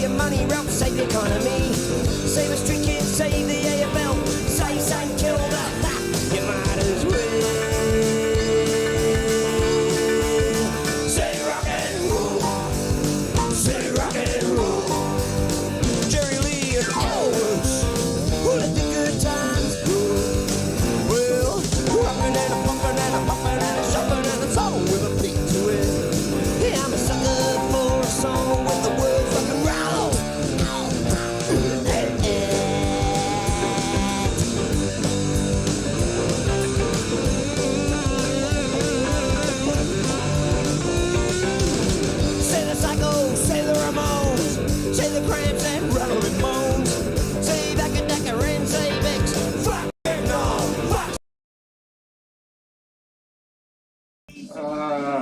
your money, help save the economy. Save the street kids, save the AFL, save St Kilda. Ha! You might as well. Say rock and roll. Say rock and roll. Jerry Lee and Owens, who let the good times go. Well, rockin' and a bumpin' and a poppin' and a shufflin' and a song with a beat to it. Yeah, I'm a sucker for a song with the words rock and roll. Say the Psychos, say the Ramones, say the Cramps and Relevant Bones, say Back and Decker and say Vicks. Fuck no, fuck.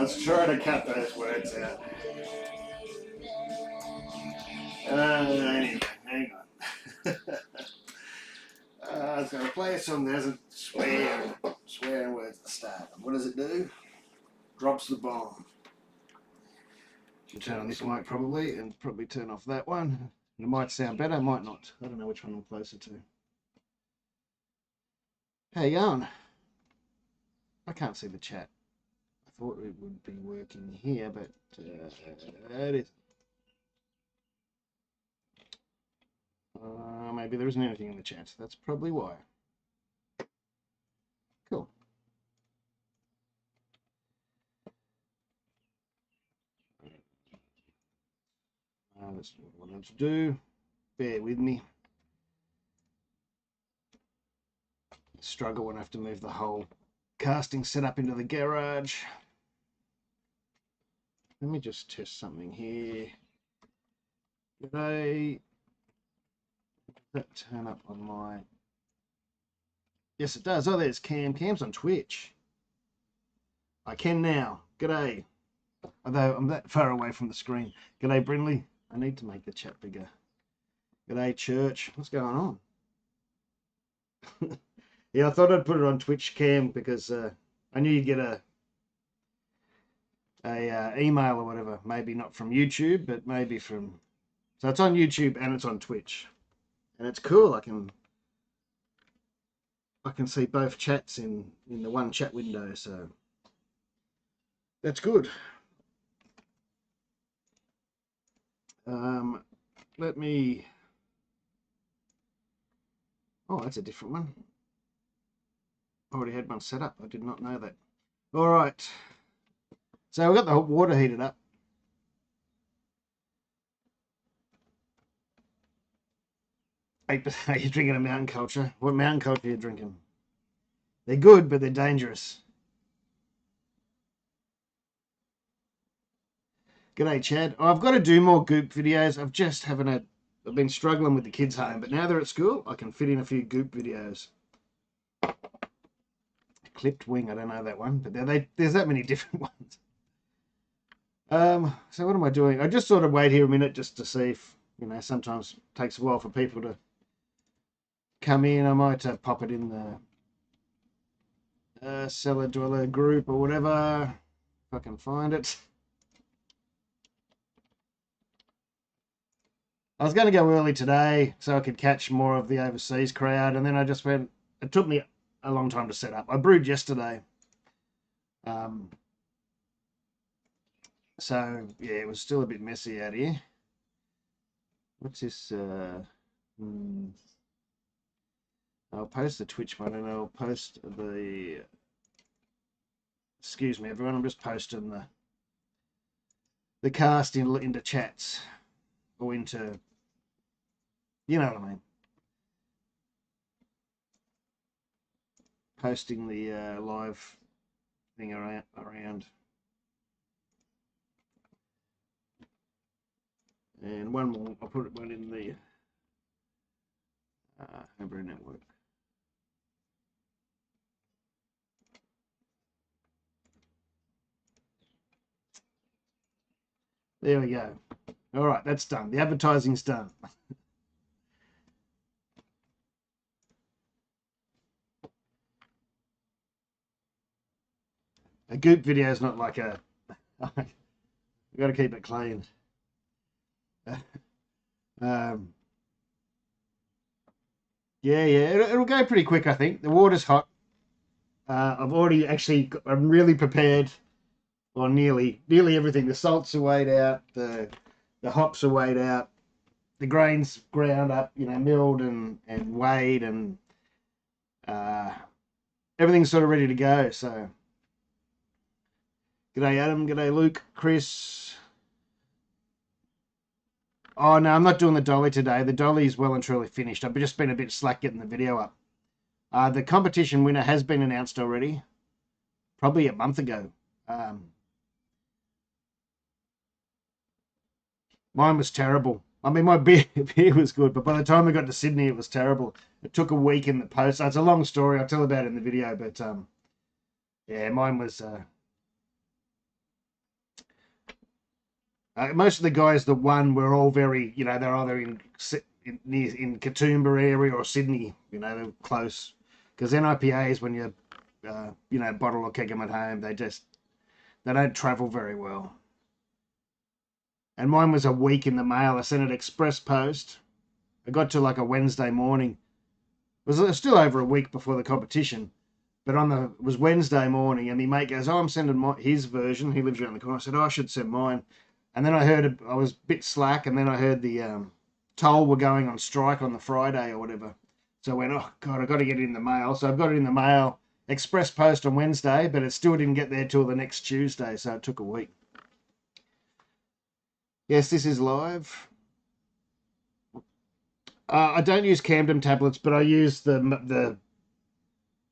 Let's try to cut those words out. Anyway, hang on. I was going to play a song that hasn't swearing words at the start. What does it do? Drops the bomb. Should turn on this mic probably, and probably turn off that one. It might sound better, might not. I don't know which one I'm closer to. How you going? I can't see the chat. I thought it would be working here, but it isn't. Maybe there isn't anything in the chat. That's probably why. Cool. That's what I wanted to do. Bear with me. Struggle when I have to move the whole casting setup into the garage. Let me just test something here. G'day. Does that turn up on my... Yes, it does. Oh, there's Cam. Cam's on Twitch. I can now. G'day. Although I'm that far away from the screen. G'day, Brindley. I need to make the chat bigger. G'day, Church. What's going on? Yeah, I thought I'd put it on Twitch Cam because I knew you'd get a email or whatever. Maybe not from YouTube, but maybe from... So it's on YouTube and it's on Twitch. And it's cool. I can see both chats in the one chat window, so that's good. Let me... Oh, that's a different one. I already had one set up. I did not know that. All right. So we've got the water heated up. Are you drinking a Mountain Culture? What Mountain Culture are you drinking? They're good, but they're dangerous. G'day, Chad. Oh, I've got to do more Goop videos. I've been struggling with the kids home, but now they're at school, I can fit in a few Goop videos. Clipped wing, I don't know that one, but there's that many different ones. So what am I doing? I just sort of wait here a minute just to see if, sometimes it takes a while for people to come in. I might pop it in the Cellar Dweller group or whatever, if I can find it. I was going to go early today so I could catch more of the overseas crowd, and then I just went, it took me a long time to set up. I brewed yesterday. So, yeah, it was still a bit messy out here. What's this? I'll post the Twitch one and I'll post the... Excuse me, everyone. I'm just posting the cast into chats or into... You know what I mean. Posting the live thing around. And one more, I'll put one in the Homebrew Network. There we go. All right, that's done. The advertising's done. A Goop video is not like a... you got to keep it clean. Um, yeah, it'll go pretty quick, I think. The water's hot. I've already I'm really prepared. Well, nearly everything. The salts are weighed out. The hops are weighed out. The grains ground up, milled and weighed, and uh, everything's sort of ready to go. So, g'day Adam, g'day Luke, Chris. Oh no, I'm not doing the dolly today. The dolly is well and truly finished. I've just been a bit slack getting the video up. The competition winner has been announced already, probably a month ago. Mine was terrible. I mean, my beer was good, but by the time I got to Sydney, it was terrible. It took a week in the post. It's a long story. I'll tell about it in the video, but yeah, mine was. Most of the guys that won were all very, they're either in Katoomba area or Sydney. They're close. Because NIPAs, when you, bottle or keg them at home, they don't travel very well. And mine was a week in the mail. I sent it express post. I got to like a Wednesday morning. It was still over a week before the competition, but it was Wednesday morning, and my mate goes, "Oh, I'm sending his version." He lives around the corner. I said, "Oh, I should send mine." And then I heard I was a bit slack, and then I heard the Toll were going on strike on the Friday or whatever. So I went, "Oh God, I got to get it in the mail." So I've got it in the mail, express post on Wednesday, but it still didn't get there till the next Tuesday. So it took a week. Yes, this is live. I don't use Camden tablets, but I use the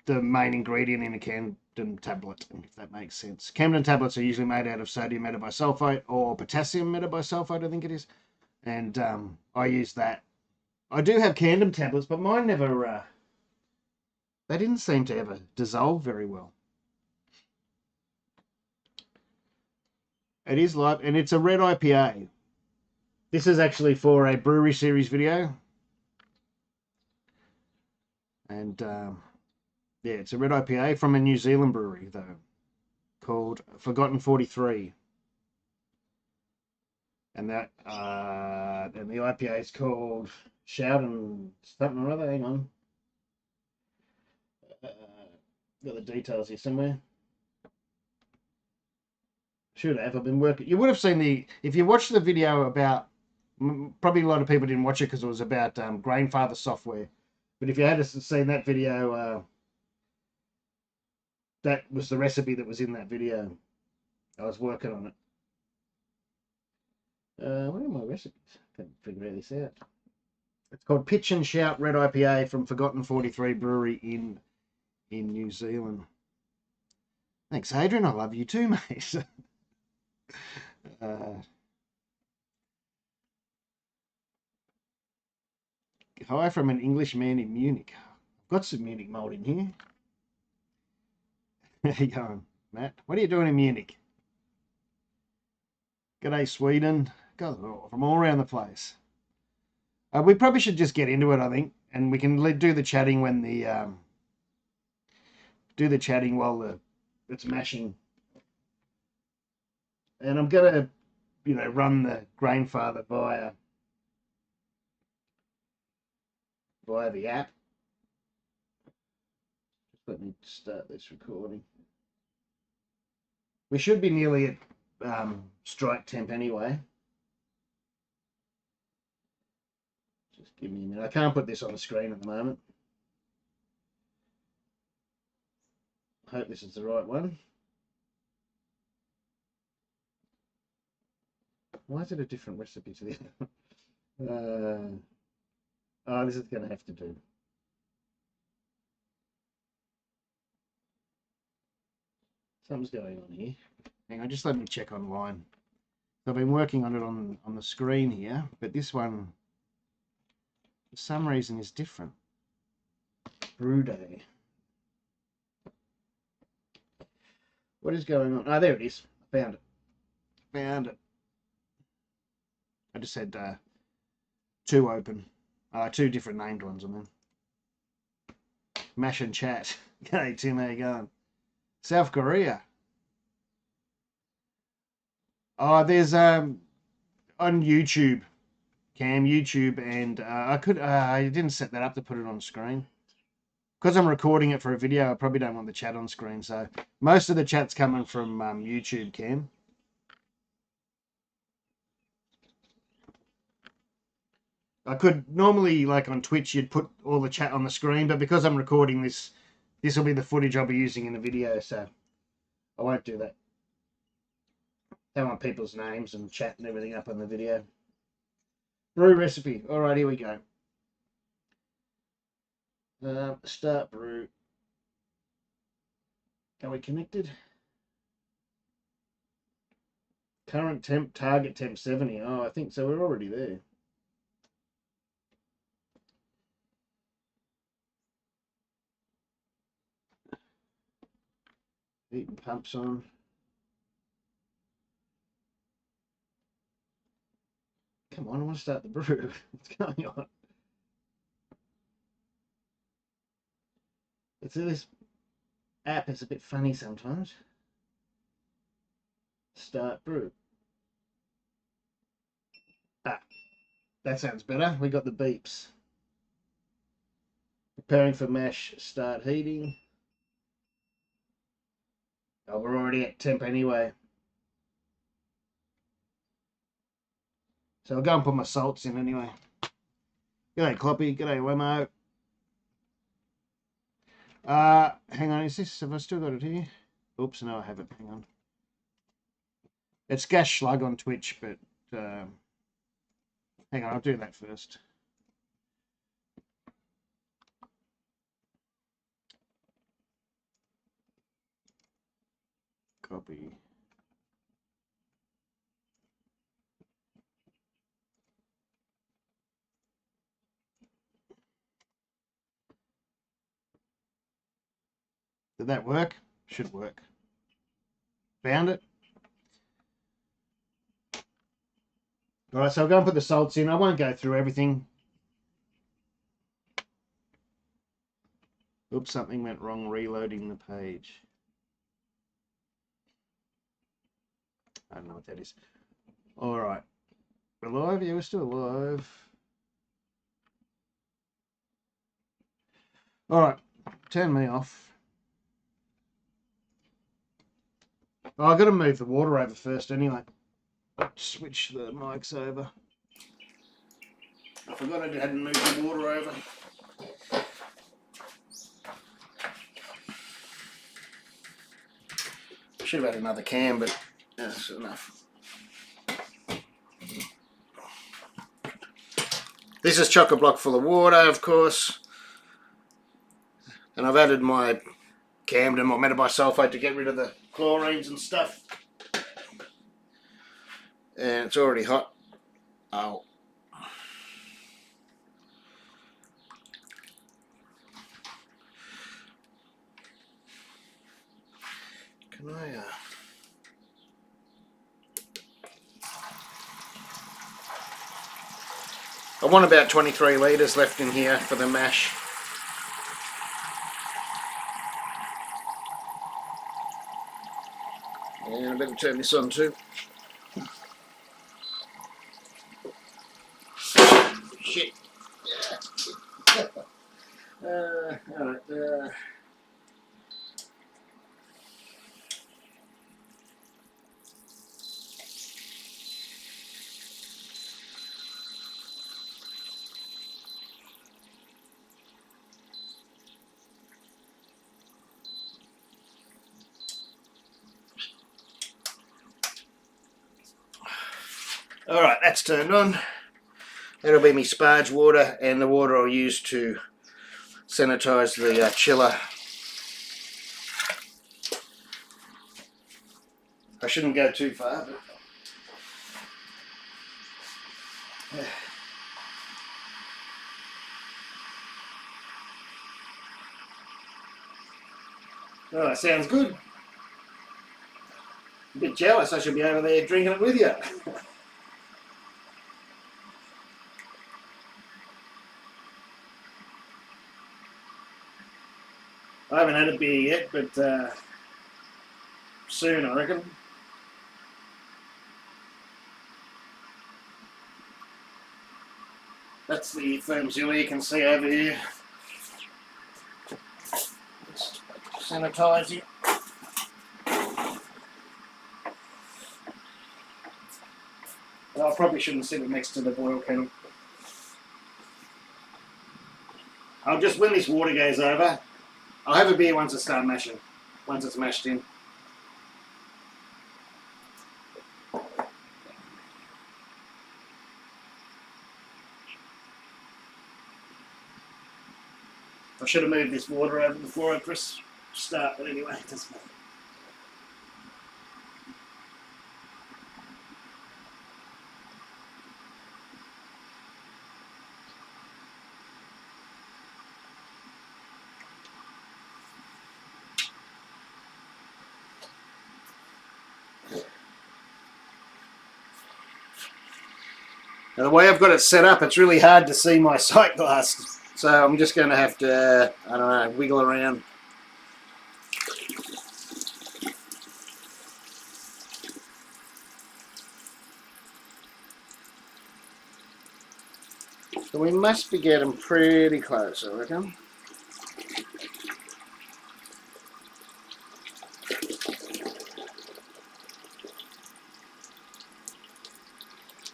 main ingredient in a Camden tablet, if that makes sense. Camden tablets are usually made out of sodium metabisulfite or potassium metabisulfite, I think it is, and I use that. I do have Camden tablets, but mine never. They didn't seem to ever dissolve very well. It is live, and it's a red IPA. This is actually for a brewery series video. And yeah, it's a red IPA from a New Zealand brewery, though, called Forgotten 43. And that and the IPA is called Shout and something or other. Hang on. Got the details here somewhere. Should have. I've been working. You would have seen if you watched the video about, probably a lot of people didn't watch it because it was about Grainfather software. But if you had seen that video, that was the recipe that was in that video. I was working on it. What are my recipes? I can't figure this out. It's called Pitch and Shout Red IPA from Forgotten 43 Brewery in New Zealand. Thanks, Adrian. I love you too, mate. Hi from an Englishman in Munich. I've got some Munich mold in here. How you going, Matt? What are you doing in Munich? G'day, Sweden. God, from all around the place. We probably should just get into it, I think, and we can do the chatting when while it's mashing. And I'm gonna, run the Grainfather via the app. Just let me start this recording. We should be nearly at strike temp anyway. Just give me a minute. I can't put this on the screen at the moment. I hope this is the right one. Why is it a different recipe to the other? Oh, this is going to have to do. Something's going on here. Hang on, just let me check online. I've been working on it on the screen here, but this one, for some reason, is different. Brew Day. What is going on? Oh, there it is. I found it. I just had two open. Two different named ones, I mean. Mash and chat. G'day, Tim, how you going? South Korea. Oh, there's on YouTube. Cam, YouTube, and I didn't set that up to put it on screen. Because I'm recording it for a video, I probably don't want the chat on screen, so most of the chat's coming from YouTube, Cam. I could normally, like on Twitch, you'd put all the chat on the screen, but because I'm recording this, this will be the footage I'll be using in the video, so I won't do that. I want people's names and chat and everything up on the video. Brew recipe. All right, here we go. Start brew. Are we connected? Current temp, target temp 70. Oh, I think so. We're already there. Heat and pumps on. Come on, I want to start the brew. What's going on? This app is a bit funny sometimes. Start brew. Ah, that sounds better. We got the beeps. Preparing for mash. Start heating. Oh, we're already at temp anyway. So I'll go and put my salts in anyway. G'day Cloppy, g'day Wemo. Hang on, is this, have I still got it here? Oops, no I haven't, hang on. It's Gas Slug on Twitch, but hang on, I'll do that first. Copy. Did that work? Should work. Found it? Alright, so I'll go and put the salts in. I won't go through everything. Oops, something went wrong reloading the page. I don't know what that is. Alright. We're live? Yeah, we're still live. Alright, turn me off. Oh, I've got to move the water over first anyway. Switch the mics over. I forgot I hadn't moved the water over. Should have had another can, but that's enough. This is chock-a-block full of water, of course. And I've added my Camden or metabisulfite to get rid of the chlorines and stuff. And it's already hot. Oh. Can I... I want about 23 litres left in here for the mash. And I better turn this on too. Shit. Alright. Alright, that's turned on. That'll be my sparge water and the water I'll use to sanitise the chiller. I shouldn't go too far, but... Oh, that sounds good. A bit jealous, I should be over there drinking it with you. I haven't had a beer yet, but soon I reckon. That's the foam sealer you can see over here. Just sanitise it. Well, I probably shouldn't sit it next to the boil kettle. I'll just, when this water goes over, I'll have a beer once it starts mashing. Once it's mashed in. I should have moved this water over before I press start, but anyway, it doesn't matter. Now the way I've got it set up, it's really hard to see my sight glass. So I'm just going to have to, I don't know, wiggle around. So we must be getting pretty close, I reckon.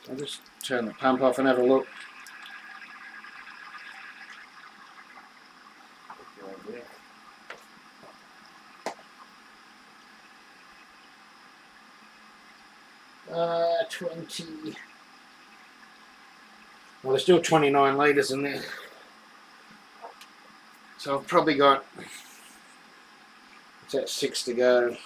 I'll just turn the pump off and have a look. Uh, 20. Well, there's still 29 litres in there. So I've probably got, it's at 6 to go.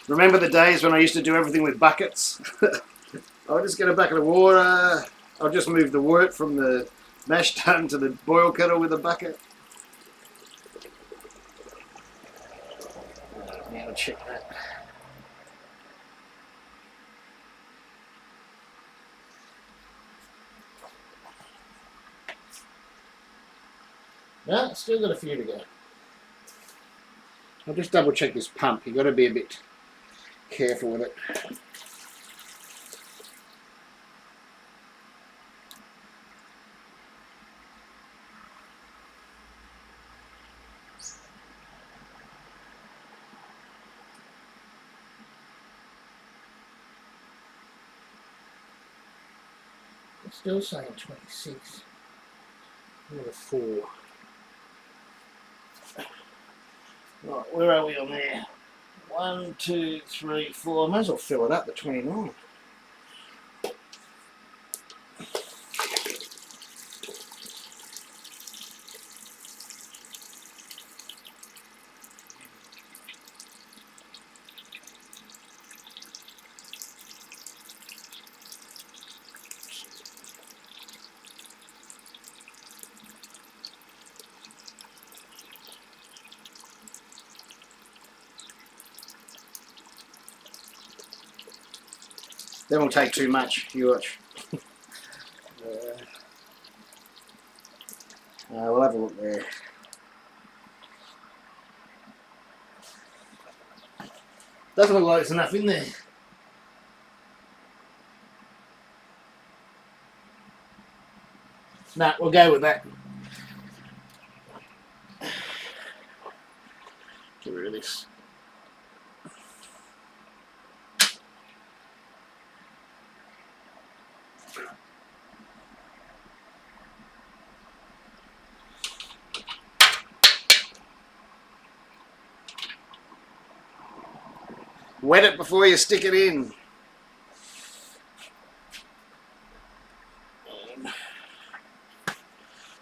Remember the days when I used to do everything with buckets? I'll just get a bucket of water. I'll just move the wort from the mash tun to the boil kettle with a bucket. Now I'll check that. No, still got a few to go. I'll just double check this pump. You've got to be a bit careful with it. It's still saying 26. Another 4. Right, where are we on there? 1, 2, 3, 4. I might as well fill it up to 29. That won't take too much, you watch. We'll have a look there. Doesn't look like there's enough in there. Nah, we'll go with that. Get rid of this. Wet it before you stick it in.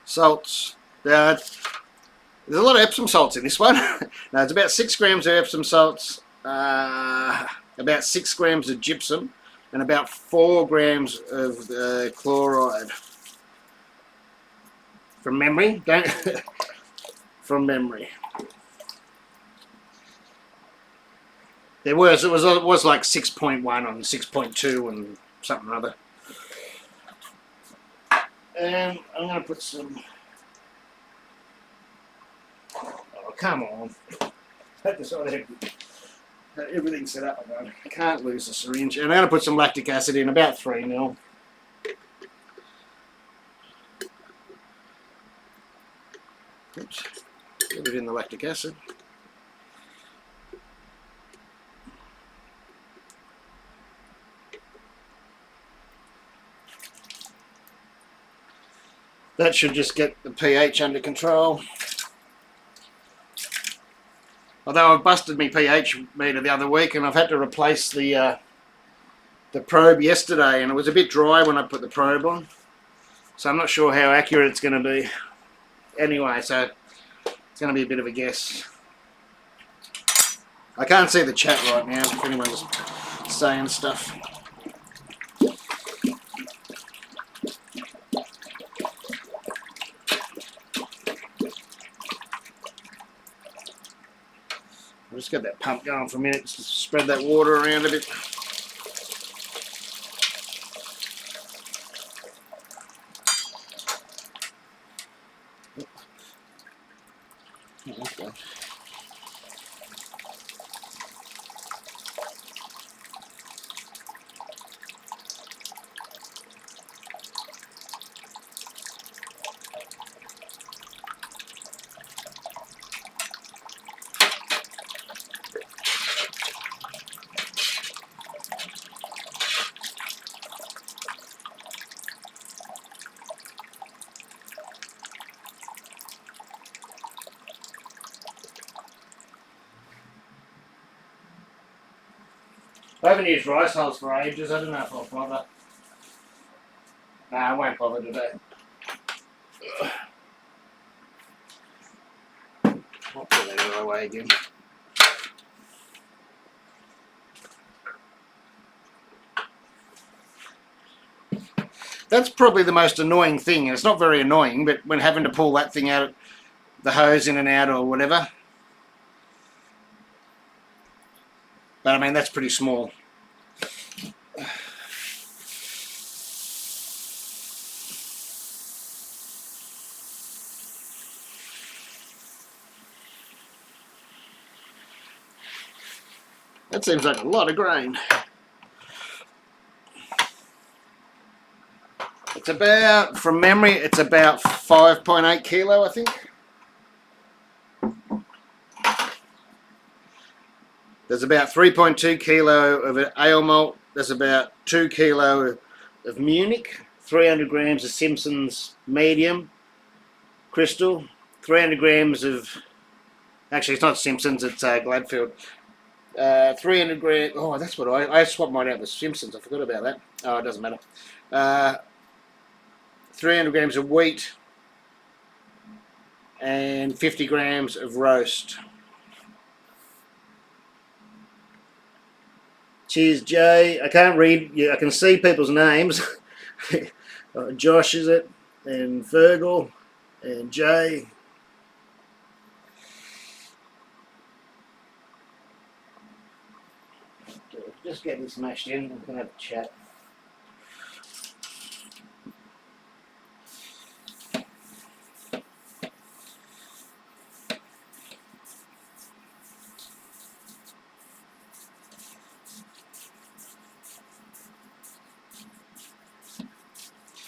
Salts. There's a lot of Epsom salts in this one. Now it's about 6 grams of Epsom salts, about 6 grams of gypsum, and about 4 grams of chloride. From memory, don't. From memory. It was like 6.1 and 6.2 and something or other. And I'm going to put some... Oh, come on. Everything's set up. I can't lose the syringe. And I'm going to put some lactic acid in, about 3 ml. Oops. Put it in the lactic acid. That should just get the pH under control. Although I busted my pH meter the other week and I've had to replace the probe yesterday, and it was a bit dry when I put the probe on. So I'm not sure how accurate it's going to be. Anyway, so it's going to be a bit of a guess. I can't see the chat right now if anyone's saying stuff. I'll just get that pump going for a minute, just to spread that water around a bit. Okay. I haven't used rice hulls for ages. I don't know if I'll bother. Nah, I won't bother today. I'll put that out of the way again. That's probably the most annoying thing. It's not very annoying, but when having to pull that thing out, the hose in and out or whatever. But I mean, that's pretty small. That seems like a lot of grain. It's about, from memory, it's about 5.8 kilo, I think. There's about 3.2 kilo of ale malt. There's about 2 kilo of Munich, 300 grams of Simpson's medium crystal, 300 grams of, actually it's not Simpson's, it's Gladfield. 300 grams, oh that's what I swapped mine out with Simpson's, I forgot about that. Oh, it doesn't matter. 300 grams of wheat and 50 grams of roast. Cheers, Jay. I can't read. I can see people's names. Josh, is it? And Fergal. And Jay. Just get this mashed in. We can have a chat.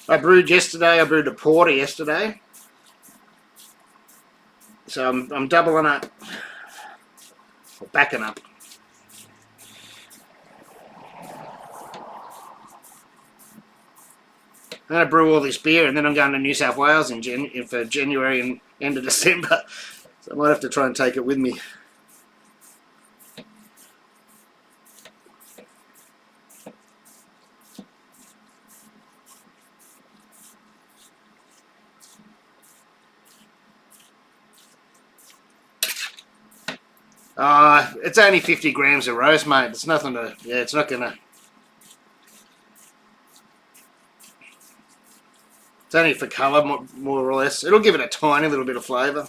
I brewed yesterday. I brewed a porter yesterday, so I'm doubling up, or backing up. I'm going to brew all this beer, and then I'm going to New South Wales for January and end of December, so I might have to try and take it with me. It's only 50 grams of roast, mate. It's nothing to, yeah, it's not gonna. It's only for colour, more or less. It'll give it a tiny little bit of flavour.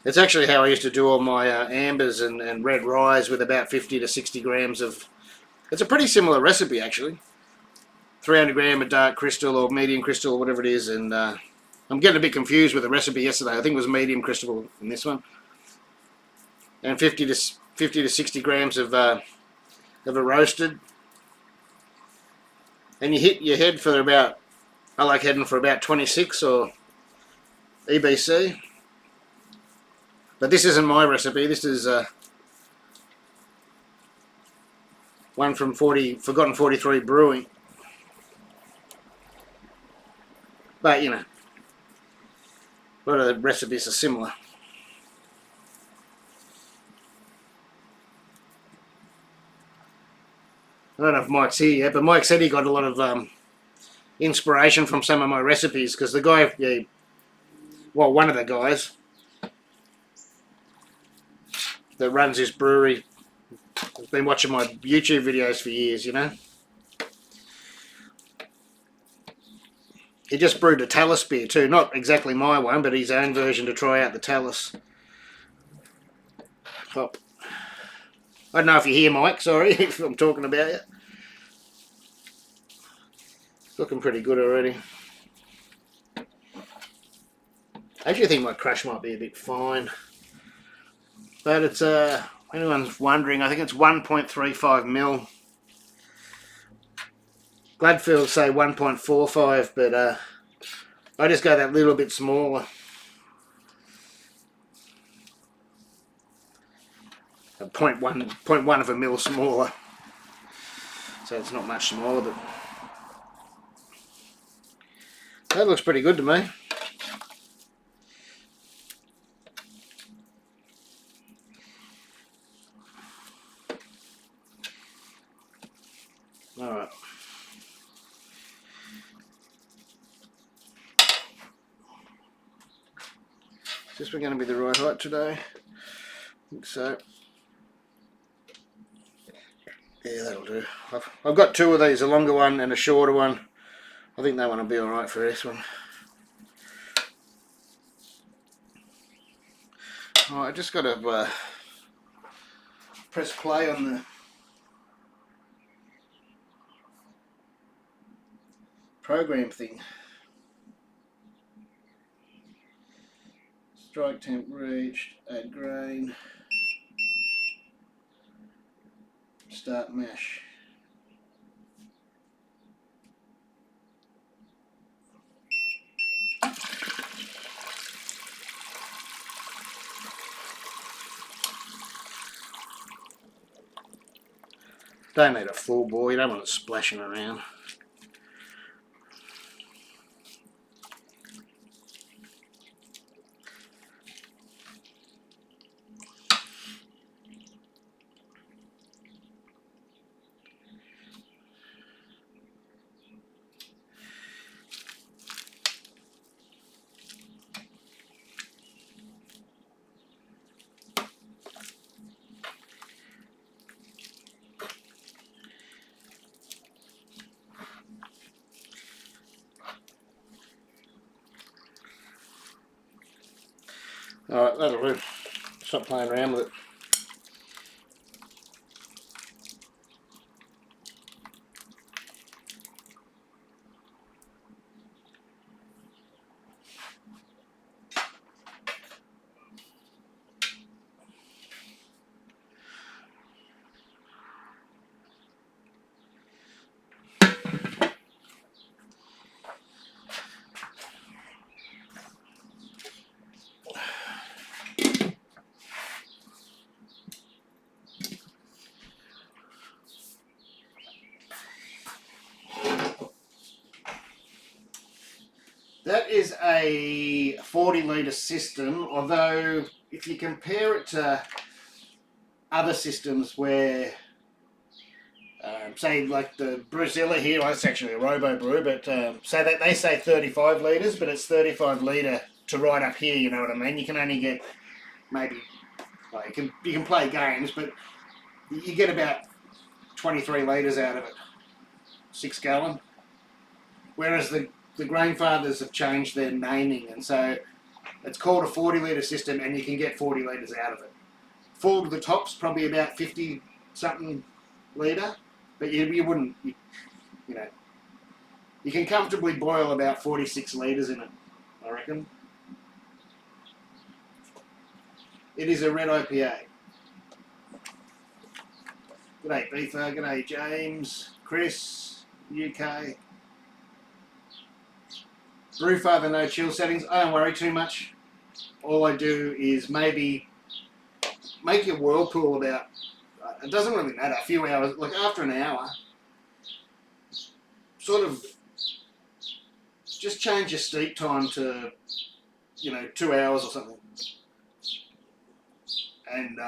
It's actually how I used to do all my ambers and red ryes, with about 50 to 60 grams of It's a pretty similar recipe actually. 300 gram of dark crystal or medium crystal or whatever it is, and I'm getting a bit confused with the recipe yesterday. I think it was medium crystal in this one, and 50 to 60 grams of a roasted. And you hit your head for about, I like heading for about 26 or EBC. But this isn't my recipe. This is one from Forgotten 43 Brewing. But you know, a lot of the recipes are similar. I don't know if Mike's here yet, but Mike said he got a lot of inspiration from some of my recipes because the guy, well, one of the guys that runs this brewery has been watching my YouTube videos for years, you know. He just brewed a Talus beer too, not exactly my one, but his own version to try out the Talus. Hop. I don't know if you hear Mike, sorry, if I'm talking about you. Looking pretty good already. I actually think my crush might be a bit fine. But it's, anyone's wondering, I think it's 1.35 mil. Gladfield say 1.45, but I just go that little bit smaller. A 0.1 of a mil smaller. So it's not much smaller, but that looks pretty good to me. Alright. Is this one going to be the right height today? I think so. Yeah, that'll do. I've got two of these, a longer one and a shorter one. I think that one will be alright for this one. Alright, I just got to press play on the program thing. Strike temp reached, add grain, start mash. Don't need a full bore, you don't want it splashing around. Alright, that'll do. Stop playing around with it. That is a 40 litre system, although if you compare it to other systems where, say like the Brewzilla here, well, it's actually a Robo Brew, but say that they say 35 litres, but it's 35 litre to right up here, you know what I mean? You can only get maybe, well, you can play games, but you get about 23 litres out of it, 6 gallon. Whereas the Grainfathers have changed their naming, and so it's called a 40 litre system, and you can get 40 litres out of it. Full to the top's probably about 50 something litre, But you wouldn't, you know, you can comfortably boil about 46 litres in it, I reckon. It is a red IPA. G'day Beefer, g'day James, Chris, UK. Brewfather, no chill settings. I don't worry too much. All I do is maybe make your whirlpool about, it doesn't really matter, a few hours, like after an hour, sort of just change your steep time to, 2 hours or something. And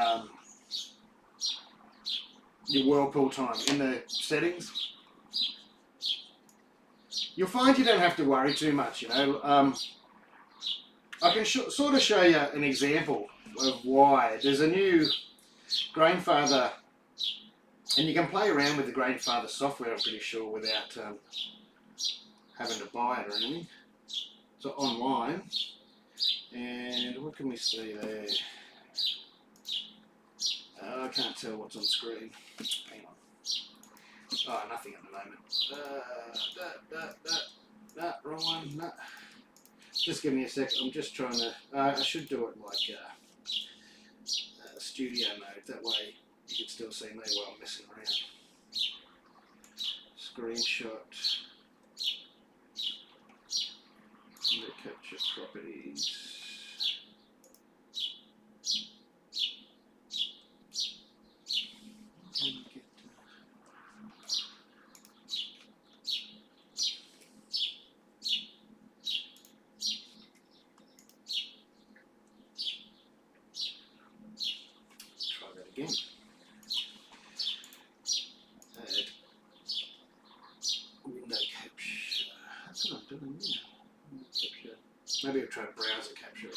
your whirlpool time in the settings. You'll find you don't have to worry too much, I can sort of show you an example of why. There's a new Grainfather, and you can play around with the Grainfather software, I'm pretty sure, without having to buy it or anything. So online, and what can we see there? I can't tell what's on screen. Hang on. Oh, nothing at the moment. Wrong one. No. Just give me a sec. I'm just trying to. I should do it like studio mode. That way you can still see me while I'm messing around. Screenshot. The capture properties. Again. Window capture. That's what I'm doing here. Capture. Maybe I'll try browser capture.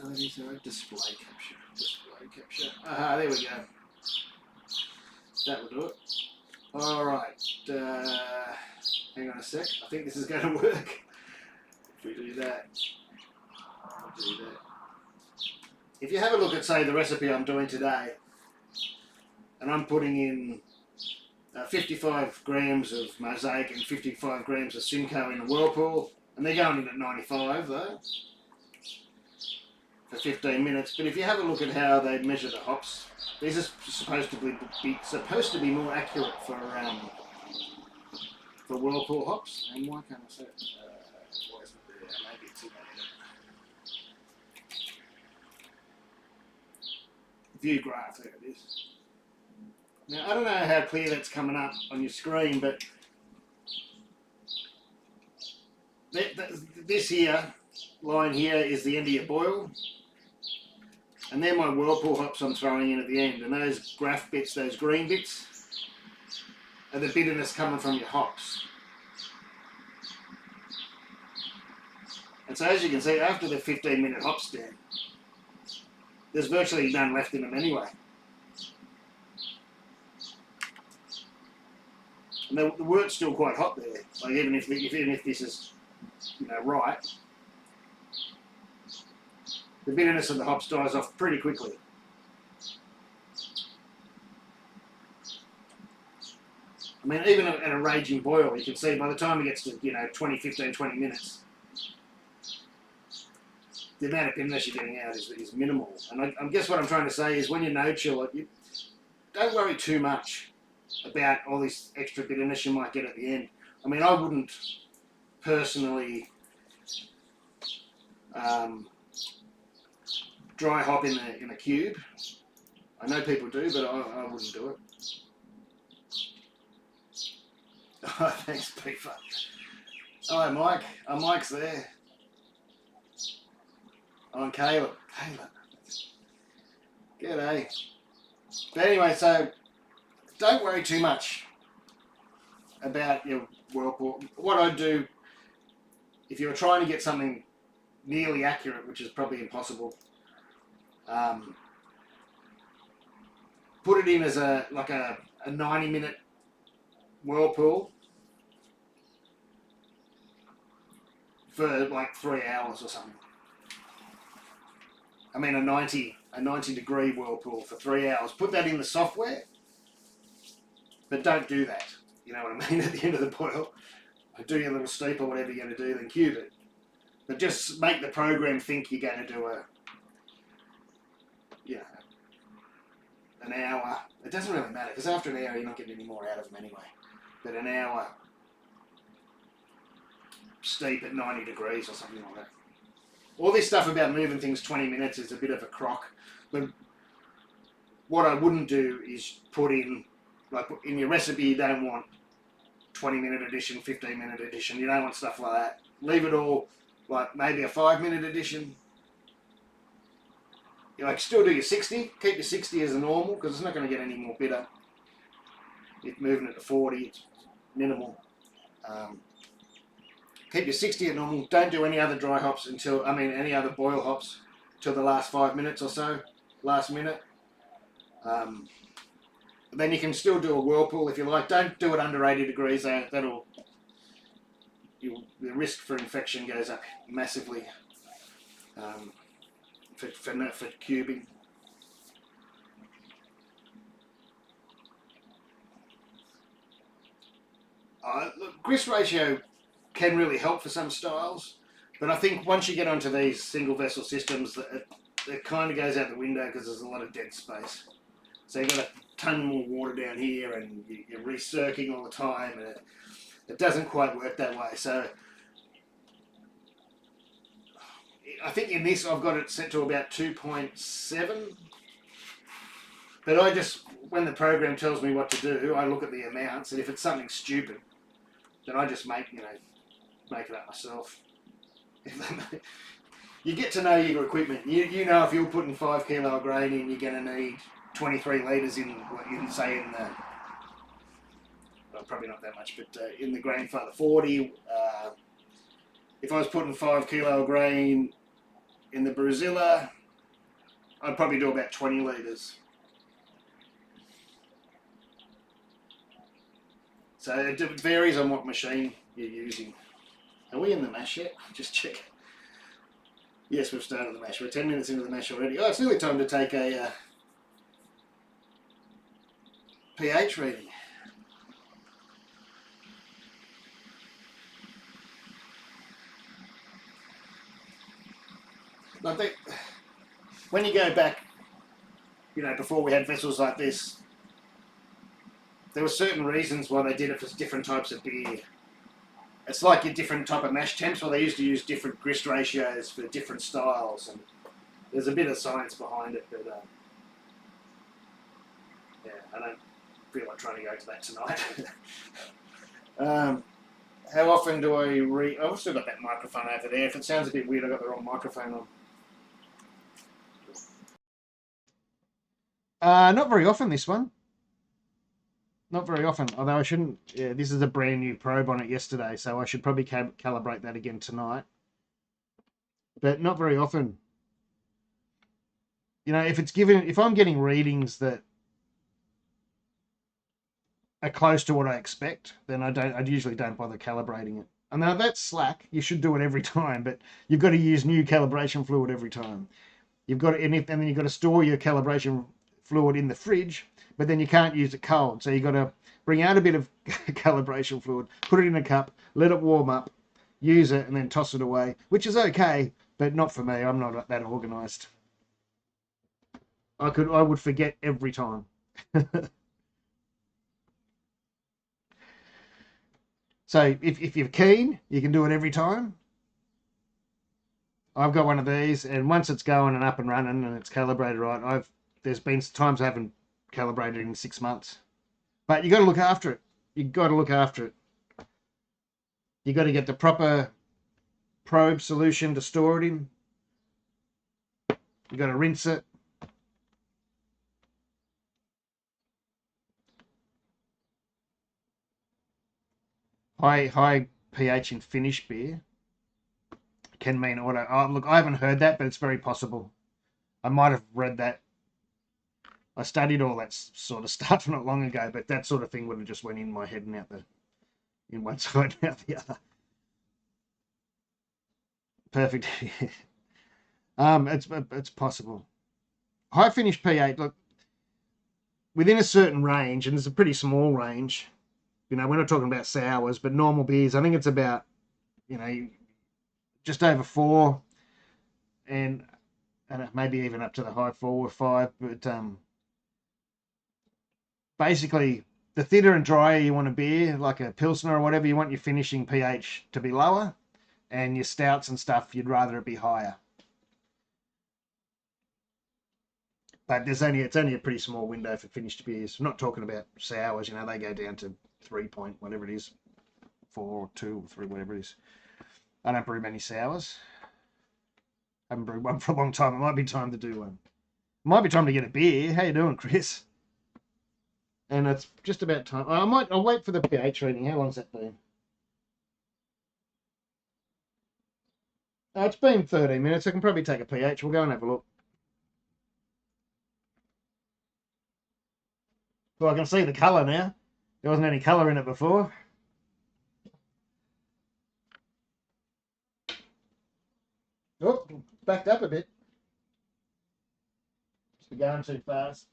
Oh, these are display capture. Display capture. Ah, there we go. That will do it. Alright. Hang on a sec. I think this is going to work. If we do that. I'll do that. If you have a look at, say, the recipe I'm doing today, and I'm putting in 55 grams of Mosaic and 55 grams of Simcoe in the whirlpool, and they're going in at 95 though, for 15 minutes. But if you have a look at how they measure the hops, these are supposed to be more accurate for whirlpool hops. And why can't I say it? Why isn't it there? Maybe it's in there. View graph, there it is. Now, I don't know how clear that's coming up on your screen, but this here, line here, is the end of your boil. And they're my whirlpool hops I'm throwing in at the end. And those graph bits, those green bits, are the bitterness coming from your hops. And so as you can see, after the 15-minute hop stand, there's virtually none left in them anyway. And the wort's still quite hot there. Like even if this is, right, the bitterness of the hops dies off pretty quickly. I mean, even at a raging boil, you can see by the time it gets to 20 minutes, the amount of bitterness you're getting out is minimal. And I guess what I'm trying to say is when you no chill it, don't worry too much about all this extra bitterness you might get at the end. I mean, I wouldn't personally dry hop in a cube. I know people do, but I wouldn't do it. Oh, thanks, Beefer. Hi, Mike. Mike's there. I'm Caleb. G'day. But anyway, so don't worry too much about your whirlpool. What I do, if you're trying to get something nearly accurate, which is probably impossible, put it in as a 90-minute whirlpool for like 3 hours or something. I mean, a 90 a 90-degree whirlpool for 3 hours. Put that in the software, but don't do that. You know what I mean? At the end of the boil, do your little steep or whatever you're going to do, then cube it. But just make the program think you're going to do an hour. It doesn't really matter, because after an hour you're not getting any more out of them anyway. But an hour steep at 90 degrees or something like that. All this stuff about moving things 20 minutes is a bit of a crock. But what I wouldn't do is put in, like in your recipe, you don't want 20-minute edition, 15-minute edition. You don't want stuff like that. Leave it all like maybe a 5-minute edition. You like still do your 60. Keep your 60 as a normal, because it's not going to get any more bitter. If moving it to 40, it's minimal. Keep your 60 at normal. Don't do any other dry hops any other boil hops till the last 5 minutes or so, last minute. Then you can still do a whirlpool if you like. Don't do it under 80 degrees. The risk for infection goes up massively for cubing. Look, grist ratio can really help for some styles, but I think once you get onto these single vessel systems, it kind of goes out the window because there's a lot of dead space. So you've got a ton more water down here, and you're recircling all the time, and it doesn't quite work that way. So I think in this I've got it set to about 2.7. But I just, when the program tells me what to do, I look at the amounts, and if it's something stupid, then I just make it up myself. You get to know your equipment. You know if you're putting 5 kilo of grain in, you're going to need 23 litres in the, well, probably not that much, but in the grain father 40. If I was putting 5 kilo of grain in the Brewzilla, I'd probably do about 20 litres. So it varies on what machine you're using. Are we in the mash yet? Just check. Yes, we've started the mash. We're 10 minutes into the mash already. Oh, it's nearly time to take a pH reading. I think when you go back, before we had vessels like this, there were certain reasons why they did it for different types of beer. It's like your different type of mash temps, where they used to use different grist ratios for different styles, and there's a bit of science behind it, but yeah, I don't feel like trying to go to that tonight. How often do I I've still got that microphone over there. If it sounds a bit weird, I've got the wrong microphone on. Not very often, this one. Not very often, although I shouldn't. Yeah, this is a brand new probe on it yesterday, so I should probably calibrate that again tonight. But not very often. If I'm getting readings that are close to what I expect, then I usually don't bother calibrating it. And now that's slack. You should do it every time, but you've got to use new calibration fluid every time. And then you've got to store your calibration fluid in the fridge, but then you can't use it cold. So you've got to bring out a bit of calibration fluid, put it in a cup, let it warm up, use it, and then toss it away, which is okay, but not for me. I'm not that organised. I would forget every time. So if you're keen, you can do it every time. I've got one of these, and once it's going and up and running and it's calibrated right, there's been times I haven't calibrated in 6 months. But you got to look after it. You got to look after it. You got to get the proper probe solution to store it in. You got to rinse it. High pH in finished beer can mean auto. Oh, look, I haven't heard that, but it's very possible. I might have read that. I studied all that sort of stuff not long ago, but that sort of thing would have just went in my head and out in one side and out the other. Perfect. It's possible. high finish pH, look, within a certain range, and it's a pretty small range. You know, we're not talking about sours, but normal beers. I think it's about, you know, just over 4, and maybe even up to the high 4 or 5. But basically, the thinner and drier you want a beer, like a Pilsner or whatever, you want your finishing pH to be lower, and your stouts and stuff, you'd rather it be higher. But it's only a pretty small window for finished beers. I'm not talking about sours, you know, they go down to 3 point, whatever it is, 4 or 2 or 3, whatever it is. I don't brew many sours. I haven't brewed one for a long time. It might be time to do one. It might be time to get a beer. How you doing, Chris? And it's just about time. I'll wait for the pH reading. How long's that been? It's been 13 minutes. I can probably take a pH. We'll go and have a look. Well, I can see the colour now. There wasn't any colour in it before. Oh, backed up a bit. It's going too fast.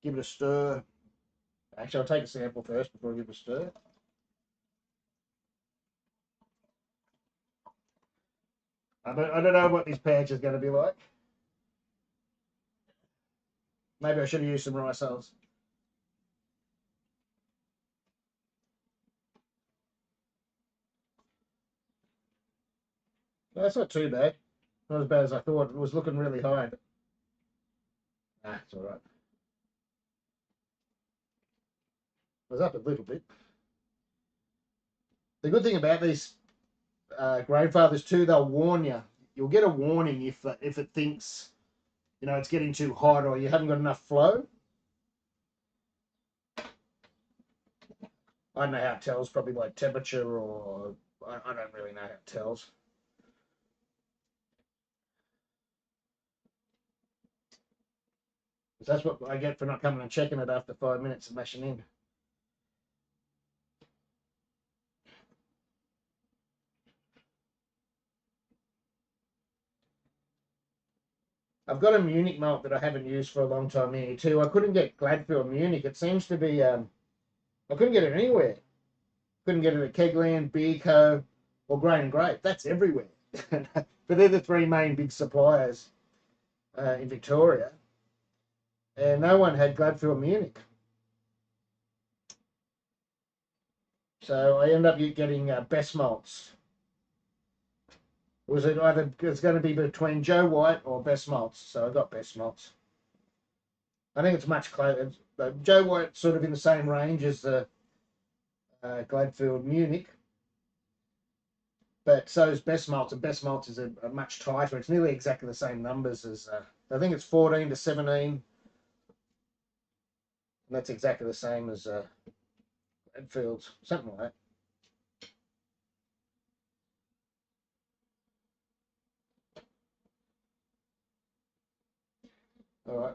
Give it a stir. Actually, I'll take a sample first before I give it a stir. I don't know what this patch is going to be like. Maybe I should have used some rice hulls. No, that's not too bad. Not as bad as I thought. It was looking really high. Nah, it's all right. It was up a little bit. The good thing about these grandfathers too, they'll warn you. You'll get a warning if it thinks, you know, it's getting too hot or you haven't got enough flow. I don't know how it tells, probably by temperature, or I don't really know how it tells. That's what I get for not coming and checking it after 5 minutes of mashing in. I've got a Munich malt that I haven't used for a long time here too. I couldn't get Gladfield Munich. It seems to be, I couldn't get it anywhere. Couldn't get it at Kegland, Beer Co, or Grain and Grape. That's everywhere. But they're the 3 main big suppliers in Victoria. And no one had Gladfield Munich. So I ended up getting Best Malts. Was it either, it's going to be between Joe White or Best Malts. So I got Best Malts. I think it's much closer. Joe White's sort of in the same range as the Gladfield Munich. But so is Best Malts, and Best Malts is a much tighter. It's nearly exactly the same numbers as, I think it's 14 to 17. And that's exactly the same as Gladfield's, something like that. All right.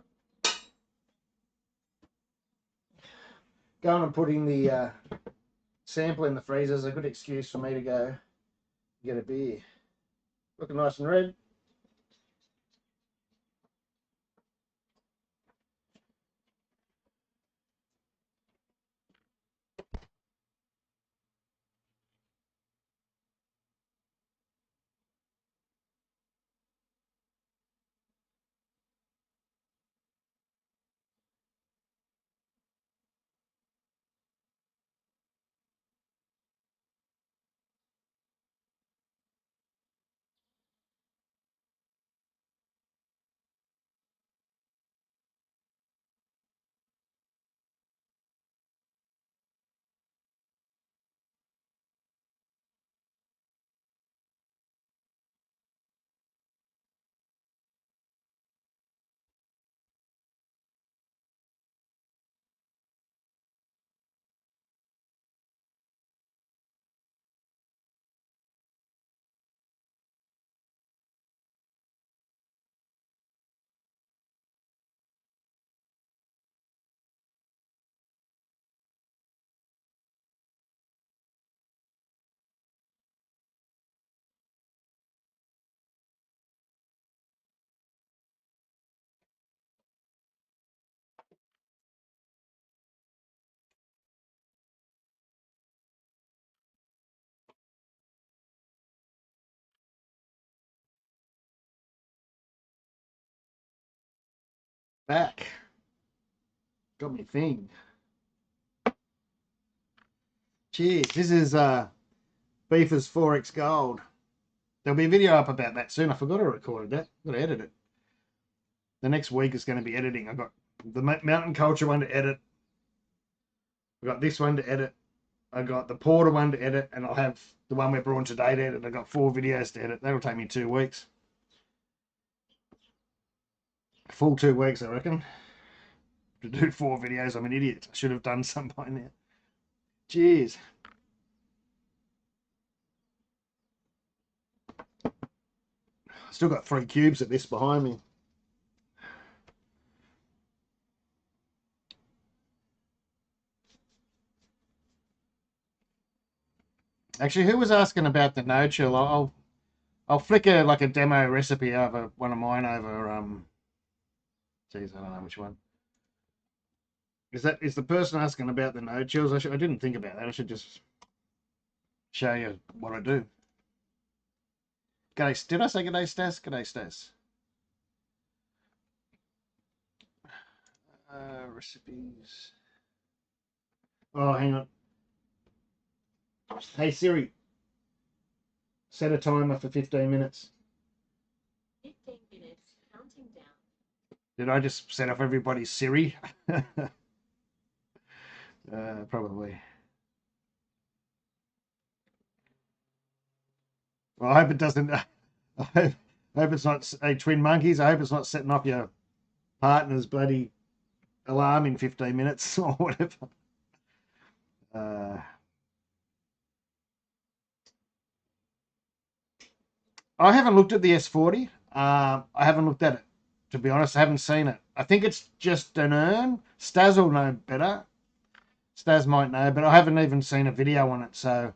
Going and putting the sample in the freezer is a good excuse for me to go get a beer. Looking nice and red. Back. Got me thing. Cheers. This is Beefer's 4X Gold. There'll be a video up about that soon. I forgot I recorded that. Got to edit it. The next week is going to be editing. I've got the Mountain Culture one to edit. I've got this one to edit. I got the Porter one to edit, and I'll have the one we're brewing today to edit. I've got 4 videos to edit. That'll take me 2 weeks. Full 2 weeks, I reckon. To do 4 videos, I'm an idiot. I should have done some by now. Cheers. Still got 3 cubes of this behind me. Actually, who was asking about the no chill? I'll flick like a demo recipe over one of mine over geez, I don't know which one. Is the person asking about the no chills? I didn't think about that. I should just show you what I do. G'day, did I say g'day, Stas? G'day, Stas. Recipes. Oh, hang on. Hey Siri, set a timer for 15 minutes. 15 minutes, counting down. Did I just set off everybody's Siri? Probably. Well, I hope it doesn't. I hope it's not twin monkeys. I hope it's not setting off your partner's bloody alarm in 15 minutes or whatever. I haven't looked at the S40. I haven't looked at it, to be honest. I haven't seen it. I think it's just an urn. Stas will know better. Stas might know, but I haven't even seen a video on it. So,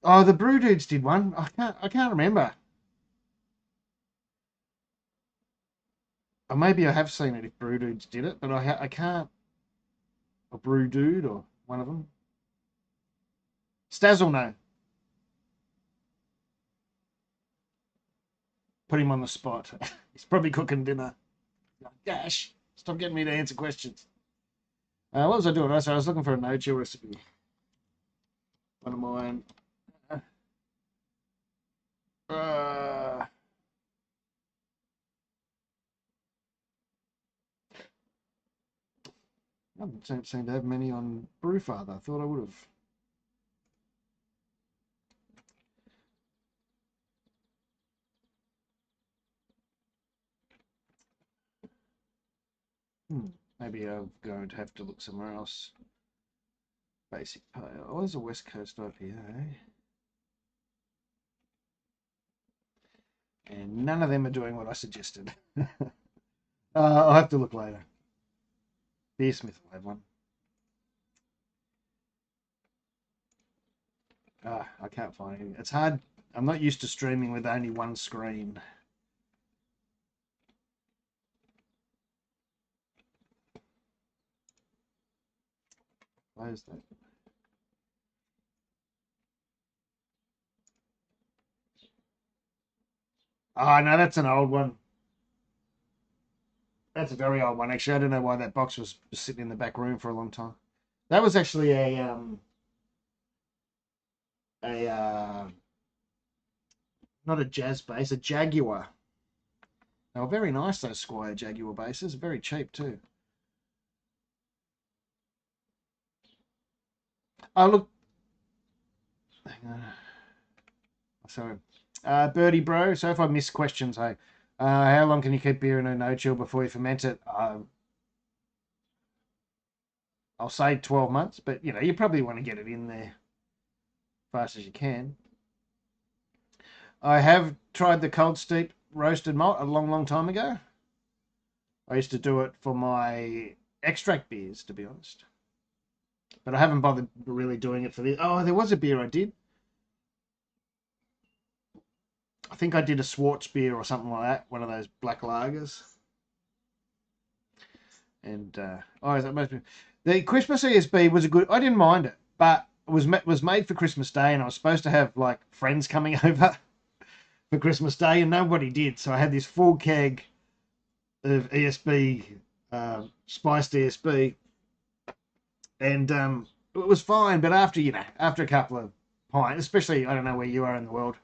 oh, the Brew Dudes did one. I can't remember. Or maybe I have seen it if Brew Dudes did it, but I can't. Or Brew Dude or one of them. Stas will know. Put him on the spot. He's probably cooking dinner. Dash, stop getting me to answer questions. What was I doing? I was looking for a no-chill recipe. One of mine. I haven't seemed to have many on Brewfather. I thought I would have. Maybe I'm going to have to look somewhere else. Basic pale. Oh, there's a West Coast IPA. And none of them are doing what I suggested. I'll have to look later. Beersmith will have one. I can't find anything. It's hard. I'm not used to streaming with only one screen. Where's that? Oh, no, that's an old one. That's a very old one, actually. I don't know why that box was sitting in the back room for a long time. That was actually not a jazz bass, a Jaguar. They were very nice, those Squire Jaguar basses. Very cheap, too. Oh, look. Hang on. Sorry. Birdie Bro, so if I miss questions, hey, how long can you keep beer in a no-chill before you ferment it? I'll say 12 months, but, you know, you probably want to get it in there as fast as you can. I have tried the cold steep roasted malt a long, long time ago. I used to do it for my extract beers, to be honest. But I haven't bothered really doing it for this. Oh, there was a beer I did. I think I did a Swartz beer or something like that. One of those black lagers. And, the Christmas ESB was a good... I didn't mind it. But it was made for Christmas Day. And I was supposed to have, like, friends coming over for Christmas Day. And nobody did. So I had this full keg of ESB spiced ESB, and it was fine. But after after a couple of pints, especially I don't know where you are in the world,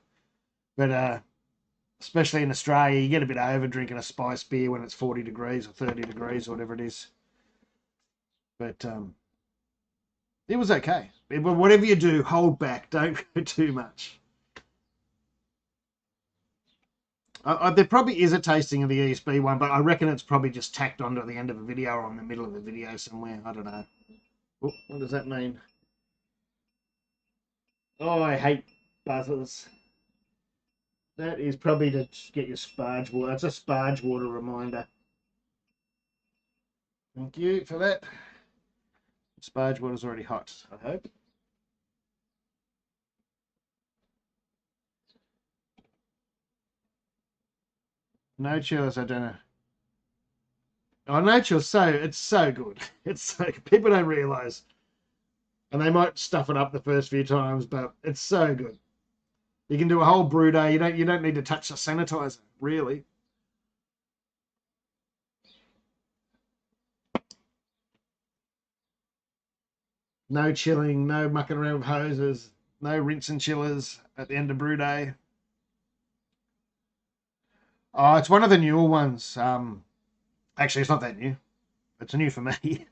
but especially in Australia, you get a bit over drinking a spiced beer when it's 40 degrees or 30 degrees or whatever it is. But it was okay. But whatever you do, hold back. Don't go too much. There probably is a tasting of the ESB one, but I reckon it's probably just tacked onto the end of a video or in the middle of a video somewhere. I don't know. Oh, what does that mean? Oh, I hate buzzers. That is probably to get your sparge water. It's a sparge water reminder. Thank you for that. Sparge water's already hot, I hope. No chillers, I don't know. Oh, no chillers, it's so good. It's so people don't realise. And they might stuff it up the first few times, but it's so good. You can do a whole brew day. You don't need to touch the sanitizer, really. No chilling, no mucking around with hoses, no rinse and chillers at the end of brew day. Oh, it's one of the newer ones. Actually, it's not that new. It's new for me.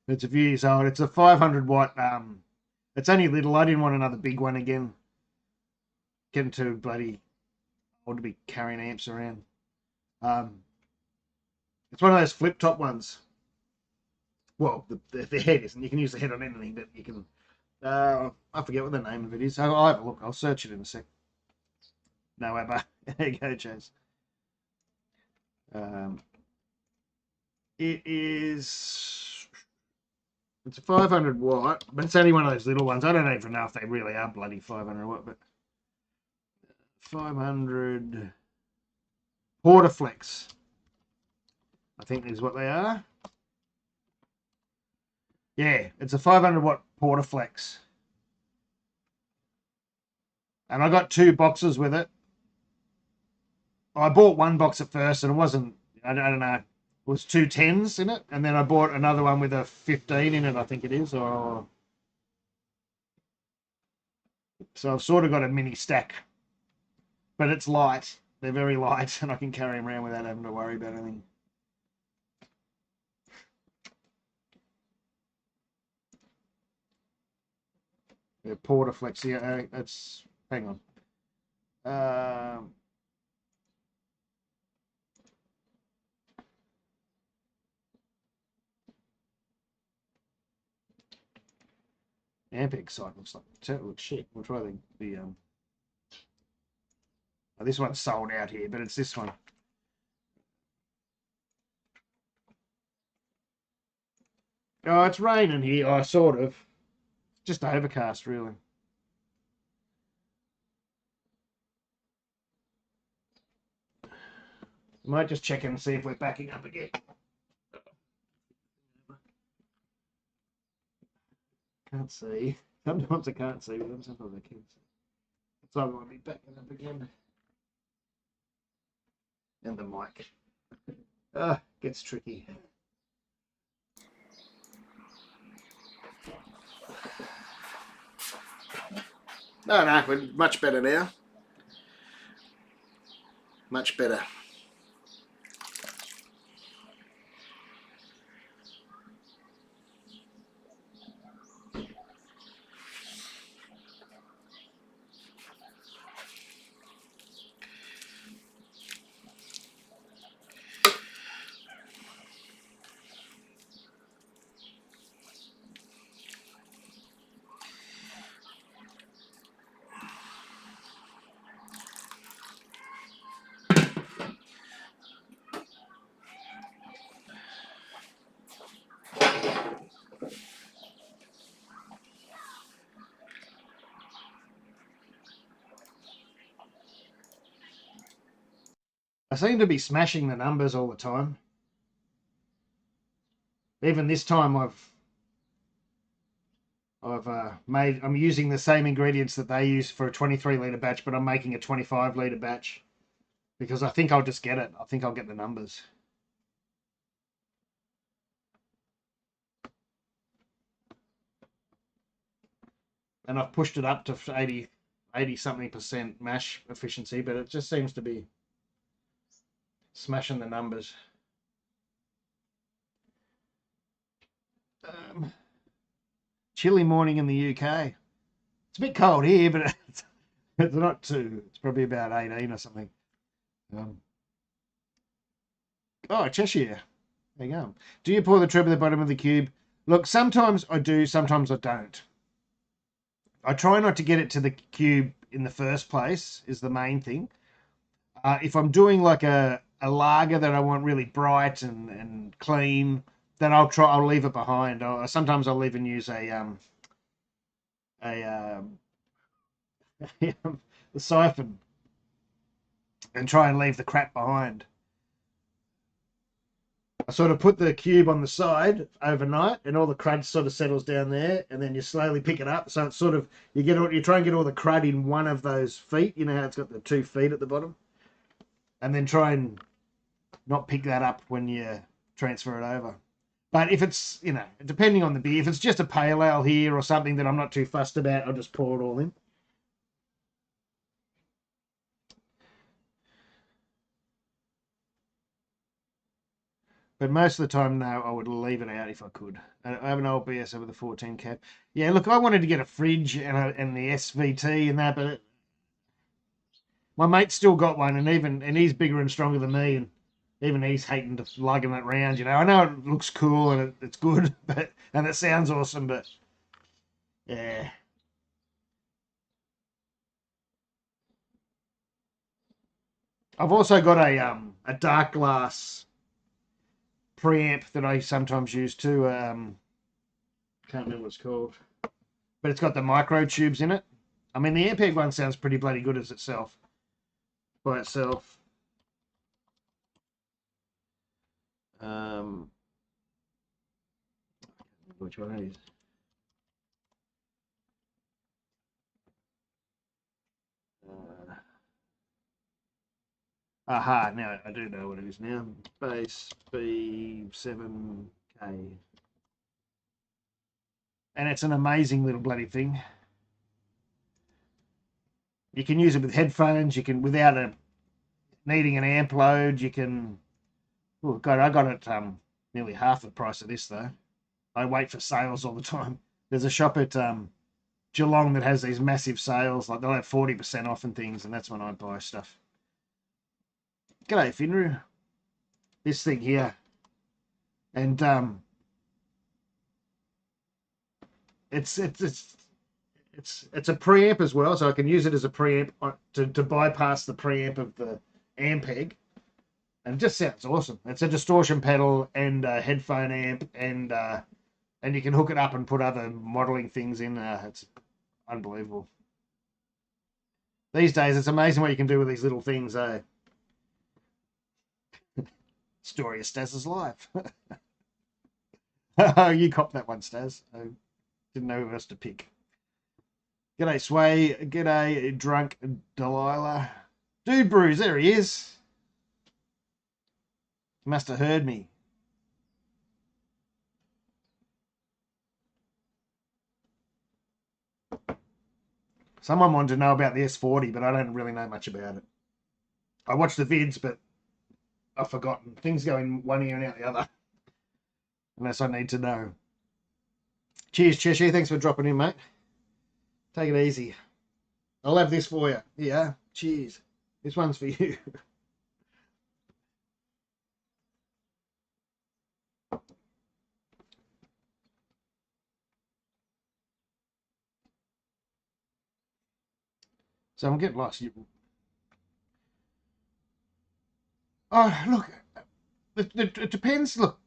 It's a few years old. It's a 500 watt. It's only little. I didn't want another big one again. Getting too bloody old to be carrying amps around. It's one of those flip top ones. Well, the head isn't. You can use the head on anything, but you can. I forget what the name of it is. I'll have a look. I'll search it in a sec. No, Abba. There you go, Chase. It is. It's a 500 watt, but it's only one of those little ones. I don't even know if they really are bloody 500 watt, but 500 Portaflex, I think is what they are. Yeah, it's a 500 watt Portaflex. And I got 2 boxes with it. I bought one box at first and it wasn't, I don't know, it was 2 10s in it. And then I bought another one with a 15 in it, I think it is. So I've sort of got a mini stack. But it's light. They're very light and I can carry them around without having to worry about anything. Yeah, Portaflex, yeah, it's, hang on. Ampeg site looks like shit. We'll try the oh, this one's sold out here, but it's this one. Oh, it's raining here. Oh, sort of. Just overcast, really. Might just check and see if we're backing up again. Can't see. Sometimes I can't see with them, sometimes I can see. So I might be backing up again. And the mic. Gets tricky. No, we're much better now. Much better. I seem to be smashing the numbers all the time. Even this time I'm using the same ingredients that they use for a 23 litre batch, but I'm making a 25 litre batch because I think I'll just get it. I think I'll get the numbers. and I've pushed it up to 80 something percent mash efficiency, but it just seems to be smashing the numbers. Chilly morning in the UK. It's a bit cold here, but it's not too. It's probably about 18 or something. Oh, Cheshire. There you go. Do you pour the treble at the bottom of the cube? Look, sometimes I do, sometimes I don't. I try not to get it to the cube in the first place, is the main thing. If I'm doing like a lager that I want really bright and clean, then I'll leave it behind. Sometimes I'll even use a the siphon and try and leave the crap behind. I sort of put the cube on the side overnight, and all the crud sort of settles down there, and then you slowly pick it up. So it's sort of you try and get all the crud in one of those feet. You know how it's got the 2 feet at the bottom, and then try and not pick that up when you transfer it over. But if it's, depending on the beer, if it's just a pale ale here or something that I'm not too fussed about, I'll just pour it all in. But most of the time, no, I would leave it out if I could. I have an old BSO with a 14 cap. Yeah, look, I wanted to get a fridge and the SVT and that, but my mate's still got one, and he's bigger and stronger than me, and even he's hating to lugging it around. I know it looks cool and it's good, and it sounds awesome, but yeah. I've also got a dark glass preamp that I sometimes use too. Can't remember what it's called, but it's got the micro tubes in it. I mean, the Ampeg one sounds pretty bloody good as itself, by itself. Which one it is? Aha, now I do know what it is now. Base B7K. And it's an amazing little bloody thing. You can use it with headphones, you can, without needing an amp load, you can. Oh God, I got it nearly half the price of this though. I wait for sales all the time. There's a shop at Geelong that has these massive sales, like they'll have 40% off and things, and that's when I buy stuff. G'day, Finru. This thing here, and it's a preamp as well, so I can use it as a preamp to bypass the preamp of the Ampeg, and it just sounds awesome. It's a distortion pedal and a headphone amp, and you can hook it up and put other modeling things in. It's unbelievable. These days, it's amazing what you can do with these little things, eh? Story of Staz's life. You copped that one, Staz. I didn't know who else to pick. G'day, Sway. G'day, Drunk Delilah. Dude Brews, there he is. He must have heard me. Someone wanted to know about the S40, but I don't really know much about it. I watched the vids, but I've forgotten. Things go in one ear and out the other. Unless I need to know. Cheers, Cheshire. Thanks for dropping in, mate. Take it easy. I'll have this for you. Yeah, cheers. This one's for you. So I'm getting lost. Oh, look, it depends. Look,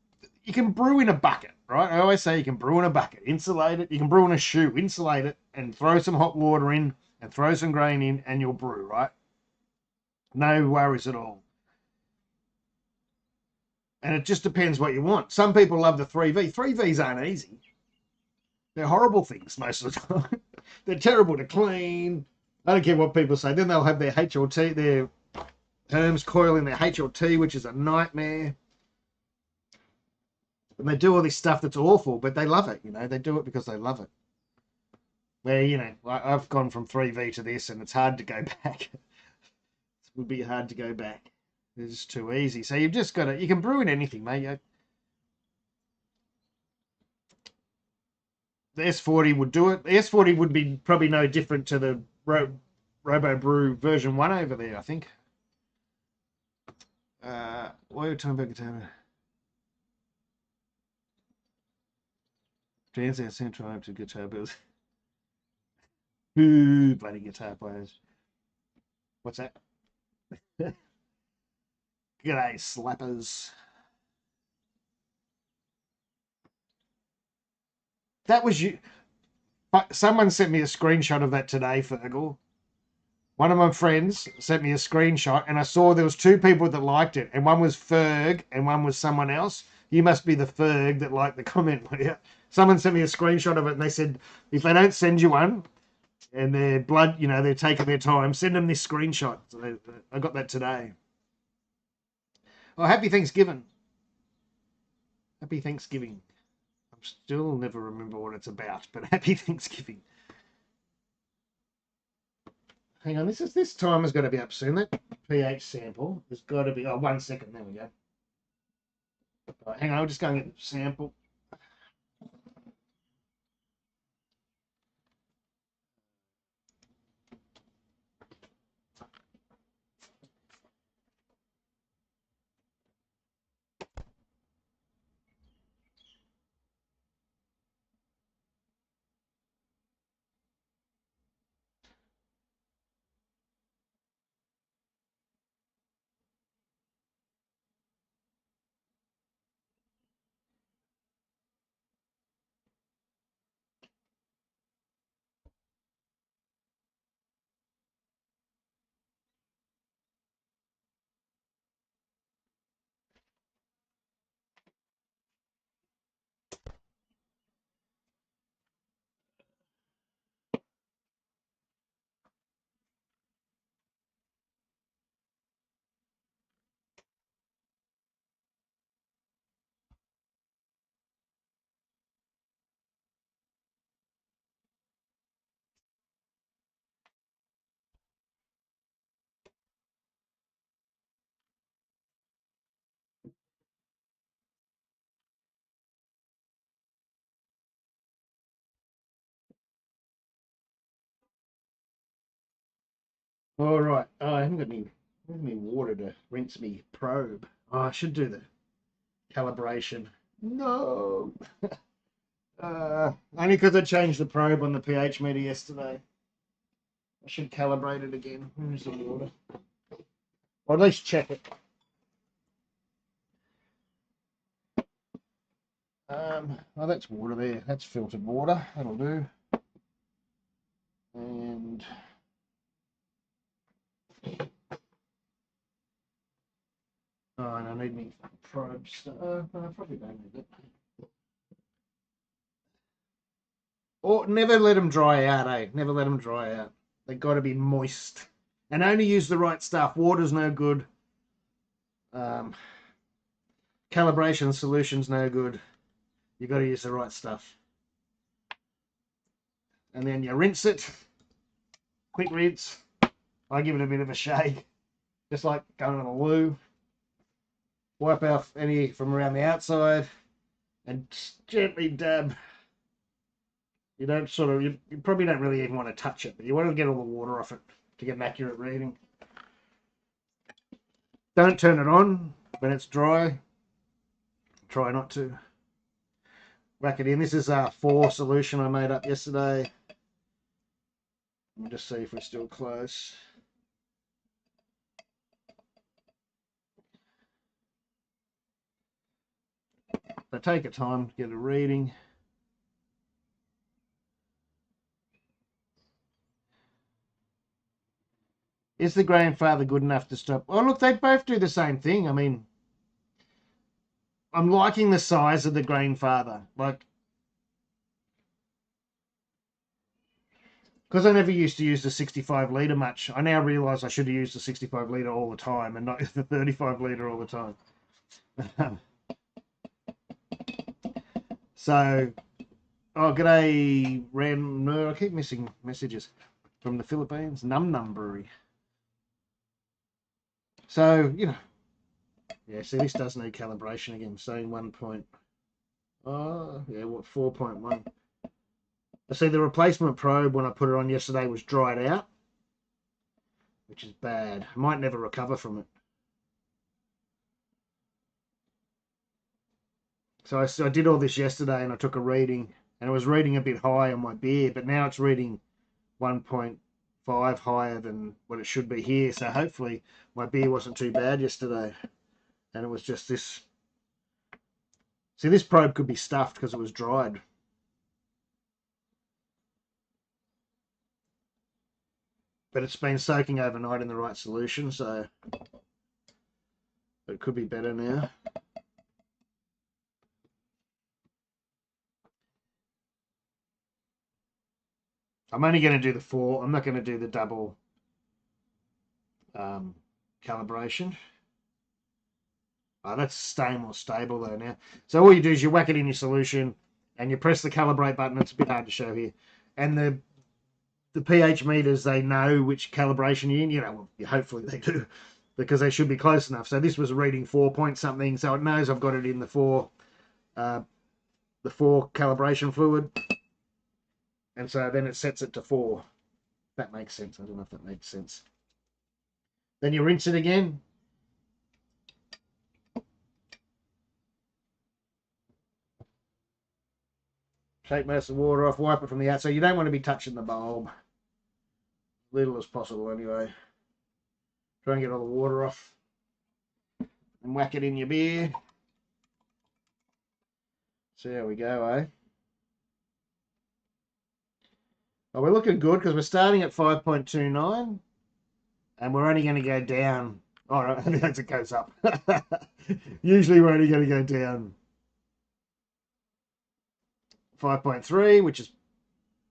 you can brew in a bucket, right? I always say you can brew in a bucket, insulate it. You can brew in a shoe, insulate it, and throw some hot water in and throw some grain in, and you'll brew, right? No worries at all. And it just depends what you want. Some people love the 3V. 3Vs aren't easy. They're horrible things most of the time. They're terrible to clean. I don't care what people say. Then they'll have their HLT, their Herms coil in their HLT, which is a nightmare. And they do all this stuff that's awful, but they love it, They do it because they love it. where, you know, I've gone from 3V to this and it's hard to go back. It would be hard to go back. It's just too easy. So you've just got to, you can brew in anything, mate. The S40 would do it. The S40 would be probably no different to the Robo Brew version 1 over there, I think. What are we talking about container? Transit Central to guitar builds. Ooh, bloody guitar players. What's that? G'day, slappers. That was you. Someone sent me a screenshot of that today, Fergal. One of my friends sent me a screenshot, and I saw there was 2 people that liked it, and one was Ferg, and one was someone else. You must be the Ferg that liked the comment. Someone sent me a screenshot of it, and they said, if they don't send you one, and their blood, you know, they're taking their time, send them this screenshot. So I got that today. Oh, happy Thanksgiving. Happy Thanksgiving. I'm still never remember what it's about, but happy Thanksgiving. Hang on, this timer's got to be up soon. That pH sample has got to be. Oh, 1 second. There we go. Right, hang on, I'll just go and get the sample. All right. Oh, I haven't got any water to rinse me probe. Oh, I should do the calibration. No. Only because I changed the probe on the pH meter yesterday. I should calibrate it again. Where's the water? Or at least check it. Oh, that's water there. That's filtered water. That'll do. And oh, and I need me probe stuff. I probably don't need it. Or never let them dry out, eh? Never let them dry out. They got to be moist. And only use the right stuff. Water's no good. Calibration solution's no good. You got to use the right stuff. And then you rinse it. Quick rinse. I give it a bit of a shake. Just like going to the loo. Wipe off any from around the outside. And gently dab. You don't sort of, you probably don't really even want to touch it, but you want to get all the water off it to get an accurate reading. Don't turn it on when it's dry. Try not to. Whack it in. This is a 4 solution I made up yesterday. Let me just see if we're still close. So take your time to get a reading. Is the grandfather good enough to stop? Oh, look, they both do the same thing. I mean, I'm liking the size of the grandfather. Like, because I never used to use the 65 litre much, I now realise I should have used the 65 litre all the time and not the 35 litre all the time. So, Oh, g'day, Ram. No, I keep missing messages from the Philippines. Num Num Brewery. So, yeah, see, this does need calibration again. Saying 1 point. Oh, yeah, what, 4.1. I see the replacement probe when I put it on yesterday was dried out, which is bad. I might never recover from it. So I did all this yesterday and I took a reading and it was reading a bit high on my beer, but now it's reading 1.5 higher than what it should be here. So hopefully my beer wasn't too bad yesterday. And it was just this. See, this probe could be stuffed because it was dried. But it's been soaking overnight in the right solution, so it could be better now. I'm only going to do the 4. I'm not going to do the double calibration. Oh, that's staying more stable though now. So all you do is you whack it in your solution and you press the calibrate button. It's a bit hard to show here. And the pH meters, they know which calibration you're in. Well, hopefully they do, because they should be close enough. So this was reading 4 point something, so it knows I've got it in the 4 calibration fluid. And so then it sets it to 4. That makes sense. I don't know if that makes sense. Then you rinse it again. Take most of the water off, wipe it from the outside. You don't want to be touching the bulb. Little as possible anyway. Try and get all the water off. And whack it in your beer. See how we go, eh? Oh, we're looking good because we're starting at 5.29 and we're only going to go down. Oh, no, as it goes up. Usually we're only going to go down 5.3, which is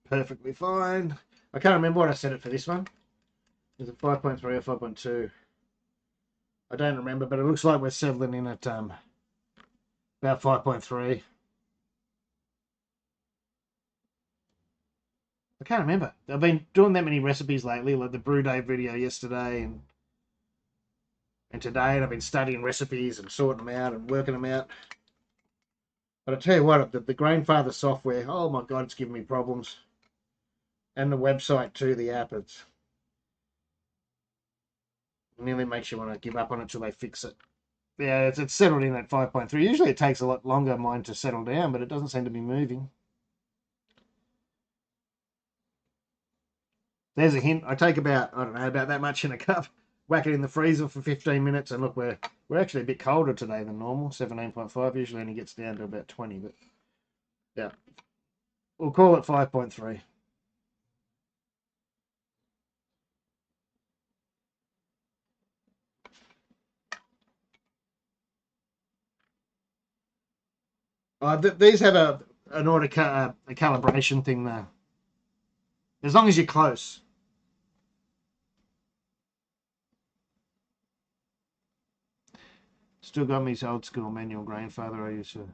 perfectly fine. I can't remember what I set it for this one. Is it 5.3 or 5.2? I don't remember, but it looks like we're settling in at about 5.3. I can't remember. I've been doing that many recipes lately, like the Brew Day video yesterday and today, and I've been studying recipes and sorting them out and working them out. But I tell you what, the Grainfather software, oh my God, it's giving me problems. And the website too, the app, it nearly makes you want to give up on it till they fix it. Yeah, it's settled in at 5.3. Usually it takes a lot longer, mine, to settle down, but it doesn't seem to be moving. There's a hint. I take about, I don't know, about that much in a cup, whack it in the freezer for 15 minutes, and look, we're actually a bit colder today than normal. 17.5 usually only gets down to about 20, but yeah, we'll call it 5.3. These have an auto a calibration thing though, as long as you're close. Still got me old school manual Grainfather I used to.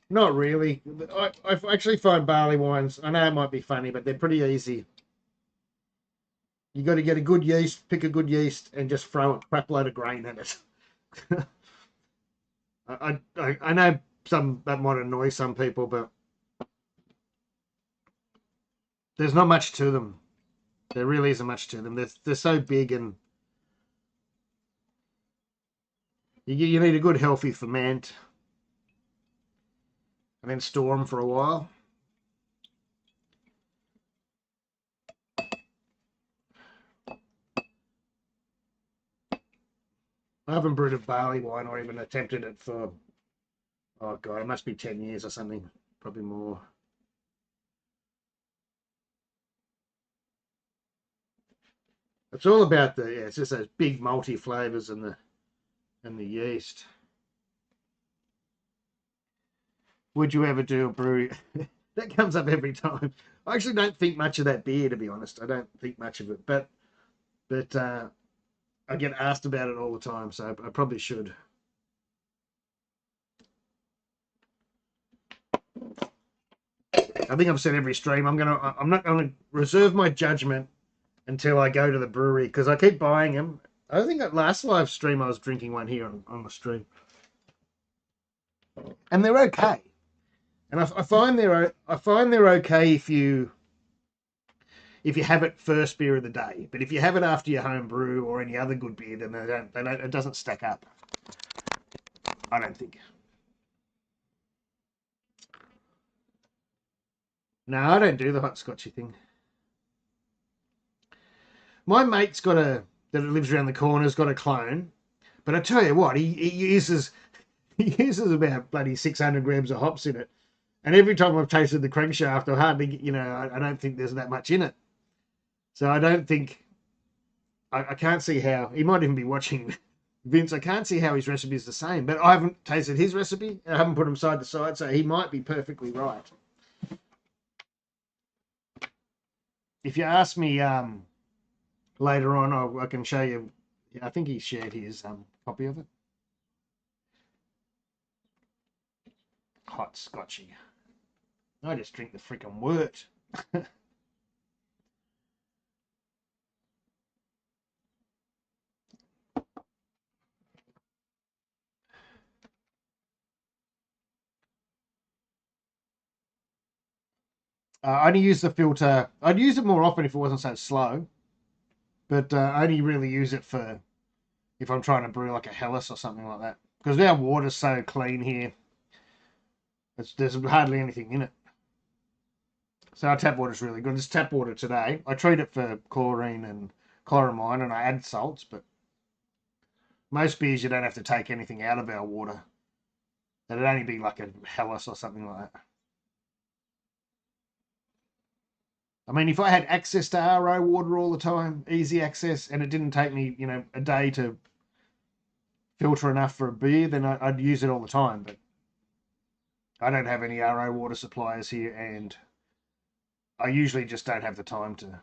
Not really. I actually find barley wines, I know it might be funny, but they're pretty easy. You got to get a good yeast, pick a good yeast, and just throw a crap load of grain in it. I know that might annoy some people, but there's not much to them. There really isn't much to them. They're so big, and you need a good healthy ferment, and then store them for a while. I haven't brewed a barley wine or even attempted it for, oh God, it must be 10 years or something, probably more. It's all about it's just those big multi flavors and the yeast. Would you ever do a brewery? That comes up every time. I actually don't think much of that beer, to be honest. I don't think much of it, but I get asked about it all the time, so I probably should. I think I've said every stream I'm not gonna reserve my judgment until I go to the brewery because I keep buying them. I think that last live stream I was drinking one here on the stream, and they're okay. And I find they're okay if you have it first beer of the day. But if you have it after your home brew or any other good beer, then they don't it doesn't stack up. I don't think. No, I don't do the hot scotchy thing. My mate's that lives around the corner has got a clone, but I tell you what, he uses about bloody 600 grams of hops in it, and every time I've tasted the crankshaft, I hardly, I don't think there's that much in it. So I don't think I can't see how he might even be watching Vince. I can't see how his recipe is the same, but I haven't tasted his recipe. I haven't put them side to side, so he might be perfectly right. If you ask me later on, I can show you. I think he shared his copy of it. Hot scotchy. I just drink the freaking wort. I only use the filter. I'd use it more often if it wasn't so slow, but I only really use it for if I'm trying to brew like a Helles or something like that. Because our water's so clean here, there's hardly anything in it. So our tap water's really good. This tap water today, I treat it for chlorine and chloramine, and I add salts, but most beers you don't have to take anything out of our water. It'd only be like a Helles or something like that. I mean, if I had access to RO water all the time, easy access, and it didn't take me, a day to filter enough for a beer, then I'd use it all the time. But I don't have any RO water suppliers here, and I usually just don't have the time to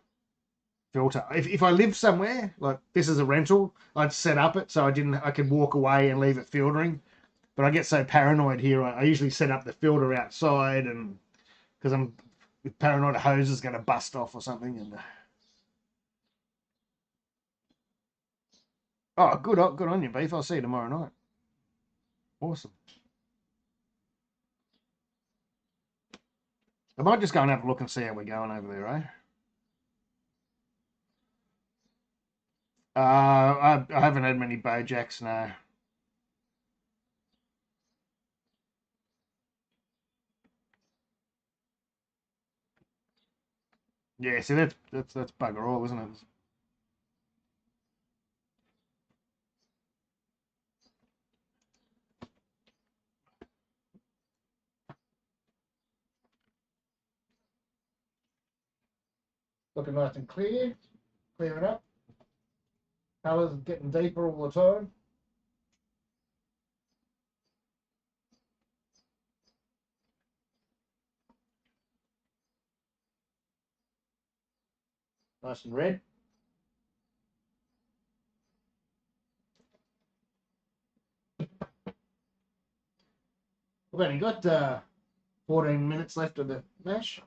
filter. If I lived somewhere, like this is a rental, I'd set up it so I could walk away and leave it filtering. But I get so paranoid here, I usually set up the filter outside, and because I'm paranoid a hose is going to bust off or something. And oh, good on you, Beef. I'll see you tomorrow night. Awesome. I might just go and have a look and see how we're going over there, eh? I haven't had many Bojacks, no. Yeah, see that's bugger all, isn't it? Looking nice and clear. Clear it up. Colours getting deeper all the time. Nice and red. We've only got 14 minutes left of the mash.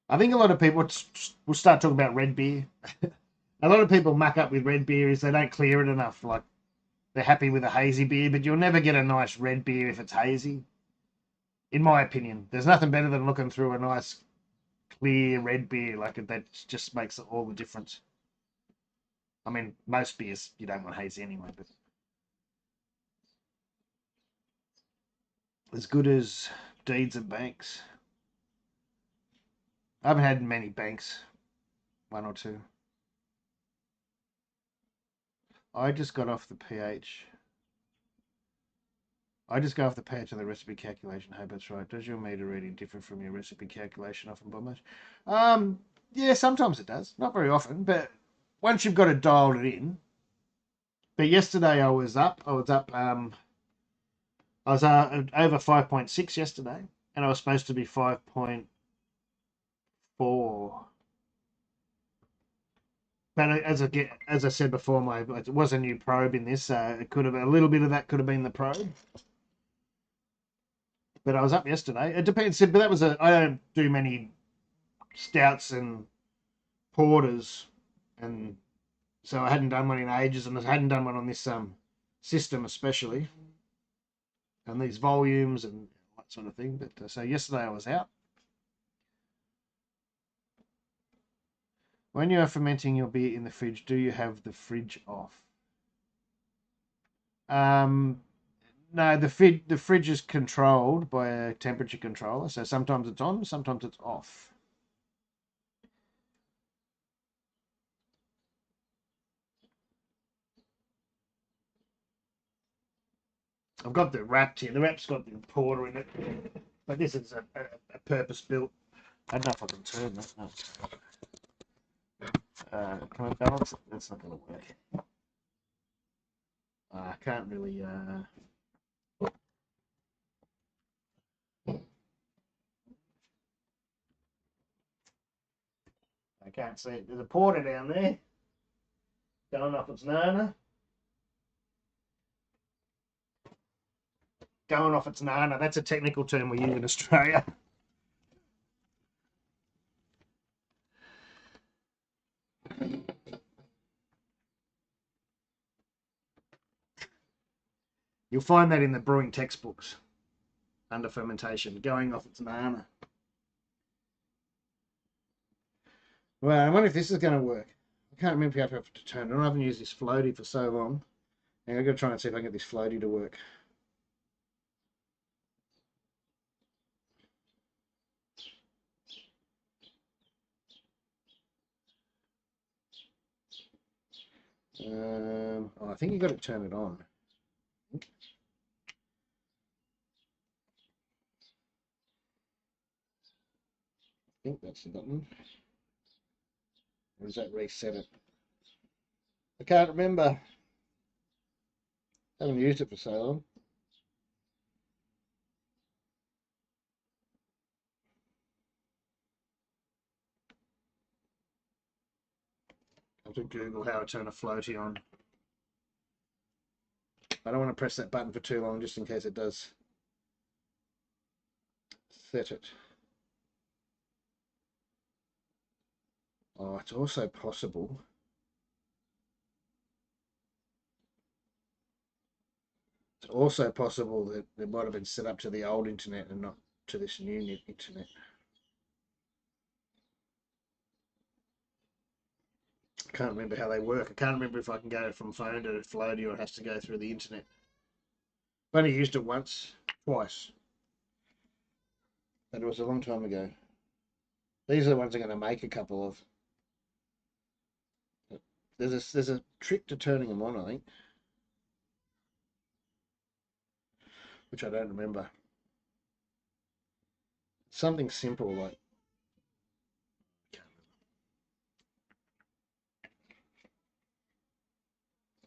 I think a lot of people will start talking about red beer. A lot of people muck up with red beer is they don't clear it enough. Like they're happy with a hazy beer, but you'll never get a nice red beer if it's hazy. In my opinion, there's nothing better than looking through a nice clear red beer. Like that just makes all the difference. I mean, most beers you don't want hazy anyway, but as good as Deeds and Banks. I haven't had many Banks, one or two. I just got off the pH. I just go off the pH of the recipe calculation. Hope that's right. Does your meter reading differ from your recipe calculation often by much? Yeah, sometimes it does. Not very often, but once you've got it dialed it in. But yesterday I was up I was over 5.6 yesterday, and I was supposed to be 5.4. But as I said before, it was a new probe in this, so it could have a little bit of that could have been the probe. But I was up yesterday. It depends, but I don't do many stouts and porters, and so I hadn't done one in ages, and I hadn't done one on this system especially, and these volumes and that sort of thing. But so yesterday I was out. When you are fermenting your beer in the fridge, do you have the fridge off? No, the fridge is controlled by a temperature controller, so sometimes it's on, sometimes it's off. I've got the wrap here. The wrap's got the porter in it, but this is a purpose built. I don't know if I can turn that. No. Can I balance it? That's not going to work. I can't really. I can't see it. There's a porter down there. Going off its nana. Going off its nana. That's a technical term we use in Australia. You'll find that in the brewing textbooks under fermentation, going off its nana. Well, I wonder if this is going to work. I can't remember if you have to turn it on. I haven't used this floaty for so long. And I'm going to try and see if I can get this floaty to work. I think you've got to turn it on. I think that's the button. Or does that reset it? I can't remember. Haven't used it for so long. I have to Google how to turn a floaty on. I don't want to press that button for too long, just in case it does set it. Oh, it's also possible. It's also possible that it might have been set up to the old internet and not to this new internet. I can't remember how they work. I can't remember if I can go from phone to floaty or it has to go through the internet. I've only used it once, twice. But it was a long time ago. These are the ones I'm going to make a couple of. There's a trick to turning them on, I think, which I don't remember. Something simple like.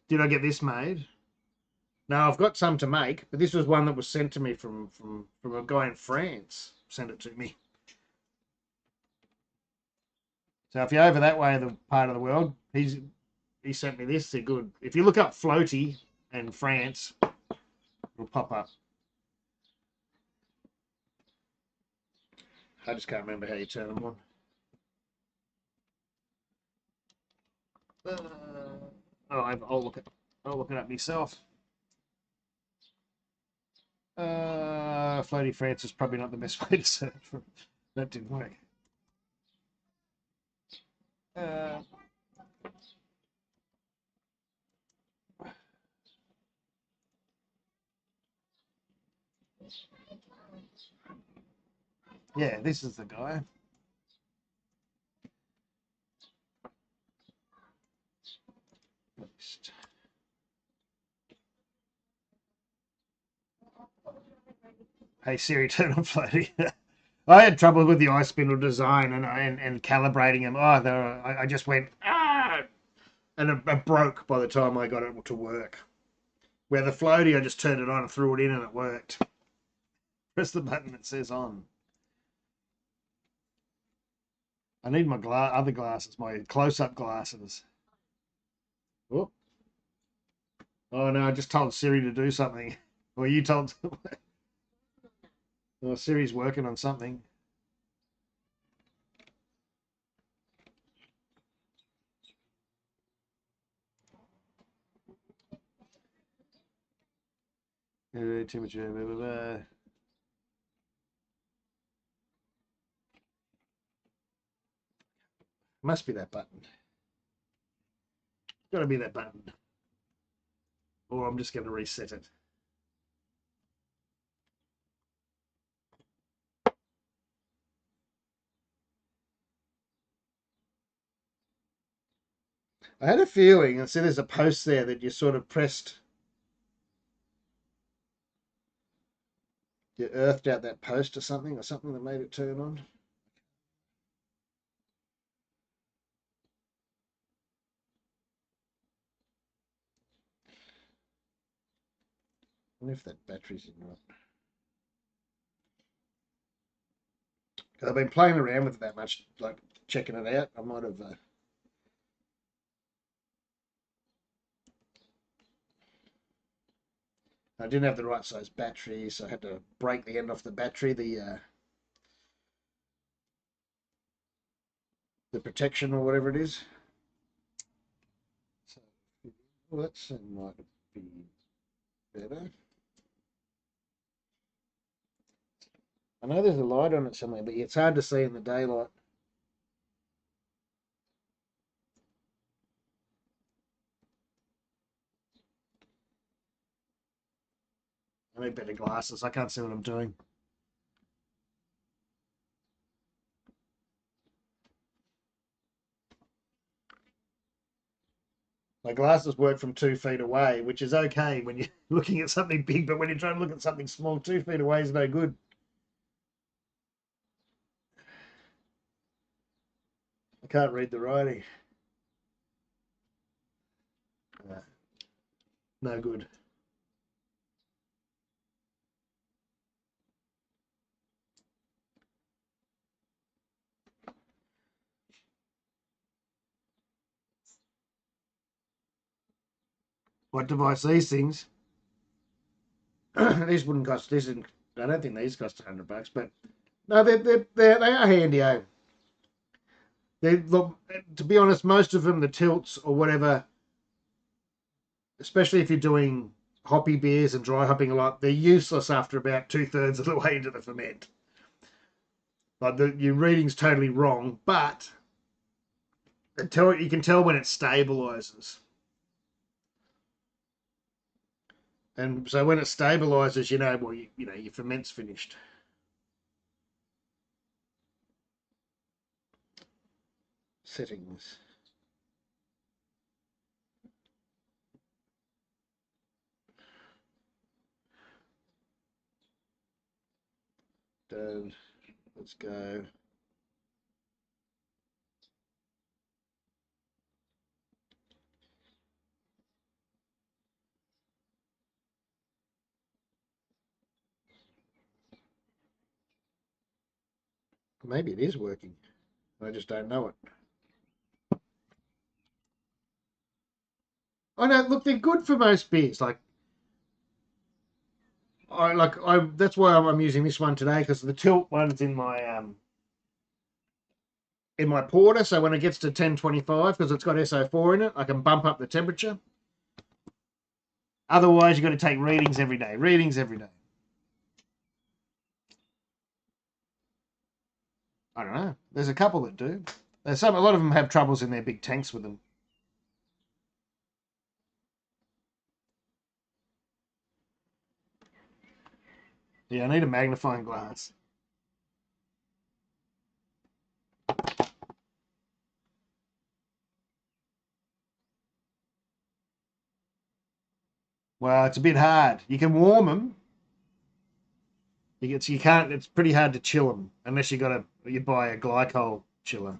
Did I get this made? No, I've got some to make, but this was one that was sent to me from a guy in France. Sent it to me. So if you're over that way of the part of the world, he sent me this. They're good. If you look up floaty and France, it'll pop up. I just can't remember how you turn them on. I'll look it up myself. Floaty France is probably not the best way to search for. That didn't work. Yeah, this is the guy. Hey Siri, turn on floaty. I had trouble with the ice spindle design and calibrating them. I just went and it broke by the time I got it to work. Where the floaty, I just turned it on and threw it in and it worked. Press the button that says on. I need my other glasses, my close-up glasses. Oh. Oh no, I just told Siri to do something. Or you told... Oh, Siri's working on something. Temperature, blah, blah, blah. Must be that button. Got to be that button. Or I'm just going to reset it. I had a feeling, and see there's a post there that you sort of pressed. You earthed out that post or something that made it turn on. I wonder if that battery's in right. Because I've been playing around with it that much, like checking it out. I might have. I didn't have the right size battery, so I had to break the end off the battery, the protection or whatever it is. So, well, that might be better. I know there's a light on it somewhere, but it's hard to see in the daylight. I need better glasses. I can't see what I'm doing. My glasses work from 2 feet away, which is okay when you're looking at something big, but when you're trying to look at something small, 2 feet away is no good. I can't read the writing. No good. What device? These things? These wouldn't cost. I don't think these cost $100, but no, they are handy. Eh? To be honest, most of them, the tilts or whatever, especially if you're doing hoppy beers and dry hopping a lot, they're useless after about 2/3 of the way into the ferment. Like your reading's totally wrong, but you can tell when it stabilizes. And so when it stabilizes, you know, well, you know, your ferment's finished. Settings. Done. Let's go. Maybe it is working. I just don't know it. I know. Look, they're good for most beers. That's why I'm using this one today, because the tilt one's in my porter. So when it gets to 1025, because it's got SO4 in it, I can bump up the temperature. Otherwise, you've got to take readings every day. Readings every day. I don't know. There's a couple that do. A lot of them have troubles in their big tanks with them. Yeah, I need a magnifying glass. Well, it's a bit hard. You can warm them. You can't. It's pretty hard to chill them unless you buy a glycol chiller,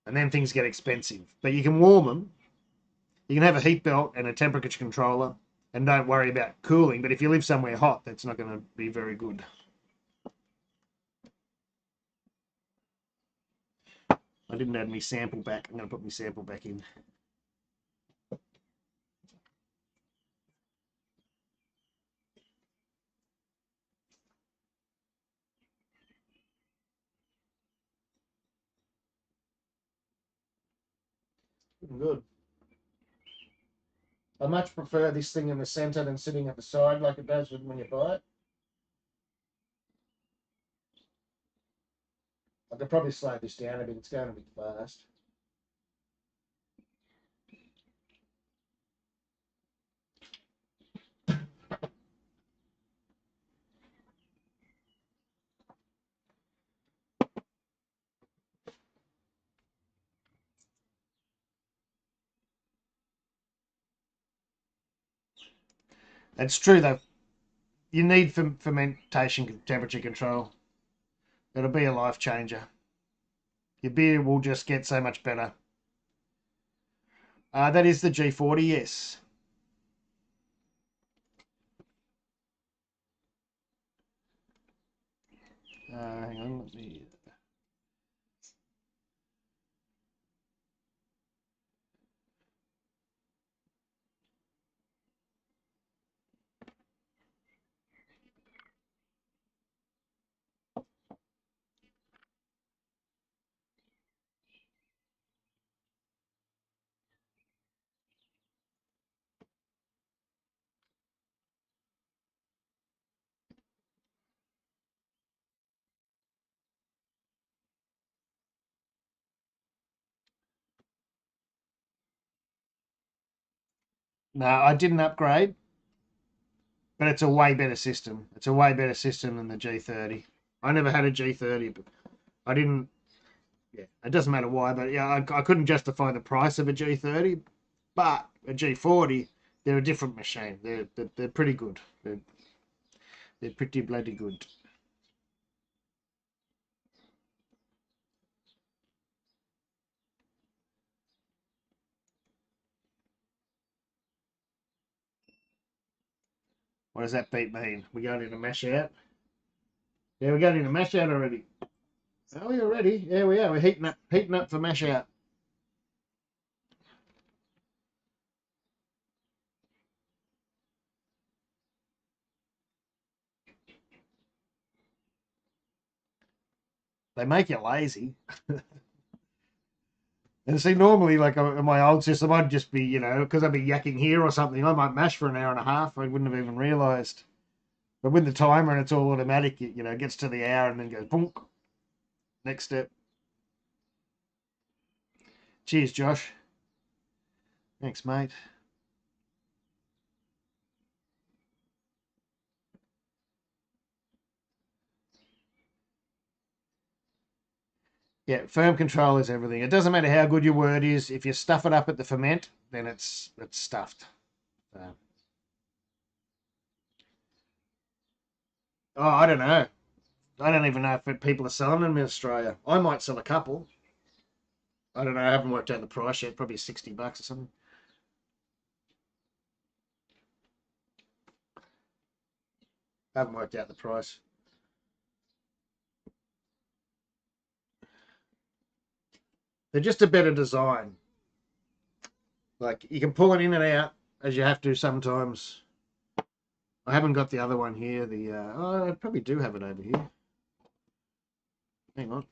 and then things get expensive. But you can warm them. You can have a heat belt and a temperature controller and don't worry about cooling. But if you live somewhere hot, that's not going to be very good. I didn't add my sample back. I'm going to put my sample back in. Good. I much prefer this thing in the centre than sitting at the side like it does when you buy it. I could probably slow this down a bit. It's going a bit fast. It's true though. You need fermentation temperature control. It'll be a life changer. Your beer will just get so much better. That is the G40, yes. Hang on, let me... No, I didn't upgrade, but it's a way better system. It's a way better system than the G30. I never had a G30, but I didn't... Yeah, it doesn't matter why, but yeah, I couldn't justify the price of a G30, but a G40, they're a different machine. They're pretty good. They're pretty bloody good. What does that beat mean? We going into mash out? Yeah, we're going into mash out already. Oh, you're ready? Yeah, we are. We're heating up for mash out. They make you lazy. And see, normally, like in my old system, I'd just be, because I'd be yakking here or something, I might mash for an hour and a half. I wouldn't have even realised. But with the timer and it's all automatic, it gets to the hour and then goes boonk. Next step. Cheers, Josh. Thanks, mate. Yeah, firm control is everything. It doesn't matter how good your word is. If you stuff it up at the ferment, then it's stuffed. Oh, I don't know. I don't even know if people are selling them in Australia. I might sell a couple. I don't know. I haven't worked out the price yet. Probably $60 or something. I haven't worked out the price. They're just a better design. Like, you can pull it in and out as you have to sometimes. I haven't got the other one here. I probably do have it over here. Hang on.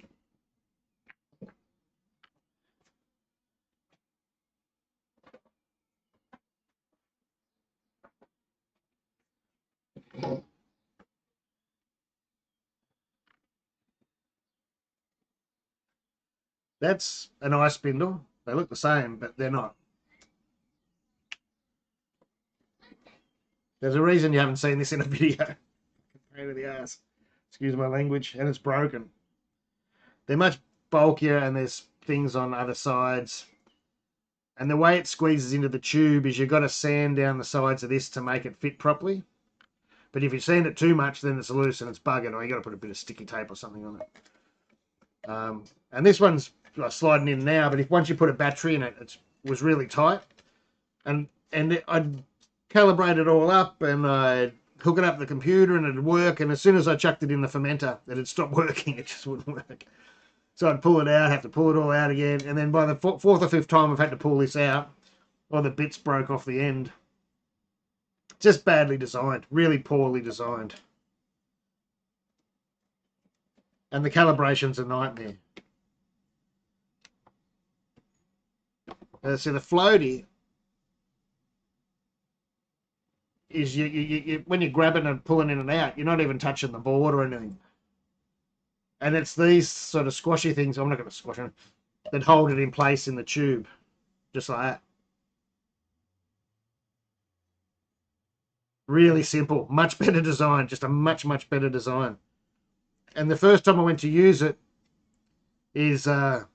That's an ice spindle. They look the same, but they're not. There's a reason you haven't seen this in a video. Pain in the ass. Excuse my language. And it's broken. They're much bulkier and there's things on other sides. And the way it squeezes into the tube is you've got to sand down the sides of this to make it fit properly. But if you sand it too much, then it's loose and it's buggered, or you got to put a bit of sticky tape or something on it. And this one's sliding in now, but if once you put a battery in it, it was really tight. I'd calibrate it all up, and I'd hook it up to the computer, and it'd work. And as soon as I chucked it in the fermenter, it'd stop working. It just wouldn't work. So I'd pull it out, have to pull it all out again, and then by the fourth or fifth time I've had to pull this out, or the bits broke off the end. Just badly designed, really poorly designed. And the calibration's a nightmare. So the floaty is you when you're grabbing and pulling in and out, you're not even touching the board or anything. And it's these sort of squashy things, I'm not going to squash them, that hold it in place in the tube, just like that. Really simple, much better design, just a much better design. And the first time I went to use it is the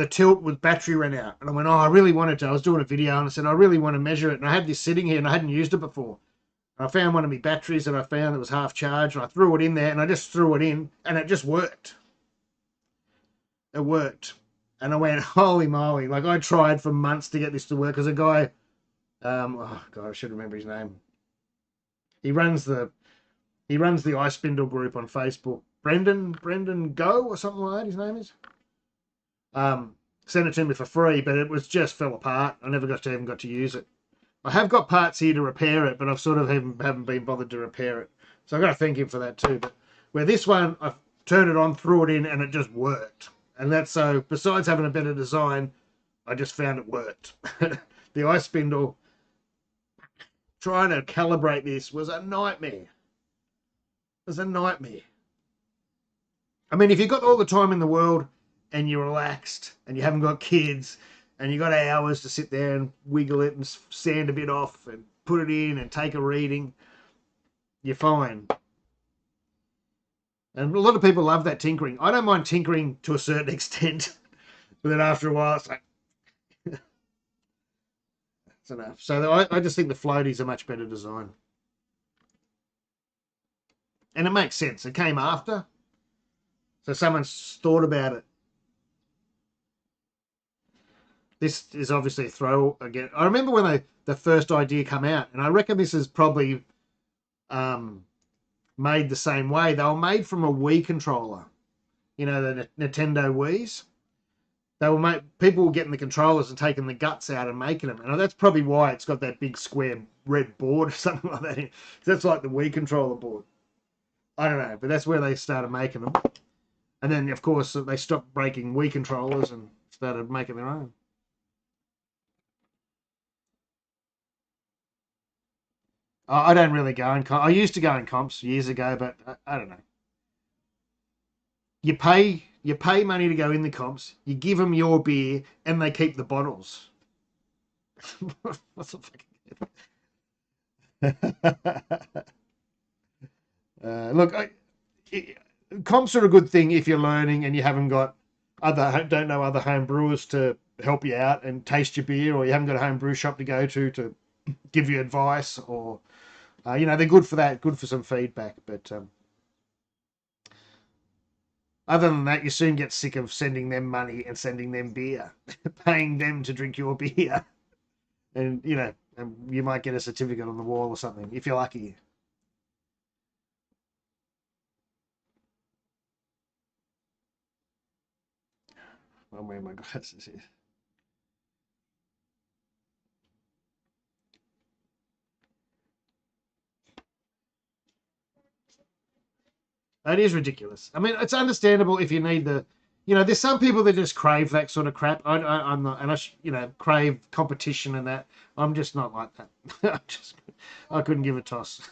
tilt with battery ran out, and I went, I really wanted to. I was doing a video and I said I really want to measure it, and I had this sitting here and I hadn't used it before. And I found one of my batteries that I found that was half charged, and I threw it in there, and I just threw it in, and it just worked. It worked, and I went, holy moly! Like, I tried for months to get this to work. Because a guy, oh god, I should remember his name. He runs the ice spindle group on Facebook. Brendan Go or something like that. His name is. Sent it to me for free, but it was just fell apart. I never even got to use it. I have got parts here to repair it, but I've sort of haven't been bothered to repair it. So I've got to thank him for that too. But where this one, I've turned it on, threw it in, and it just worked. And that's so, besides having a better design, I just found it worked. The ice spindle, trying to calibrate this was a nightmare. It was a nightmare. I mean, if you've got all the time in the world and you're relaxed and you haven't got kids and you've got hours to sit there and wiggle it and sand a bit off and put it in and take a reading, you're fine. And a lot of people love that tinkering. I don't mind tinkering to a certain extent, but then after a while, it's like, it's enough. So I just think the floaty's a much better design. And it makes sense. It came after. So someone's thought about it. This is obviously a throw again. I remember when the first idea came out, and I reckon this is probably made the same way. They were made from a Wii controller. You know, the Nintendo Wiis. People were getting the controllers and taking the guts out and making them. And that's probably why it's got that big square red board or something like that. That's like the Wii controller board. I don't know, but that's where they started making them. And then, of course, they stopped breaking Wii controllers and started making their own. I don't really go in comps. I used to go in comps years ago, but I don't know. You pay money to go in the comps. You give them your beer, and they keep the bottles. What's the fucking? Look, comps are a good thing if you're learning and you haven't got don't know other home brewers to help you out and taste your beer, or you haven't got a home brew shop to go to give you advice, or they're good for that, good for some feedback. But other than that, you soon get sick of sending them money and sending them beer, paying them to drink your beer, and you might get a certificate on the wall or something if you're lucky. I'm wearing my glasses here. It is ridiculous. I mean, it's understandable if you need there's some people that just crave that sort of crap. I'm not, and crave competition and that. I'm just not like that. I couldn't give a toss.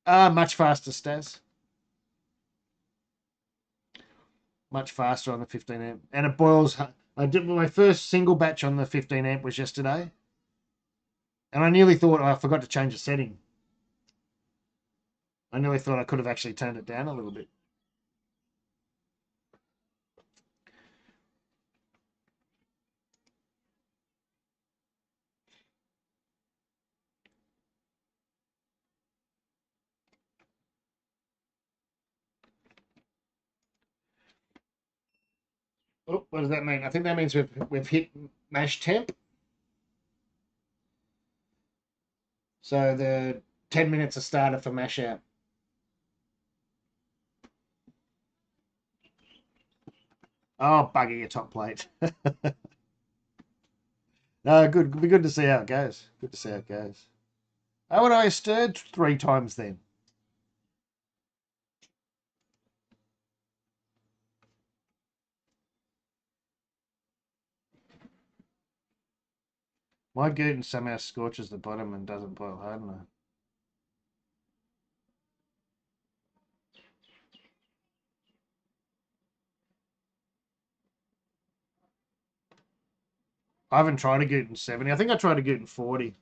Much faster, Stas. Much faster on the 15 amp, and it boils. I did my first single batch on the 15 amp was yesterday, and I nearly thought I forgot to change the setting. I nearly thought I could have actually turned it down a little bit. Oh, what does that mean? I think that means we've hit mash temp. So the 10 minutes are started for mash out. Oh, bugger your top plate. No, good. It'll be good to see how it goes. Good to see how it goes. Oh, would I stirred 3 times then? My gluten somehow scorches the bottom and doesn't boil hard enough. I haven't tried a gluten 70. I think I tried a gluten 40.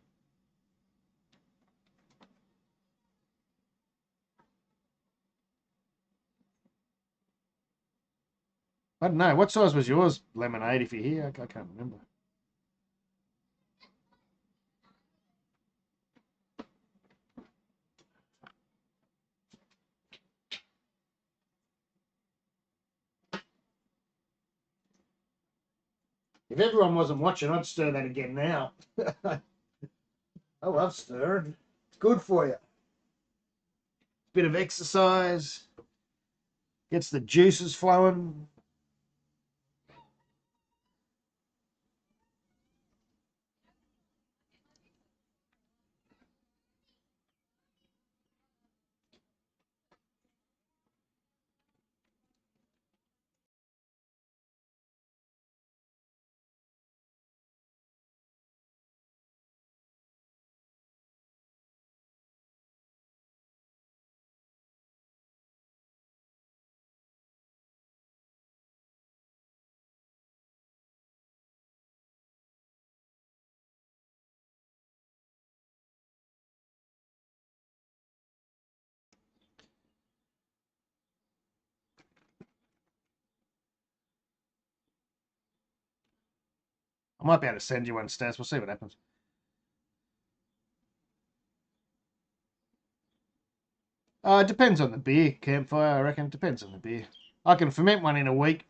I don't know. What size was yours lemonade if you're here? I can't remember. If everyone wasn't watching, I'd stir that again now. I love stirring. It's good for you. Bit of exercise. Gets the juices flowing. I might be able to send you one, Stas. We'll see what happens. It depends on the beer, Campfire, I reckon. It depends on the beer. I can ferment one in a week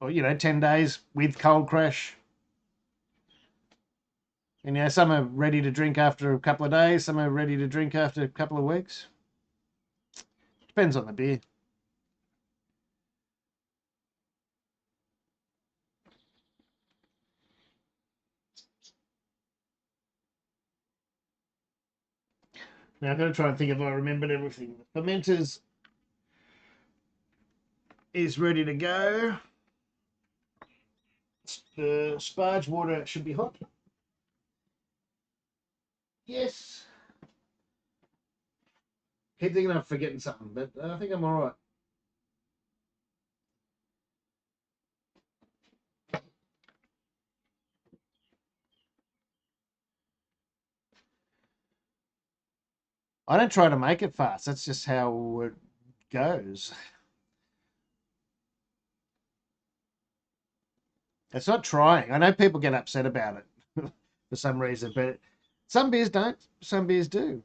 or, 10 days with cold crash. And, some are ready to drink after a couple of days. Some are ready to drink after a couple of weeks. Depends on the beer. Now, I'm going to try and think if I remembered everything. The fermenters is ready to go. The sparge water should be hot. Yes. Keep thinking I'm forgetting something, but I think I'm all right. I don't try to make it fast. That's just how it goes. It's not trying. I know people get upset about it for some reason, but some beers don't. Some beers do.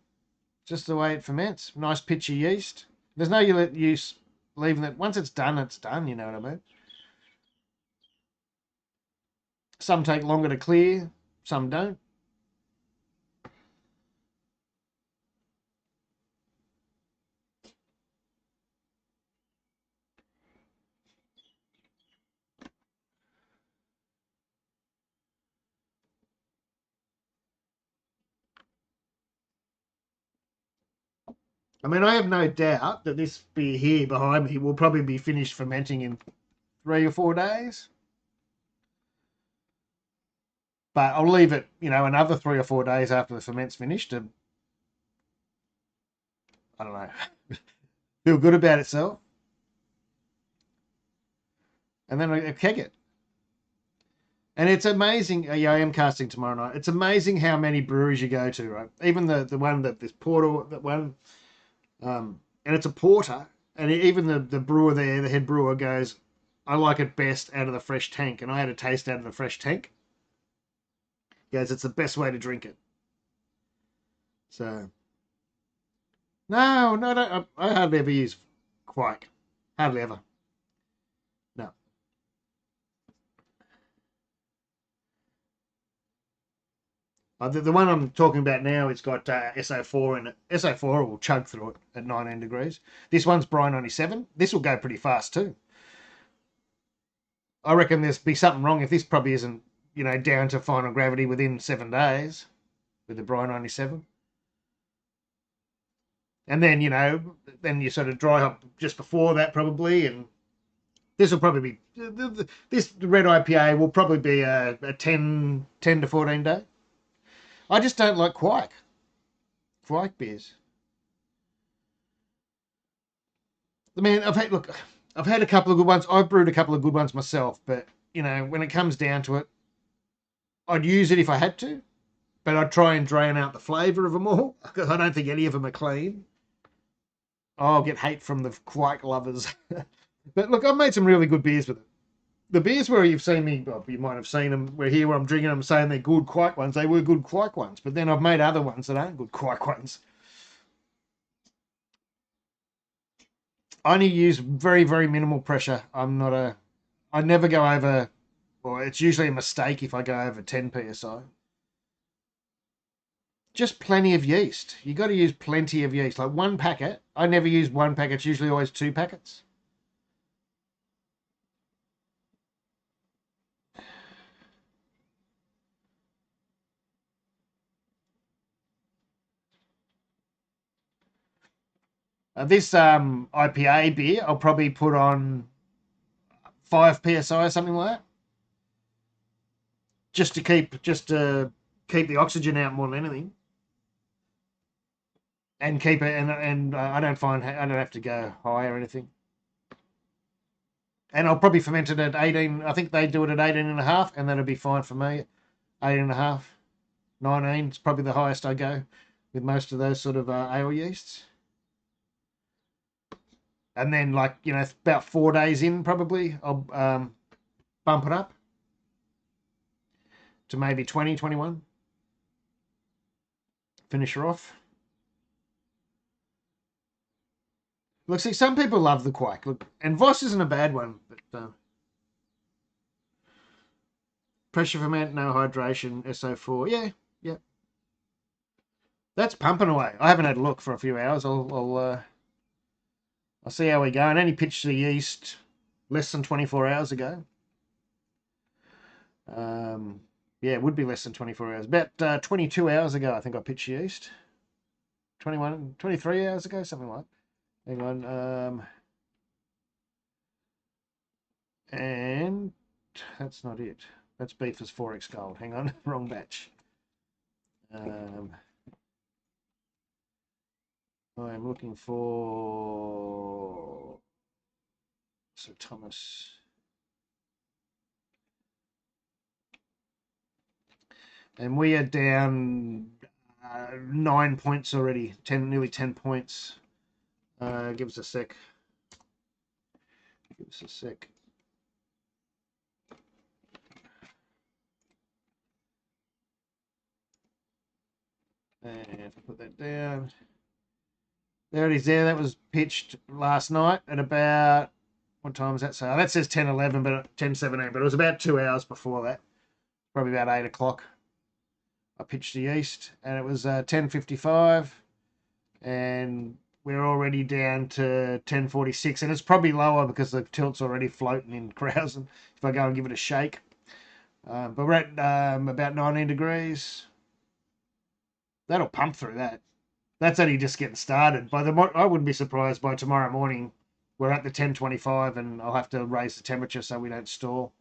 Just the way it ferments. Nice pitchy yeast. There's no use leaving it. Once it's done, it's done. You know what I mean? Some take longer to clear. Some don't. I mean, I have no doubt that this beer here behind me will probably be finished fermenting in 3 or 4 days. But I'll leave it, another 3 or 4 days after the ferment's finished to, I don't know, feel good about itself. And then I keg it. And it's amazing. Yeah, I am casting tomorrow night. It's amazing how many breweries you go to, right? Even the one that this porter, that one, and it's a porter. And even the brewer there, the head brewer goes, I like it best out of the fresh tank. And I had a taste out of the fresh tank. He goes, it's the best way to drink it. So, no, I hardly ever use Quake. Hardly ever. No. The one I'm talking about now, it's got SO4 in it. SO4 will chug through it at 19 degrees. This one's Bry 97. This will go pretty fast too. I reckon there's be something wrong if this probably isn't, down to final gravity within 7 days with the Bry 97. And then, then you sort of dry hop just before that probably, and this will probably be, this red IPA will probably be a 10 to 14 day. I just don't like quike beers. I mean, I've had a couple of good ones. I've brewed a couple of good ones myself, but when it comes down to it, I'd use it if I had to, but I'd try and drain out the flavour of them all because I don't think any of them are clean. I'll get hate from the quike lovers. But look, I've made some really good beers with it. The beers where you've seen me, well, you might have seen them, where I'm drinking them saying they're good quike ones. They were good quike ones, but then I've made other ones that aren't good quike ones. I only use very, very minimal pressure. I never go over, or it's usually a mistake if I go over 10 psi. Just plenty of yeast. You got to use plenty of yeast. Like one packet. I never use one packet. It's usually always 2 packets. This IPA beer, I'll probably put on 5 psi, something like that, just to keep the oxygen out more than anything, and keep it. And I don't have to go high or anything. And I'll probably ferment it at 18. I think they do it at 18.5, and that'll be fine for me. 18.5, 19 is probably the highest I go with most of those sort of ale yeasts. And then, about 4 days in, probably, I'll bump it up to maybe 20, 21. Finish her off. Look, see, some people love the quike. Look, and Voss isn't a bad one, but pressure ferment, no hydration, SO4. Yeah. That's pumping away. I haven't had a look for a few hours. I'll see how we go. And only pitched the yeast less than 24 hours ago. Yeah, it would be less than 24 hours. About 22 hours ago, I think I pitched yeast. 23 hours ago, something like that. Hang on. And that's not it. That's beef as 4x gold. Hang on, wrong batch. I'm looking for Sir Thomas. And we are down 9 points already. Nearly 10 points. Give us a sec. And put that down. There it is there. That was pitched last night at about, what time does that say? Oh, that says 10:11, but 10:17, but it was about 2 hours before that. Probably about 8 o'clock. I pitched the yeast, and it was 10:55, and we're already down to 10:46, and it's probably lower because the tilt's already floating in Krausen if I go and give it a shake. But we're at about 19 degrees. That'll pump through that. That's only just getting started. I wouldn't be surprised by tomorrow morning we're at the 10:25, and I'll have to raise the temperature so we don't stall.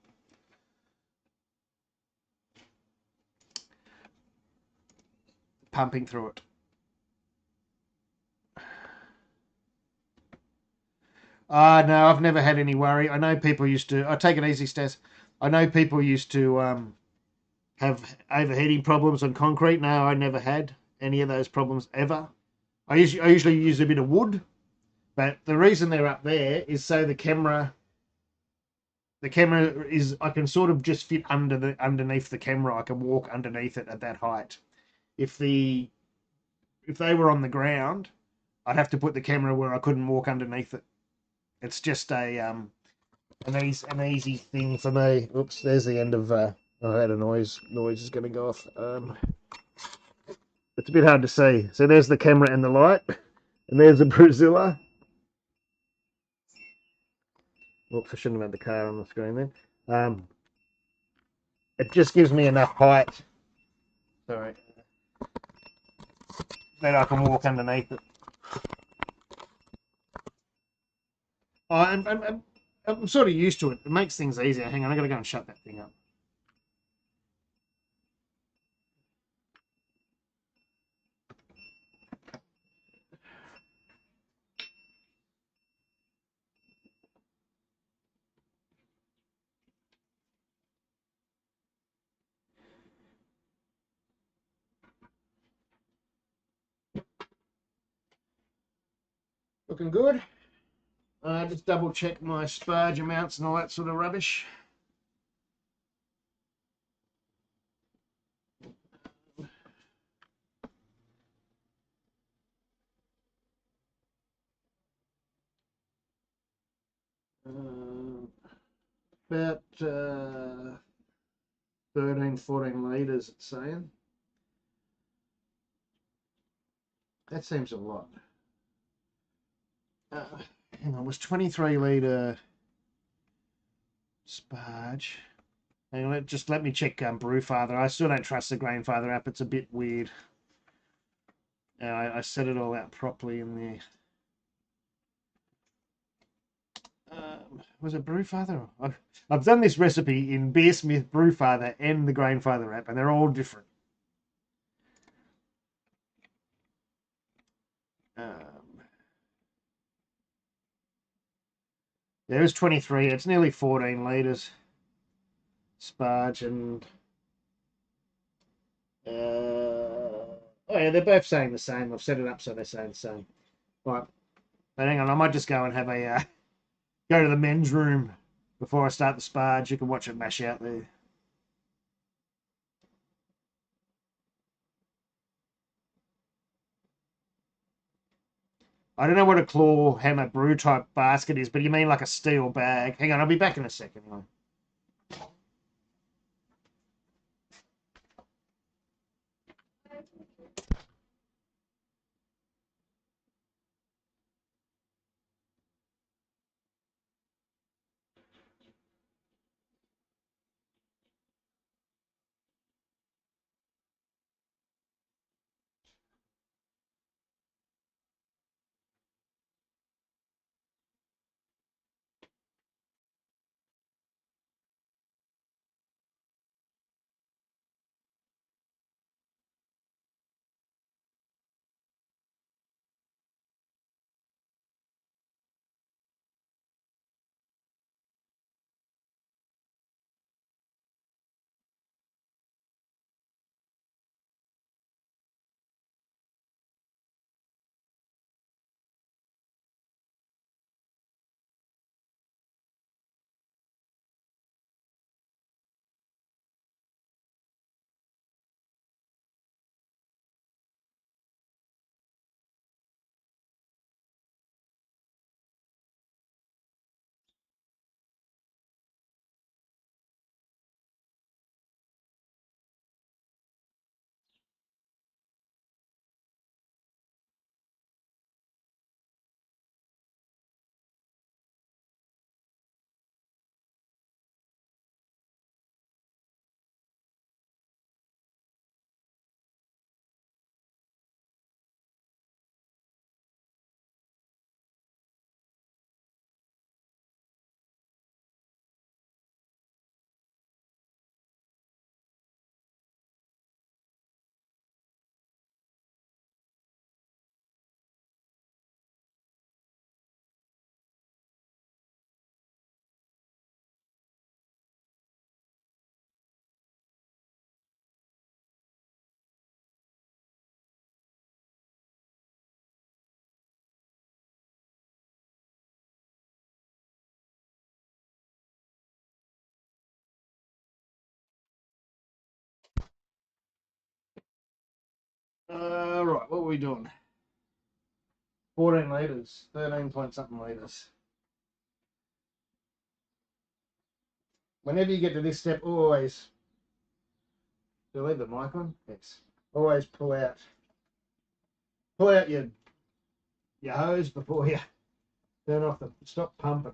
Pumping through it. No, I've never had any worry. I know people used to. I take it easy, Stas. I know people used to have overheating problems on concrete. No, I never had any of those problems ever. I usually use a bit of wood, but the reason they're up there is so the camera is, I can sort of just fit underneath the camera. I can walk underneath it at that height. If they were on the ground, I'd have to put the camera where I couldn't walk underneath it. It's just an easy thing for me. Oops, there's the end of. I had a noise. Noise is going to go off. It's a bit hard to see. So there's the camera and the light, and there's the Brewzilla. Oops, I shouldn't have had the car on the screen then. It just gives me enough height. Sorry. That I can walk underneath it. Oh, I'm sort of used to it. It makes things easier. Hang on, I gotta go and shut that thing up. Looking good. Just double check my sparge amounts and all that sort of rubbish. About 13, 14 litres, it's saying. That seems a lot. Hang on, was 23 litre sparge. Hang on, just let me check Brewfather. I still don't trust the Grainfather app. It's a bit weird. I set it all out properly in there. Was it Brewfather? I've done this recipe in Beersmith, Brewfather, and the Grainfather app, and they're all different. There's 23. It's nearly 14 litres. Sparge and oh yeah, they're both saying the same. I've set it up so they're saying the same. Right, but hang on, I might just go and have a go to the men's room before I start the sparge. You can watch it mash out there. I don't know what a claw hammer brew type basket is, but you mean like a steel bag. Hang on, I'll be back in a second. Right, what were we doing? 14 litres, 13 point something litres. Whenever you get to this step, always, do I leave the mic on? Yes. Always pull out pull out your hose before you turn off the stop pumping.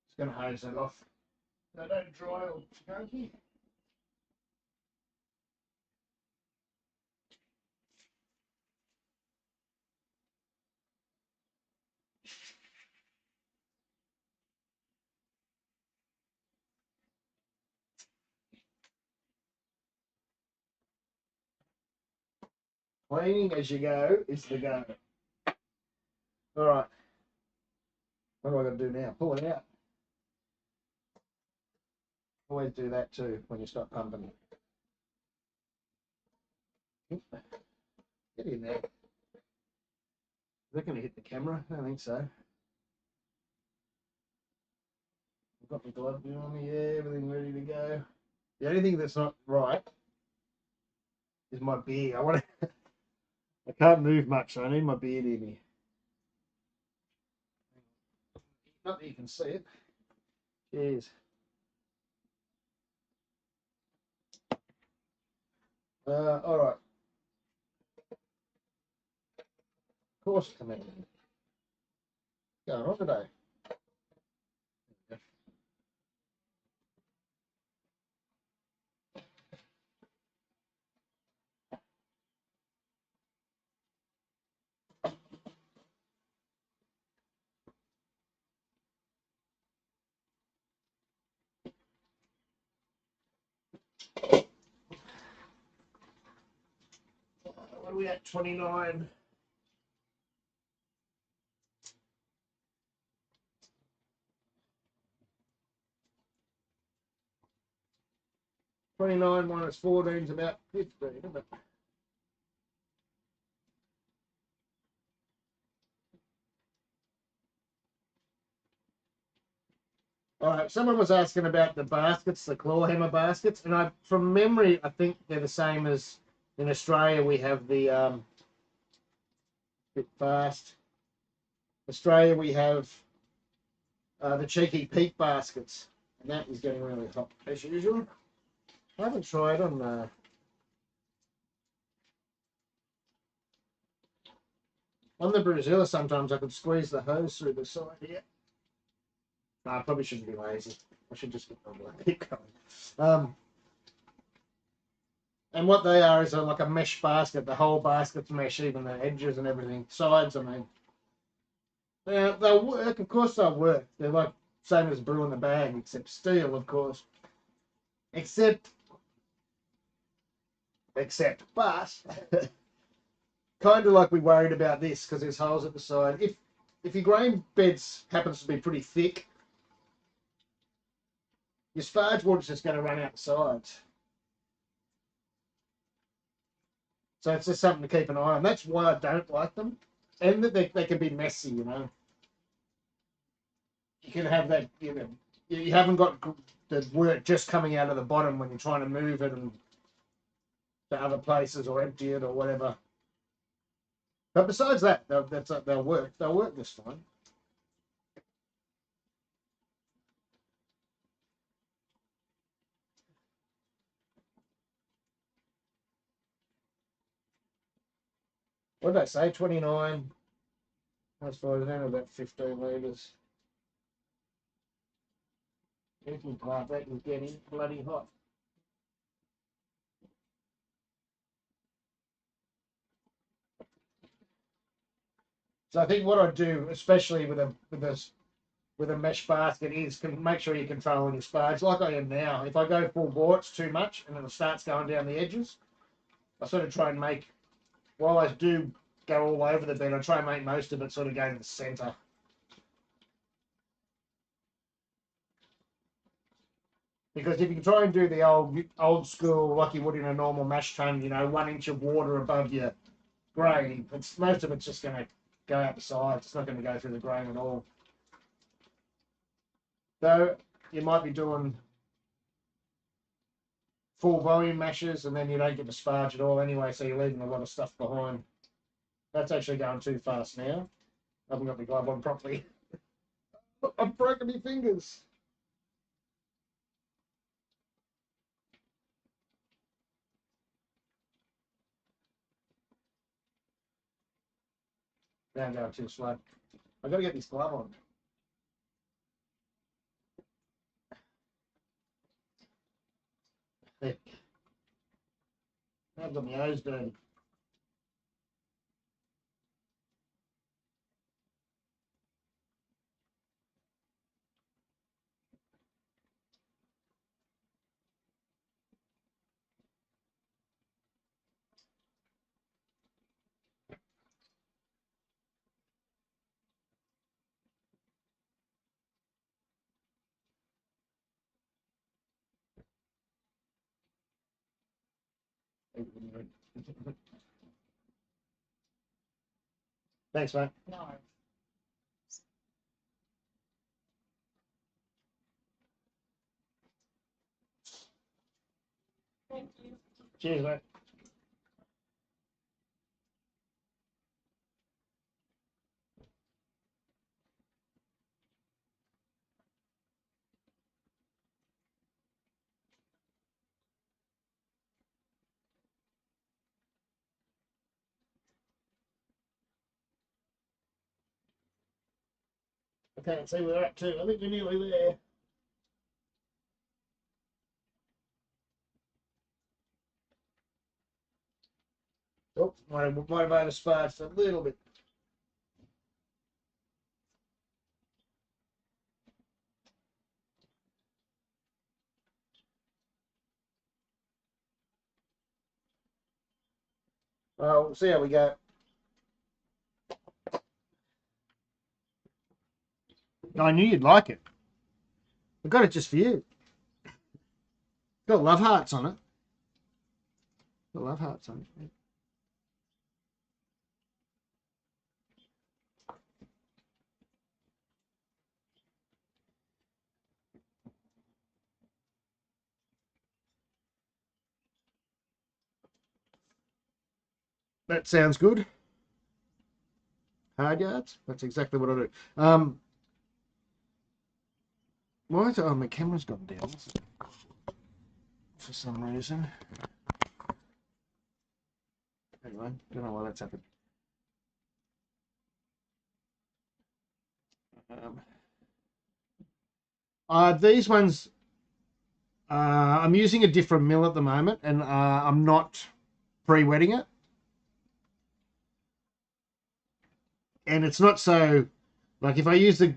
Just going to hose that off. So don't dry or skunky. Cleaning as you go is the go. All right. What do I got to do now? Pull it out. Always do that too when you start pumping. Get in there. Is that going to hit the camera? I don't think so. I've got my glove on me. Yeah, everything ready to go. The only thing that's not right is my beard. I can't move much, so I need my beard in here. Not that you can see it. Cheers. All right. Course coming. Going on today. 29. Minus 14 is about 15, isn't it? All right, someone was asking about the baskets, the claw hammer baskets, and from memory, I think they're the same as in Australia. We have the bit fast. Australia, we have the cheeky peak baskets, and that is getting really hot as usual. I haven't tried on the Brazil. Sometimes I could squeeze the hose through the side here. No, I probably shouldn't be lazy. I should just keep going. And what they are is like a mesh basket. The whole basket's mesh, even the edges and everything. Sides, I mean. They'll work. Of course they'll work. They're like same as brew in the bag, except steel, of course. Except, but kind of like we worried about this because there's holes at the side. If your grain beds happens to be pretty thick, your sparge water's just going to run out the sides. So it's just something to keep an eye on. That's why I don't like them. And that they can be messy, you know. You can have that, you know, you haven't got the work just coming out of the bottom when you're trying to move it and to other places or empty it or whatever. But besides that, they'll work. They'll work this time. What did I say? 29. As far as I know, about 15 litres. Heating pipe, that is getting bloody hot. So I think what I do, especially with a mesh basket, is make sure you're controlling your sparge like I am now. If I go full bore, it's too much, and then it starts going down the edges. I sort of try and make, while I do go all over the bed, I try and make most of it sort of go to the centre. Because if you try and do the old school, like you would in a normal mash tun, you know, 1 inch of water above your grain, most of it's just going to go out the sides. It's not going to go through the grain at all. So you might be doing full volume mashes, and then you don't get the sparge at all anyway, so you're leaving a lot of stuff behind. That's actually going too fast now. I haven't got my glove on properly. I've broken my fingers. Now I'm going too slow. I've got to get this glove on. There. I've got my nose dirty. Thanks, mate. No. Thank you. Cheers, mate. I can't see where we're at to. I think we're nearly there. Oh, might have oversparred just a little bit. Well, we'll see how we go. I knew you'd like it. I got it just for you. Got love hearts on it. Got love hearts on it. That sounds good. Hard yards. That's exactly what I do. Why is it? Oh, my camera's gone down for some reason. Anyway, don't know why that's happened. These ones, I'm using a different mill at the moment, and I'm not pre-wetting it. And it's not so, like if I use the,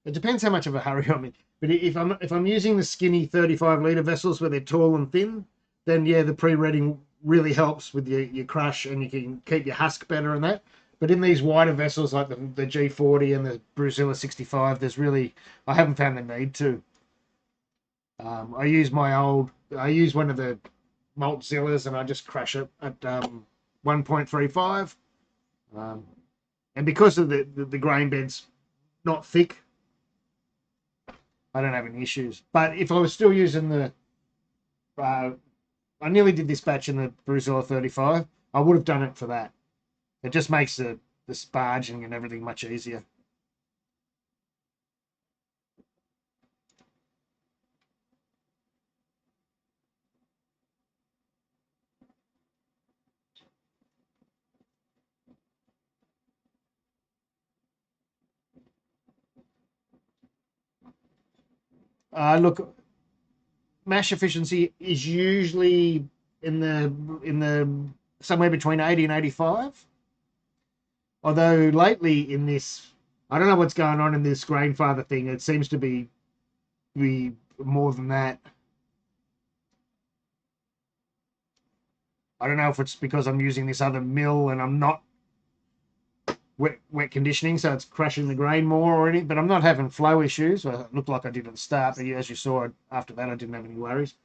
it depends how much of a hurry I'm in. But if I'm using the skinny 35-litre vessels where they're tall and thin, then yeah, the pre-wetting really helps with your crush, and you can keep your husk better and that. But in these wider vessels like the G40 and the Brewzilla 65, I haven't found the need to. I use one of the Maltzillas, and I just crush it at 1.35. And because of the grain bed's not thick, I don't have any issues. But if I was still using I nearly did this batch in the Brewzilla 35, I would have done it for that. It just makes the sparging and everything much easier. Look, mash efficiency is usually in the somewhere between 80 and 85. Although lately in this, I don't know what's going on in this grainfather thing. It seems to be more than that. I don't know if it's because I'm using this other mill and I'm not wet conditioning, so it's crushing the grain more or anything. But I'm not having flow issues. Well, it looked like I did at the start, but as you saw, after that I didn't have any worries.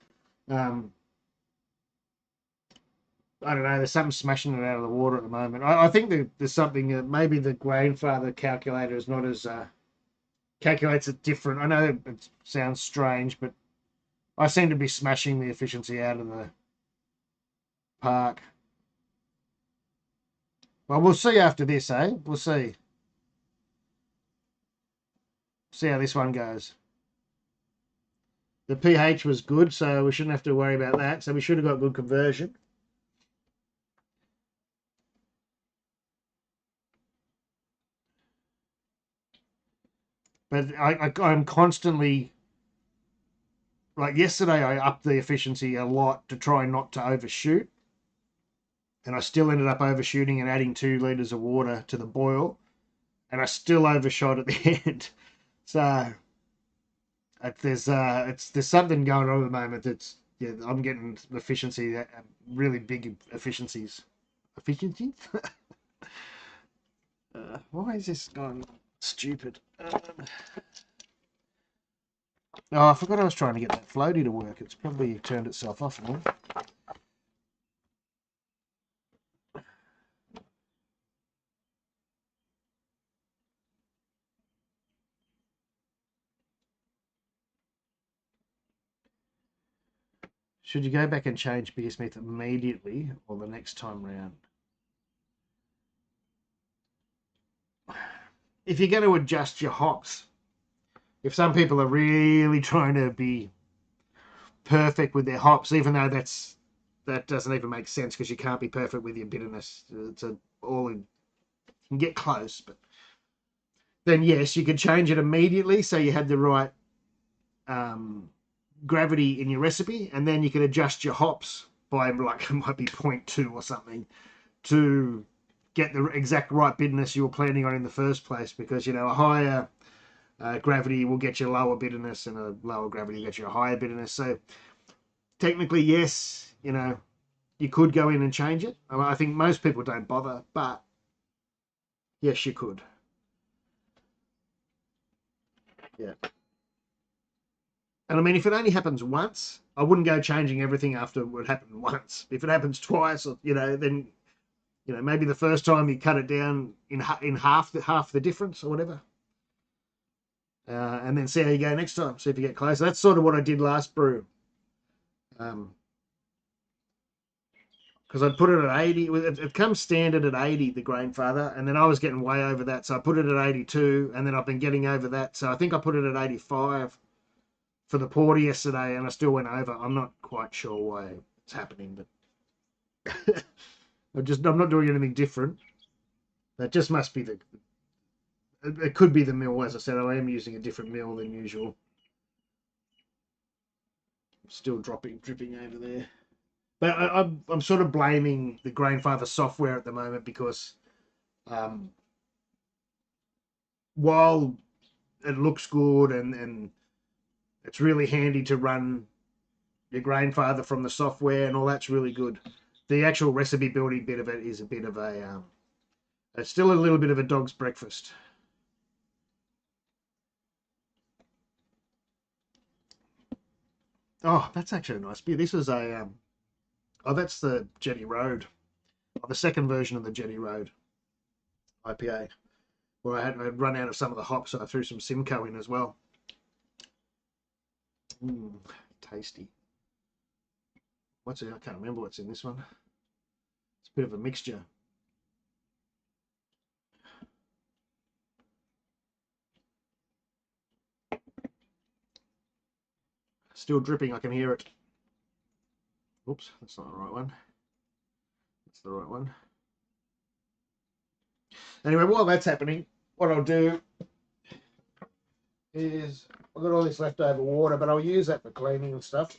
I don't know. There's something smashing it out of the water at the moment. I think there's something. Maybe the grainfather calculator is not as calculates it different. I know it sounds strange, but I seem to be smashing the efficiency out of the park. Well, we'll see after this, eh? We'll see. See how this one goes. The pH was good, so we shouldn't have to worry about that. So we should have got good conversion. But I'm constantly, like yesterday, I upped the efficiency a lot to try not to overshoot. And I still ended up overshooting and adding 2 litres of water to the boil. And I still overshot at the end. So there's something going on at the moment. I'm getting efficiency, really big efficiencies. Efficiencies? Why is this gone stupid? Oh, I forgot I was trying to get that floaty to work. It's probably turned itself off now. Should you go back and change beer smith immediately or the next time round? If you're going to adjust your hops, if some people are really trying to be perfect with their hops, even though that doesn't even make sense because you can't be perfect with your bitterness. You can get close, but then yes, you could change it immediately so you had the right gravity in your recipe, and then you can adjust your hops by like it might be 0.2 or something to get the exact right bitterness you were planning on in the first place, because a higher gravity will get you lower bitterness and a lower gravity will get you a higher bitterness. So technically, yes, you could go in and change it. I think most people don't bother, but yes, you could. Yeah. And I mean, if it only happens once, I wouldn't go changing everything after it happened once. If it happens twice, then maybe the first time you cut it down in half the difference or whatever, and then see how you go next time. See if you get closer. That's sort of what I did last brew. Because I'd put it at 80. It comes standard at 80, the Grainfather, and then I was getting way over that, so I put it at 82, and then I've been getting over that, so I think I put it at 85 for the porter yesterday, and I still went over. I'm not quite sure why it's happening, but I'm not doing anything different. That just must be it could be the mill. As I said, I am using a different mill than usual. Still dripping over there. But I'm sort of blaming the Grainfather software at the moment because while it looks good and it's really handy to run your Grainfather from the software and all that's really good, the actual recipe building bit of it is a bit of it's still a little bit of a dog's breakfast. Oh, that's actually a nice beer. This is that's the Jetty Road, the second version of the Jetty Road IPA, where I'd run out of some of the hops, so I threw some Simcoe in as well. Tasty. What's it? I can't remember what's in this one. It's a bit of a mixture. Still dripping, I can hear it. Oops, that's not the right one. That's the right one. Anyway, while that's happening, what I'll do is I've got all this leftover water, but I'll use that for cleaning and stuff.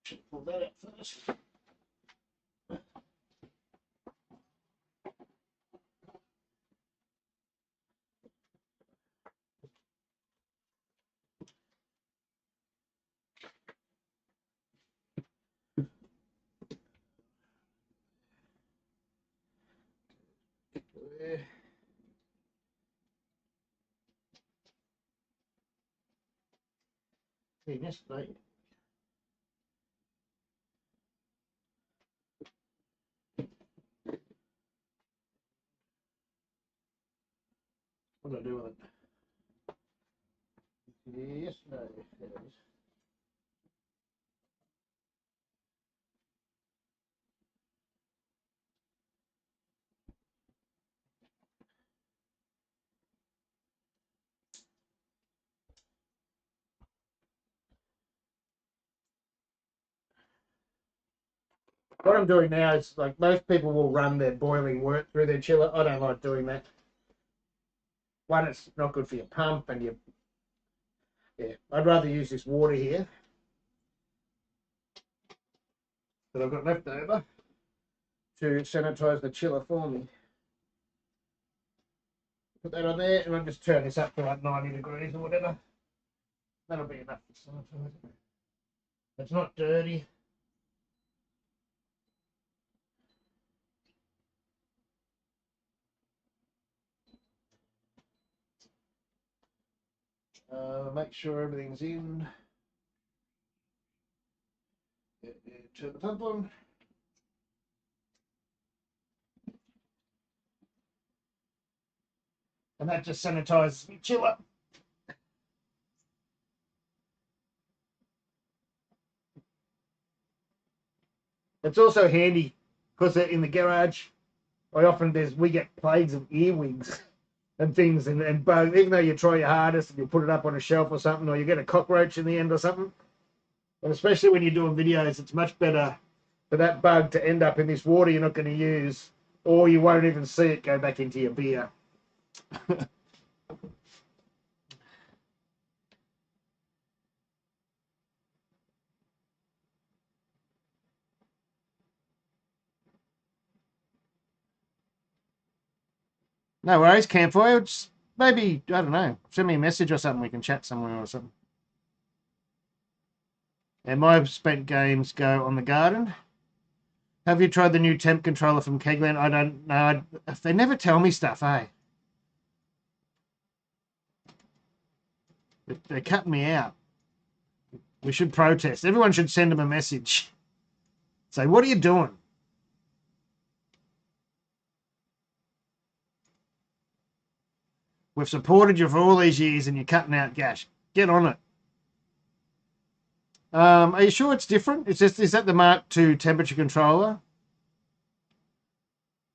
Should pull that out first. clean yesterday. What did I do with it? Yesterday. There it is. What I'm doing now is, like, most people will run their boiling wort through their chiller. I don't like doing that. One, it's not good for your pump, and I'd rather use this water here that I've got left over to sanitize the chiller for me. Put that on there, and I'll just turn this up to like 90 degrees or whatever. That'll be enough to sanitize it. It's not dirty. Make sure everything's in. Turn the pump on. And that just sanitizes my chiller. It's also handy because in the garage, we get plagues of earwigs and things and bugs. Even though you try your hardest and you put it up on a shelf or something, or you get a cockroach in the end or something. And especially when you're doing videos, it's much better for that bug to end up in this water you're not going to use, or you won't even see it go back into your beer. No worries, Campfire. It's maybe, I don't know, send me a message or something. We can chat somewhere or something. And my spent games go on the garden. Have you tried the new temp controller from Kegland? I don't know. They never tell me stuff, eh? They're cutting me out. We should protest. Everyone should send them a message. Say, what are you doing? We've supported you for all these years and you're cutting out gas. Get on it. Are you sure it's different? Is that the Mark II temperature controller?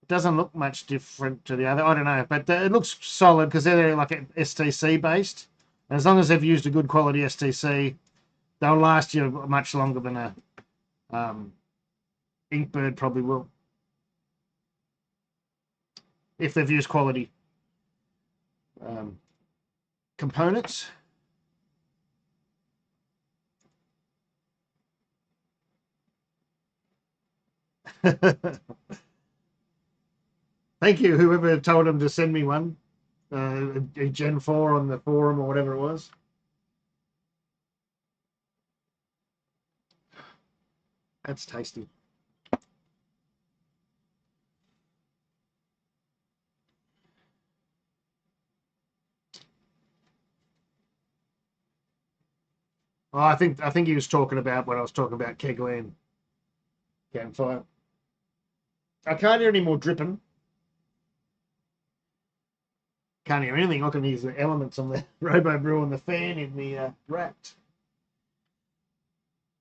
It doesn't look much different to the other. I don't know, but it looks solid because they're like STC based. And as long as they've used a good quality STC, they'll last you much longer than a Inkbird probably will. If they've used quality components. Thank you, whoever told him to send me one. Gen 4 on the forum or whatever it was. That's tasty. Oh, I think he was talking about when I was talking about Kegland campfire. I can't hear any more dripping. Can't hear anything. I can hear the elements on the Robo Brew and the fan in the Rat.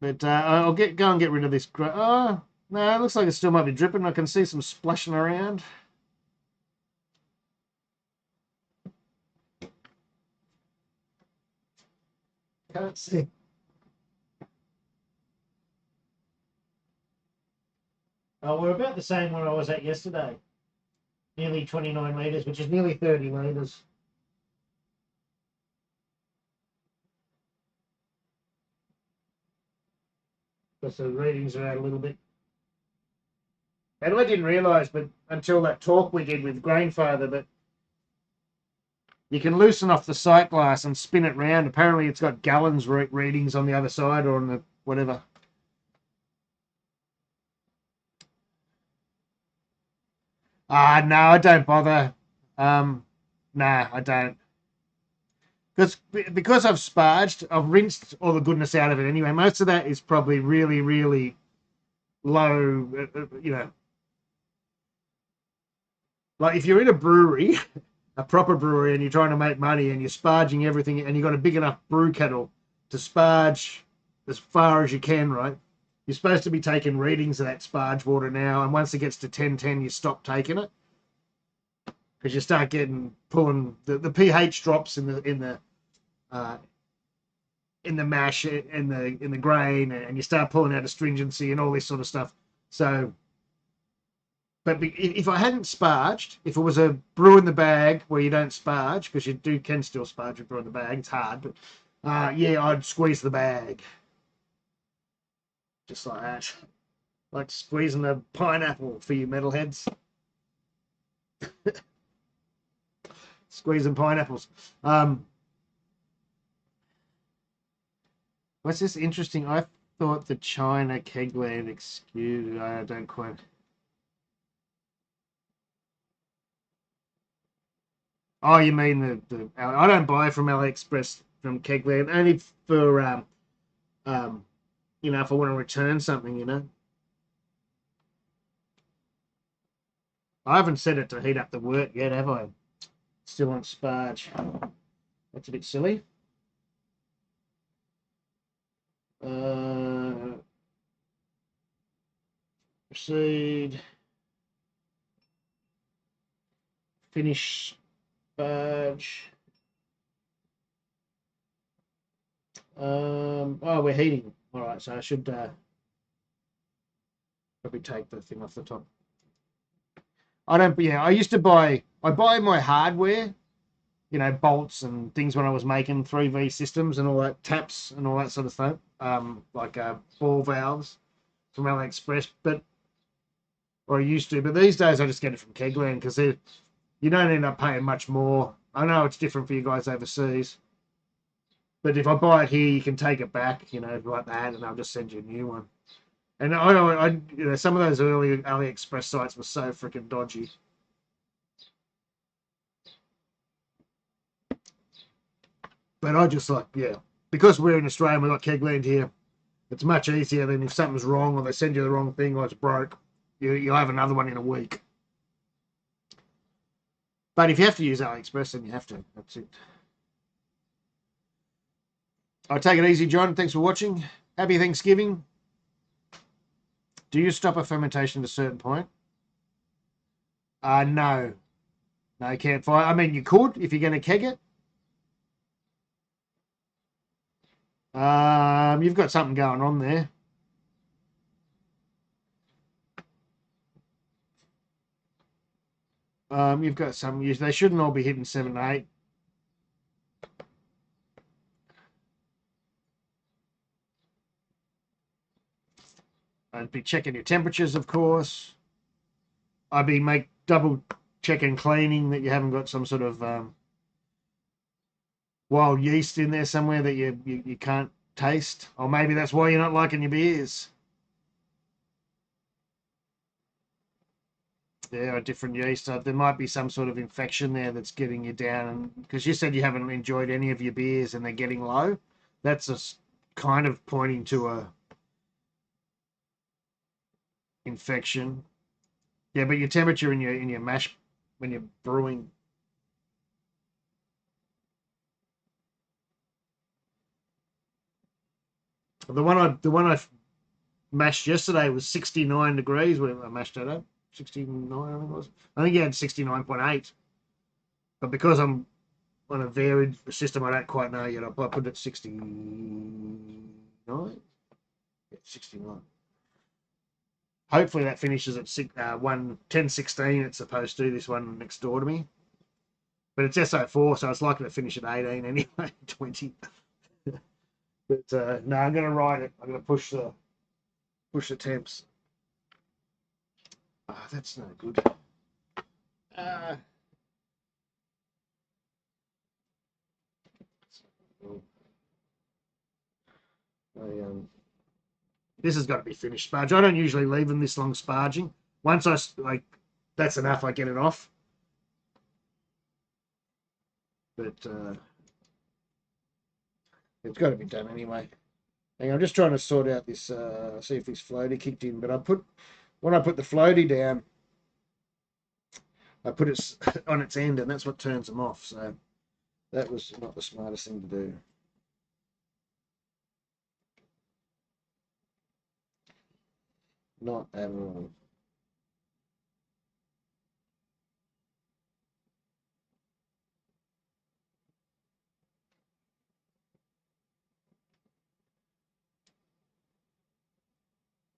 But I'll go and get rid of this. Oh no, it looks like it still might be dripping. I can see some splashing around. Can't see. Oh, we're about the same where I was at yesterday. Nearly 29 litres, which is nearly 30 litres. Because the readings are out a little bit. And I didn't realise, but until that talk we did with Grainfather, that you can loosen off the sight glass and spin it round. Apparently it's got gallons readings on the other side or on the whatever. No, I don't bother. No, I don't. because I've sparged, I've rinsed all the goodness out of it anyway. Most of that is probably really, really low, like if you're in a brewery, a proper brewery, and you're trying to make money and you're sparging everything and you've got a big enough brew kettle to sparge as far as you can, right? You're supposed to be taking readings of that sparge water now, and once it gets to 1010, you stop taking it because you start pulling the pH drops in the mash in the grain, and you start pulling out astringency and all this sort of stuff. So, but if I hadn't sparged, if it was a brew in the bag where you don't sparge, because can still sparge with brew in the bag, it's hard, but yeah, I'd squeeze the bag just like that, like squeezing a pineapple for you metalheads. Squeezing pineapples. What's this interesting? I thought the China kegland excused. I don't quite. Oh, you mean the? I don't buy from AliExpress from kegland, only for if I want to return something, I haven't set it to heat up the wort yet, have I? Still on sparge. That's a bit silly. Proceed. Finish sparge. Oh, we're heating. All right, so I should probably take the thing off the top. I used to buy my hardware, bolts and things when I was making 3V systems and all that, taps and all that sort of stuff, like ball valves from AliExpress, or I used to, but these days I just get it from Kegland because you don't end up paying much more. I know it's different for you guys overseas, but if I buy it here, you can take it back, like that, and I'll just send you a new one. And I some of those early AliExpress sites were so freaking dodgy. But I just because we're in Australia and we've got Kegland here, it's much easier than if something's wrong or they send you the wrong thing or it's broke. You'll have another one in a week. But if you have to use AliExpress, then you have to. That's it. I'll take it easy, John. Thanks for watching. Happy Thanksgiving. Do you stop a fermentation at a certain point? No. No, you can't find. I mean, you could if you're going to keg it. You've got something going on there. You've got some. They shouldn't all be hitting 7 to 8. I'd be checking your temperatures, of course. I'd be double checking cleaning that you haven't got some sort of wild yeast in there somewhere that you can't taste, or maybe that's why you're not liking your beers. Yeah, a different yeast. There might be some sort of infection there that's getting you down, and because you said you haven't enjoyed any of your beers and they're getting low, that's a kind of pointing to a infection. Yeah, but your temperature in your mash when you're brewing. The one I mashed yesterday was 69 degrees when I mashed it up. 69, I think it was. I think you had 69.8. But because I'm on a varied system, I don't quite know yet. I put it at 69. Yeah, 69. Hopefully that finishes at 10:16. It's supposed to, this one next door to me. But it's SO4, so it's likely to finish at 18 anyway, 20. But no, I'm going to ride it. I'm going to push the temps. Oh, that's no good. This has got to be finished sparge. I don't usually leave them this long sparging. Once that's enough. I get it off. But It's got to be done anyway. Hang on, I'm just trying to sort out this, see if this floaty kicked in. But when I put the floaty down, I put it on its end, and that's what turns them off. So that was not the smartest thing to do. Not at all.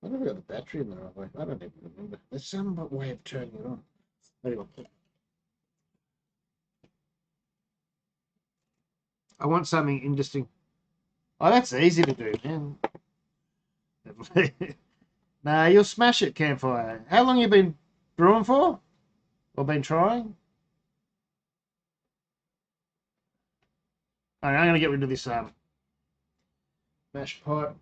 I don't got the battery in the right way. I don't even remember. There's some way of turning it on. Anyway. I want something interesting. Oh, that's easy to do, man. Nah, you'll smash it, Campfire. How long you been brewing for? Or been trying? All right, I'm going to get rid of this mash pipe.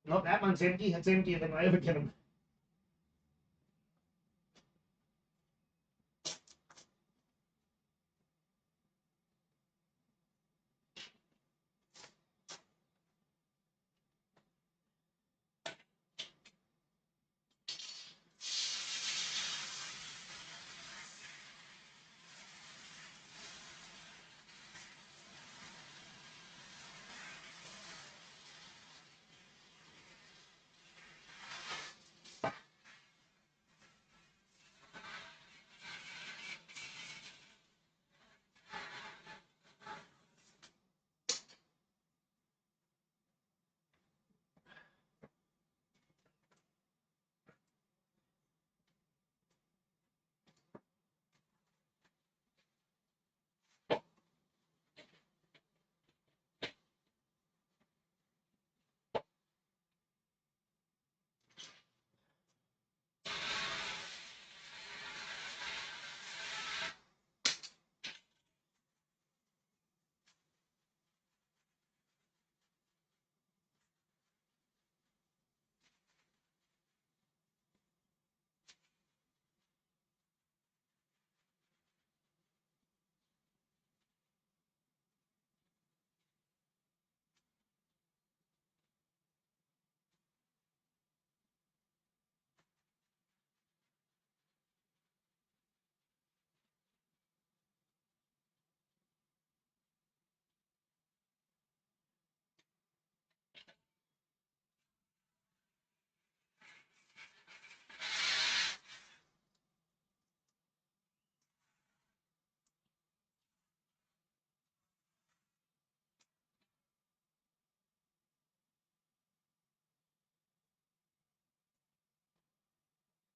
No, that one's empty. It's emptier than I ever get them.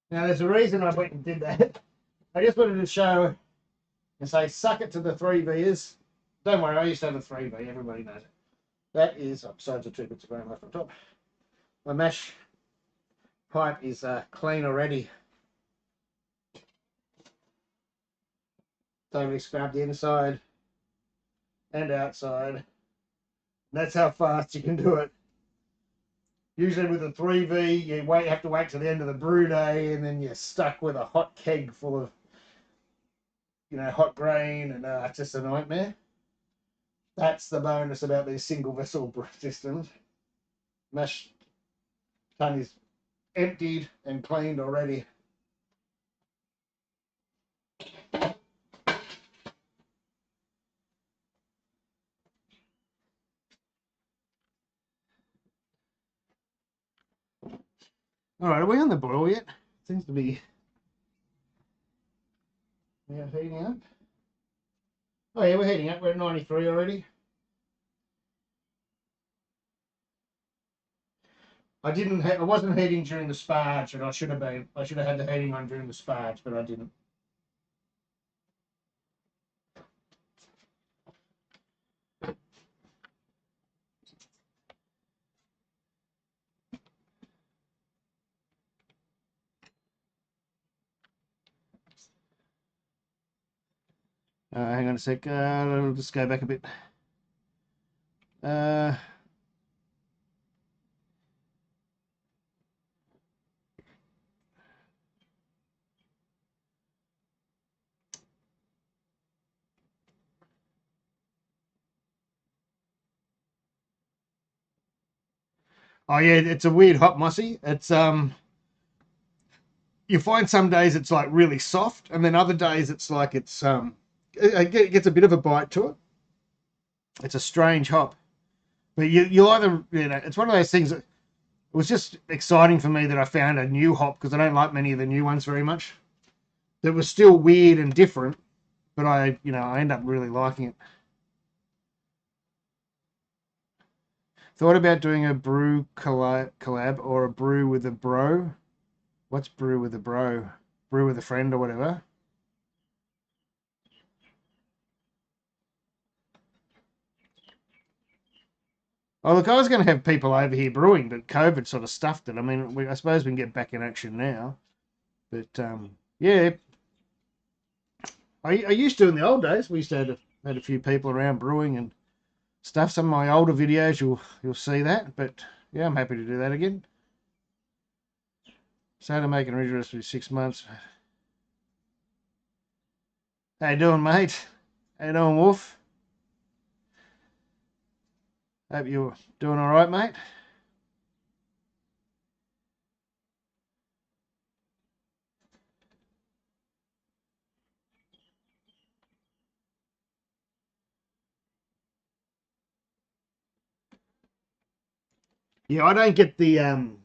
Now, there's a reason I went and did that. I just wanted to show and say, suck it to the 3Vers. Don't worry, I used to have a 3V. Everybody knows it. That is, besides the 2 bits of grain left on top. My mash pipe is clean already. Totally scrubbed the inside and outside. That's how fast you can do it. Usually with a 3V, you have to wait till the end of the brew day, and then you're stuck with a hot keg full of, hot grain, and it's just a nightmare. That's the bonus about these single vessel brew systems. Mash tun is emptied and cleaned already. All right, are we on the boil yet? Seems to be. Yeah, heating up. Oh yeah, we're heating up. We're at 93 already. I wasn't heating during the sparge, and I should have been. I should have had the heating on during the sparge, but I didn't. Hang on a sec. I'll just go back a bit. Oh yeah, it's a weird hot mossy. It's you find some days it's like really soft, and then other days it's like it gets a bit of a bite to it. It's a strange hop, but you either it's one of those things that it was just exciting for me that I found a new hop because I don't like many of the new ones very much. That was still weird and different, but I end up really liking it. Thought about doing a brew collab or a brew with a bro. What's brew with a bro? Brew with a friend or whatever. Oh, look, I was going to have people over here brewing, but COVID sort of stuffed it. I mean, I suppose we can get back in action now. But yeah, I used to in the old days. We used to had a few people around brewing and stuff. Some of my older videos, you'll see that. But yeah, I'm happy to do that again. Started making original for 6 months. How you doing, mate? How you doing, Wolf? Hope you're doing all right, mate. Yeah, I don't get the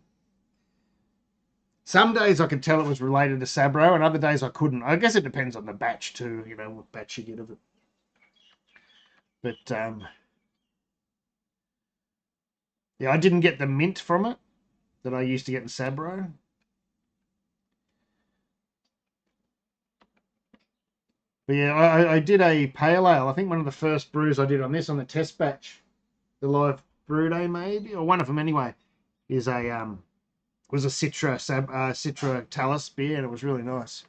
some days I could tell it was related to Sabro, and other days I couldn't. I guess it depends on the batch too, what batch you get of it. But yeah, I didn't get the mint from it that I used to get in Sabro. But yeah, I did a pale ale. I think one of the first brews I did on the test batch, the live brew day maybe, or one of them anyway, is a was a Citra Talus beer, and it was really nice.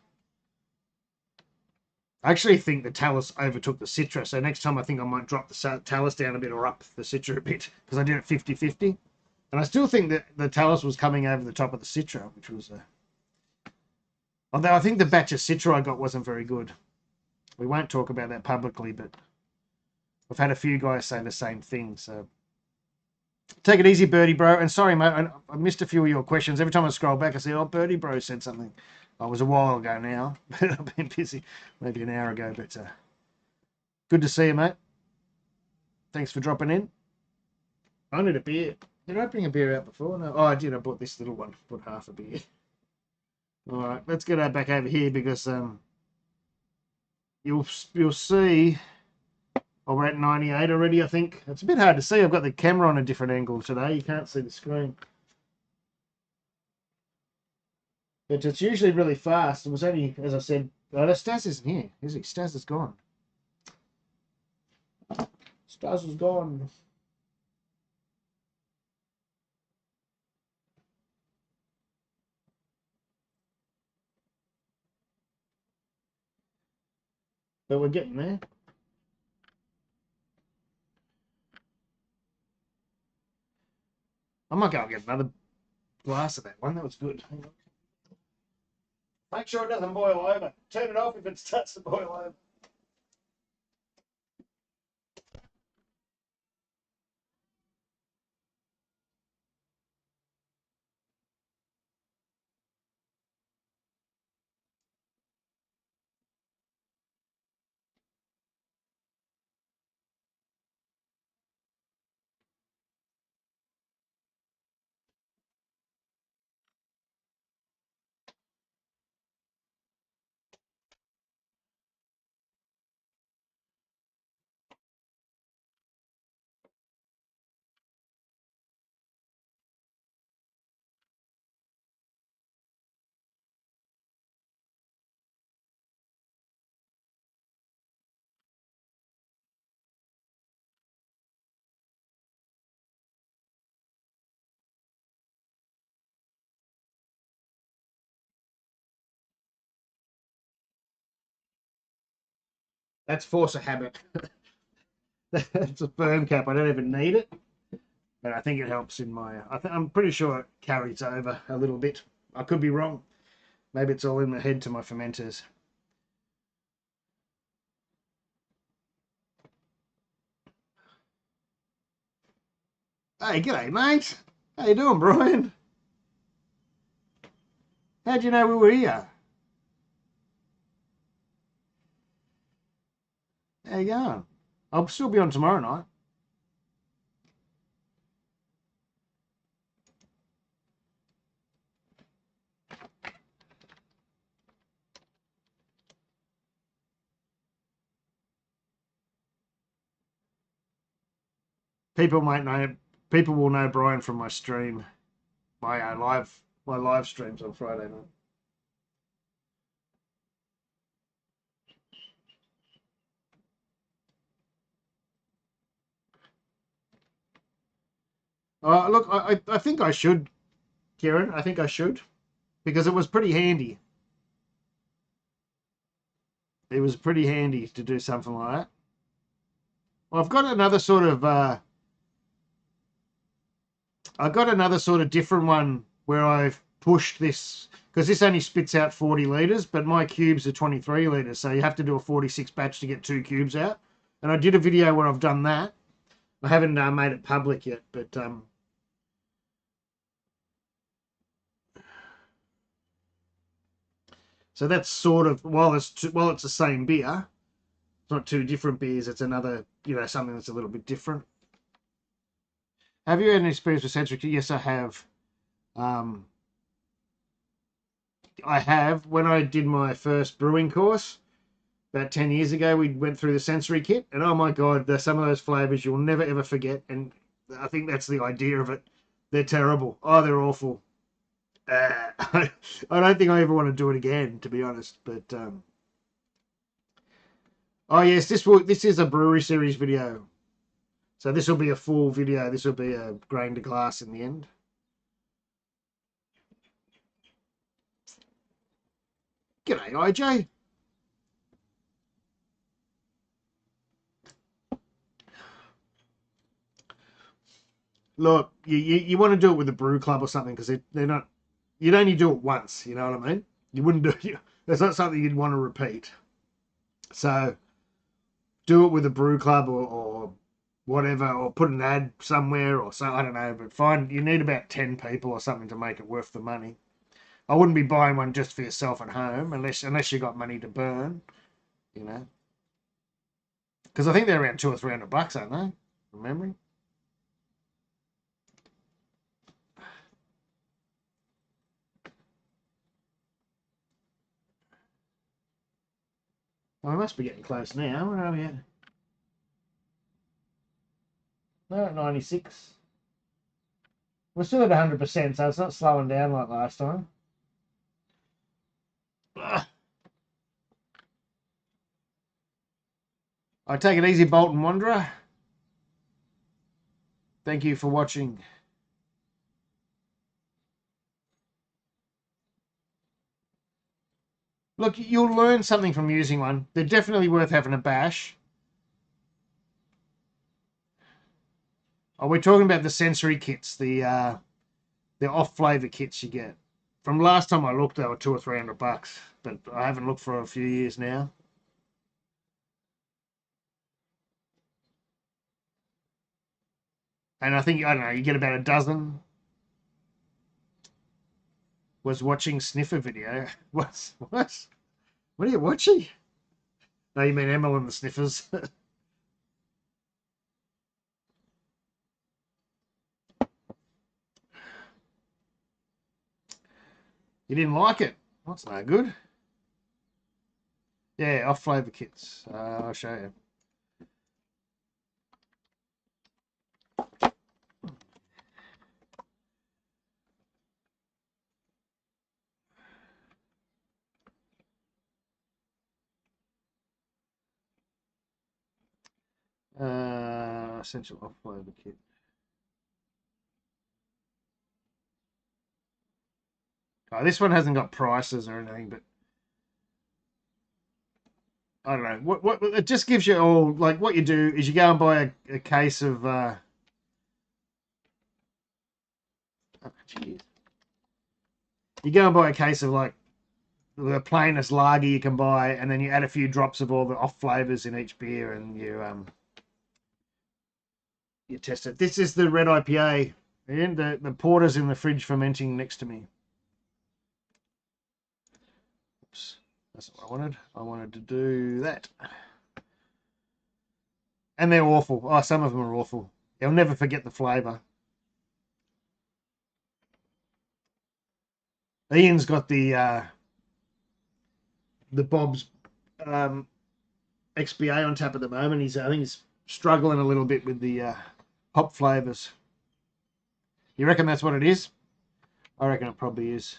I actually think the Talus overtook the Citra, so next time I think I might drop the Talus down a bit or up the Citra a bit, because I did it 50-50. And I still think that the Talus was coming over the top of the Citra, which was although I think the batch of Citra I got wasn't very good. We won't talk about that publicly, but I've had a few guys say the same thing, so take it easy, Birdie Bro. And sorry, mate, I missed a few of your questions. Every time I scroll back, I see, oh, Birdie Bro said something. Oh, it was a while ago now, but I've been busy, maybe an hour ago. But good to see you, mate. Thanks for dropping in. I need a beer. Did I bring a beer out before? No. Oh, I did. I bought this little one. Bought half a beer. All right, let's get back over here because you'll see. Oh, we're at 98 already, I think. It's a bit hard to see. I've got the camera on a different angle today. You can't see the screen. But it's usually really fast. It was only, as I said, Stas isn't here, is he? Stas is gone. Stas is gone. But we're getting there. I might go and get another glass of that one. That was good. Hang on. Make sure it doesn't boil over. Turn it off if it starts to boil over. That's force of habit. That's a firm cap. I don't even need it. But I think it helps in my... I'm pretty sure it carries over a little bit. I could be wrong. Maybe it's all in the head to my fermenters. Hey, g'day, mate. How you doing, Brian? How'd you know we were here? How you going? I'll still be on tomorrow night. People might know. People will know Brian from my stream, my live streams on Friday night. Look, I think I should, Kieran. I think I should, because it was pretty handy. It was pretty handy to do something like that. Well, I've got another sort of different one where I've pushed this, because this only spits out 40 litres, but my cubes are 23 litres, so you have to do a 46 batch to get 2 cubes out. And I did a video where I've done that. I haven't made it public yet, but so that's sort of, while it's the same beer, it's not two different beers. It's another, something that's a little bit different. Have you had any experience with sensory? Yes, I have. I have. When I did my first brewing course about 10 years ago, we went through the sensory kit, and oh my God, there's some of those flavors you'll never ever forget. And I think that's the idea of it. They're terrible. Oh, they're awful. I don't think I ever want to do it again, to be honest. But oh yes, this is a brewery series video, so this will be a full video. This will be a grain to glass in the end. G'day, IJ. Look, you want to do it with a brew club or something, because they're not. You'd only do it once. You know what I mean? You wouldn't do it. That's not something you'd want to repeat. So do it with a brew club or whatever, or put an ad somewhere or so. I don't know, but you need about 10 people or something to make it worth the money. I wouldn't be buying one just for yourself at home unless you got money to burn, because I think they're around $200 or $300, aren't they? From memory. Well, we must be getting close now. Where are we at? We're at 96. We're still at 100%, so it's not slowing down like last time. Ugh. I take it easy, Bolton Wanderer. Thank you for watching. Look, you'll learn something from using one. They're definitely worth having a bash. Oh, we're talking about the sensory kits, the off-flavor kits you get. From last time I looked, they were $200 or $300, but I haven't looked for a few years now. And I think, I don't know, you get about a dozen. Was watching sniffer video. What? What are you watching? No, you mean Emil and the Sniffers. You didn't like it? That's no good. Yeah, off flavor kits. I'll show you. Essential off flavor kit. Oh, this one hasn't got prices or anything, but I don't know. What it just gives you all, like, what you do is you go and buy a case of oh, geez. You go and buy a case of, like, the plainest lager you can buy, and then you add a few drops of all the off flavors in each beer, and you test it. This is the red IPA. And the porter's in the fridge fermenting next to me. Oops, that's what I wanted. I wanted to do that. And they're awful. Oh, some of them are awful. You'll never forget the flavour. Ian's got the Bob's XBA on tap at the moment. I think he's struggling a little bit with the hop flavours. You reckon that's what it is? I reckon it probably is.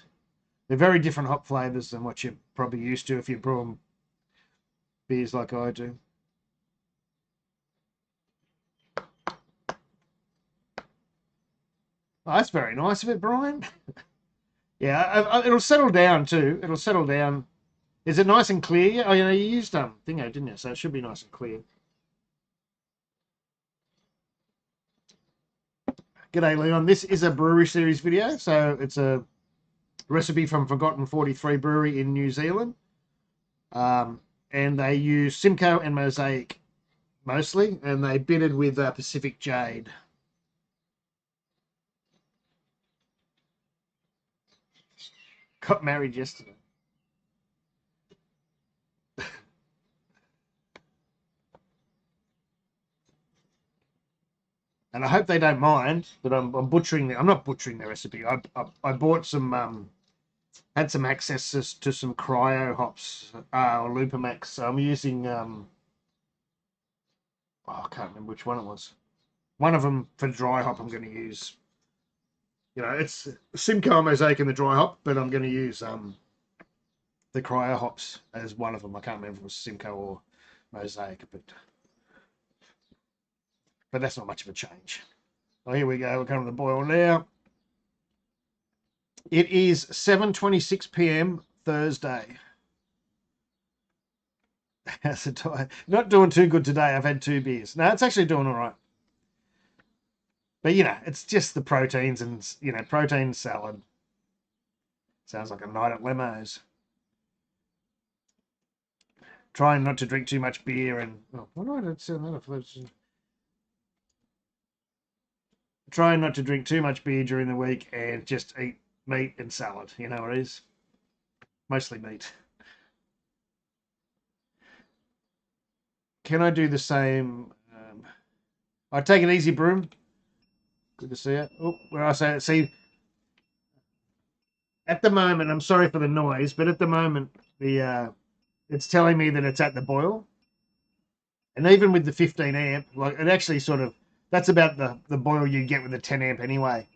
They're very different hop flavours than what you're probably used to if you brew them beers like I do. Oh, that's very nice of it, Brian. Yeah, it'll settle down too. It'll settle down. Is it nice and clear? Oh, you used Thingo, didn't you? So it should be nice and clear. G'day, Leon. This is a brewery series video, so it's a recipe from Forgotten 43 Brewery in New Zealand. And they use Simcoe and Mosaic mostly, and they bittered with Pacific Jade. Got married yesterday. And I hope they don't mind that I'm butchering. I'm not butchering the recipe. I bought some, had some access to some cryo hops or Lupamax. So I'm using, I can't remember which one it was. One of them for dry hop. I'm going to use. It's Simcoe and Mosaic in the dry hop, but I'm going to use the cryo hops as one of them. I can't remember if it was Simcoe or Mosaic, but that's not much of a change. Oh, here we go. We're coming to the boil now. It is 7:26 p.m. Thursday. How's it doing? Not doing too good today. I've had 2 beers. No, it's actually doing all right. But, it's just the proteins and, protein salad. Sounds like a night at Lemo's. Trying not to drink too much beer and... Oh, what do I say that? Trying not to drink too much beer during the week and just eat meat and salad. You know what it is? Mostly meat. Can I do the same? I take it easy, Broom. Good to see you. Oh, where I say it. See, at the moment, I'm sorry for the noise, but at the moment, it's telling me that it's at the boil. And even with the 15 amp, like it actually that's about the boil you get with the 10 amp anyway.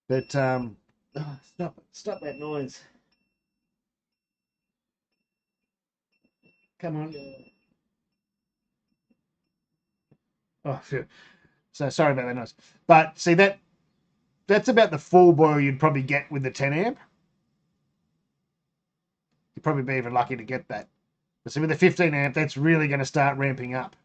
But stop that noise. Come on. Oh, phew. So sorry about that noise. But see that's about the full boil you'd probably get with the 10 amp. You'd probably be even lucky to get that. But see with the 15 amp, that's really going to start ramping up.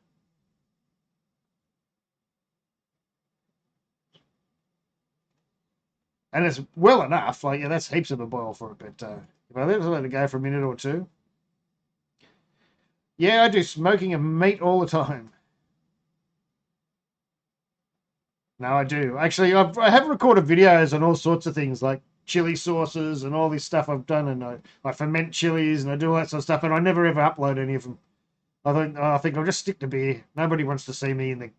And it's well enough. Like, yeah, that's heaps of a boil for it. But if I let it go for a minute or two. Yeah, I do smoking of meat all the time. No, I do. Actually, I have recorded videos on all sorts of things like chili sauces and all this stuff I've done. And I ferment chilies and I do all that sort of stuff. And I never ever upload any of them. I think I'll just stick to beer. Nobody wants to see me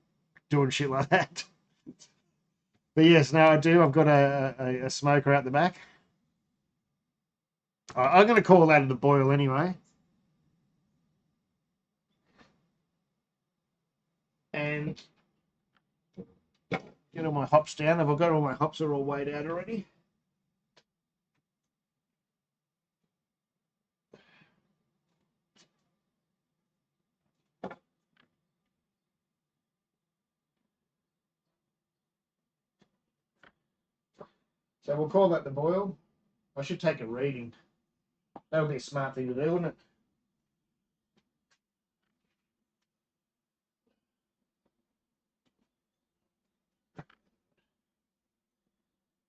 doing shit like that. But yes, no, I do. I've got a smoker out the back. I'm going to call that the boil anyway. And get all my hops down. Have I got all my hops are all weighed out already? So we'll call that the boil. I should take a reading. That would be a smart thing to do, wouldn't it?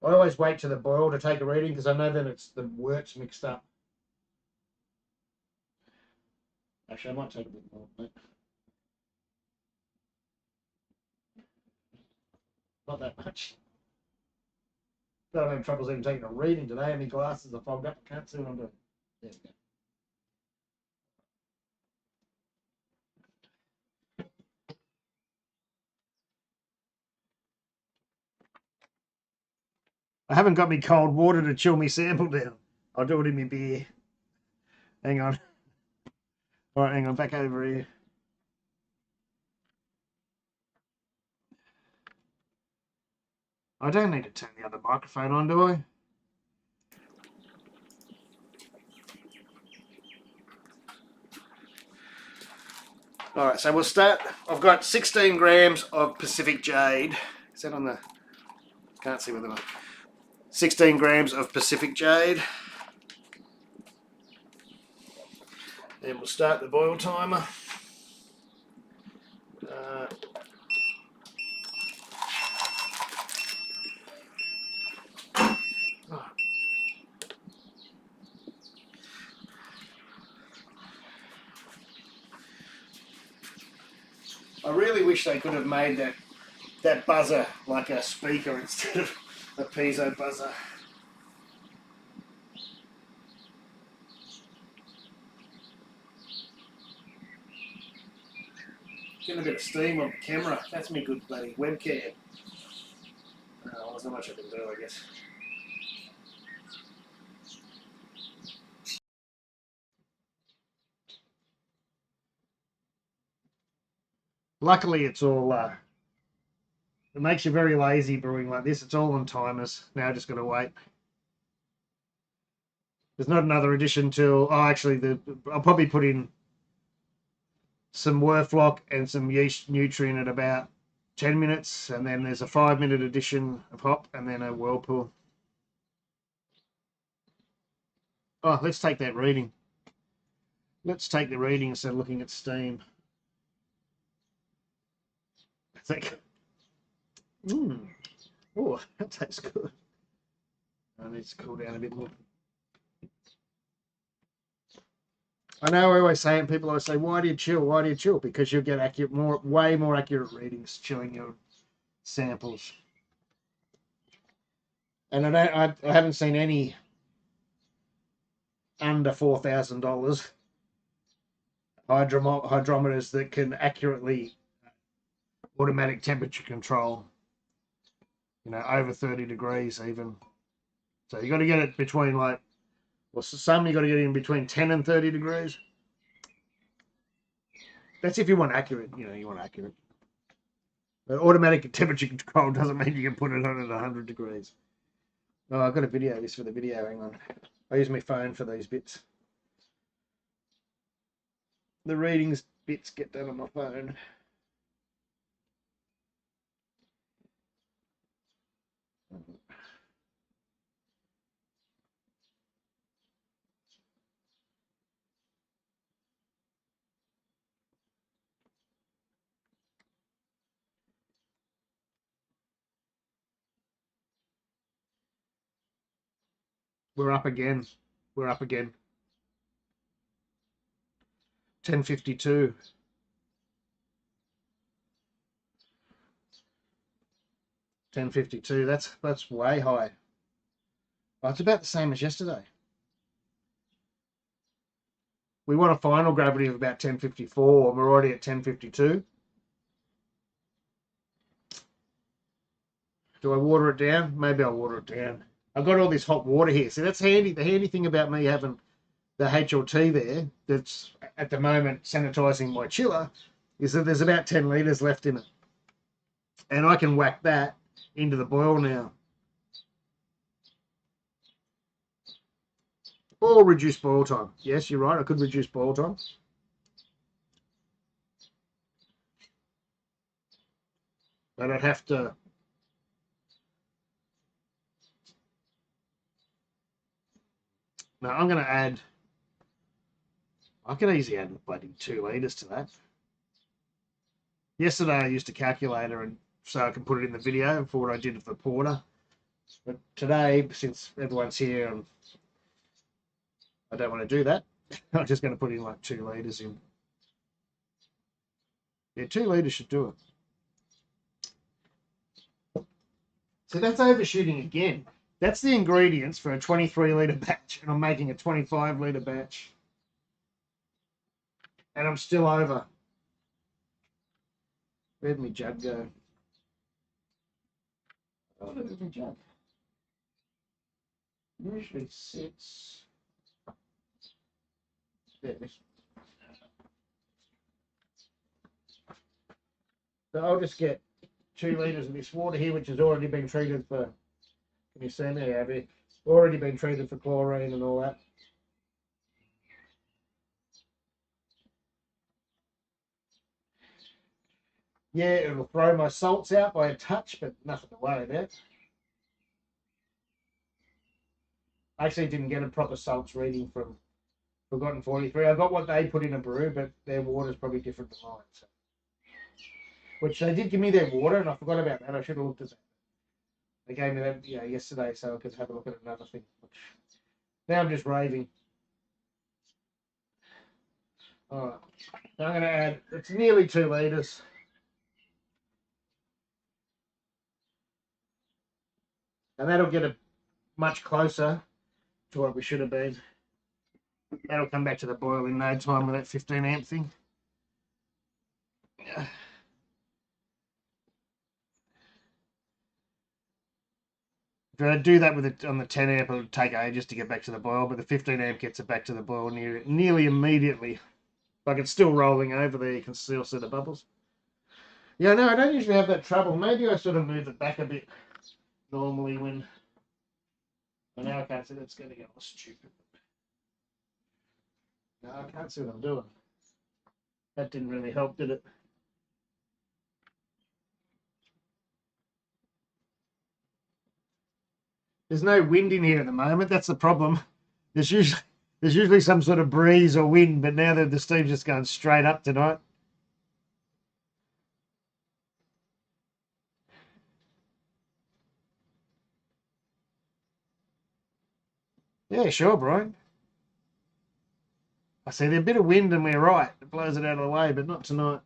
I always wait to the boil to take a reading because I know then the wort's mixed up. Actually, I might take a bit more. Not that much. I'm having troubles even taking a reading today. My glasses are fogged up. I can't see what I'm doing. There we go. I haven't got me cold water to chill me sample down. I'll do it in my beer. Hang on. All right, hang on. Back over here. I don't need to turn the other microphone on, do I? All right, so we'll start. I've got 16 grams of Pacific Jade. Is that on the... Can't see whether... 16 grams of Pacific Jade. Then we'll start the boil timer. I really wish they could have made that buzzer like a speaker instead of a piezo buzzer. Getting a bit of steam on the camera. That's me good bloody webcam. Well, there's not much I can do, I guess. Luckily, it's all... it makes you very lazy brewing like this. It's all on timers. Now I just got to wait. There's not another addition till... Oh, actually, I'll probably put in some Werflock and some yeast nutrient at about 10 minutes, and then there's a 5-minute addition of hop, and then a whirlpool. Oh, let's take that reading. Let's take the reading instead of looking at steam. I think... Oh, that tastes good. I need to cool down a bit more. I know I always say, and people always say, why do you chill? Why do you chill? Because you'll get accurate, way more accurate readings chilling your samples. And I haven't seen any under $4,000 hydrometers that can accurately automatic temperature control. You know, over 30 degrees even. So you got to get it between like, well, some you got to get in between 10 and 30 degrees. That's if you want accurate, you know, you want accurate. But automatic temperature control doesn't mean you can put it on at 100 degrees. Oh, I've got a video, this for the video, hang on. I use my phone for these bits. The readings bits get done on my phone. We're up again. We're up again. 10:52. That's way high. Well, it's about the same as yesterday. We want a final gravity of about 1054, and we're already at 1052. Do I water it down? Maybe I'll water it down. I've got all this hot water here. See, that's handy. The handy thing about me having the HLT there, that's at the moment sanitizing my chiller, is that there's about 10 litres left in it. And I can whack that into the boil now. Or reduce boil time. Yes, you're right. I could reduce boil time. But I'd have to... Now I'm going to add... I could easily add bloody 2 litres to that. Yesterday I used a calculator and so I can put it in the video for what I did for porter. But today, since everyone's here and I don't want to do that, I'm just going to put in like 2 litres in. Yeah, 2 litres should do it. So that's overshooting again. That's the ingredients for a 23-litre batch, and I'm making a 25-litre batch. And I'm still over. Where'd my jug go? Oh, there's my jug. Usually sits there. So I'll just get 2 litres of this water here, which has already been treated for, can you see me, Abby? Already been treated for chlorine and all that. Yeah, it'll throw my salts out by a touch, but nothing to worry about. I actually didn't get a proper salts reading from Forgotten 43. I got what they put in a brew, but their water's probably different to mine. So. Which they did give me their water, and I forgot about that. I should have looked at that. They gave me that yesterday, so I could have a look at another thing. Which, now I'm just raving. All right. Now I'm going to add, it's nearly 2 litres. And that'll get it much closer to what we should have been. That'll come back to the boil in no time with that 15 amp thing. If I do that with it on the 10 amp, it'll take ages to get back to the boil, but the 15 amp gets it back to the boil nearly immediately. Like it's still rolling over there, you can still see the bubbles. Yeah, no, I don't usually have that trouble. Maybe I sort of move it back a bit normally when... Well, now I can't see that's going to get all stupid. No, I can't see what I'm doing. That didn't really help, did it? There's no wind in here at the moment. That's the problem. There's usually some sort of breeze or wind, but now that the steam's just going straight up tonight. Yeah, sure, Brian. I see there's a bit of wind and we're right. It blows it out of the way, but not tonight.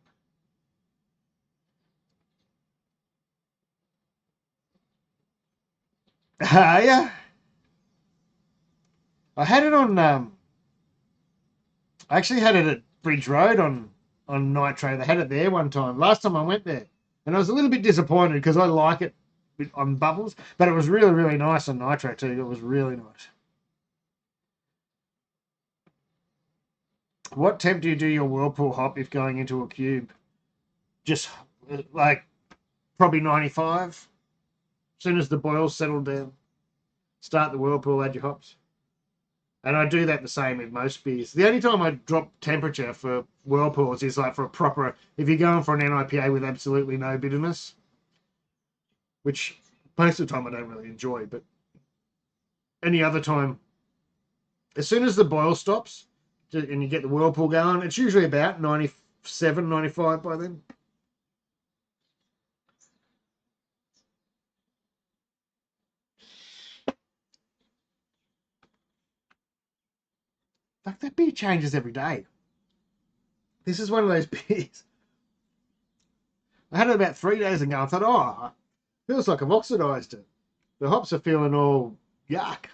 Yeah. I had it on. I actually had it at Bridge Road on Nitro. They had it there one time. Last time I went there, and I was a little bit disappointed because I like it on bubbles, but it was really, really nice on Nitro too. It was really nice. What temp do you do your whirlpool hop if going into a cube? Just like probably 95. As soon as the boil's settled down, start the whirlpool, add your hops. And I do that the same with most beers. The only time I drop temperature for whirlpools is like for a proper, if you're going for an NIPA with absolutely no bitterness, which most of the time I don't really enjoy, but any other time, as soon as the boil stops and you get the whirlpool going, it's usually about 97, 95 by then. Like that beer changes every day. This is one of those beers. I had it about 3 days ago. I thought, oh, feels like I've oxidized it. The hops are feeling all yuck.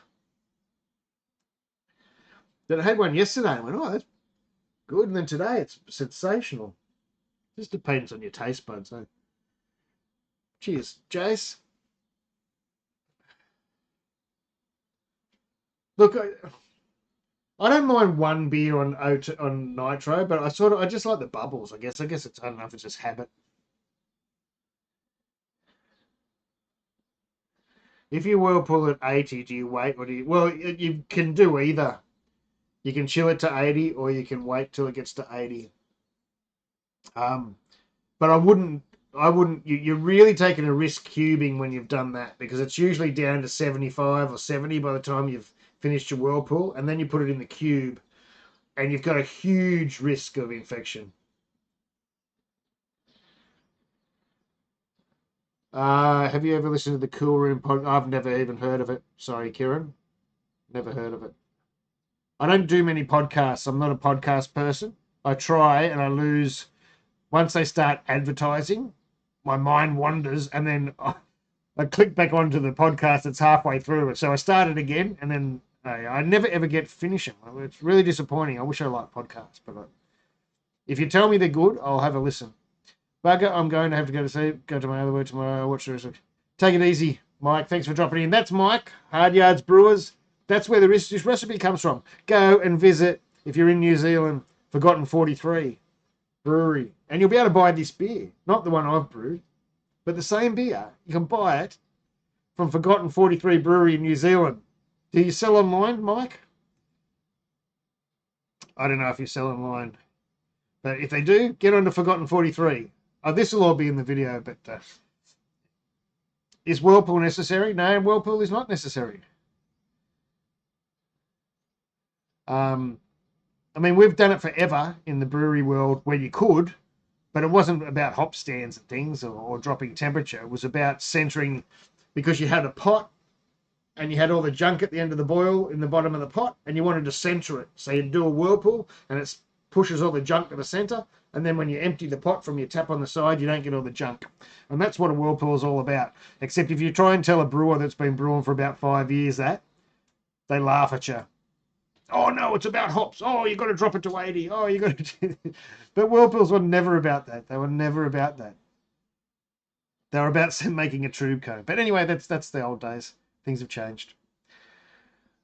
Then I had one yesterday. I went, oh, that's good. And then today it's sensational. Just depends on your taste buds. Eh? Cheers, Jace. Look, I don't mind one beer on Nitro, but I just like the bubbles. I guess it's, I don't know if it's just habit. If you whirlpool at 80, do you wait or do you? Well, you can do either. You can chill it to 80, or you can wait till it gets to 80. But I wouldn't. You're really taking a risk cubing when you've done that, because it's usually down to 75 or 70 by the time you've finished your whirlpool, and then you put it in the cube, and you've got a huge risk of infection. Have you ever listened to the Cool Room podcast? I've never even heard of it. Sorry, Kieran. Never heard of it. I don't do many podcasts. I'm not a podcast person. I try and I lose. Once they start advertising, my mind wanders, and then I clicked back onto the podcast. It's halfway through it, so I started again, and then I never ever get finishing. It's really disappointing. I wish I liked podcasts, but if you tell me they're good, I'll have a listen. Bugger, I'm going to have to go to sleep. Go to my other work tomorrow. Watch the rest of it. Take it easy, Mike. Thanks for dropping in. That's Mike, Hard Yards Brewers. That's where this recipe comes from. Go and visit, if you're in New Zealand, Forgotten 43 Brewery. And you'll be able to buy this beer. Not the one I've brewed, but the same beer. You can buy it from Forgotten 43 Brewery in New Zealand. Do you sell online, Mike? I don't know if you sell online. But if they do, get on to Forgotten 43. This will all be in the video, but is Whirlpool necessary? No, Whirlpool is not necessary. I mean, we've done it forever in the brewery world where you could, but it wasn't about hop stands and things or dropping temperature. It was about centering, because you had a pot and you had all the junk at the end of the boil in the bottom of the pot, and you wanted to center it. So you'd do a Whirlpool, and it pushes all the junk to the center, and then when you empty the pot from your tap on the side, you don't get all the junk. And that's what a Whirlpool is all about. Except if you try and tell a brewer that's been brewing for about 5 years that, they laugh at you. Oh no, it's about hops. Oh, you got to drop it to 80. Oh, you got to. But Whirlpools were never about that. They were never about that. They were about making a tube cone. But anyway, that's the old days. Things have changed.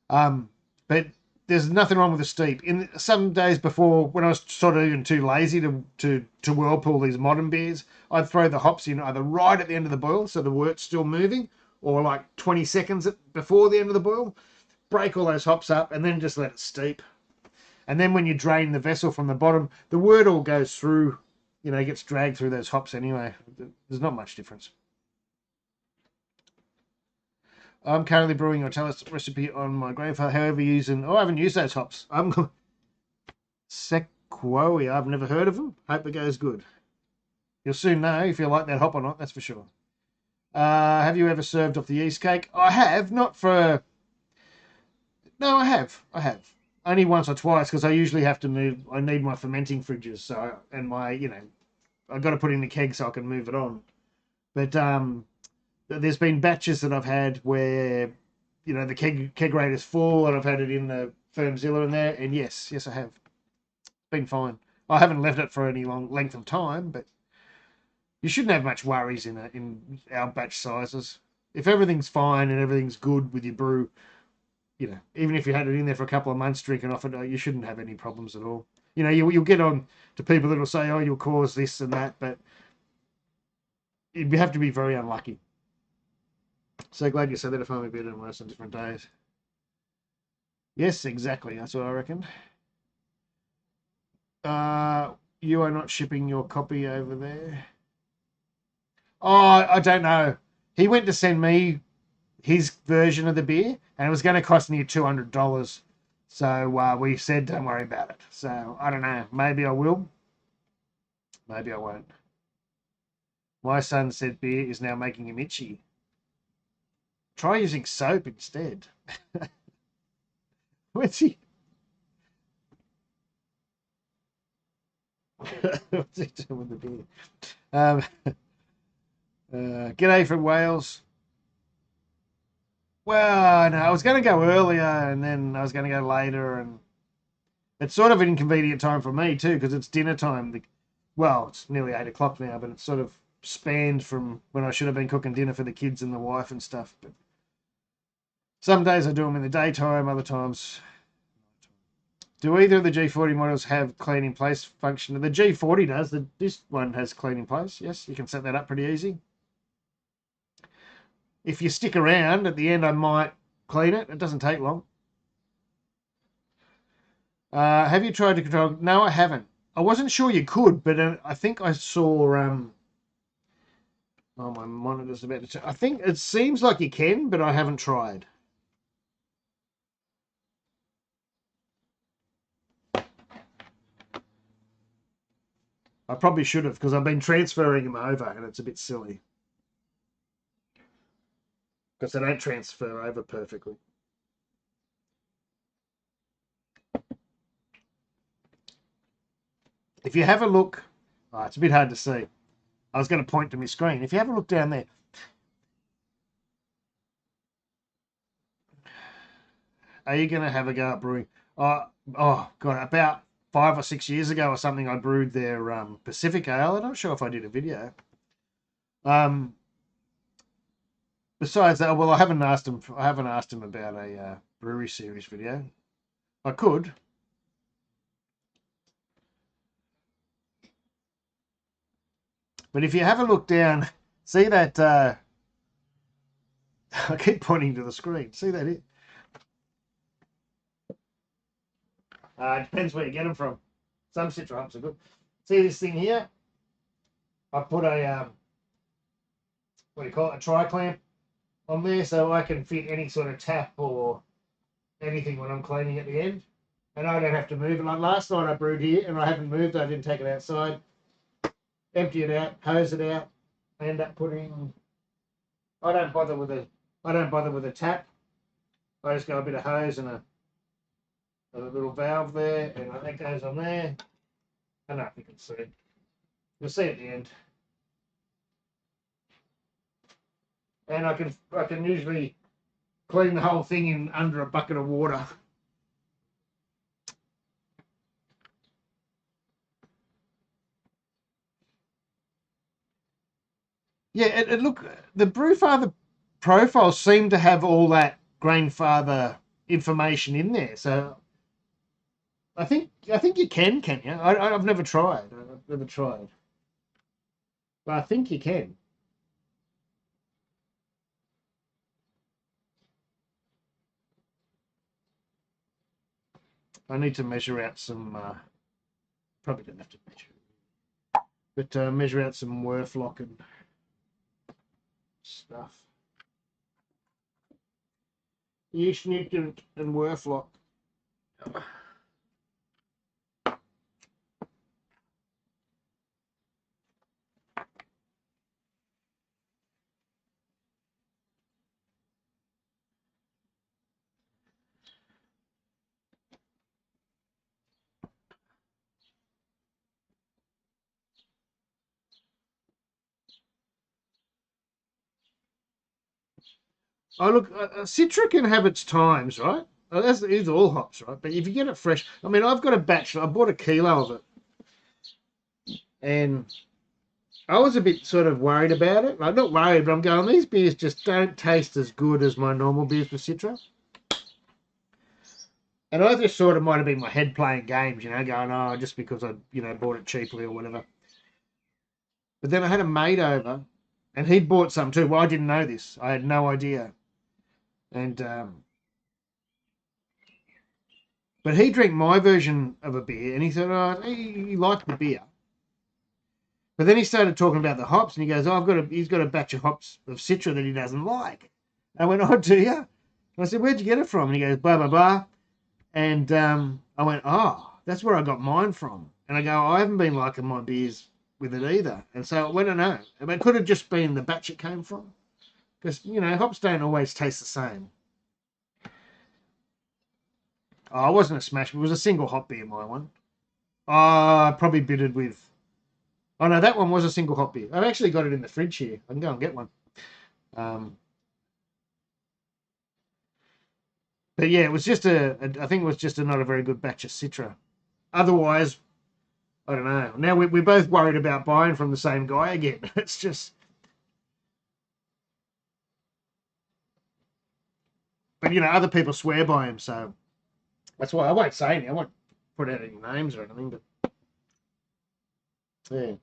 But there's nothing wrong with the steep. In some days before, when I was sort of even too lazy to Whirlpool these modern beers, I'd throw the hops in either right at the end of the boil, so the wort's still moving, or like 20 seconds before the end of the boil. Break all those hops up and then just let it steep. And then when you drain the vessel from the bottom, the wort all goes through, gets dragged through those hops anyway. There's not much difference. I'm currently brewing your Talis recipe on my grandfather, however, I haven't used those hops. I'm Sequoia, I've never heard of them. Hope it goes good. You'll soon know if you like that hop or not, that's for sure. Have you ever served off the yeast cake? I have, not for... No, I have. Only once or twice, because I usually have to I need my fermenting fridges, and I've got to put in the keg so I can move it on. But there's been batches that I've had where, the keg rate is full and I've had it in the Firmzilla in there, and yes, I have. It's been fine. I haven't left it for any long length of time, but you shouldn't have much worries in our batch sizes. If everything's fine and everything's good with your brew, even if you had it in there for a couple of months drinking off it, you shouldn't have any problems at all. You'll get on to people that will say, oh, you'll cause this and that, but you have to be very unlucky. So glad you said that. If only better and worse on different days. Yes, exactly. That's what I reckon. You are not shipping your copy over there. Oh, I don't know. He went to send me his version of the beer, and it was going to cost me $200. So we said, don't worry about it. So I don't know. Maybe I will. Maybe I won't. My son said beer is now making him itchy. Try using soap instead. What's he? What's he doing with the beer? G'day from Wales. Well, no, I was going to go earlier and then I was going to go later, and it's sort of an inconvenient time for me too, because it's dinner time. Well, it's nearly 8 o'clock now, but it's sort of spanned from when I should have been cooking dinner for the kids and the wife and stuff. But some days I do them in the daytime, other times. Do either of the G40 models have clean in place function? The G40 does. This one has clean in place. Yes, you can set that up pretty easy. If you stick around, at the end I might clean it. It doesn't take long. Have you tried to control? No, I haven't. I wasn't sure you could, but I think I saw... oh, my monitor's about to... I think it seems like you can, but I haven't tried. I probably should have, because I've been transferring them over, and it's a bit silly. Because they don't transfer over perfectly. If you have a look, it's a bit hard to see. I was going to point to my screen. If you have a look down there, are you going to have a go at brewing? Oh, God, about 5 or 6 years ago or something, I brewed their Pacific Ale. I'm not sure if I did a video. Besides that, well, I haven't asked him about a brewery series video. I could. But if you have a look down, see that... I keep pointing to the screen. See that here? It depends where you get them from. Some citra hops are good. See this thing here? I put a, what do you call it? A tri-clamp on there so I can fit any sort of tap or anything when I'm cleaning at the end. And I don't have to move it. Like last night I brewed here and I haven't moved. I didn't take it outside. Empty it out, hose it out. I end up putting... I don't bother with a tap. I just go a bit of hose and a little valve there, and that goes on there. I don't know if you can see it. You'll see at the end. And I can usually clean the whole thing in under a bucket of water. Yeah, and look, the Brewfather profiles seem to have all that Grainfather information in there. So I think you can you? I've never tried. But I think you can. I need to measure out some, probably don't have to measure, but measure out some Werflock and stuff. Yeast nutrient and Werflock. Oh, look, Citra can have its times, right? That's it's all hops, right? But if you get it fresh, I mean, I've got a batch. I bought a kilo of it, and I was a bit sort of worried about it. Like, not worried, but I'm going, these beers just don't taste as good as my normal beers with Citra. And I just thought it might have been my head playing games, going, oh, just because I, bought it cheaply or whatever. But then I had a mate over, and he'd bought some too. Well, I didn't know this. I had no idea. And but he drank my version of a beer, and he said, "Oh, he liked the beer." But then he started talking about the hops, and he goes, "Oh, he's got a batch of hops of Citra that he doesn't like." I went, "Oh, do you?" And I said, "Where'd you get it from?" And he goes, "Blah blah blah." And I went, "Oh, that's where I got mine from." And I go, "I haven't been liking my beers with it either." And so I don't know. It could have just been the batch it came from, because hops don't always taste the same. Oh, it wasn't a smash, but it was a single hop beer, my one. I probably bittered with... Oh, no, that one was a single hop beer. I've actually got it in the fridge here. I can go and get one. But yeah, it was just I think it was just not a very good batch of Citra. Otherwise, I don't know. Now we're both worried about buying from the same guy again. It's just... But, other people swear by him, so... That's why I won't say anything. I won't put out any names or anything, but yeah.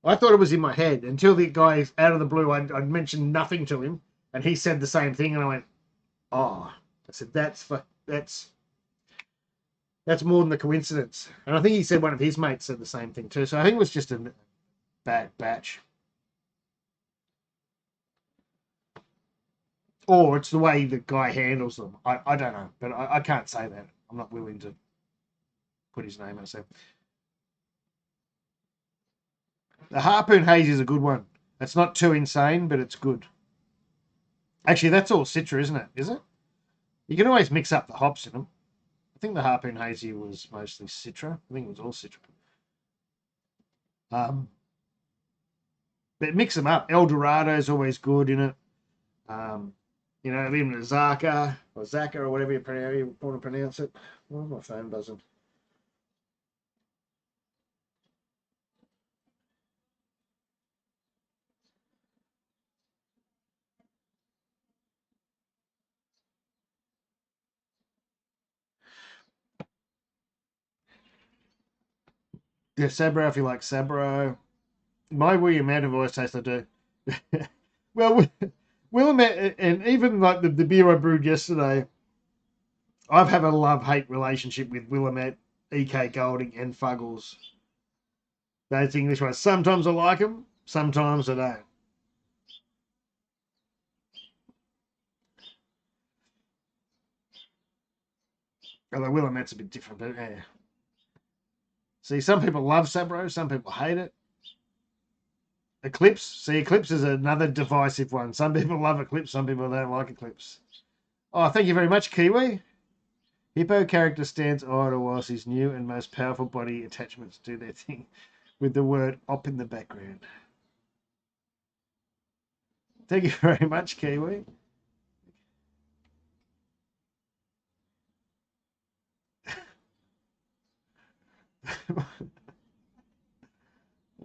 I thought it was in my head until the guy out of the blue, I'd mentioned nothing to him, and he said the same thing, and I went, "Oh," I said, that's more than a coincidence." And I think he said one of his mates said the same thing too. So I think it was just a bad batch. Or it's the way the guy handles them. I don't know, but I can't say that. I'm not willing to put his name out. So the Harpoon Hazy is a good one. It's not too insane, but it's good. Actually, that's all Citra, isn't it? Is it? You can always mix up the hops in them. I think the Harpoon Hazy was mostly Citra. I think it was all Citra. But mix them up. El Dorado is always good in it. You know, even a Zaka or Zaka or whatever you want to pronounce it. Well, my phone buzzing. Yeah, Sabro if you like Sabro. My Williamette have always tasted I do. Well, Willamette, and even like the beer I brewed yesterday, I've had a love-hate relationship with Willamette, EK Golding, and Fuggles. Those English ones. Sometimes I like them, sometimes I don't. Although Willamette's a bit different, but yeah. See, some people love Sabro, some people hate it. Eclipse. See, Eclipse is another divisive one. Some people love Eclipse, some people don't like Eclipse. Oh, thank you very much, Kiwi. Hippo character stands idle whilst his new and most powerful body attachments do their thing, with the word op in the background. Thank you very much, Kiwi.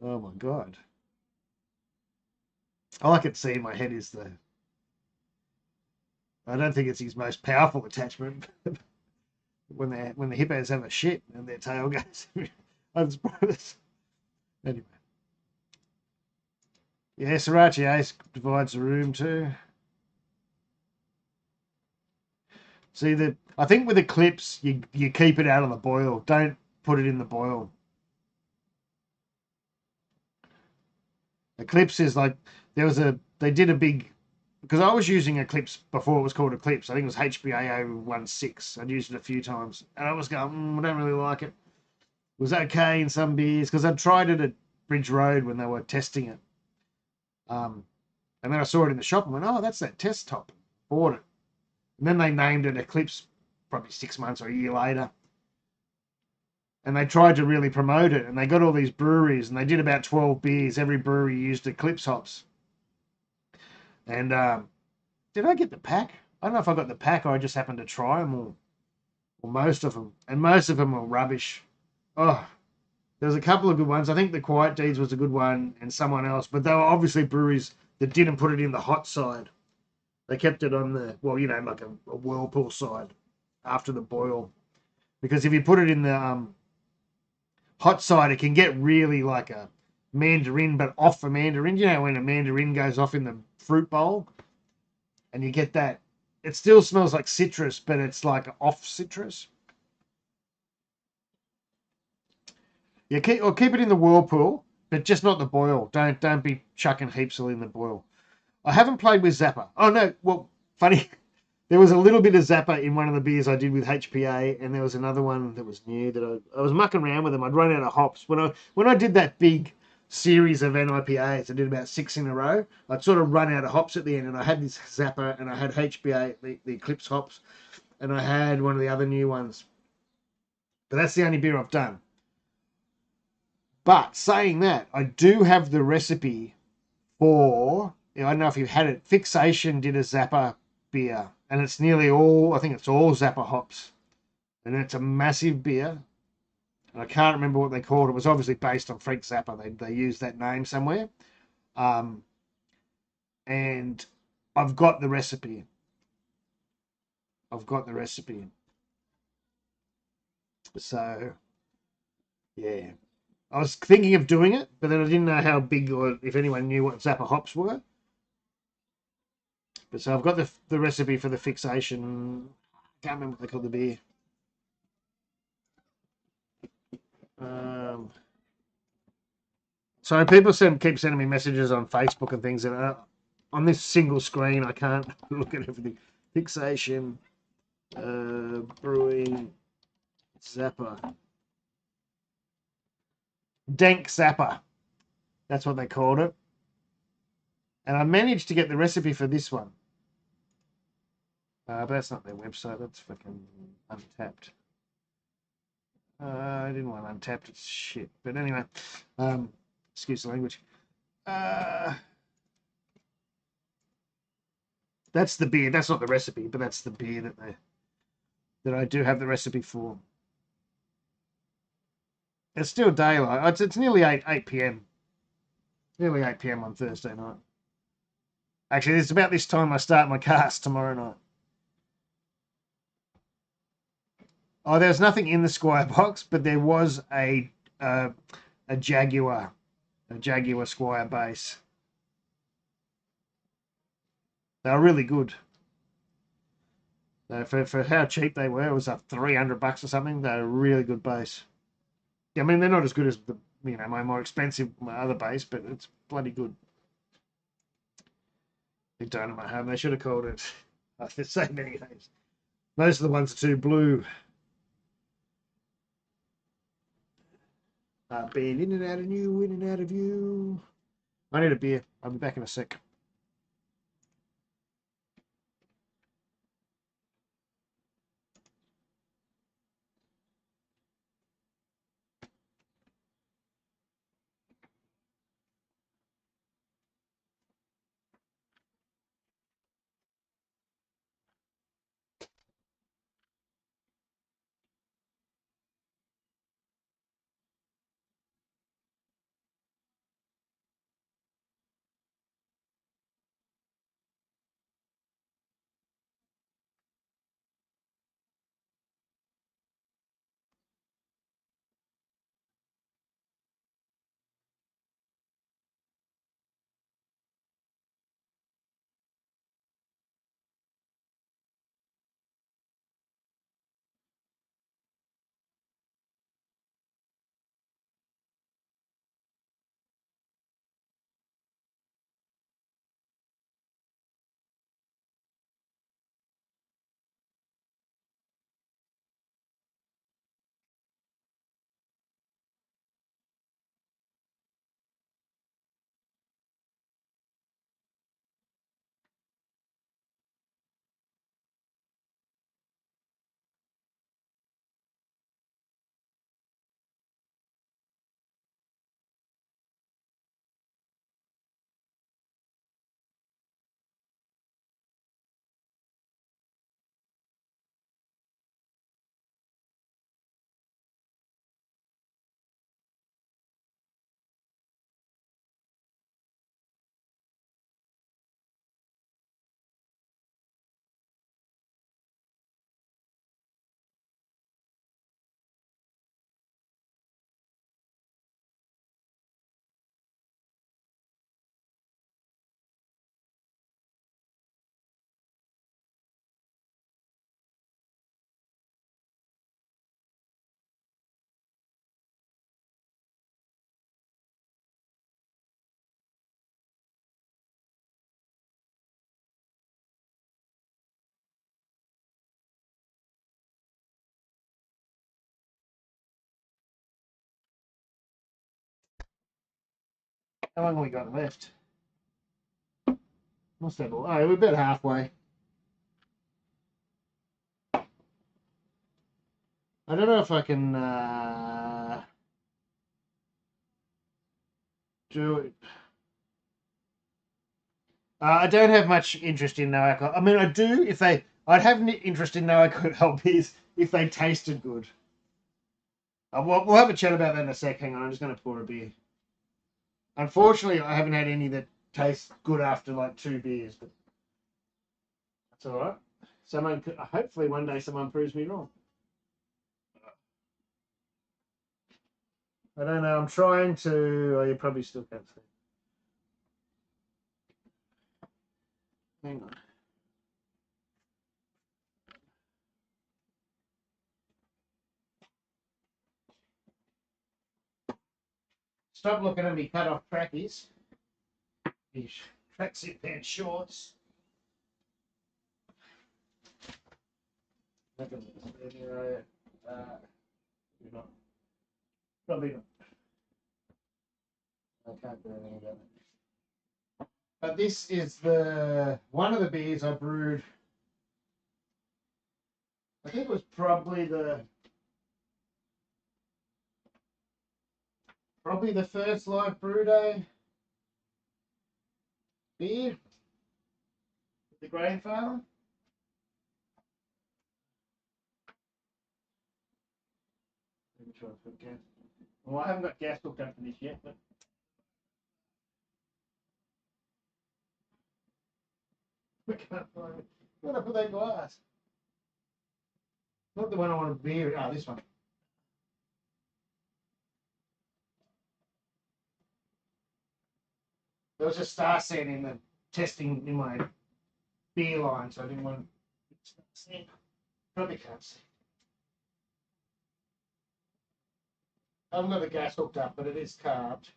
Oh my god. All I can see in my head is I don't think it's his most powerful attachment. when the hippos have a shit and their tail goes. Anyway. Yeah, Sriracha Ace divides the room too. See, I think with Eclipse, you keep it out of the boil. Don't put it in the boil. Eclipse is like they did a big, because I was using Eclipse before it was called Eclipse. I think it was HBA 016. I'd used it a few times, and I was going, I don't really like it. It was okay in some beers because I'd tried it at Bridge Road when they were testing it. And then I saw it in the shop and went, oh, that's that test top. Bought it. And then they named it Eclipse probably 6 months or a year later. And they tried to really promote it. And they got all these breweries and they did about 12 beers. Every brewery used Eclipse hops. And did I get the pack? I don't know if I got the pack or I just happened to try them or most of them. And most of them were rubbish. Oh, there was a couple of good ones. I think the Quiet Deeds was a good one and someone else. But they were obviously breweries that didn't put it in the hot side. They kept it on the, well, you know, like a whirlpool side after the boil. Because if you put it in the hot side, it can get really like a mandarin, but off a mandarin. You know, when a mandarin goes off in the fruit bowl and you get that, it still smells like citrus, but it's like off citrus. Yeah, keep it in the whirlpool, but just not the boil. Don't be chucking heaps in the boil. I haven't played with Zappa. Oh no, well, funny. There was a little bit of Zappa in one of the beers I did with HPA, and there was another one that was new that I was mucking around with them. I'd run out of hops when I did that big series of NIPAs. I did about 6 in a row. I'd sort of run out of hops at the end, and I had this Zappa, and I had HPA, the Eclipse hops, and I had one of the other new ones. But that's the only beer I've done. But saying that, I do have the recipe for. I don't know if you've had it. Fixation did a Zappa beer, and it's nearly all, I think it's all Zappa hops. And it's a massive beer. And I can't remember what they called it. It was obviously based on Frank Zappa. They used that name somewhere. And I've got the recipe. So, yeah. I was thinking of doing it, but then I didn't know how big or if anyone knew what Zappa hops were. But so I've got the recipe for the fixation. I can't remember what they call the beer. So people keep sending me messages on Facebook and things, and on this single screen I can't look at everything. Fixation, brewing, Zappa, Dank Zappa. That's what they called it. And I managed to get the recipe for this one. But that's not their website. That's fucking Untapped. I didn't want Untapped. It's shit. But anyway, excuse the language. That's the beer. That's not the recipe, but that's the beer that I do have the recipe for. It's still daylight. It's nearly 8 p.m. Nearly 8 p.m. on Thursday night. Actually, it's about this time I start my cast tomorrow night. Oh, there's nothing in the Squire box, but there was a Jaguar Squire base. They were really good. For how cheap they were, it was like $300 or something. They're a really good base. Yeah, I mean, they're not as good as my more expensive other base, but it's bloody good. Big Dynamite Home. They should have called it. There's so many names. Most of the ones are too blue. Been in and out of you, in and out of you. I need a beer. I'll be back in a sec. How long have we got left? Must have. Oh, we're about halfway. I don't know if I can do it. I don't have much interest in no alcohol. I mean, I do if they. I'd have an interest in no alcohol beers if they tasted good. We'll have a chat about that in a sec. Hang on, I'm just going to pour a beer. Unfortunately, I haven't had any that taste good after like 2 beers, but that's all right. Hopefully, one day someone proves me wrong. I don't know. I'm trying to. Oh, you probably still can't see. Hang on. Stop looking at me cut off trackies. These tracksuit pants shorts. Look at this. Not. Probably not. I can't do anything about it. But this is one of the beers I brewed. I think it was probably the first live brew day beer. The grandfather? Let me try and put gas. Well, I haven't got gas hooked up to this yet, but. I can't find it. Where'd I put that glass? Not the one I want to beer. Oh, this one. There was just star sand in the testing in my beer line, so I didn't want to see. Probably can't see. I haven't got the gas hooked up, but it is carved.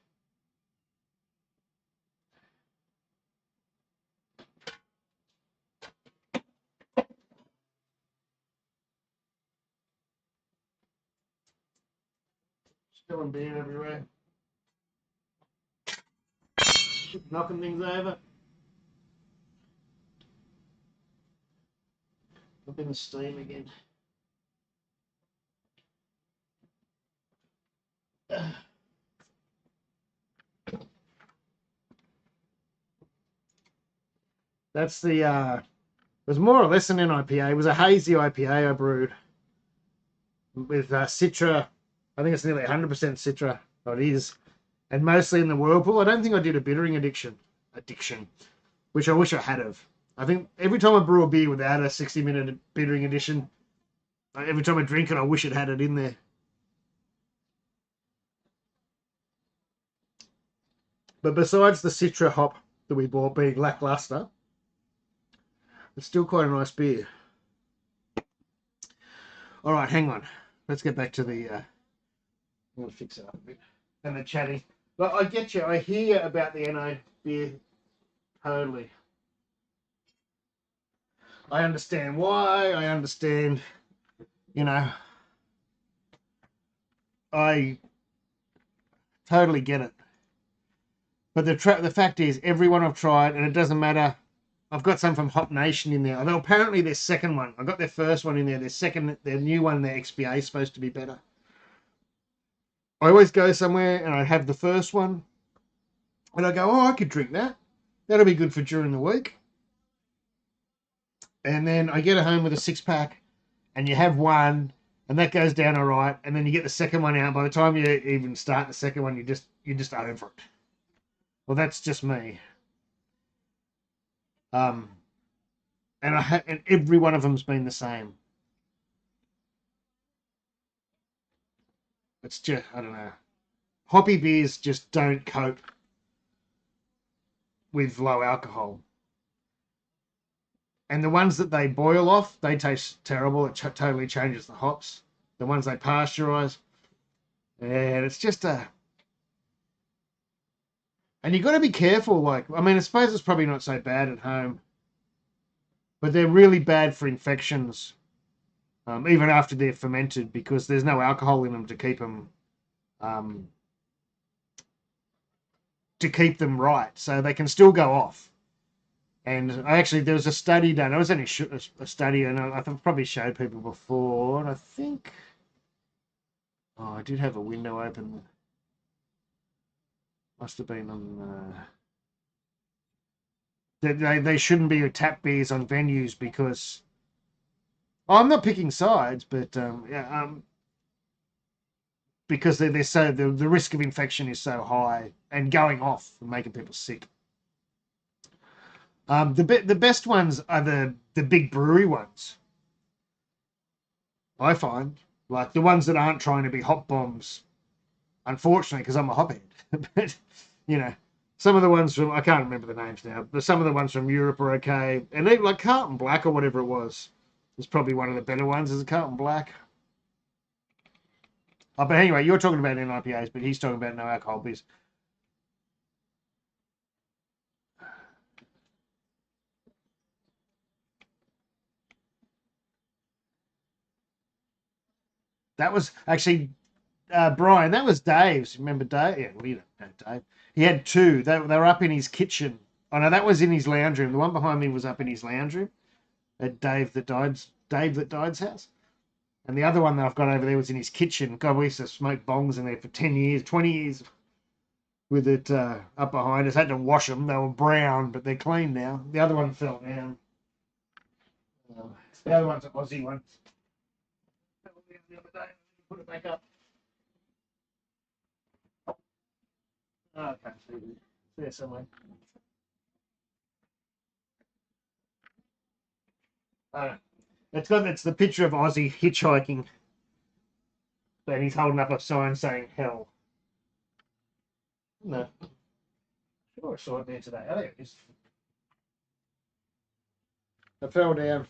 Spilling beer everywhere. Knocking things over. Up in the steam again. That's the it was more or less an IPA. It was a hazy IPA I brewed with Citra. I think it's nearly 100% Citra. Oh, it is. And mostly in the Whirlpool. I don't think I did a bittering addiction, which I wish I had of. I think every time I brew a beer without a 60-minute bittering addition, every time I drink it, I wish it had it in there. But besides the Citra hop that we bought being lackluster, it's still quite a nice beer. All right, hang on. Let's get back to the... I'm going to fix it up a bit. And the chatting. But I get you. I hear about the NO beer. Totally. I understand why. I understand, I totally get it. But the fact is, everyone I've tried, and it doesn't matter. I've got some from Hop Nation in there. Although apparently their second one, I got their first one in there. Their new one, their XBA is supposed to be better. I always go somewhere and I have the first one, and I go, oh, I could drink that. That'll be good for during the week. And then I get it home with a 6-pack, and you have one, and that goes down all right. And then you get the second one out. By the time you even start the second one, you're just over it. Well, that's just me. And and every one of them's been the same. It's just, I don't know. Hoppy beers just don't cope with low alcohol. And the ones that they boil off, they taste terrible. It totally changes the hops. The ones they pasteurize, and it's just a... And you've got to be careful. I suppose it's probably not so bad at home, but they're really bad for infections, even after they're fermented, because there's no alcohol in them to keep them right. So they can still go off. And there was a study done. I was only a study, and I've probably showed people before. And I think, I did have a window open. Must have been on. They shouldn't be tap beers on venues because. I'm not picking sides, but because they're so the risk of infection is so high and going off and making people sick. The best ones are the big brewery ones. I find, like the ones that aren't trying to be hop bombs. Unfortunately, because I'm a hophead, but some of the ones from, I can't remember the names now, but some of the ones from Europe are okay, and even like Carlton Black or whatever it was probably one of the better ones. Is a Carlton Black. Oh, but anyway, you're talking about NIPAs, but he's talking about no alcohol beers. That was actually Brian. That was Dave's. Remember Dave? Yeah, we don't know Dave. He had two. They were up in his kitchen. Oh no, that was in his lounge room. The one behind me was up in his lounge room at Dave that died's house. And the other one that I've got over there was in his kitchen. God, we used to smoke bongs in there for 10 years, 20 years with it up behind us. Had to wash them. They were brown, but they're clean now. The other one fell down. The other one's an Aussie one. That was the other day. Put it back up. Oh, I can't see it. It's there somewhere. It's the picture of Aussie hitchhiking. And he's holding up a sign saying hell. No. Sure, I saw it there today. Oh, there it is. I fell down.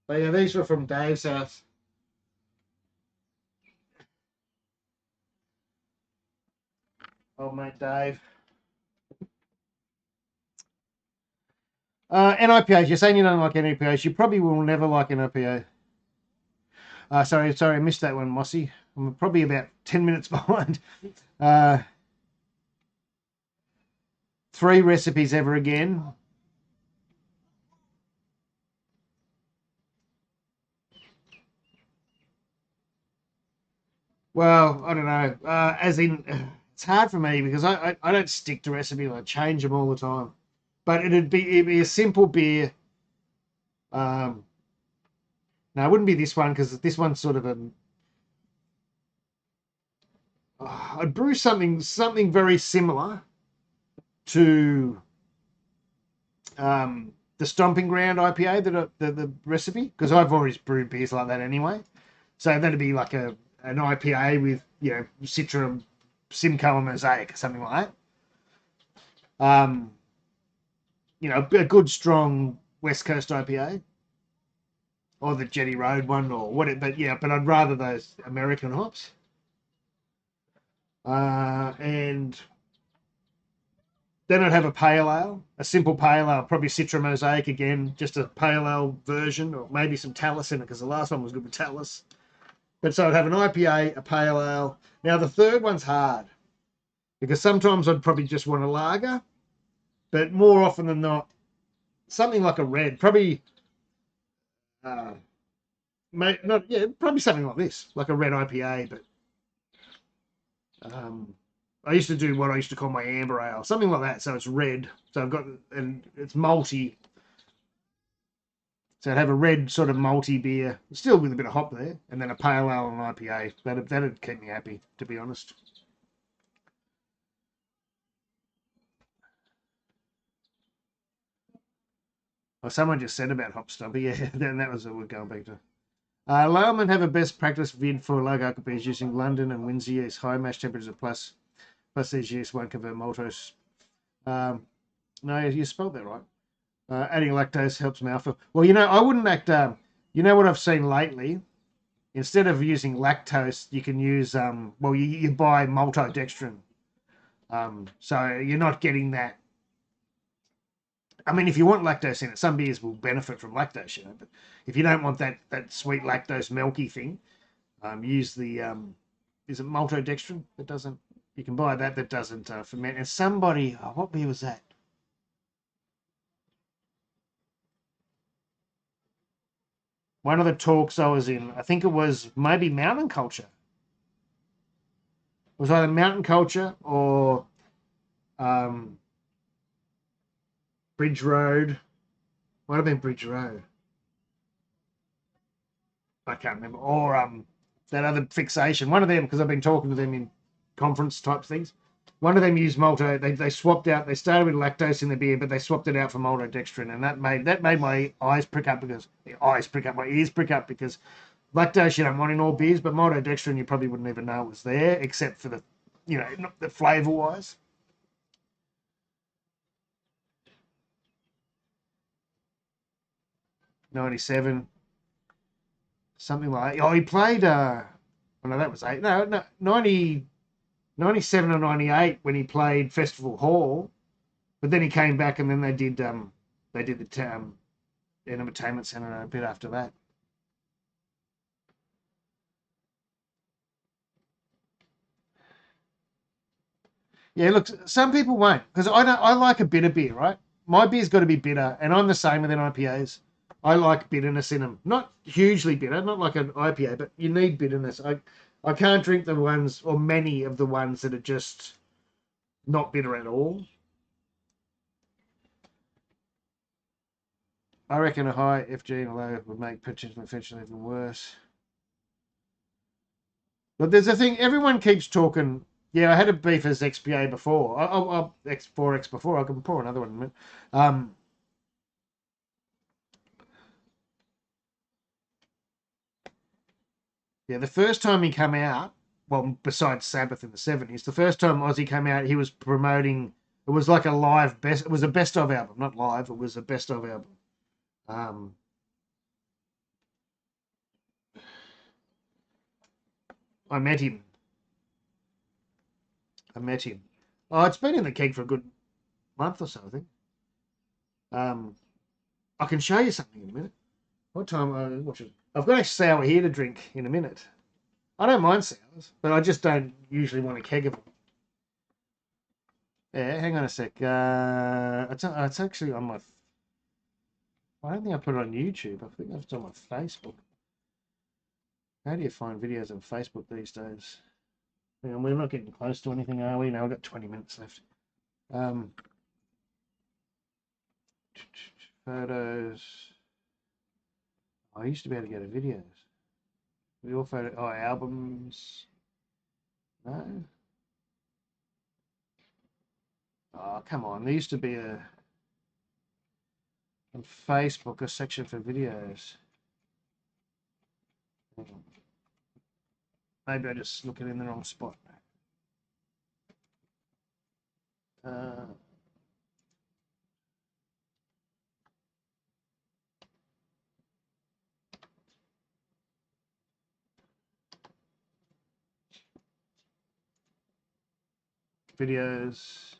But yeah, these were from Dave's house. Old mate Dave. NIPAs. You're saying you don't like NIPAs. You probably will never like an IPA. Sorry, I missed that one, Mossy. I'm probably about 10 minutes behind. 3 recipes ever again. Well, I don't know. As in, it's hard for me because I don't stick to recipes. I change them all the time. But it'd be a simple beer. No, it wouldn't be this one because this one's sort of a. I'd brew something very similar to the Stomping Ground IPA the recipe, because I've always brewed beers like that anyway. So that'd be like an IPA with Citra, Simcoe, and Mosaic or something like that. A good strong West Coast IPA, or the Jetty Road one, or whatever. But I'd rather those American hops. And then I'd have a pale ale, a simple pale ale, probably Citra Mosaic again, just a pale ale version, or maybe some Talus in it, because the last one was good with Talus. But so I'd have an IPA, a pale ale. Now the third one's hard, because sometimes I'd probably just want a lager, but more often than not, something like a red, probably, probably something like this, like a red IPA, but I used to do what I used to call my amber ale, something like that. So it's red. So and it's malty. So I'd have a red sort of malty beer, still with a bit of hop there, and then a pale ale and an IPA. That'd keep me happy, to be honest. Oh, someone just said about hop stubber. Yeah, then that was what we're going back to. Lowman have a best practice vid for low alcohol beers using London and Windsor yeast, high mash temperatures of plus these yeast won't convert maltose. No, you spelled that right. Adding lactose helps mouthfeel. Well, I wouldn't act. What I've seen lately, instead of using lactose, you can use you buy maltodextrin. So you're not getting that. I mean, if you want lactose in it, some beers will benefit from lactose, but if you don't want that sweet lactose milky thing, use the is it maltodextrin that doesn't. You can buy that doesn't ferment. And somebody, what beer was that? One of the talks I was in, I think it was maybe Mountain Culture. It was either Mountain Culture or Bridge Road. Might have been Bridge Road. I can't remember. Or that other Fixation. One of them, because I've been talking to them in conference type things. One of them used malto. They swapped out. They started with lactose in the beer, but they swapped it out for maltodextrin, and that made my eyes prick up my ears prick up because lactose you don't want in all beers, but maltodextrin you probably wouldn't even know it was there, except for the flavour wise. '97, something like. Oh, he played. Oh no, that was 8. No, 97 or 98 when he played Festival Hall, but then he came back and then they did the Entertainment Centre a bit after that. Yeah, look, some people won't, because I like a bitter beer, right? My beer's got to be bitter, and I'm the same with IPAs. I like bitterness in them, not hugely bitter, not like an IPA, but you need bitterness. I can't drink the ones, or many of the ones that are just not bitter at all. I reckon a high FG and a low would make potential infection even worse. But there's a thing, everyone keeps talking. Yeah, I had a beef as XPA before. X4X before. I can pour another one in a minute. Yeah, the first time he came out, well, besides Sabbath in the 70s, the first time Ozzy came out, he was promoting, it was like a live best, it was a best of album, not live, it was a best of album. I met him. Oh, it's been in the keg for a good month or so, I think. I can show you something in a minute. What time? I've got a sour here to drink in a minute. I don't mind sours, but I just don't usually want a keg of them. Yeah, hang on a sec. It's actually on my. I don't think I put it on YouTube. I think it's on my Facebook. How do you find videos on Facebook these days? Hang on, we're not getting close to anything, are we? No, we've got 20 minutes left. Photos. I used to be able to go to videos. Your photo. Oh, albums. No. Oh, come on. There used to be on Facebook a section for videos. Maybe I just looking in the wrong spot. Videos.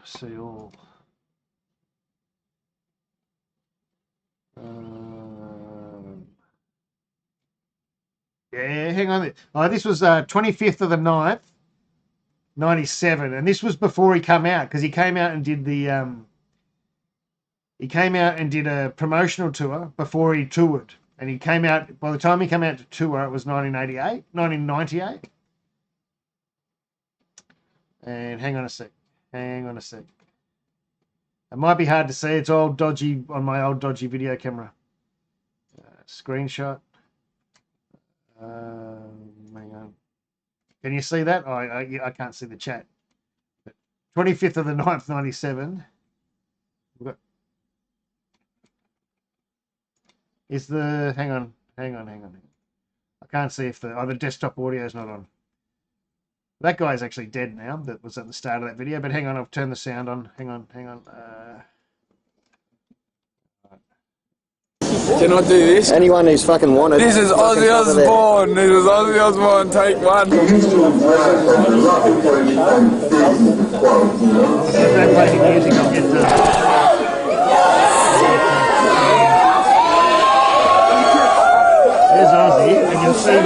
See all. Yeah, hang on. Oh, this was 25th of the 9th, 97, and this was before he came out because he came out and did the he came out and did a promotional tour before he toured, and he came out. By the time he came out to tour, it was 1998. And hang on a sec. It might be hard to see. It's all dodgy on my old dodgy video camera. Screenshot. Hang on. Can you see that? I can't see the chat. 25th of the 9th, 97. Is the hang on. I can't see if the desktop audio is not on. That guy's actually dead now. That was at the start of that video. But hang on, I've turned the sound on. Hang on. Can I do this? Anyone who's fucking wanted. This is Ozzy Osbourne. Take one. That playing music, I'll get There's Ozzy, and you'll see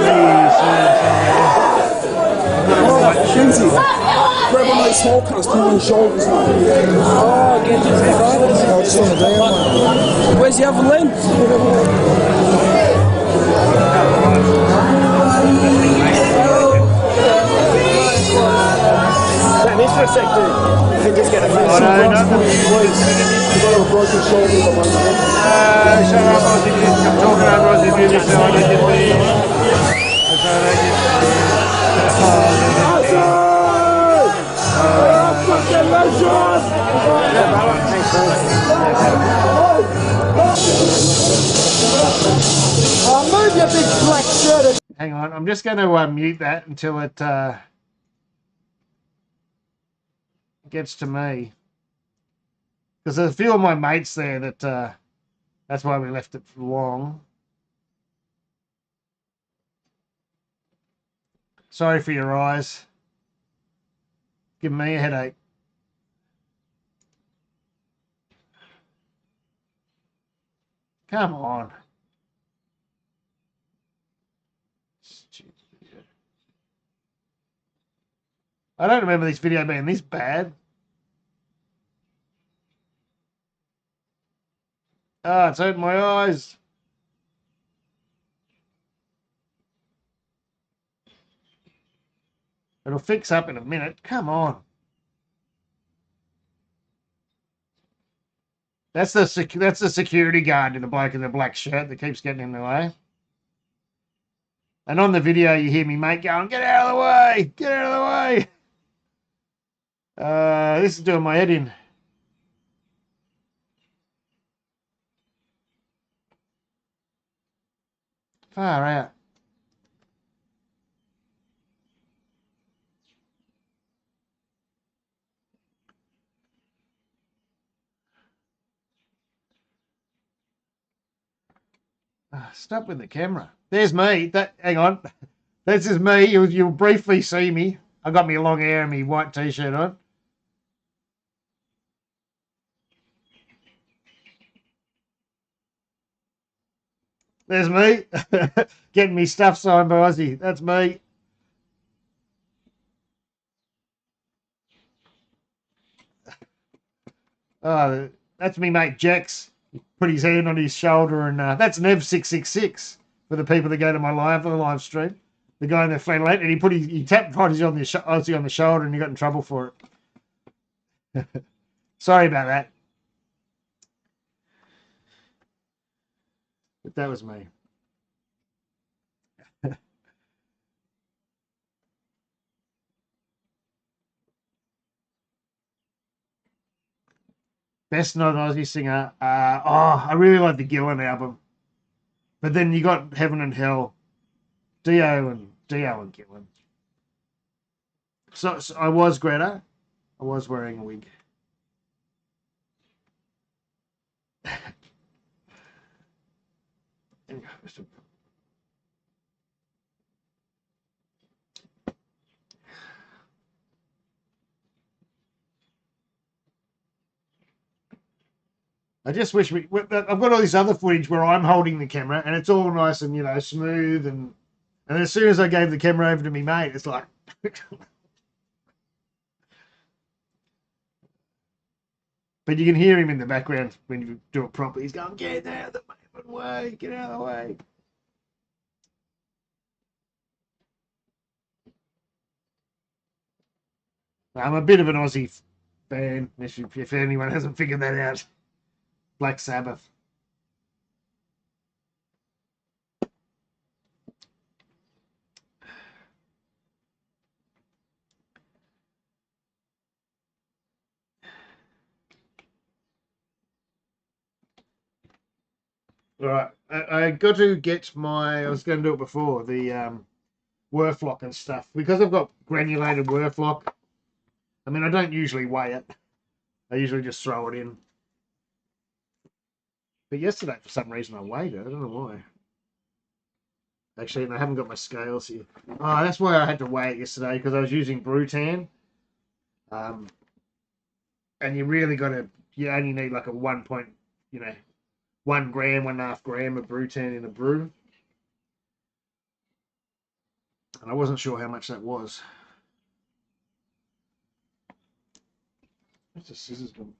Kinsey, grab one of those small cunts, put on your shoulders. Oh, get this right. Oh, just on the ground. Where's the other leg? This for a sec, dude. You can just get a few. Oh, no, nothing. You've got a broken shoulder at the moment. Shut up, Ozzy. I'm talking over Ozzy music now. I don't get Move your big black shirt. Hang on, I'm just going to mute that until it gets to me. Because there's a few of my mates there that that's why we left it for long. Sorry for your eyes. Give me a headache. Come on. Stupid video. I don't remember this video being this bad. Ah, it's hurting my eyes. It'll fix up in a minute. Come on. That's the security guard to the bloke in the black shirt that keeps getting in the way. And on the video, you hear me mate going, "Get out of the way! Get out of the way!" This is doing my head in. Far out. Stop with the camera. There's me. Hang on. This is me. You'll briefly see me. I got me long hair and me white t-shirt on. There's me. Getting me stuff signed by Aussie. That's me. Oh, that's me mate Jax. Put his hand on his shoulder, and that's Nev666 for the people that go to my live stream. The guy in the flannelette, and he tapped Aussie on the shoulder, and he got in trouble for it. Sorry about that. But that was me. Best non-Aussie singer. I really like the Gillan album. But then you got Heaven and Hell, Dio and Gillan. So I was Greta. I was wearing a wig. I just wish I've got all this other footage where I'm holding the camera and it's all nice and smooth and as soon as I gave the camera over to me mate, it's like. But you can hear him in the background when you do it properly. He's going, "Get out of the way, get out of the way." I'm a bit of an Aussie fan, if anyone hasn't figured that out. Black Sabbath. All right, I got to get I was going to do it before, the Werflock and stuff. Because I've got granulated Werflock, I mean, I don't usually weigh it. I usually just throw it in. But yesterday, for some reason, I weighed it. I don't know why. Actually, and I haven't got my scales here. Oh, that's why I had to weigh it yesterday, because I was using Brutan. And you really you only need like a 1 gram, 1.5 gram of Brutan in a brew. And I wasn't sure how much that was. Where's the scissors gone?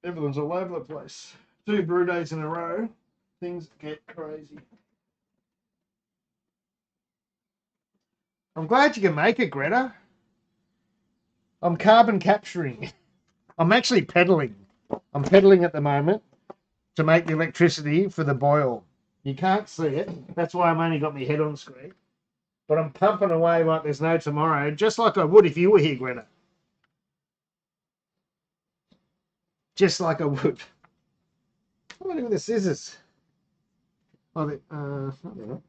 Everyone's all over the place. 2 brew days in a row. Things get crazy. I'm glad you can make it, Greta. I'm carbon capturing. I'm actually pedaling. I'm pedaling at the moment to make the electricity for the boil. You can't see it. That's why I've only got my head on screen. But I'm pumping away like there's no tomorrow, just like I would if you were here, Greta. Just like I would. What do I do with the scissors? Oh, they're not.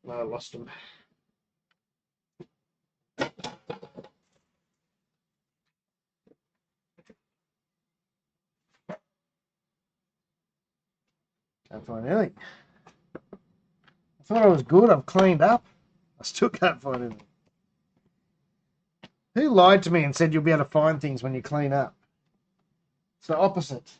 I lost them. Can't find anything. I thought I was good. I've cleaned up. I still can't find anything. Who lied to me and said you'll be able to find things when you clean up? It's the opposite.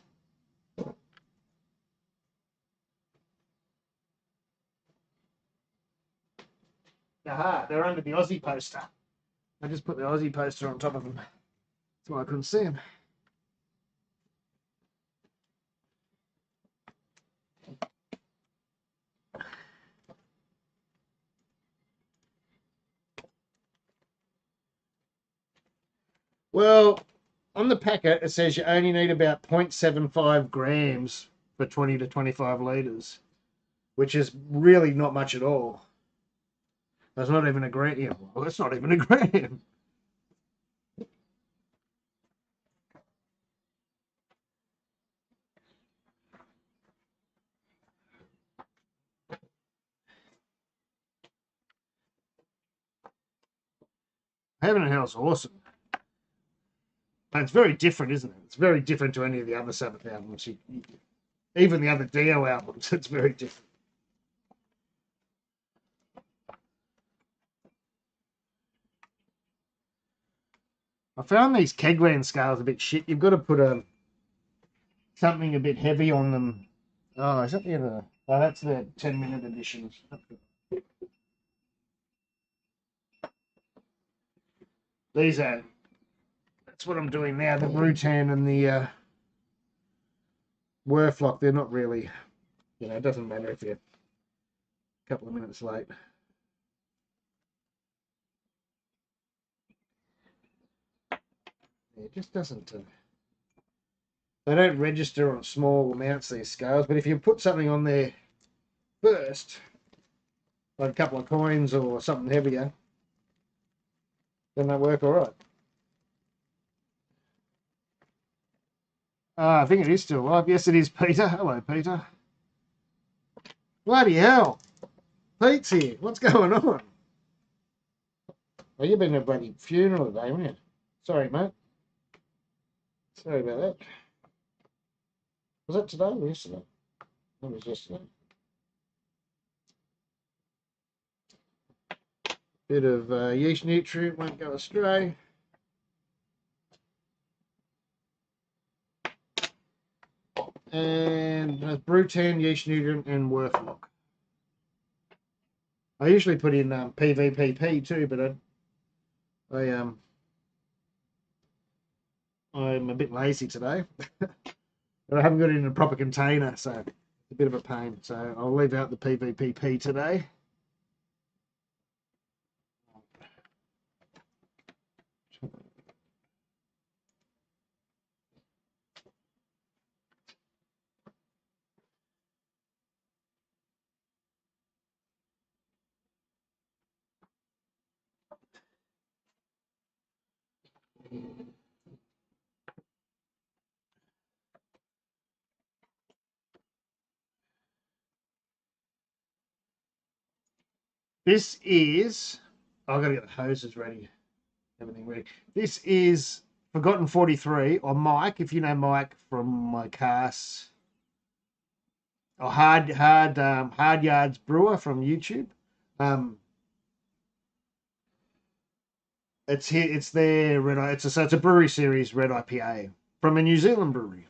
Aha, they're under the Aussie poster. I just put the Aussie poster on top of them. That's why I couldn't see them. Well, on the packet, it says you only need about 0.75 grams for 20 to 25 litres, which is really not much at all. That's not even a gram. Yeah, well, that's not even a gram. Heaven and Hell's awesome. And it's very different, isn't it? It's very different to any of the other Sabbath albums. Even the other Dio albums, it's very different. I found these Kegland scales a bit shit. You've got to put something a bit heavy on them. Oh, is that the other? Oh, that's the 10-minute editions. These are. That's what I'm doing now. The Brutan and the Werflock. They're not really. It doesn't matter if you're a couple of minutes late. It just doesn't. They don't register on small amounts, these scales, but if you put something on there first, like a couple of coins or something heavier, then they work all right. I think it is still live. Yes, it is, Peter. Hello, Peter. Bloody hell. Pete's here. What's going on? Oh, you've been at a bloody funeral today, haven't you? Sorry, mate. Sorry about that. Was that today or yesterday? It was yesterday. Bit of yeast nutrient, won't go astray. And Brutan, yeast nutrient, and Werflock. I usually put in PVPP too, but I'm a bit lazy today. But I haven't got it in a proper container, so it's a bit of a pain. So I'll leave out the PVPP today. This is. I've got to get the hoses ready. Everything ready. This is Forgotten 43, or Mike, if you know Mike from my casts, or Hard Yards Brewer from YouTube. It's here. It's their red. So it's a brewery series red IPA from a New Zealand brewery.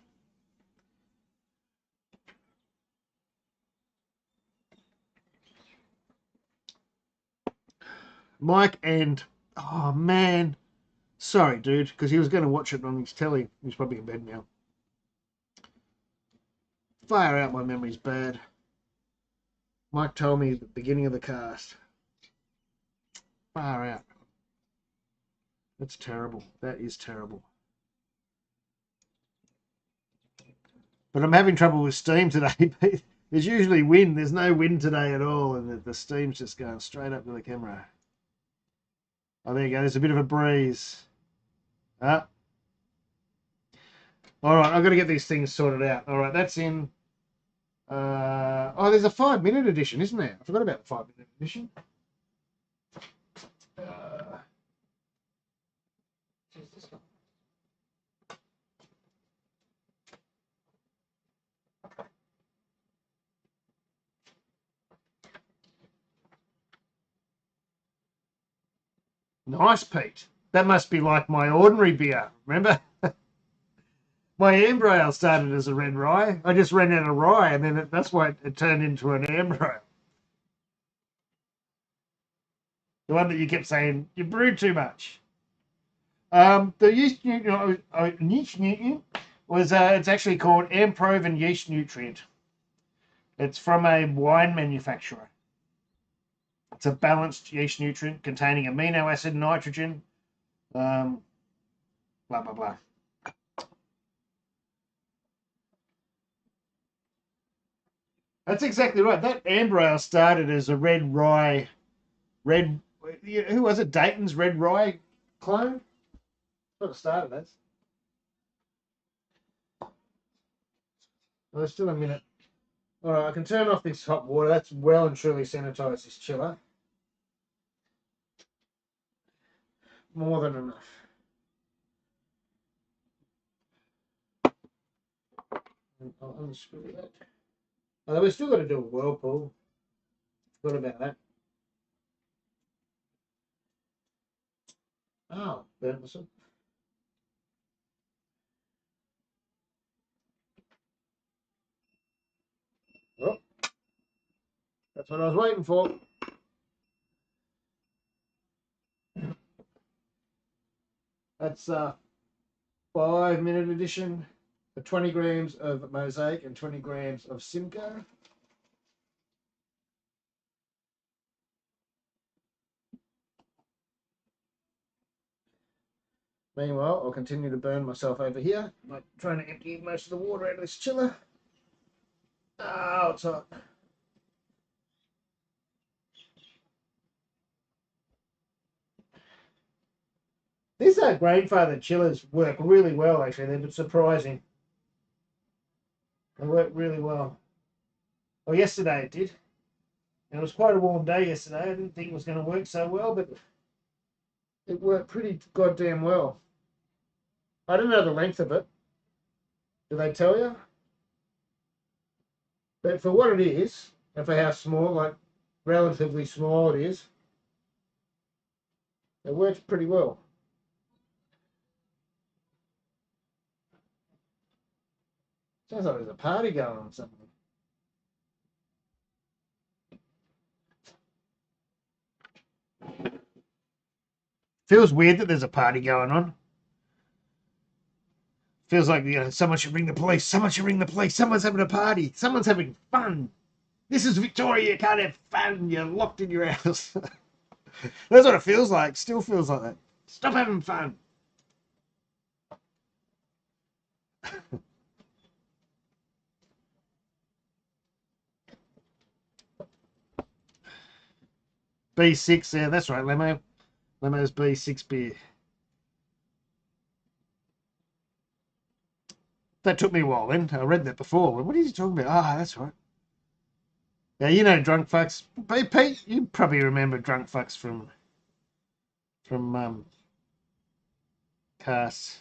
Mike and oh man, sorry, dude, because he was going to watch it on his telly. He's probably in bed now. Fire out, my memory's bad. Mike told me at the beginning of the cast. Far out. That's terrible. That is terrible. But I'm having trouble with steam today. There's usually wind. There's no wind today at all, and the steam's just going straight up to the camera. Oh, there you go. There's a bit of a breeze. Ah. All right, I've got to get these things sorted out. All right, that's in. Oh, there's a 5-minute edition, isn't there? I forgot about the 5-minute edition. This one. Nice, Pete. That must be like my ordinary beer. Remember? My amber ale started as a red rye. I just ran out of rye, and then that's why it turned into an amber ale. The one that you kept saying, you brewed too much. The yeast nutrient was, it's actually called Amproven Yeast Nutrient. It's from a wine manufacturer. It's a balanced yeast nutrient containing amino acid, nitrogen, blah, blah, blah. That's exactly right. That amber ale started as a red rye, who was it? Dayton's red rye clone? That's what it started as. Well, there's still a minute. All right, I can turn off this hot water. That's well and truly sanitised this chiller. More than enough. I'll unscrew that. Oh, we've still got to do a whirlpool. Forgot about that. Oh, burnt myself. Oh, that's what I was waiting for. That's 5-minute edition for 20 grams of Mosaic and 20 grams of Simcoe. Meanwhile, I'll continue to burn myself over here, like trying to empty most of the water out of this chiller. Oh, it's hot. These grandfather chillers work really well, actually. They're surprising. They work really well. Well, yesterday it did. And it was quite a warm day yesterday. I didn't think it was going to work so well, but it worked pretty goddamn well. I don't know the length of it. Do they tell you? But for what it is, and for how small, like relatively small it is, it works pretty well. Sounds like there's a party going on something. Feels weird that there's a party going on. Feels like, someone should ring the police. Someone should ring the police. Someone's having a party. Someone's having fun. This is Victoria. You can't have fun. You're locked in your house. That's what it feels like. Still feels like that. Stop having fun. B6, yeah, that's right, Lemo. Lemo's B6 beer. That took me a while then. I read that before. What are you talking about? Ah, that's right. Yeah, you know Drunk Fucks. Pete, you probably remember Drunk Fucks from casts.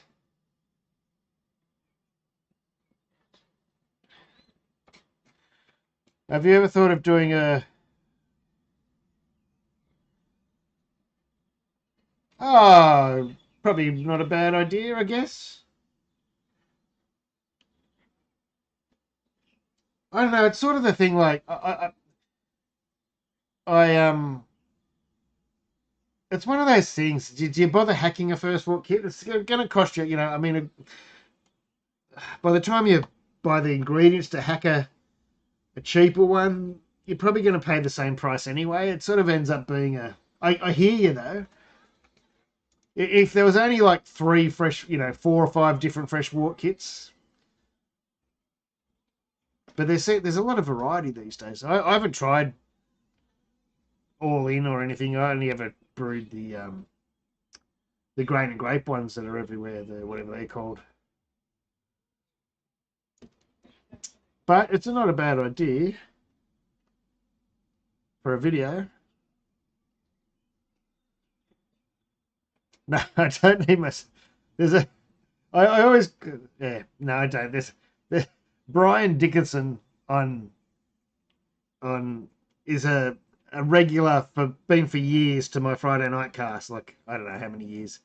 Have you ever thought of doing a... Oh, probably not a bad idea, I guess. I don't know. It's sort of the thing. Like it's one of those things. Do you bother hacking a first walk kit? It's going to cost you. I mean, by the time you buy the ingredients to hack a cheaper one, you're probably going to pay the same price anyway. It sort of ends up being a. I hear you though. If there was only like 3 fresh, 4 or 5 different fresh walk kits. But there's a lot of variety these days. I haven't tried all in or anything. I only ever brewed the grain and grape ones that are everywhere, whatever they're called. But it's not a bad idea for a video. No, I don't need my. I always. Yeah, no, I don't. There's Brian Dickinson on is a regular for years to my Friday night cast. Like, I don't know how many years,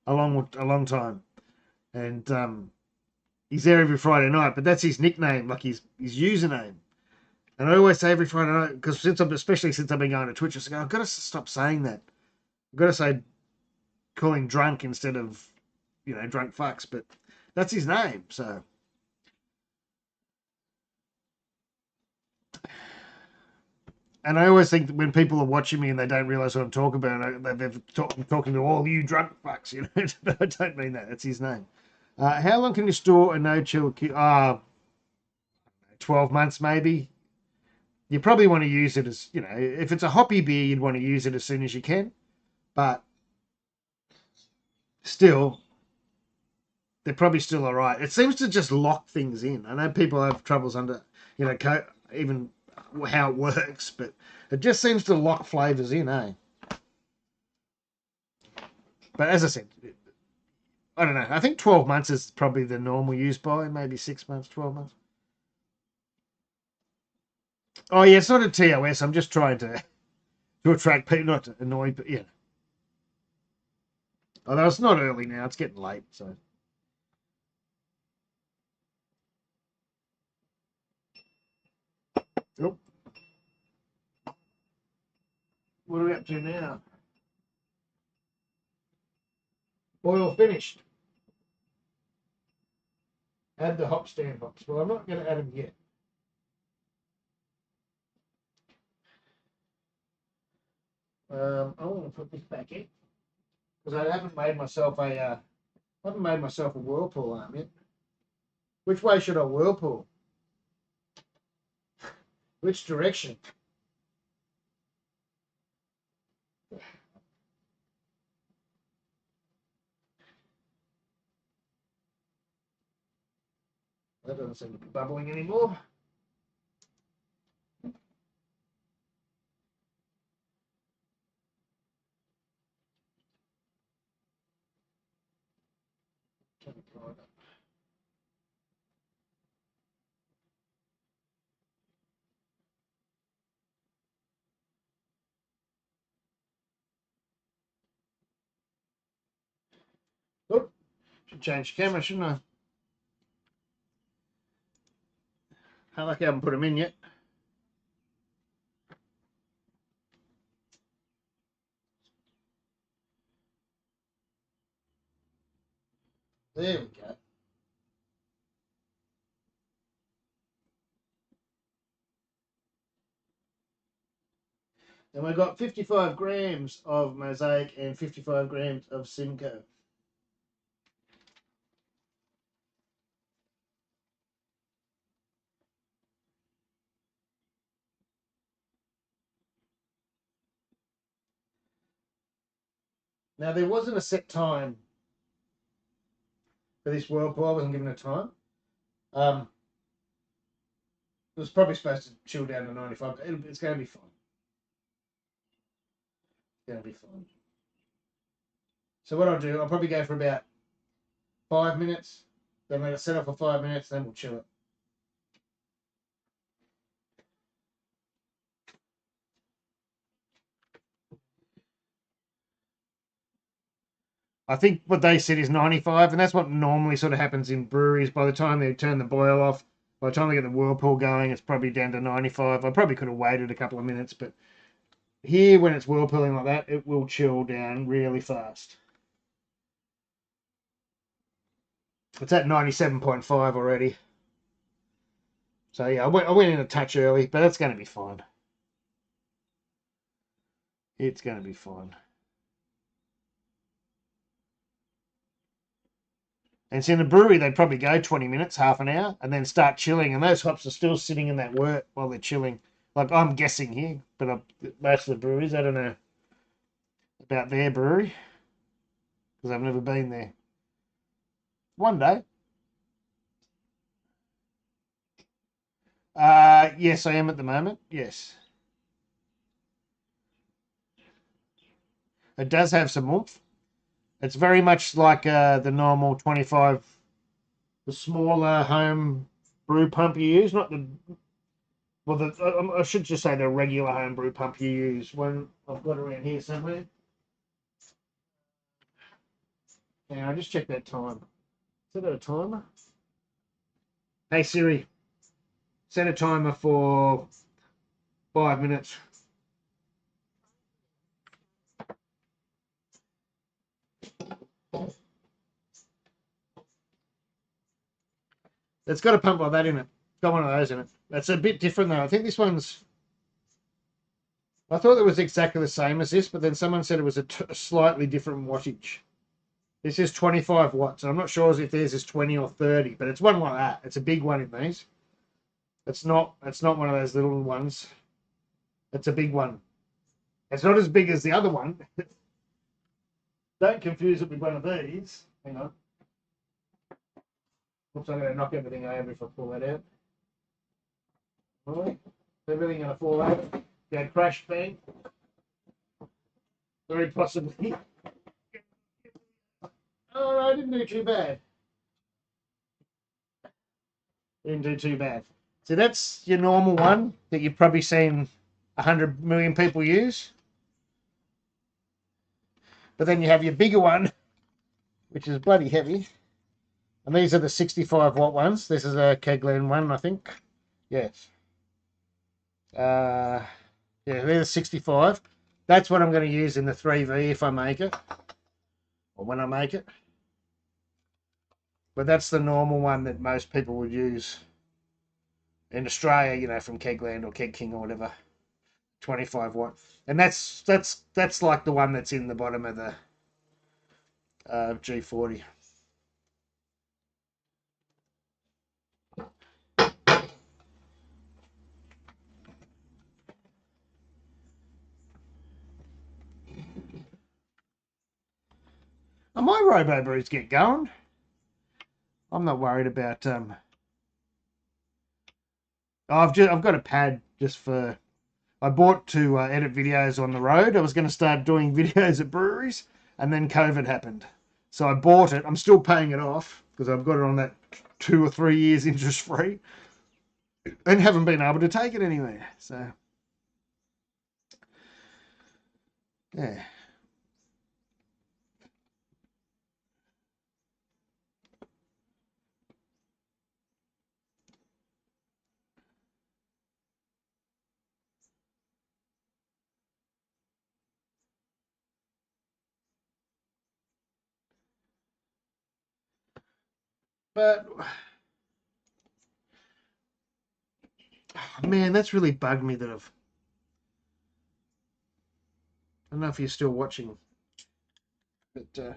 a long time, and he's there every Friday night. But that's his nickname, like his username. And I always say every Friday night, because especially since I've been going to Twitch, I go, I've got to stop saying that. I've got to say calling drunk instead of drunk fucks. But that's his name, so. And I always think that when people are watching me and they don't realise what I'm talking about, I'm talking to all you drunk fucks, you know. But I don't mean that. That's his name. How long can you store a no-chill? 12 months maybe. You probably want to use it as, you know, if it's a hoppy beer, you'd want to use it as soon as you can. But still, they're probably still all right. It seems to just lock things in. I know people have troubles under, you know, even how it works, but it just seems to lock flavours in, eh? But as I said, I don't know. I think 12 months is probably the normal use by, maybe 6 months, 12 months. Oh, yeah, it's not a TOS. I'm just trying to attract people, not to annoy, but yeah. Although it's not early now, it's getting late, so. Oh. What are we up to now? Boil finished. Add the hop stand hops. Well, I'm not going to add them yet. I want to put this back in because I haven't made myself a whirlpool arm yet. Which way should I whirlpool? Which direction? That doesn't seem to be bubbling anymore. Oh, should change the camera, shouldn't I? How lucky I haven't put them in yet. There we go. And we've got 55 grams of Mosaic and 55 grams of Simcoe. Now, there wasn't a set time for this whirlpool. I wasn't given a time. It was probably supposed to chill down to 95. It's going to be fine. It's going to be fine. So what I'll do, I'll probably go for about 5 minutes. Then let it set off for 5 minutes. Then we'll chill it. I think what they said is 95, and that's what normally sort of happens in breweries. By the time they turn the boil off, by the time they get the whirlpool going, it's probably down to 95. I probably could have waited a couple of minutes, but here, when it's whirlpooling like that, it will chill down really fast. It's at 97.5 already. So yeah, I went in a touch early, but that's going to be fine. It's going to be fine. And so in the brewery, they'd probably go 20 minutes, half an hour, and then start chilling. And those hops are still sitting in that wort while they're chilling. Like, I'm guessing here, but most of the breweries, I don't know about their brewery because I've never been there. One day. Yes, I am at the moment. Yes. It does have some oomph. It's very much like the normal 25, the smaller home brew pump you use, not the, well, I should just say the regular home brew pump you use. One I've got around here somewhere. Now, I just check that time. Is that a timer? Hey Siri, set a timer for 5 minutes. It's got a pump like that in it. Got one of those in it. That's a bit different though. I think this one's I thought it was exactly the same as this, but then someone said it was a slightly different wattage. This is 25 watts, and I'm not sure if theirs is 20 or 30, but it's one like that. It's a big one in these. It's not one of those little ones. It's a big one. It's not as big as the other one. Don't confuse it with one of these. Hang on. Oops, I'm going to knock everything over if I pull that out. Right. Everything going to fall over. Go crash, bang. Very possibly. Oh, no, I didn't do too bad. Didn't do too bad. So that's your normal one that you've probably seen 100 million people use. But then you have your bigger one, which is bloody heavy. And these are the 65 watt ones. This is a Keglen one, I think. Yes. Yeah, they're the 65. That's what I'm going to use in the 3V if I make it. Or when I make it. But that's the normal one that most people would use in Australia, you know, from Kegland or Keg King or whatever. 25 watt. And that's like the one that's in the bottom of the G40. Oh, my Robo Brews get going. I'm not worried about I've got a pad just for. I bought to edit videos on the road. I was going to start doing videos at breweries, and then COVID happened. So I bought it. I'm still paying it off because I've got it on that 2 or 3 years interest free, and haven't been able to take it anywhere. So yeah. But oh, man, that's really bugged me that I don't know if you're still watching, but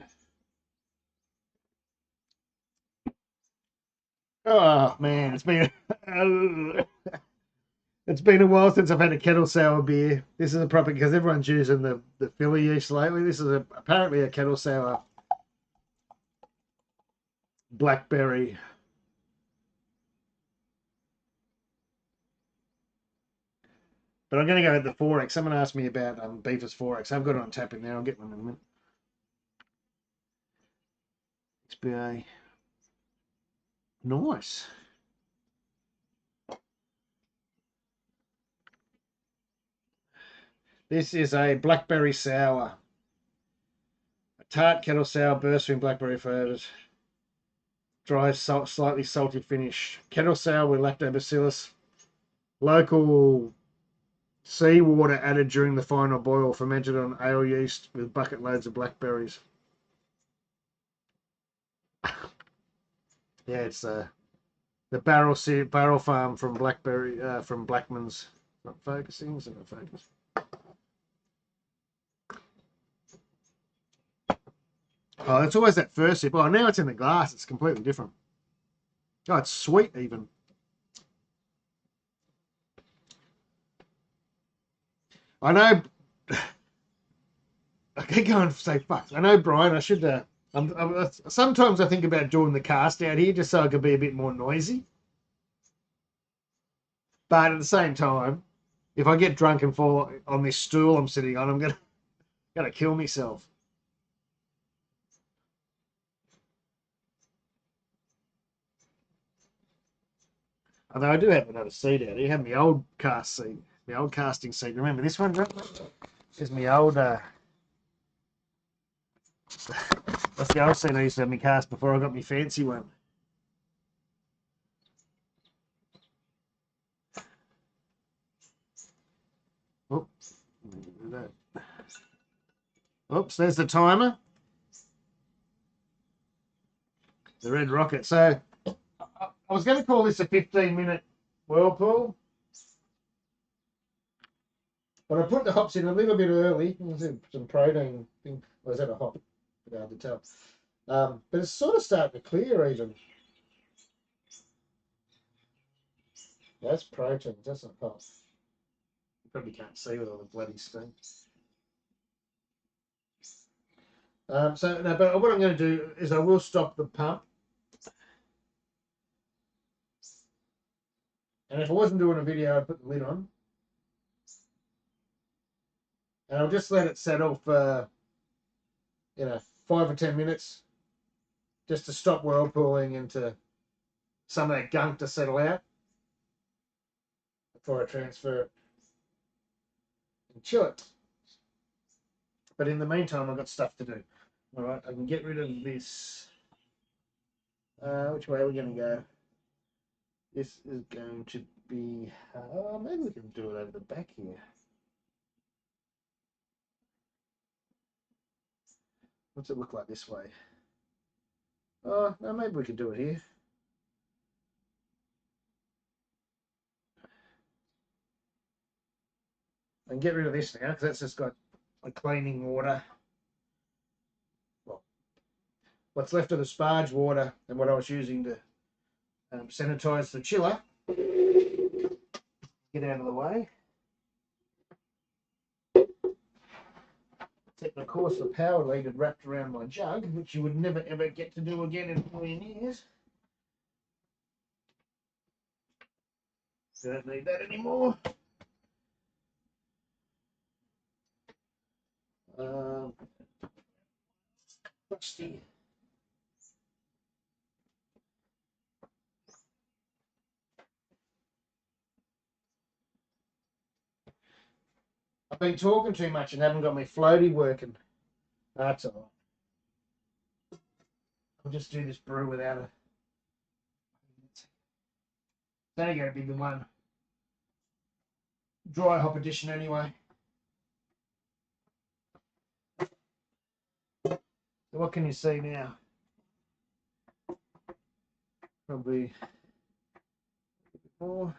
oh man, it's been it's been a while since I've had a kettle sour beer. This is a proper because everyone's using the Philly yeast lately. This is apparently a kettle sour blackberry. But I'm going to go with the 4X. Someone asked me about Beaver's 4X. I've got it on tap in there. I'll get one in a minute. XBA. Nice. This is a blackberry sour. A tart kettle sour, bursting blackberry flavors. Dry, slightly salty finish. Kettle sour with lactobacillus. Local seawater added during the final boil, fermented on ale yeast with bucket loads of blackberries. Yeah, it's the barrel farm from Blackberry from Blackman's. Not focusing, is it not focus? Oh, it's always that first sip. Oh, now it's in the glass. It's completely different. Oh, it's sweet even. I know. I keep going to say fuck. I know, Brian. I should. Sometimes I think about doing the cast out here just so I could be a bit more noisy. But at the same time, if I get drunk and fall on this stool I'm sitting on, I'm gonna kill myself. Although I do have another seat out here. You have my old cast seat, my old casting seat. Remember this one, John? This is my old. That's the old seat I used to have me cast before I got my fancy one. Oops. Oops, there's the timer. The red rocket. So I was going to call this a 15-minute whirlpool. But I put the hops in a little bit early. Some protein thing. Was that a hop? Hard to tell. But it's sort of starting to clear even. That's protein. That's not hot. You probably can't see with all the bloody steam. So no, but what I'm going to do is I will stop the pump. And if I wasn't doing a video, I'd put the lid on. And I'll just let it settle for, 5 or 10 minutes. Just to stop whirlpooling and to some of that gunk to settle out. Before I transfer it. And chill it. But in the meantime, I've got stuff to do. Alright, I can get rid of this. Which way are we going to go? This is going to be... maybe we can do it over the back here. What's it look like this way? Oh, no, maybe we could do it here. And get rid of this now, because that's just got a cleaning water. Well, what's left of the sparge water and what I was using to sanitize the chiller. Get out of the way. Except, of course, the power lead had wrapped around my jug, which you would never ever get to do again in a million years. Don't need that anymore. Rusty. I've been talking too much and haven't got my floaty working. That's all right. I'll just do this brew without a... It's only going to be the one dry hop edition anyway. So what can you see now? Probably a bit more.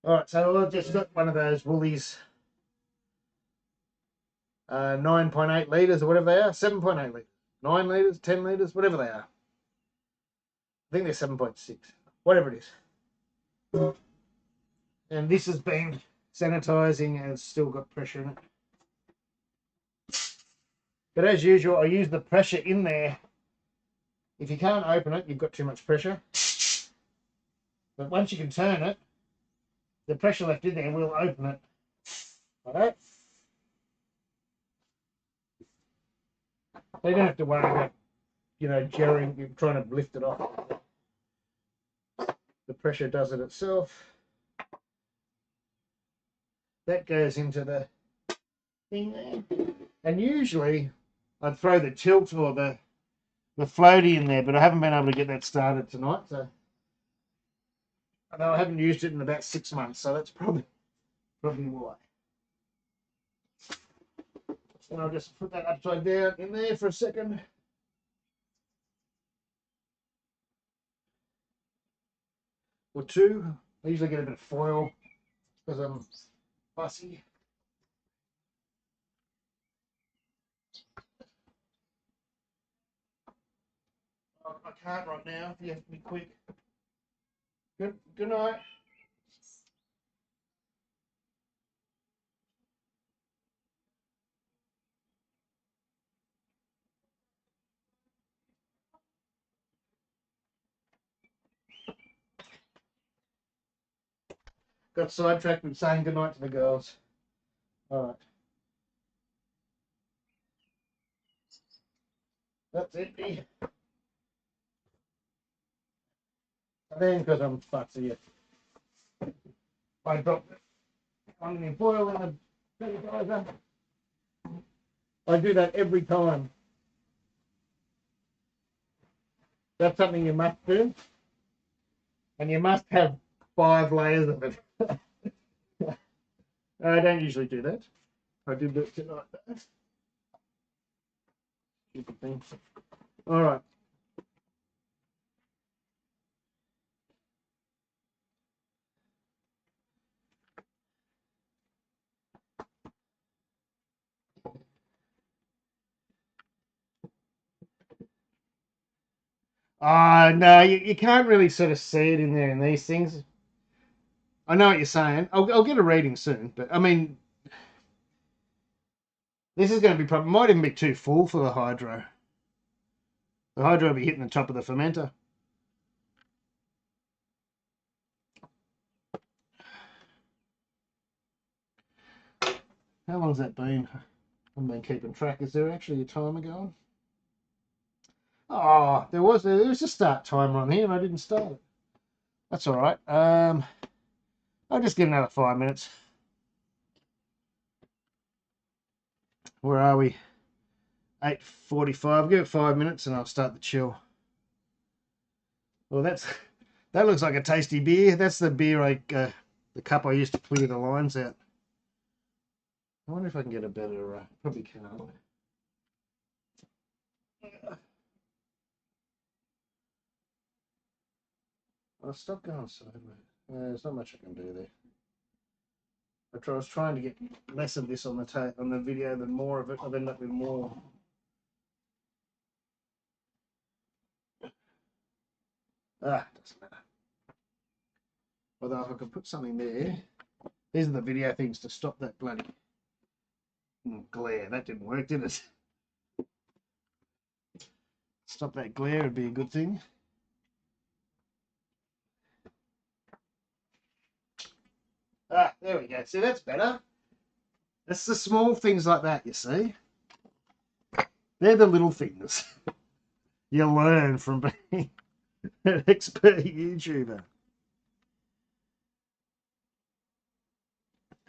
Alright, so I've just got one of those Woolies 9.8 litres or whatever they are, 7.8 litres, 9 litres, 10 litres, whatever they are. I think they're 7.6, whatever it is. And this has been sanitising and it's still got pressure in it. But as usual, I use the pressure in there. If you can't open it, you've got too much pressure. But once you can turn it, the pressure left in there will open it. Alright? So you don't have to worry about, jarring, you're trying to lift it off. The pressure does it itself. That goes into the thing there. And usually I'd throw the tilt or the floaty in there, but I haven't been able to get that started tonight. So although I haven't used it in about 6 months, so that's probably why. And I'll just put that upside down in there for a second. Or two. I usually get a bit of foil because I'm fussy. I can't right now. You have to be quick. Good night. Got sidetracked with saying goodnight to the girls. All right. That's empty. And then, because I'm fussy, I dropped it on the foil in the sanitizer. I do that every time. That's something you must do. And you must have 5 layers of it. I don't usually do that. I did do it tonight though. Stupid thing. Alright. No, you can't really sort of see it in there in these things. I know what you're saying. I'll get a reading soon, but I mean, this is going to be probably might even be too full for the hydro. The hydro will be hitting the top of the fermenter. How long's that been? I've been keeping track. Is there actually a timer going? Oh, there was a start timer on here, and I didn't start it. That's all right. I'll just give another 5 minutes. Where are we? 8:45. Give it 5 minutes, and I'll start the chill. Well, that looks like a tasty beer. That's the beer the cup I used to clear the lines out. I wonder if I can get a better. Probably can't. I'll stop going sideways. There's not much I can do there. I was trying to get less of this on the video than more of it. I've ended up with more. Doesn't matter. Although if I could put something there, these are the video things to stop that bloody glare. That didn't work, did it? Stop that glare would be a good thing. There we go. See, that's better. It's the small things like that, you see. They're the little things you learn from being an expert YouTuber.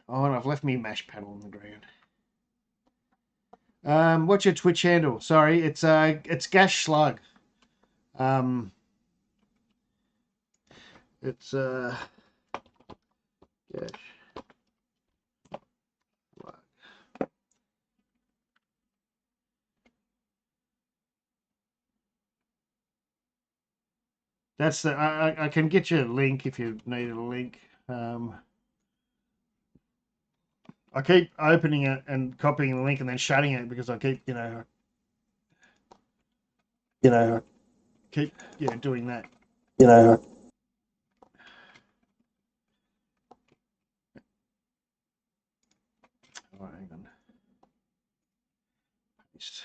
Oh, and I've left me mash paddle on the ground. What's your Twitch handle? Sorry, it's Gash Slug. It's Gash Slug. That's the. I can get you a link if you need a link. I keep opening it and copying the link and then shutting it because I keep, keep doing that. Oh, hang on. Paste.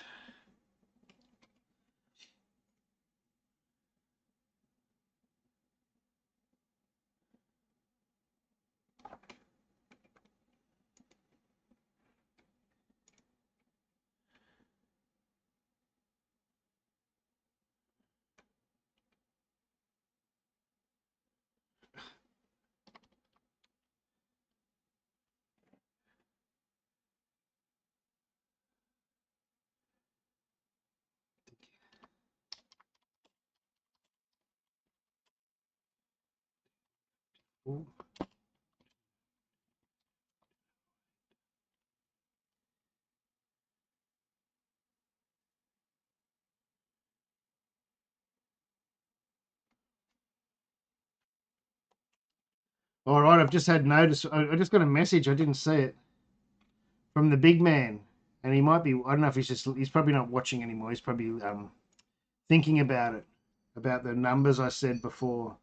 Ooh. All right, I've just had notice. I just got a message. I didn't see it from the big man, and he might be. I don't know if he's probably not watching anymore. He's probably thinking about it, about the numbers I said before.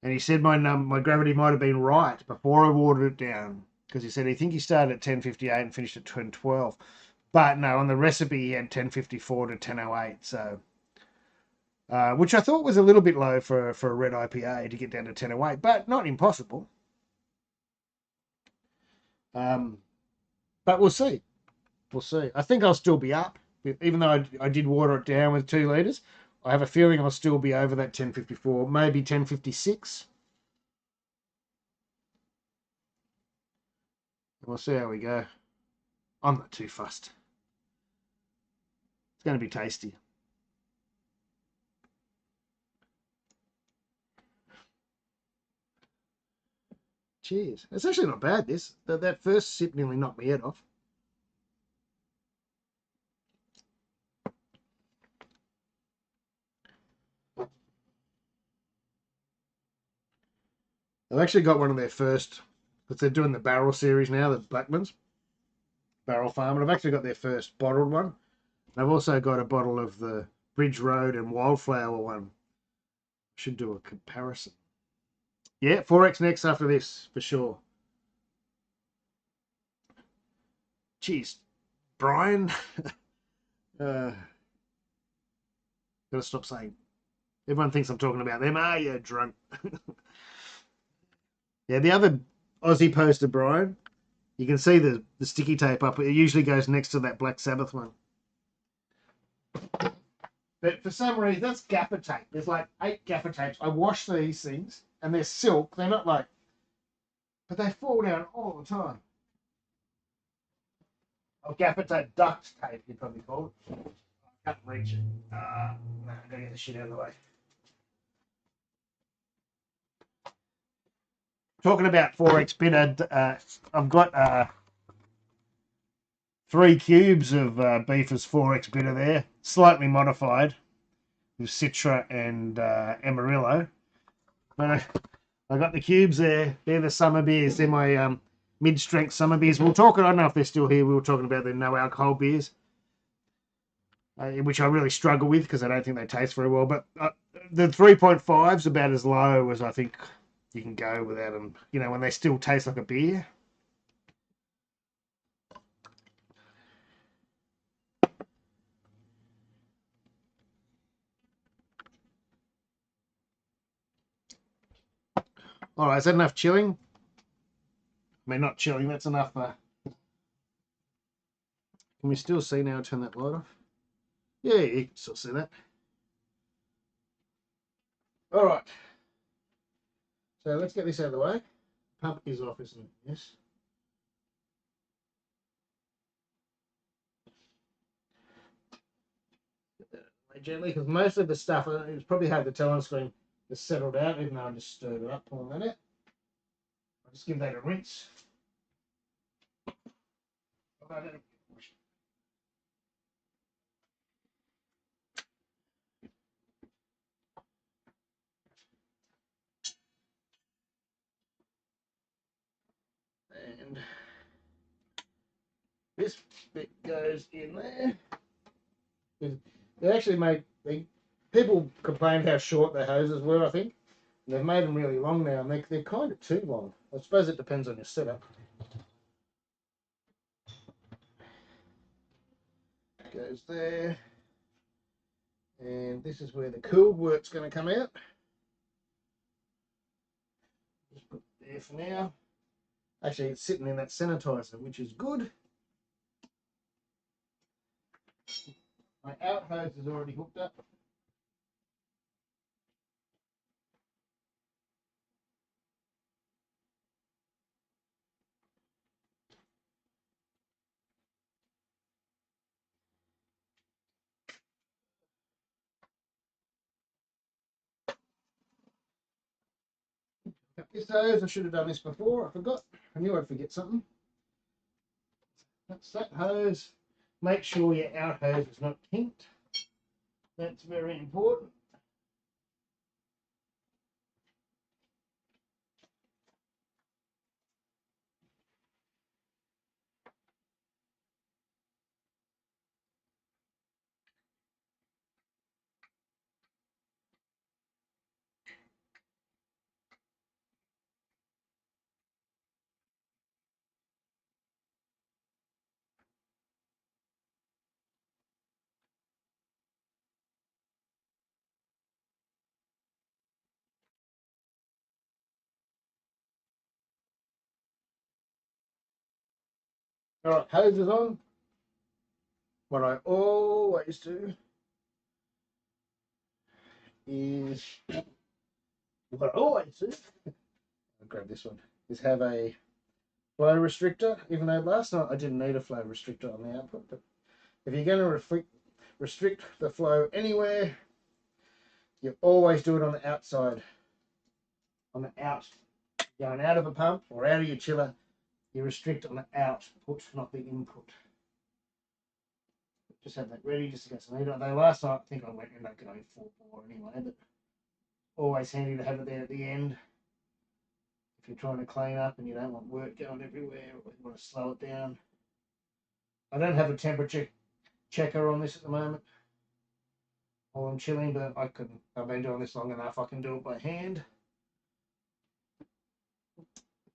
And he said my gravity might have been right before I watered it down because he said he started at 10:58 and finished at 10:12, but no, on the recipe he had 10:54 to 10:08. So. Which I thought was a little bit low for a red IPA to get down to 10:08, but not impossible. But we'll see. We'll see. I think I'll still be up, even though I did water it down with 2 litres. I have a feeling I'll still be over that 10:54, maybe 10:56. We'll see how we go. I'm not too fussed. It's going to be tasty. Cheers. It's actually not bad, this. That first sip nearly knocked my head off. I've actually got one of their first, because they're doing the barrel series now, the Blackmans, Barrel Farm, and I've actually got their first bottled one. I've also got a bottle of the Bridge Road and Wildflower one. Should do a comparison. Yeah, 4X next after this, for sure. Jeez, Brian. Gotta stop saying. Everyone thinks I'm talking about them. Ah, yeah, drunk. Yeah, the other Aussie poster, Brian, you can see the sticky tape up. It usually goes next to that Black Sabbath one. But for some reason, that's gaffer tape. There's like 8 gaffer tapes. I wash these things, and they're silk. They're not like, but they fall down all the time. Oh, gaffer tape, duct tape, you'd probably call it. I can't reach it. No, I gotta get the shit out of the way. Talking about 4X bitter, I've got 3 cubes of Beefer's 4X bitter there, slightly modified with Citra and Amarillo. But I got the cubes there. They're the summer beers. They're my mid-strength summer beers. I don't know if they're still here. We were talking about the no alcohol beers, which I really struggle with because I don't think they taste very well. But the 3.5's about as low as I think you can go without them. You know, when they still taste like a beer. All right, is that enough chilling? I mean, not chilling. That's enough. Can we still see now? Turn that light off. Yeah, you can still see that. All right. So let's get this out of the way. Pump is off, isn't it? Yes. Gently, because most of the stuff, it's probably hard to tell on screen, is settled out, even though I just stirred it up, pulling that out. I'll just give that a rinse. And this bit goes in there. They actually people complained how short their hoses were, I think. And they've made them really long now, and they're kind of too long. I suppose it depends on your setup. Goes there. And this is where the cooled work's going to come out. Just put it there for now. Actually, it's sitting in that sanitizer, which is good. My out hose is already hooked up. This hose, I should have done this before. I forgot. I knew I'd forget something. That's that hose. Make sure your out hose is not kinked. That's very important. All right, hose is on. What I always do is I'll grab this one, is have a flow restrictor, even though last night I didn't need a flow restrictor on the output. But if you're going to restrict the flow anywhere, you always do it on the outside. On the out, going out of a pump or out of your chiller, you restrict on the output, not the input. Just have that ready just in case I need it. Although last night I think I went and I going 4-bore anyway, but always handy to have it there at the end. If you're trying to clean up and you don't want work going everywhere or you want to slow it down. I don't have a temperature checker on this at the moment while I'm chilling, but I've been doing this long enough, I can do it by hand.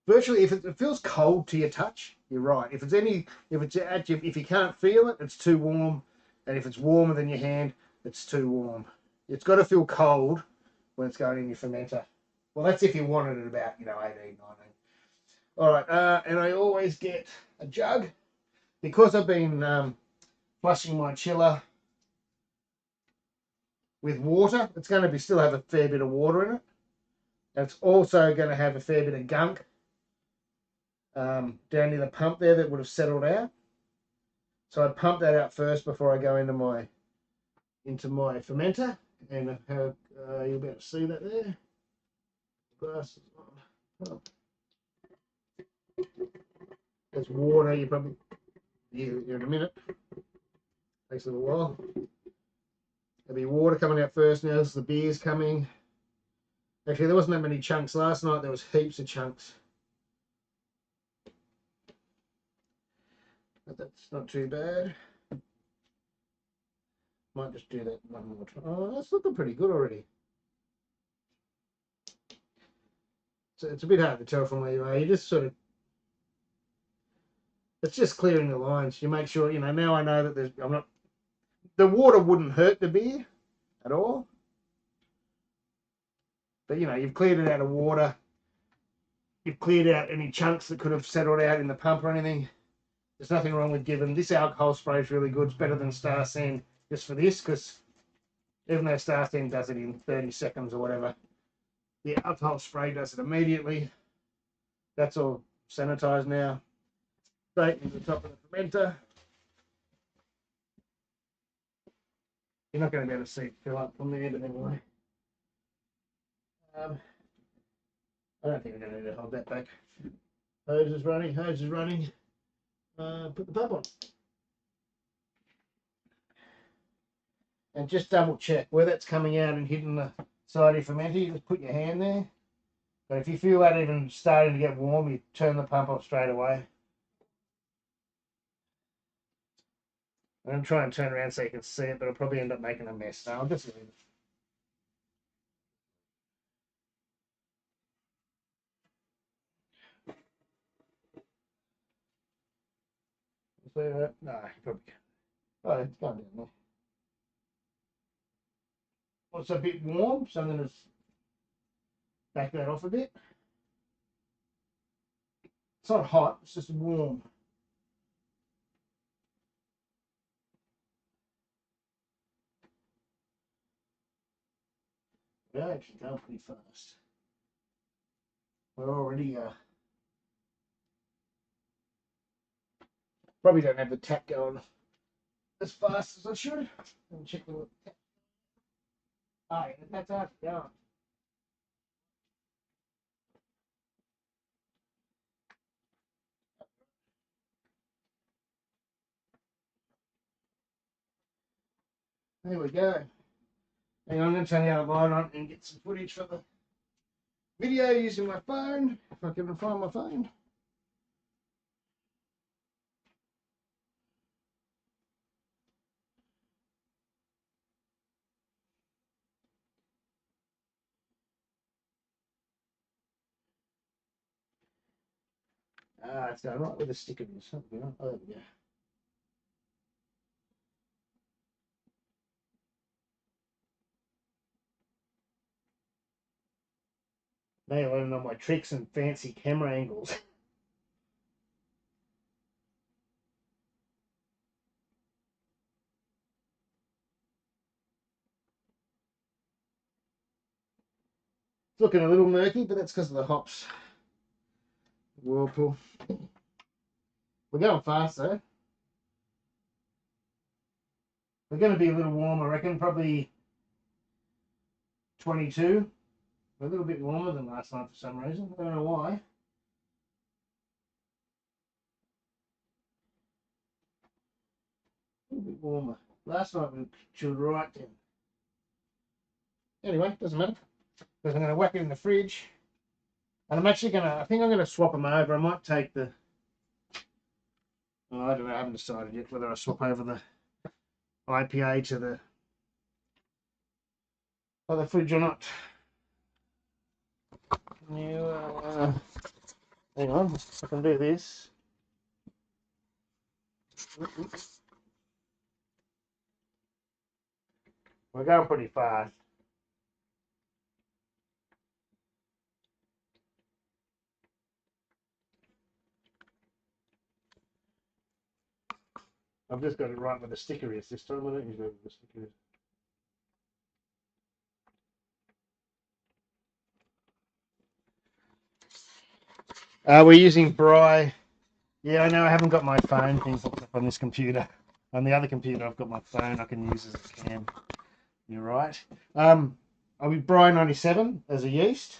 Virtually, if it feels cold to your touch, you're right. If you can't feel it, it's too warm, and if it's warmer than your hand, it's too warm. It's got to feel cold when it's going in your fermenter. Well, that's if you want it at about 18, 19. All right, and I always get a jug because I've been flushing my chiller with water. It's going to still have a fair bit of water in it, and it's also going to have a fair bit of gunk down near the pump there that would have settled out. So I pump that out first before I go into my fermenter, and you'll be able to see that there. Glasses on. Oh. There's water. You probably in a minute. Takes a little while. There'll be water coming out first. Now the beer's coming. Actually, there wasn't that many chunks last night. There was heaps of chunks. But that's not too bad. Might just do that one more time. Oh, that's looking pretty good already. So it's a bit hard to tell from where you are. You just sort of, it's just clearing the lines. You make sure, now I know that the water wouldn't hurt the beer at all. But, you've cleared it out of water. You've cleared out any chunks that could have settled out in the pump or anything. There's nothing wrong with giving this alcohol spray is really good. It's better than Star Sand just for this, because even though Star Sand does it in 30 seconds or whatever, the alcohol spray does it immediately. That's all sanitized now. Straight into the top of the fermenter. You're not going to be able to see it fill up from there, but anyway. I don't think we're going to need to hold that back. Hose is running. Put the pump on. And just double check where that's coming out and hitting the side of your fermenter. You just put your hand there. But if you feel that even starting to get warm, you turn the pump off straight away. I'm going to try and turn around so you can see it, but I'll probably end up making a mess. So I'll just leave it. No, probably can't. Oh, it's gone down there. Well, it's a bit warm, so I'm going to back that off a bit. It's not hot, it's just warm. We're actually going pretty fast. We're already probably don't have the tap going as fast as I should. Let me check the tap. Oh, yeah, that's actually going. There we go. Hang on, I'm going to turn the other light on and get some footage for the video using my phone, if I can find my phone. Ah, it's going right with the sticker. Oh, there we go. Now you're learning all my tricks and fancy camera angles. It's looking a little murky, but that's because of the hops. Whirlpool. We're going fast though. We're going to be a little warm, I reckon, probably 22. A little bit warmer than last night for some reason. I don't know why. A little bit warmer. Last night we chilled right down. Anyway, doesn't matter. Because I'm going to whack it in the fridge. And I'm actually going to, I think I'm going to swap them over. I might take the, oh, I don't know, I haven't decided yet whether I swap over IPA to the other fridge or not. You, hang on, I can do this. We're going pretty fast. I've just got it right with the sticker is this time. I don't usually have the sticker is. We're using Bry. Yeah, I know I haven't got my phone thing hooked up on this computer. On the other computer, I've got my phone I can use as a cam. You're right. I'll be Bry 97 as a yeast.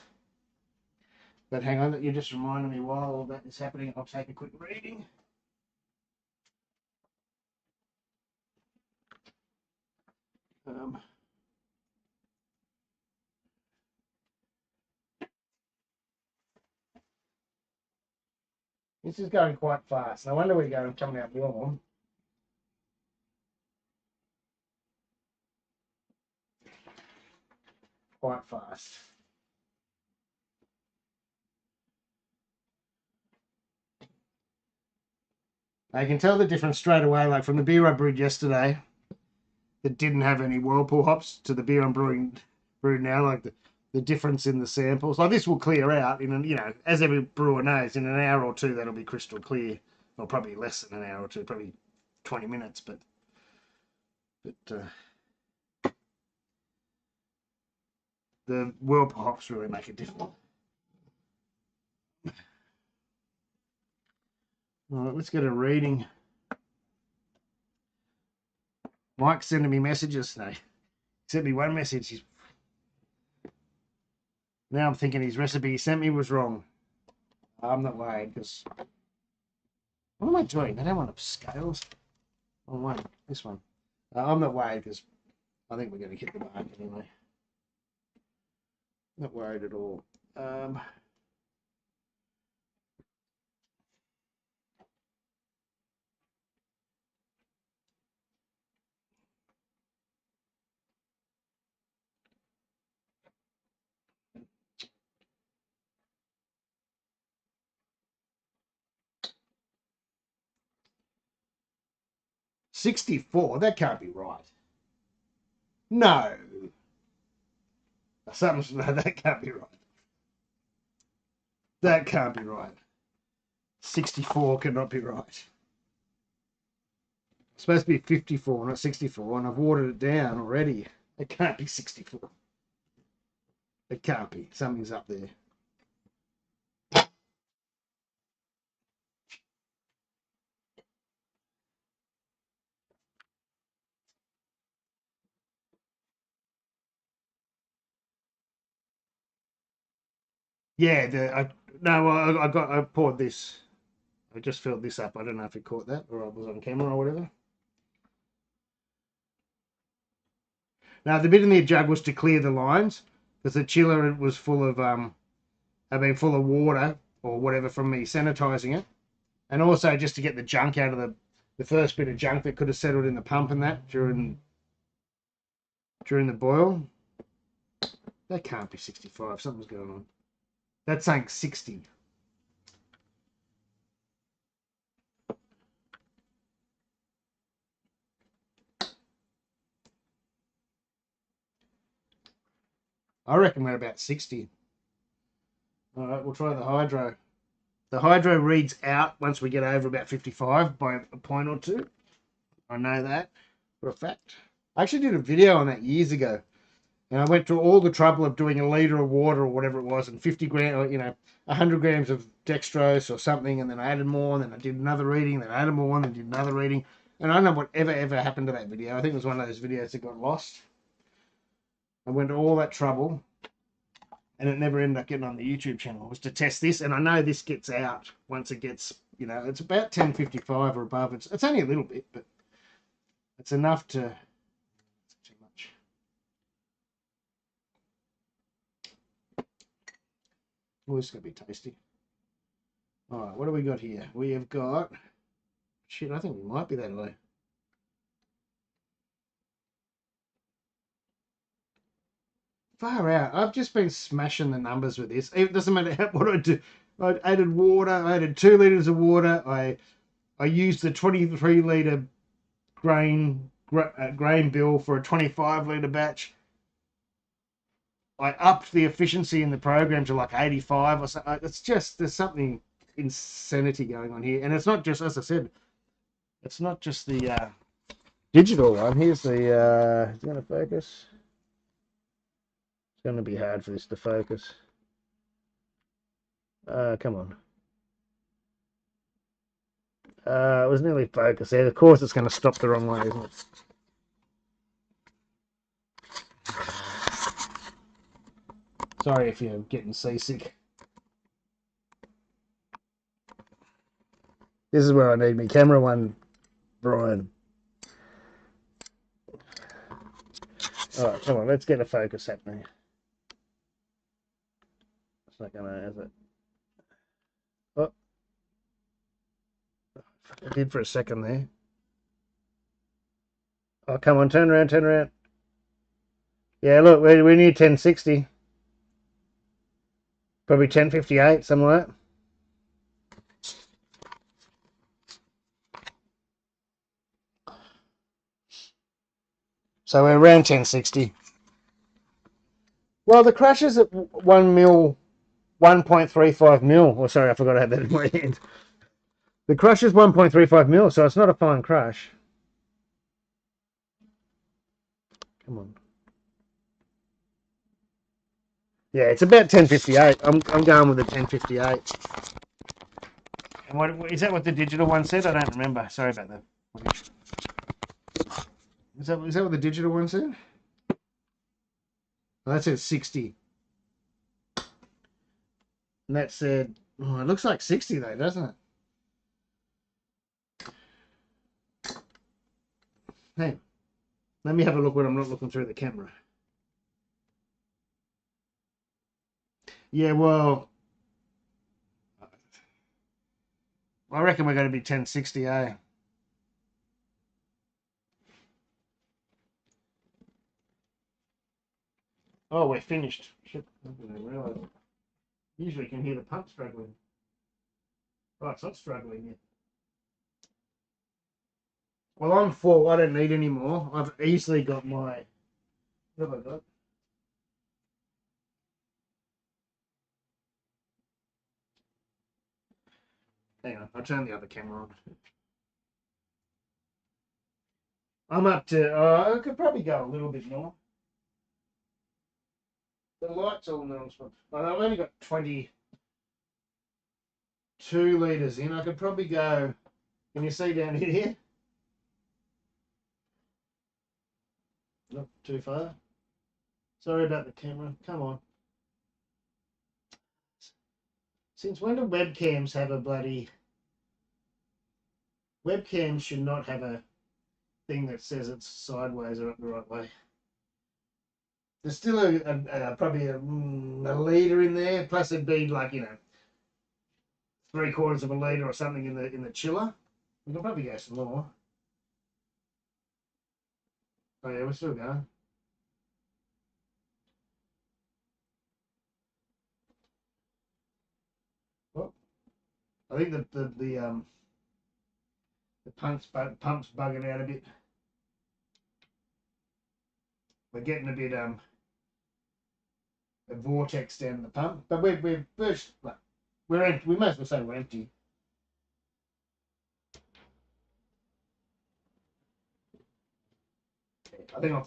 But hang on, you just reminded me while all that is happening, I'll take a quick reading. This is going quite fast. No wonder we're going coming out warm. Quite fast. I can tell the difference straight away, like from the beer I brewed yesterday that didn't have any whirlpool hops to the beer I'm brewed now, like the difference in the samples. Like this will clear out in, you know, as every brewer knows, in an hour or two that'll be crystal clear. Well, probably less than an hour or two, probably 20 minutes, but the whirlpool hops really make a difference. All right, let's get a reading. Mike's sending me messages today. He sent me one message. Now I'm thinking his recipe he sent me was wrong. I'm not worried because what am I doing? I don't want to scales. Oh, one, this one. I'm not worried because I think we're going to hit the mark anyway. Not worried at all. 64? That can't be right. No. No, that can't be right. That can't be right. 64 cannot be right. It's supposed to be 54, not 64, and I've watered it down already. It can't be 64. It can't be. Something's up there. Yeah, I poured this. I just filled this up. I don't know if it caught that or I was on camera or whatever. Now the bit in the jug was to clear the lines because the chiller was full of full of water or whatever from me sanitizing it, and also just to get the junk out of the first bit of junk that could have settled in the pump and that during the boil. That can't be 65. Something's going on. That's saying 60. I reckon we're about 60. All right, we'll try the hydro. The hydro reads out once we get over about 55 by a point or two. I know that for a fact. I actually did a video on that years ago. And I went through all the trouble of doing a litre of water or whatever it was and 50 grams, or, 100 grams of dextrose or something. And then I added more and then I did another reading. Then I added more and then did another reading. And I don't know whatever ever happened to that video. I think it was one of those videos that got lost. I went to all that trouble and it never ended up getting on the YouTube channel. It was to test this. And I know this gets out once it gets, it's about 1055 or above. It's only a little bit, but it's enough to... Too much. Oh, this is going to be tasty. All right, what do we got here? We have got... Shit, I think we might be that low. far out. I've just been smashing the numbers with this. It doesn't matter what I do. I added water. I added 2 liters of water. I used the 23 liter grain bill for a 25 liter batch. I upped the efficiency in the program to like 85 or something. It's just, there's something insanity going on here. And it's not just, as I said, it's not just the digital one. Here's the, is it going to focus? It's going to be hard for this to focus. Come on. It was nearly focused there. Of course, it's going to stop the wrong way, isn't it? Sorry if you're getting seasick. This is where I need my camera one, Brian. All right, come on, let's get a focus happening. It's not going to, is it? Oh. I did for a second there. Oh, come on, turn around, turn around. Yeah, look, we're near 1060. Probably 1058, something like that. So we're around 1060. Well, the crush is at 1 mil, 1.35 mil. Oh, sorry, I forgot I had that in my hand. The crush is 1.35 mil, so it's not a fine crush. Come on. Yeah, it's about 1058. I'm going with the 1058. And what is that? What the digital one said? I don't remember. Sorry about that. Is that what the digital one said? Well, that said 60. And that said, oh, it looks like 60 though, doesn't it? Hey, let me have a look when I'm not looking through the camera. Yeah, well, I reckon we're going to be 1060, eh? Oh, we're finished. Shit, I didn't realise. Usually you can hear the pump struggling. Oh, it's not struggling yet. Well, I'm full. I don't need any more. I've easily got my... What have I got? Hang on, I'll turn the other camera on. I'm up to... I could probably go a little bit more. The light's all in the wrong spot. I've only got 22 litres in. I could probably go... Can you see down here? Not too far. Sorry about the camera. Come on. Since when do webcams have a bloody... Webcams should not have a thing that says it's sideways or up the right way. There's still probably a litre in there. Plus it'd be like, 3/4 of a litre or something in the chiller. We can probably go some more. Oh yeah, we're still going. Well, I think the pump's bugging out a bit. We're getting a bit a vortex down the pump, but we're empty. We might as well say we're empty. I think I'm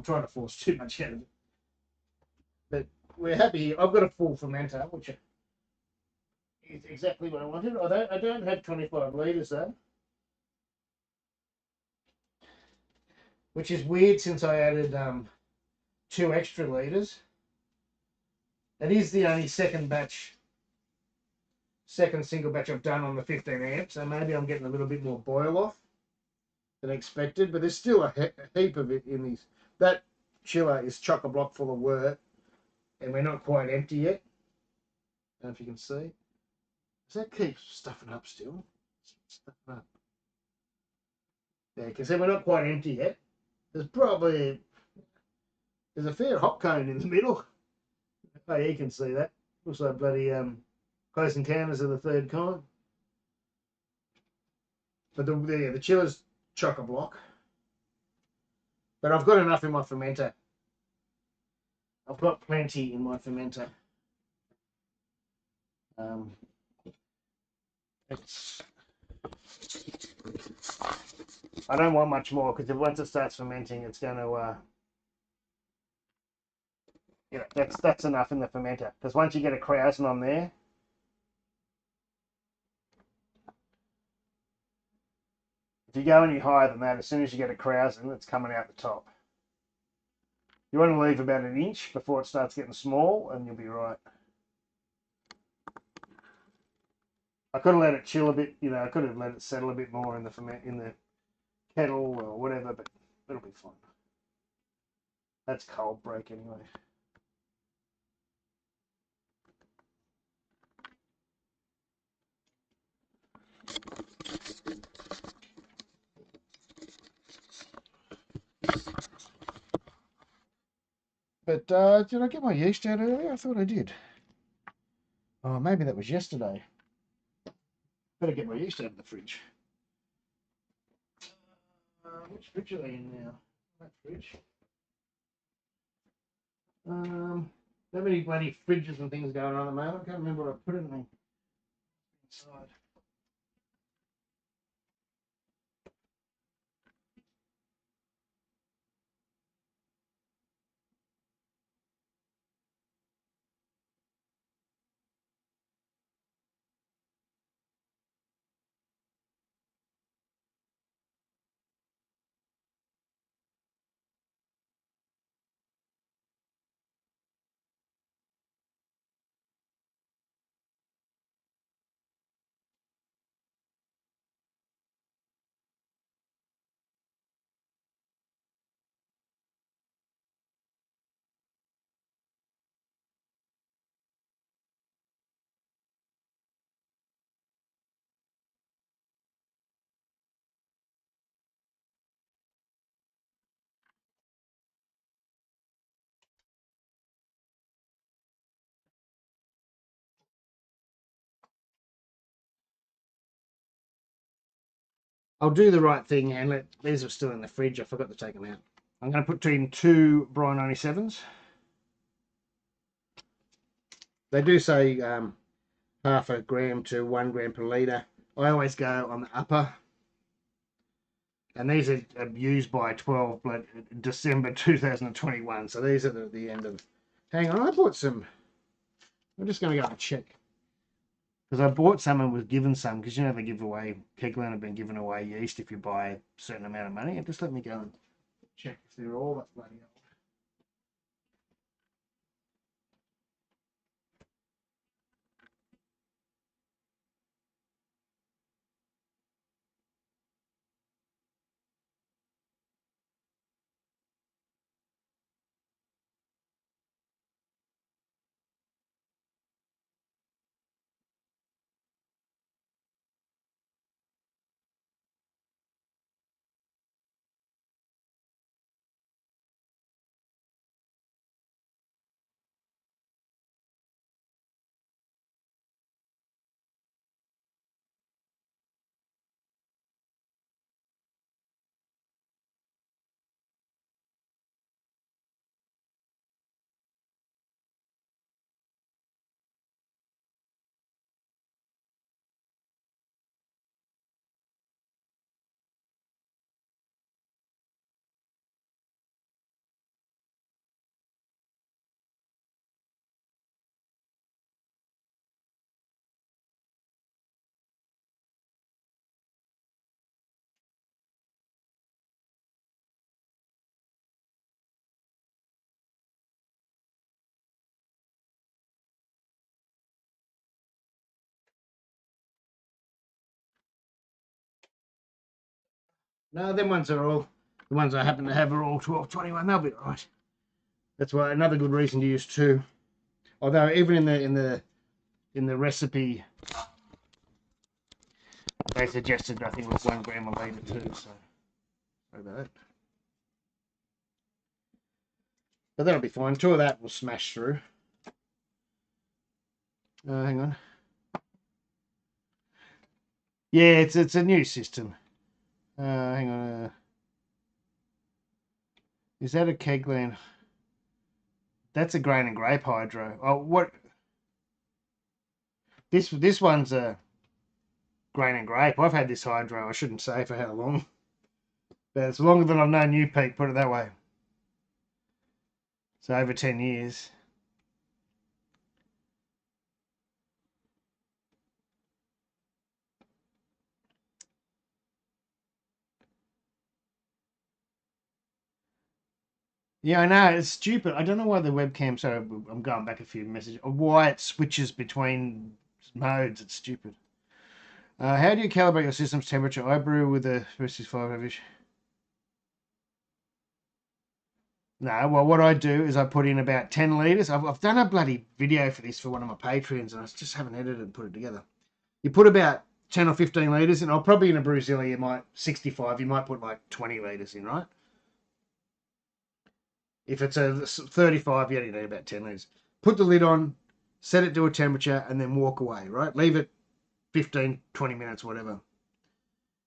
trying to force too much out of it. But we're happy. I've got a full fermenter, which is exactly what I wanted. I don't have 25 litres though. Which is weird since I added 2 extra litres. It is the only second single batch I've done on the 15 amp, so maybe I'm getting a little bit more boil off than expected, but there's still a heap of it in these. That chiller is chock-a-block full of wort, and we're not quite empty yet. I don't know if you can see. Does that keep stuffing up still? Stuffing up. Yeah, because we're not quite empty yet. There's probably There's a fair hop cone in the middle. Oh, you can see that. Looks like bloody Close Encounters of the Third Kind. But the chiller's chock-a-block. But I've got enough in my fermenter. I've got plenty in my fermenter. I don't want much more because once it starts fermenting, it's going to, that's enough in the fermenter. Because once you get a krausen on there, if you go any higher than that, as soon as you get a krausen, it's coming out the top. You want to leave about an inch before it starts getting small, and you'll be right. I could have let it chill a bit, I could have let it settle a bit more in the kettle or whatever, but it'll be fine. That's cold break anyway. But did I get my yeast out earlier? I thought I did. Oh, maybe that was yesterday. Better get my yeast out of the fridge. Which fridge are they in now? That fridge. So many bloody fridges and things going on at the moment. I can't remember what I put in them inside. I'll do the right thing and these are still in the fridge. I forgot to take them out. I'm going to put in 2 Brine 97s. They do say half a gram to 1 gram per litre. I always go on the upper. And these are used by 12 December 2021. So these are the end of... Hang on, I bought some... I'm just going to go and check. Because I bought some and was given some. Because they give away... Kegland have been giving away yeast if you buy a certain amount of money. And just let me go and check if they're all that bloody old. No, them ones are all... The ones I happen to have are all 1221. They'll be all right. That's why another good reason to use 2. Although even in the recipe, they suggested I think it was 1 gram a litre too. So sorry about that. But that'll be fine. 2 of that will smash through. Hang on. Yeah, it's a new system. Hang on. Is that a Kegland? That's a grain and grape hydro. Oh, what? This one's a grain and grape. I've had this hydro. I shouldn't say for how long, but it's longer than I've known you, Pete. Put it that way. So over 10 years. Yeah, I know. It's stupid. I don't know why the webcam, so I'm going back a few messages, why it switches between modes. It's stupid. How do you calibrate your system's temperature? I brew with a 365 average. No, well, what I do is I put in about 10 litres. I've done a bloody video for this for one of my Patreons, and I just haven't edited and put it together. You put about 10 or 15 litres in. I'll probably in a Brewzilla, you might 65, you might put like 20 litres in, right? If it's a 35, you only need about 10 litres. Put the lid on, set it to a temperature, and then walk away, right? Leave it 15, 20 minutes, whatever.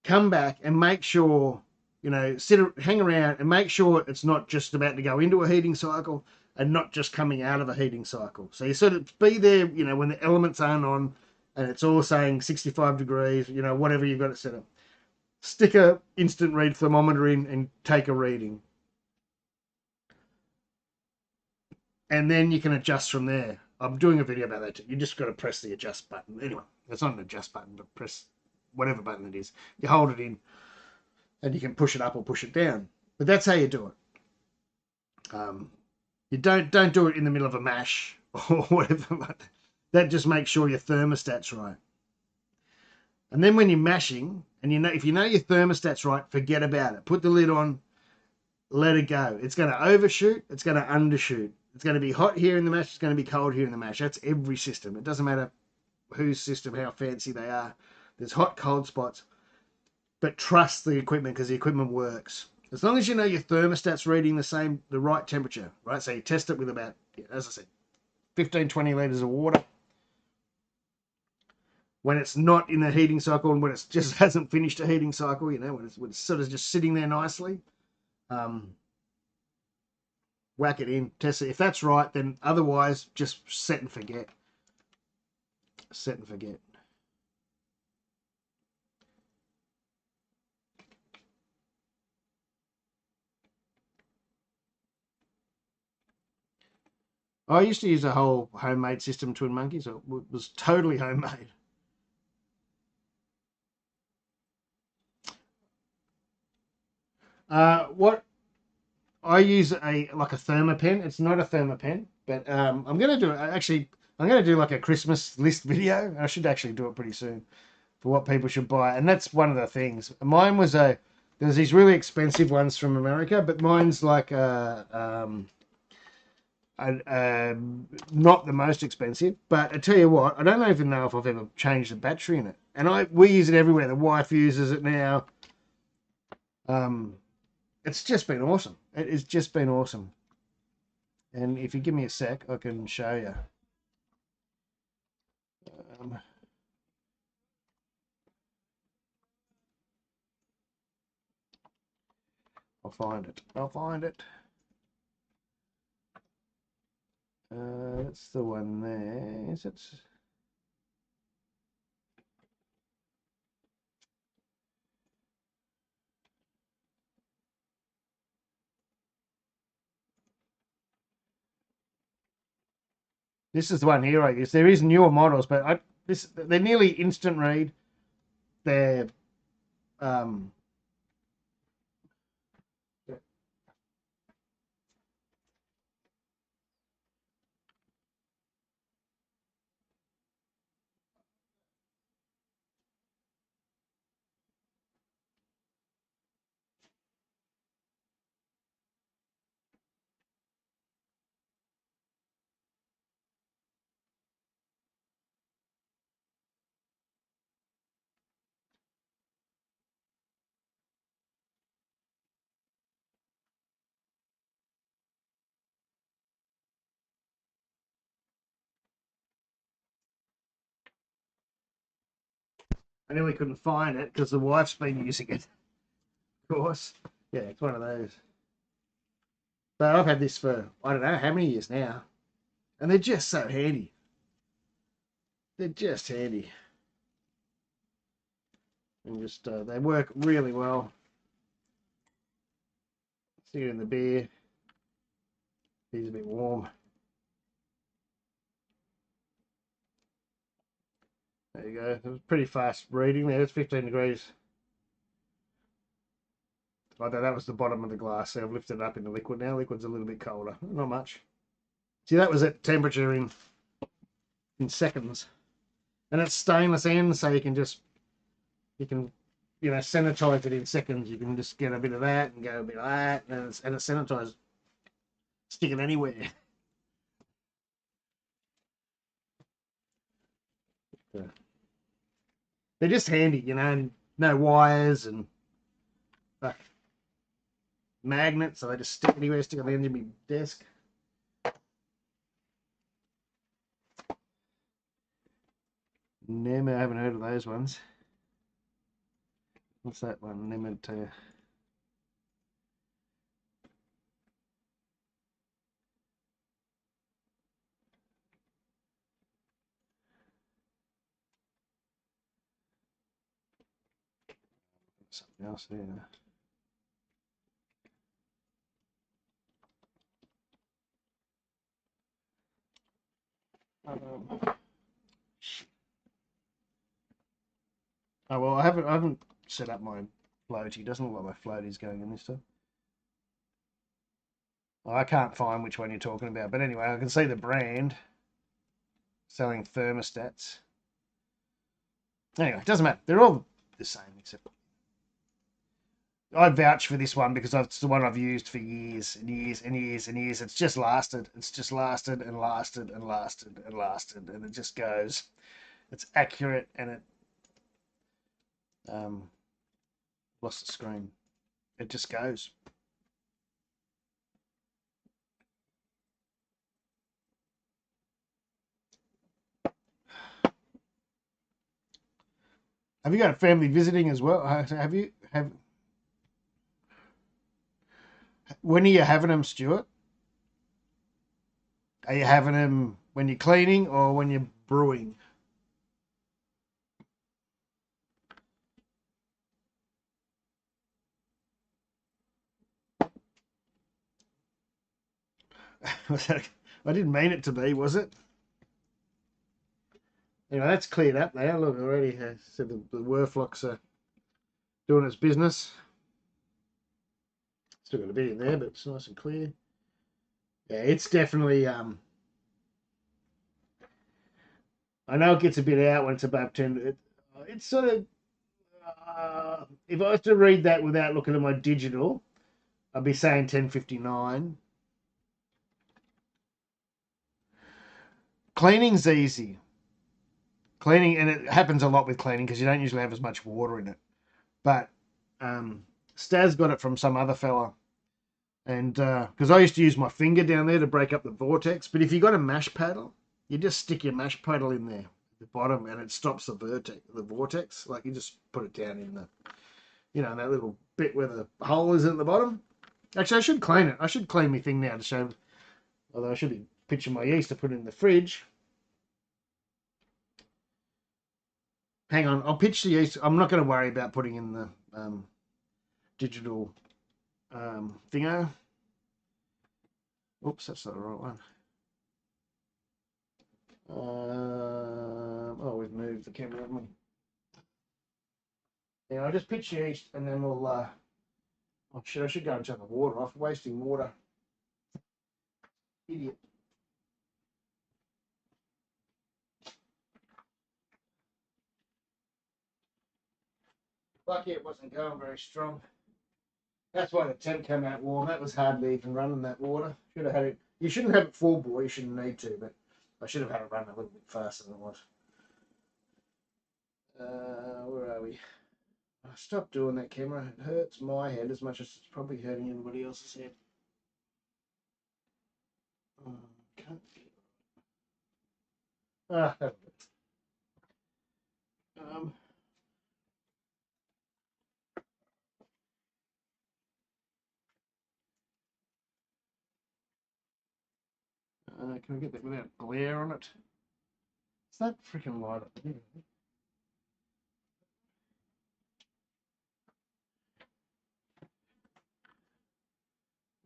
Come back and make sure, hang around and make sure it's not just about to go into a heating cycle and not just coming out of a heating cycle. So you sort of be there, when the elements aren't on and it's all saying 65 degrees, whatever you've got it set up. Stick a instant read thermometer in and take a reading. And then you can adjust from there. I'm doing a video about that too. You just got to press the adjust button. Anyway, it's not an adjust button, but press whatever button it is. You hold it in and you can push it up or push it down. But that's how you do it. You don't do it in the middle of a mash or whatever. That just makes sure your thermostat's right. And then when you're mashing, and if you know your thermostat's right, forget about it. Put the lid on, let it go. It's going to overshoot. It's going to undershoot. It's going to be hot here in the mash. It's going to be cold here in the mash. That's every system. It doesn't matter whose system, how fancy they are. There's hot, cold spots. But trust the equipment because the equipment works. As long as you know your thermostat's reading the right temperature, right? So you test it with about, as I said, 15, 20 litres of water. When it's not in the heating cycle and when it just hasn't finished a heating cycle, when it's sort of just sitting there nicely, whack it in, test it. If that's right, then otherwise just set and forget. Set and forget. I used to use a whole homemade system, Twin Monkeys. It was totally homemade. What I use like a thermopen. It's not a thermopen, but I'm gonna do it. I'm gonna do like a Christmas list video. I should actually do it pretty soon for what people should buy, and that's one of the things. Mine was there's these really expensive ones from America, but mine's like not the most expensive. But I tell you what, I don't even know if I've ever changed the battery in it, and we use it everywhere. The wife uses it now. It's just been awesome. It has just been awesome. And if you give me a sec, I can show you. I'll find it. I'll find it. That's the one there. Is it? This is the one here I use. There is newer models, but they're nearly instant read. They're I nearly couldn't find it because the wife's been using it. Of course. Yeah, it's one of those. But I've had this for, I don't know how many years now. And they're just so handy. They're just handy. And just, they work really well. Stick it in the beer. He's a bit warm. There you go. It was pretty fast reading there. It's 15 degrees. Although that was the bottom of the glass. So I've lifted it up into liquid now. Liquid's a little bit colder. Not much. See, that was at temperature in seconds. And it's stainless end, so you can sanitize it in seconds. You can just get a bit of that and go a bit of that, and it's sanitized. Stick it anywhere. They're just handy, and no wires and magnets, so they just stick anywhere, stick on the end of my desk. Never, I haven't heard of those ones. What's that one? Nemer. Something else there. Oh well, I haven't set up my floaty. Doesn't look like my floaty's going in this time. Well, I can't find which one you're talking about, but anyway, I can see the brand selling thermostats. Anyway, it doesn't matter. They're all the same, except I vouch for this one because it's the one I've used for years and years and years and years. It's just lasted. It's just lasted and lasted and lasted and lasted, and it just goes. It's accurate, and it lost the screen. It just goes. Have you got a family visiting as well? When are you having them, Stuart? Are you having them when you're cleaning or when you're brewing? I didn't mean it to be, was it? Anyway, that's cleared up now. Look, already said the Werflocks are doing its business. Still got a bit in there, but it's nice and clear. Yeah, it's definitely. I know it gets a bit out when it's above 10. It's sort of. If I was to read that without looking at my digital, I'd be saying 10:59. Cleaning's easy. Cleaning, and it happens a lot with cleaning because you don't usually have as much water in it. But Staz got it from some other fella. And because I used to use my finger down there to break up the vortex. But if you got a mash paddle, you just stick your mash paddle in there at the bottom and it stops the vortex. Like you just put it down in the, that little bit where the hole is at the bottom. Actually, I should clean it. I should clean my thing now to show, although I should be pitching my yeast to put it in the fridge. Hang on, I'll pitch the yeast. I'm not going to worry about putting in the digital thingo. Oops, that's not the right one. Oh, we've moved the camera, haven't we? Yeah, I'll just pitch the yeast and then we'll. Oh shit! I should go and turn the water off. Wasting water. Idiot. Lucky it wasn't going very strong. That's why the temp came out warm. That was hardly even running that water. Should have had it. You shouldn't have it full bore. You shouldn't need to, but I should have had it run a little bit faster than it was. Where are we? I stopped doing that camera. It hurts my head as much as it's probably hurting anybody else's head. Can't. can I get that without glare on it? It's that freaking light up there.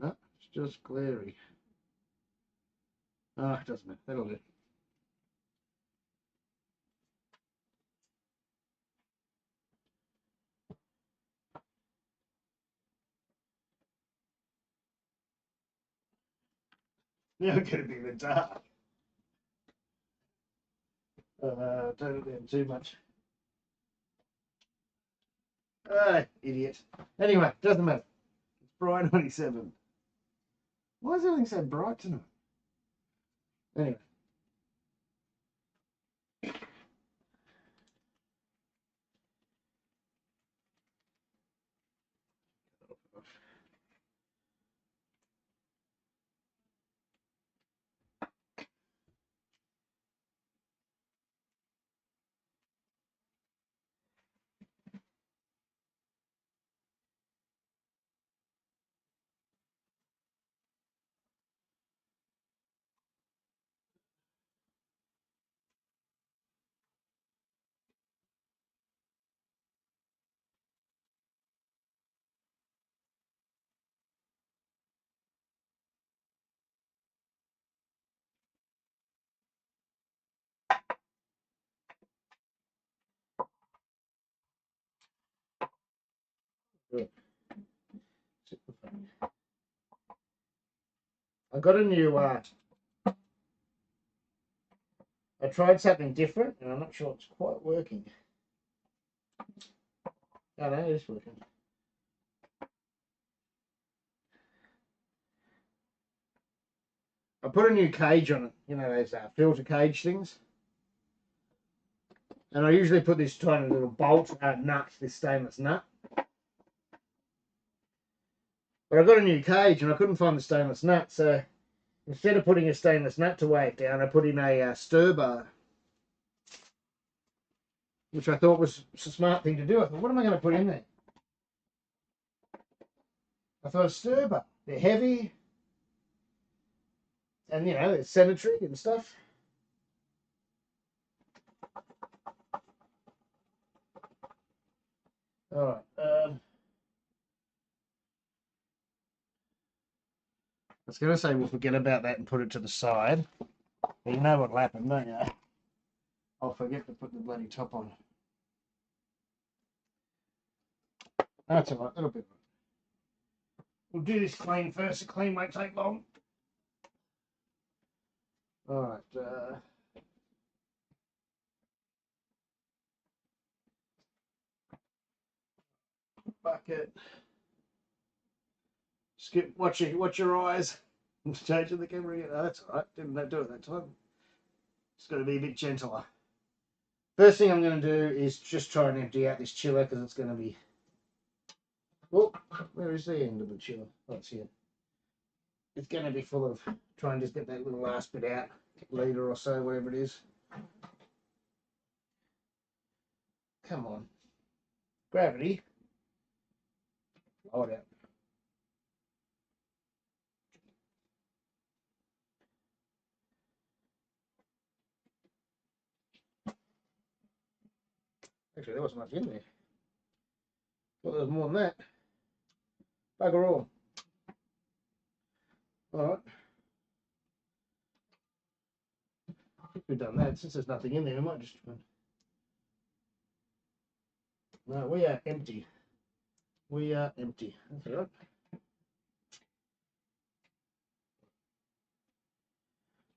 No, it's just glary. Ah, it doesn't matter. That'll do. Now it's going to be a bit dark. Don't it down too much. Ah, idiot. Anyway, doesn't matter. It's bright 97. Why is everything so bright tonight? Anyway. Good. I got a new I tried something different and I'm not sure it's quite working. Oh no, it is working. I put a new cage on it, you know, those filter cage things. And I usually put this tiny little bolt nut, this stainless nut. But I got a new cage and I couldn't find the stainless nut, so instead of putting a stainless nut to weigh it down, I put in a stir bar, which I thought was a smart thing to do. I thought, what am I going to put in there? I thought a stir bar. They're heavy, and you know, they're sanitary and stuff. All right. I was going to say we'll forget about that and put it to the side. But you know what'll happen, don't you? I'll forget to put the bloody top on. That's all right. That'll be right. We'll do this clean first. The clean won't take long. All right. Bucket. Skip. Watch your eyes. I'm changing the camera again. Oh, that's all right. Didn't do it that time. It's got to be a bit gentler. First thing I'm going to do is just try and empty out this chiller because it's going to be. Oh, where is the end of the chiller? Oh, it's here. It's going to be full of. Try and just get that little last bit out, litre or so, whatever it is. Come on, gravity. Hold out. Actually, there wasn't much in there. Thought there was more than that. Bugger all. All right. I think we've done that. Since there's nothing in there, we might just. No, we are empty. We are empty. That's all right.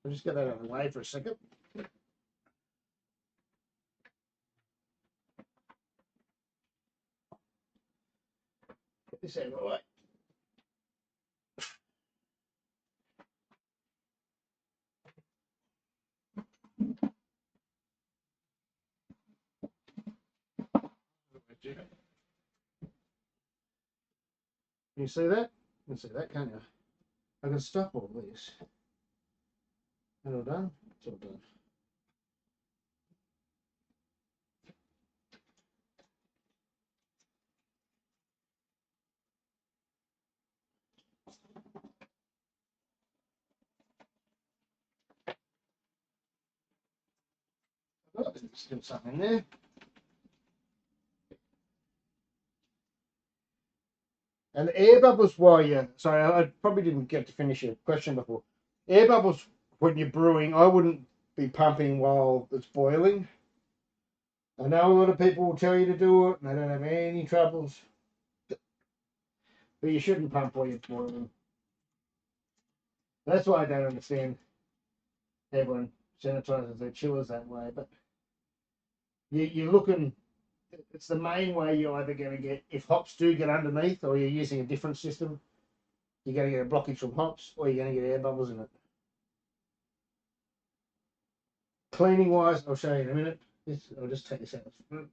We'll just get that out of the way for a second. Get this out of the way. Can you see that? You can see that, can't you? I can stop all this. That all done? It's all done. There's still something in there. And the air bubbles while you, sorry, I probably didn't get to finish your question before. Air bubbles when you're brewing, I wouldn't be pumping while it's boiling. I know a lot of people will tell you to do it and they don't have any troubles. But you shouldn't pump while you're boiling. That's why I don't understand everyone sanitizes their chillers that way. But you're looking, it's the main way you're either going to get, if hops do get underneath or you're using a different system, you're going to get a blockage from hops or you're going to get air bubbles in it. Cleaning wise, I'll show you in a minute. I'll just take this out. It's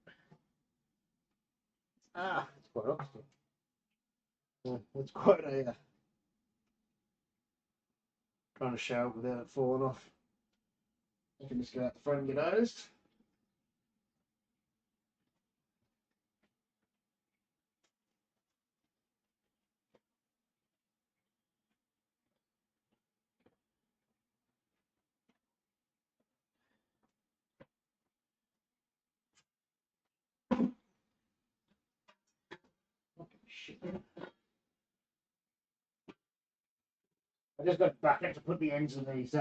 quite obvious. It's quite a trying to show it without it falling off. I can just go out the front and get hosed. I just got a bucket to put the ends of these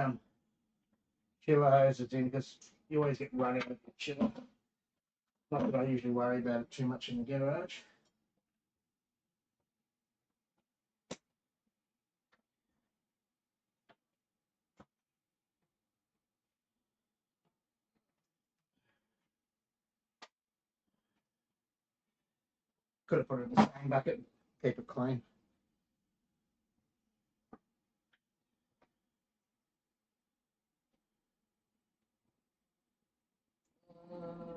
chiller hoses in because you always get running with the chiller. Not that I usually worry about it too much in the garage. Could have put it in the same bucket and keep it clean.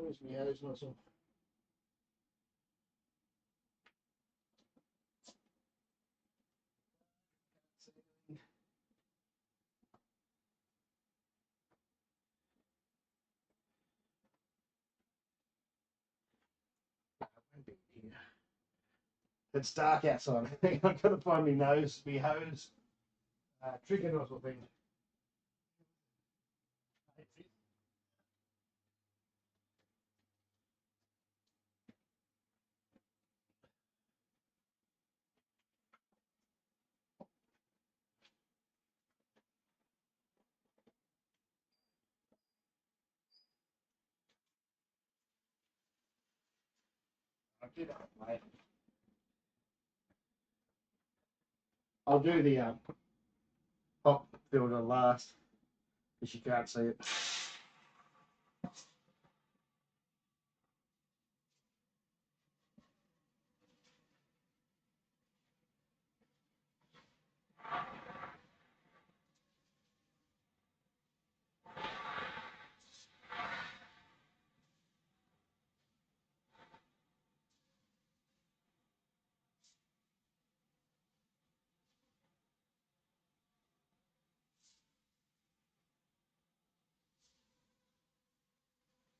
Where's my hose nozzle? It's dark outside. I've got to find my hose. Trigger nozzle thing. I'll do the pop filter last because you can't see it.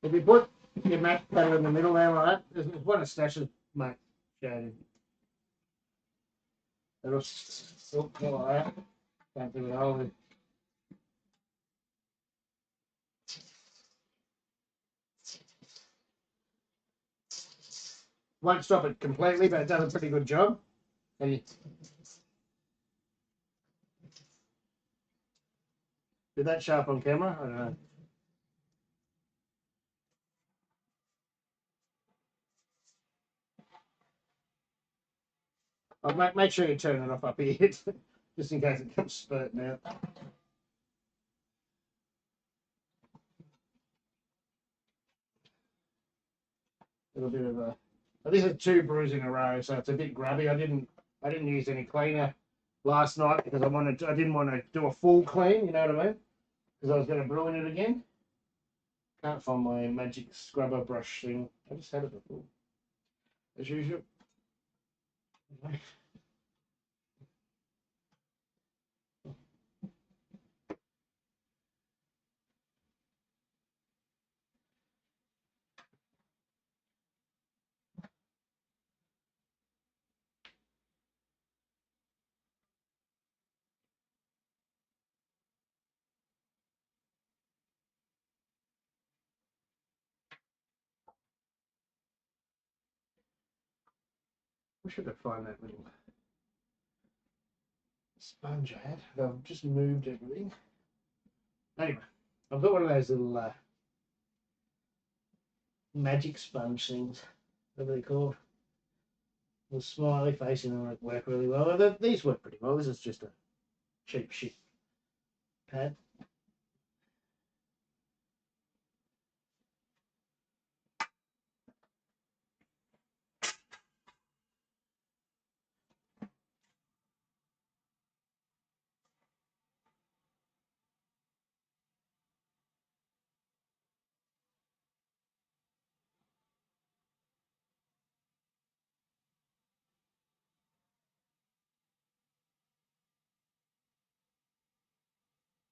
If you put your mat paddle in the middle there, right? There's one of Stash's mate showed. It'll go like that. Can't do it all. Won't stop it completely, but it does a pretty good job. And did that show up on camera? I don't know. I'll make sure you turn it off up here, just in case it comes spurting out. A little bit of a. This is 2 brews in a row, so it's a bit grubby. I didn't use any cleaner last night because I didn't want to do a full clean. You know what I mean? Because I was going to brew in it again. Can't find my magic scrubber brush thing. I just had it before, as usual. I should have find that little sponge I had. I've just moved everything. Anyway, I've got one of those little magic sponge things. What are they called? The smiley face in them work really well. These work pretty well. This is just a cheap shit pad.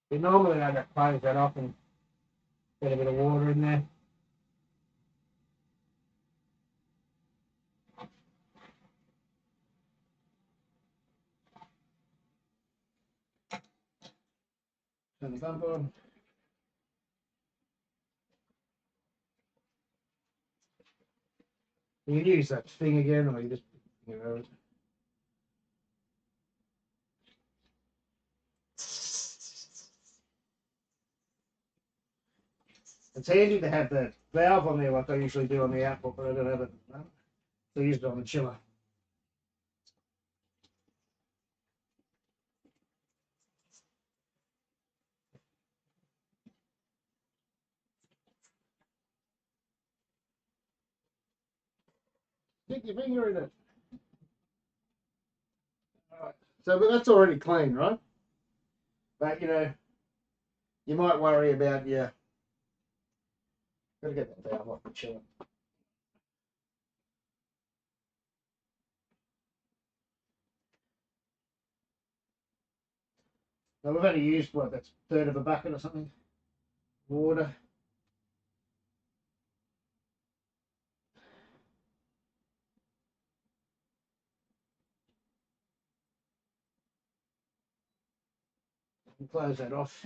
But normally I don't close that off and get a bit of water in there. Turn the pump on. You can use that thing again, or you just, you know. It's handy to have the valve on there like I usually do on the output, but I don't have it. So I use it on the chiller. Stick your finger in it. Alright. So, but that's already clean, right? But you know, you might worry about gotta get that valve off the chiller. Now we've only used what, that's a third of a bucket or something. Water. And close that off.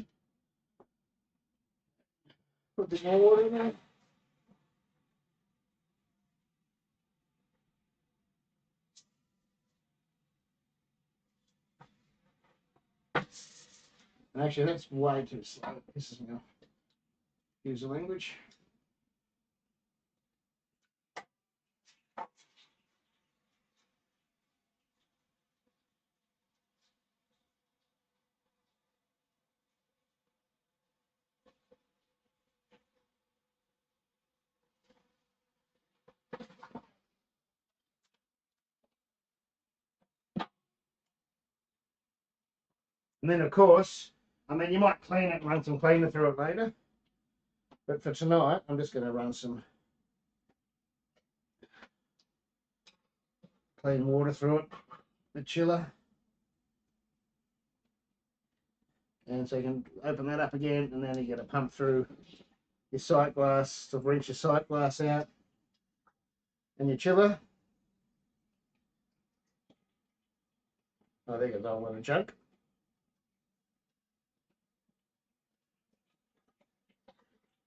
Put a bit more water in there. And actually, that's way too slow. This is now. Use the language. And then, of course, I mean, you might clean it, run some cleaner through it later. But for tonight, I'm just going to run some clean water through it, the chiller. And so you can open that up again, and then you get a pump through your sight glass to rinse your sight glass out and your chiller. I think it's all in a junk.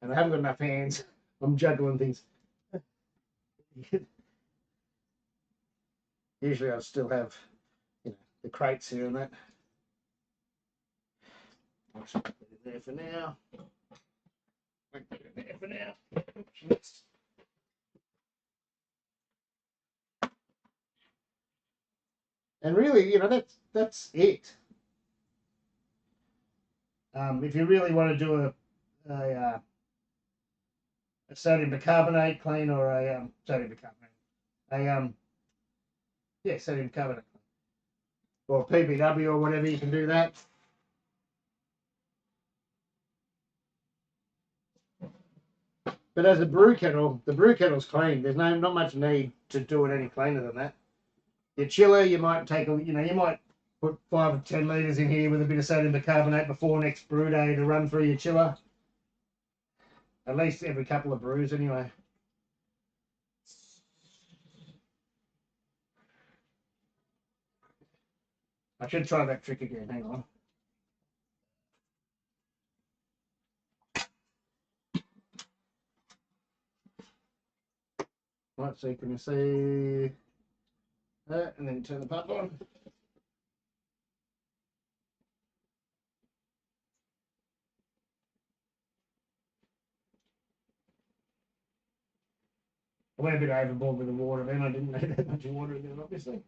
And I haven't got enough hands. I'm juggling things. Usually I still have, you know, the crates here and that. I'll just put it in there for now. Put it in there for now. Oops. And really, you know, that's it. If you really want to do a sodium bicarbonate clean or a sodium bicarbonate, yeah, sodium bicarbonate or PBW or whatever, you can do that. But as a brew kettle, the brew kettle's clean. There's not much need to do it any cleaner than that. Your chiller, you might take you might put 5 or 10 litres in here with a bit of sodium bicarbonate before next brew day to run through your chiller. At least every couple of brews anyway. I should try that trick again, hang on. Let's see, can you see? And then turn the pump on. I went a bit overboard with the water then. I didn't need that much water in there, obviously.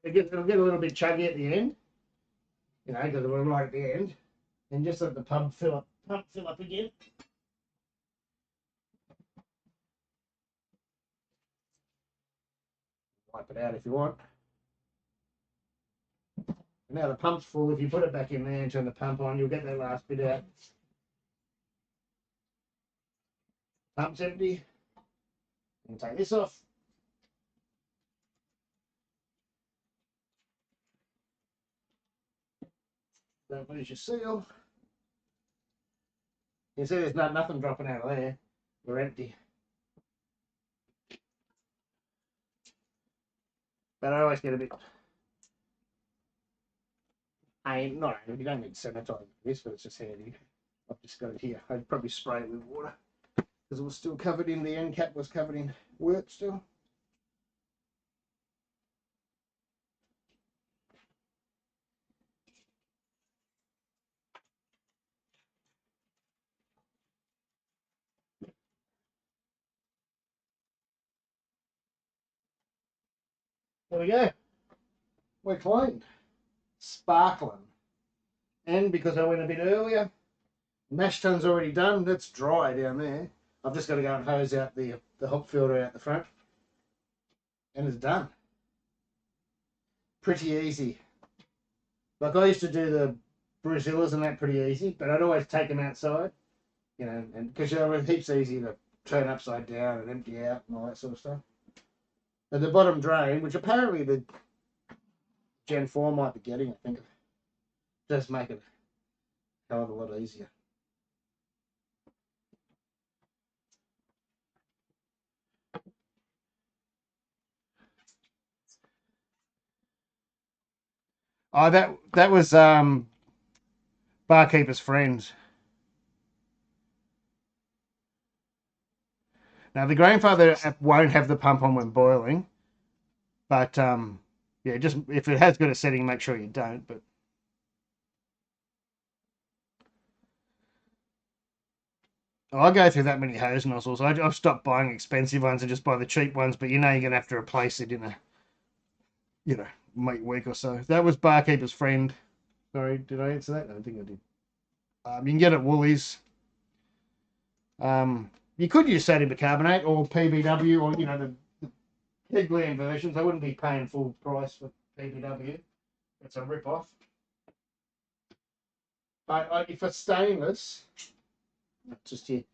It'll get a little bit chuggy at the end, you know, because we're right at the end. And just let the pump fill up again. Wipe it out if you want. And now the pump's full. If you put it back in there and turn the pump on, you'll get that last bit out. Pump's empty. And take this off. Don't lose your seal. You see there's nothing dropping out of there. We're empty. But I always get a bit... not angry, you don't need sanitizer for this, but it's just handy. I've just got it here. I'd probably spray it with water because it was still covered in, the end cap was covered in wort still. There we go. We're clean. Sparkling. And because I went a bit earlier, mash tun's already done. That's dry down there. I've just got to go and hose out the hop filter out the front. And it's done. Pretty easy. Like I used to do the Brewzillas and that pretty easy, but I'd always take them outside, you know, and because you know, it's heaps easy to turn upside down and empty out and all that sort of stuff. And the bottom drain, which apparently the Gen 4 might be getting, I think, does make it a hell of a lot easier. Oh, that was Barkeeper's Friends. Now the grandfather won't have the pump on when boiling, but yeah, just if it has got a setting, make sure you don't. But I go through that many hose nozzles. I've stopped buying expensive ones and just buy the cheap ones. But you know you're gonna have to replace it in a, you know, week or so. That was Barkeeper's Friend. Sorry, did I answer that? I don't think I did. You can get it at Woolies. You could use sodium bicarbonate or PBW, or you know the Pigland versions. I wouldn't be paying full price for PBW. It's a rip-off. But if it's stainless, just here.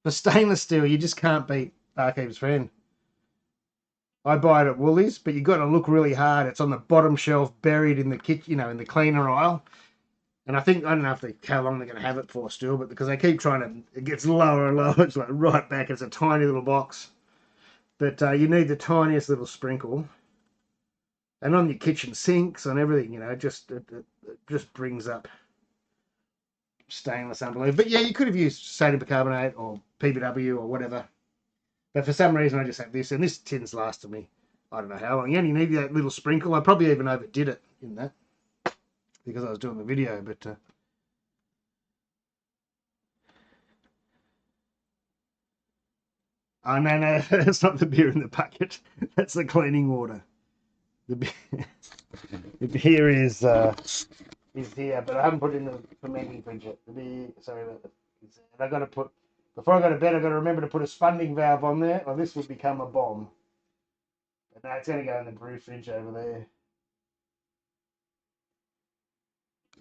For stainless steel, you just can't beat Barkeeper's Friend. I buy it at Woolies, but you've got to look really hard. It's on the bottom shelf, buried in the kitchen, you know, in the cleaner aisle. And I don't know how long they're going to have it for still, but because they keep trying to, it gets lower and lower. It's like right back. It's a tiny little box. But you need the tiniest little sprinkle. And on your kitchen sinks, on everything, you know, it just brings up stainless unbelievable. But yeah, you could have used sodium bicarbonate or PBW or whatever. But for some reason, I just have this. And this tin's lasted me, I don't know how long. You only need that little sprinkle. I probably even overdid it in that, because I was doing the video, but oh no, that's not the beer in the bucket. That's the cleaning water. The beer is here, but I haven't put it in the fermenting fridge yet. The beer, sorry about that. I got to put, before I go to bed, I got to remember to put a spunding valve on there, or this would become a bomb. But no, it's going to go in the brew fridge over there.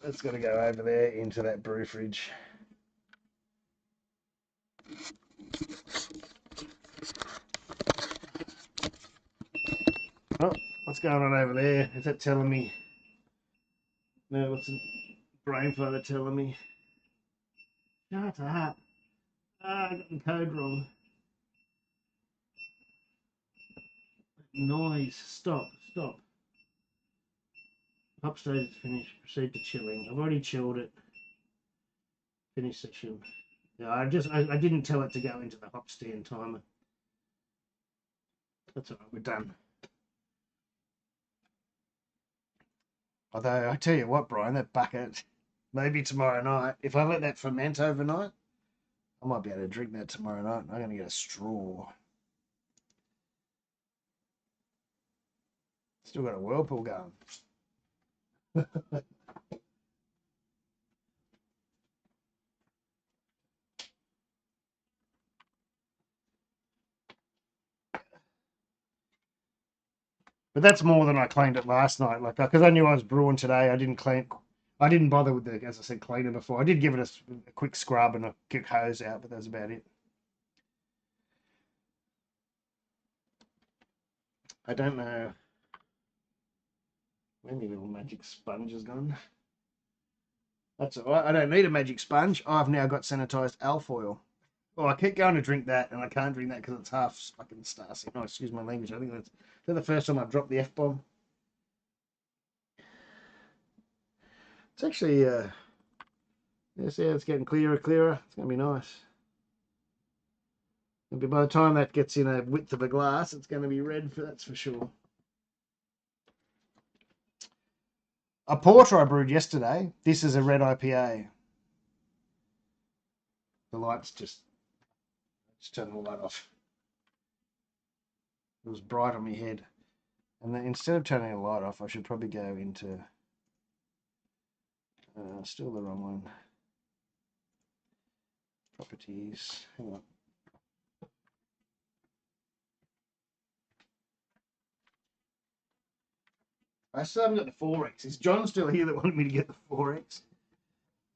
It's got to go over there into that brew fridge. Oh, what's going on over there? Is that telling me? No, what's the grandfather telling me? Shut up. Ah, I got the code wrong. Noise. Stop. Hop stage is finished. Proceed to chilling. I've already chilled it. Finish session. Yeah, I didn't tell it to go into the hop stand timer. That's all right, we're done. Although I tell you what, Brian, that bucket, maybe tomorrow night, if I let that ferment overnight, I might be able to drink that tomorrow night. I'm going to get a straw. Still got a whirlpool going. But that's more than I cleaned it last night. Like, because I knew I was brewing today, I didn't clean. I didn't bother with the, as I said, cleaner before. I did give it a quick scrub and a quick hose out, but that was about it. I don't know where my little magic sponge has gone. That's all right. I don't need a magic sponge. I've now got sanitized alfoil. Oh, I keep going to drink that, and I can't drink that because it's half fucking Stasi. No, excuse my language. I think that's the first time I've dropped the F-bomb. It's actually, yes, yeah, it's getting clearer, clearer. It's going to be nice. Maybe by the time that gets in a width of a glass, it's going to be red, that's for sure. A porter I brewed yesterday. This is a red IPA. The lights just turn the light off. It was bright on my head. And then instead of turning the light off, I should probably go into... still the wrong one. Properties. Hang on. I still haven't got the 4X. Is John still here that wanted me to get the 4X?